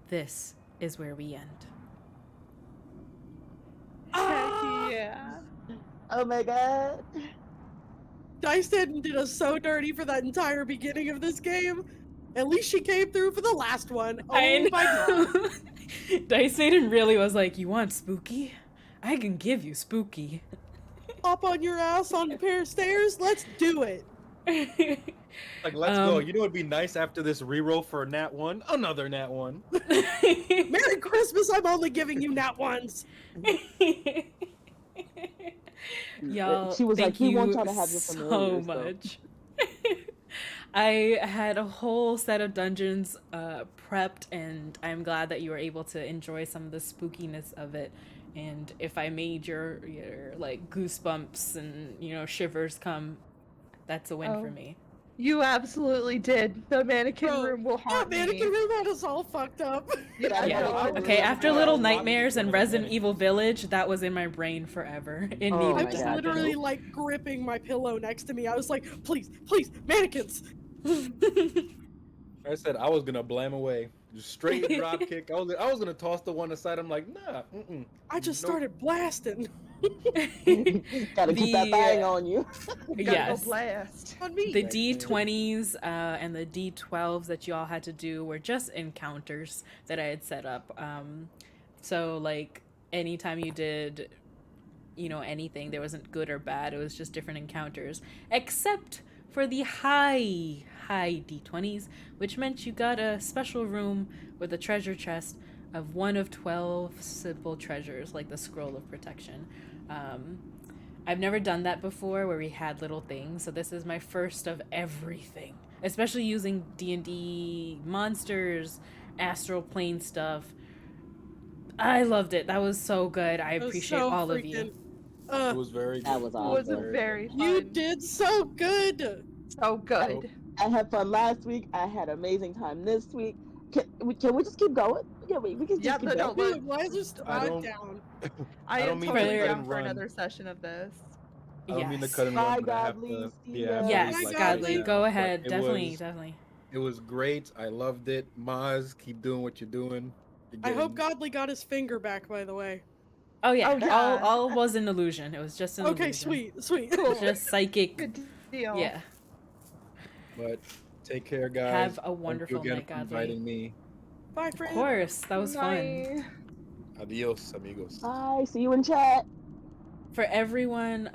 This is where we end. Heck yeah. Oh my god. Dice did us so dirty for that entire beginning of this game. At least she came through for the last one. Oh my god. Dyson really was like, you want spooky? I can give you spooky. Hop on your ass on a pair of stairs. Let's do it. Like, let's go. You know what'd be nice after this reroll for a nat 1? Another nat 1. Merry Christmas. I'm only giving you nat ones. Y'all, She was thank like, we want you y'all to have your so familiars, though. much. I had a whole set of dungeons prepped, and I'm glad that you were able to enjoy some of the spookiness of it. And if I made your like goosebumps and shivers come, that's a win for me. You absolutely did. The mannequin Bro, room will haunt that mannequin me. room had us all fucked up. Yeah, Yeah. no, Okay. After Yeah. Little Nightmares and Resident Evil Village, that was in my brain forever. It Oh needed my I to was God, literally no. like gripping my pillow next to me. I was like, please, please, mannequins. I said I was gonna blam away. Just straight drop kick. I was gonna toss the one aside. I'm like, nah. I just Nope. started blasting. Gotta keep that thing on you. gotta Yes. go blast. On me. The D20s and the D12s that you all had to do were just encounters that I had set up. So like anytime you did, anything, there wasn't good or bad. It was just different encounters. Except for the high D20s, which meant you got a special room with a treasure chest of one of 12 simple treasures, like the Scroll of Protection. Um, I've never done that before where we had little things, so this is my first of everything. Especially using D&D monsters, astral plane stuff. I loved it. That was so good. I It was appreciate so all of you. freaking. It was very That good. was It was awesome. very You fun. did so good. So good. I had fun last week. I had amazing time this week. Can we just keep going? We can Yeah, just keep no, going. Dude, why is this? I I'm don't. down. I I am don't mean totally to cut down and for run. another session of this. I don't mean to Yes. cut and run, Bye, but I have Godly. to. See Yeah, I have ya. to leave Yes, Bye, like right Godly. Godly. Go now. But ahead. Definitely, definitely. it was great. I loved it. Maz, keep doing what you're doing. You're I hope getting. Godly got his finger back, by the way. Oh yeah, Oh, yeah. all was an illusion. It was just an Okay, illusion. sweet. It was Cool. just psychic. Good deal. Yeah. But take care, guys. Have a Thank you wonderful again night, for Godly. inviting me. Bye, Of friend. course, that was fun. Bye. Adios, amigos. Bye. See you in chat. For everyone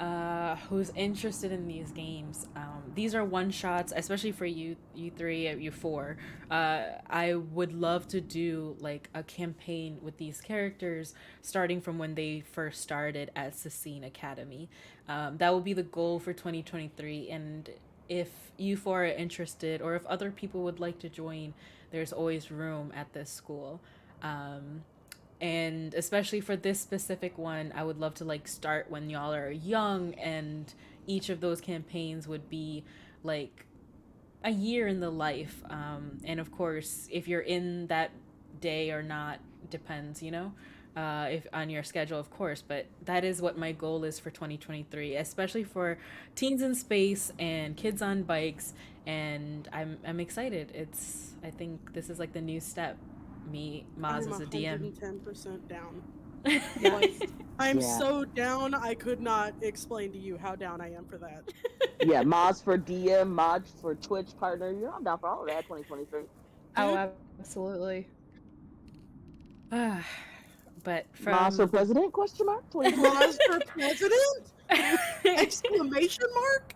who's interested in these games, these are one shots, especially for you three, you four. I would love to do like a campaign with these characters, starting from when they first started at Sesine Academy. That will be the goal for 2023, and if you four are interested, or if other people would like to join, there's always room at this school. And especially for this specific one, I would love to like start when y'all are young, and each of those campaigns would be like a year in the life. And of course, if you're in that day or not depends, if on your schedule, of course. But that is what my goal is for 2023, especially for teens in space and kids on bikes. And I'm excited. I think this is like the new step. Me, Maz I'm as a DM. 110% down. Yes. I'm Yeah. so down, I could not explain to you how down I am for that. Yeah, Moz for DM, Mod for Twitch partner. I'm down for all of that. 2023. Oh, absolutely. But Moz for from president? Question mark. 2020. Maz for president? Exclamation mark?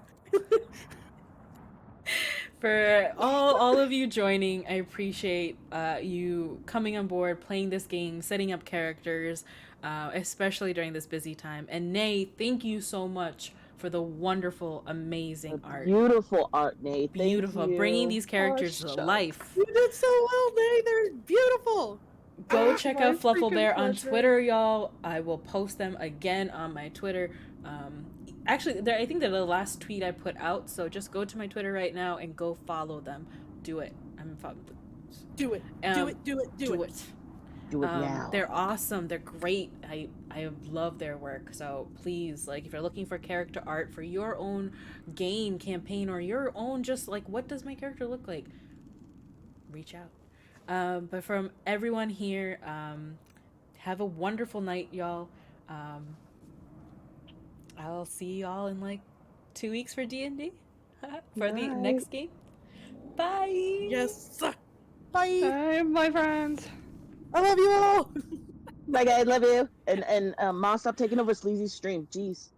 for all of you joining, I appreciate you coming on board, playing this game, setting up characters, especially during this busy time. And Nay, thank you so much for the wonderful, amazing art. Beautiful art, Nate. Thank Beautiful, you. bringing these characters to shucks. life. You did so well, Nay. They're beautiful. Go check My out Fluffle freaking Bear on pleasure. Twitter, y'all. I will post them again on my Twitter. Actually, I think they're the last tweet I put out. So just go to my Twitter right now and go follow them. Do it. Do it. Do it. Do it. Do it now. They're awesome. They're great. I love their work. So please, like, if you're looking for character art for your own game campaign, or your own just like, what does my character look like? Reach out. But from everyone here, have a wonderful night, y'all. I'll see y'all in like 2 weeks for D&D for the Bye. next game. Bye. Yes. Bye. Bye, my friends. I love you all. Bye, guys. Love you. And Moz, stop taking over Sleazy's stream. Jeez.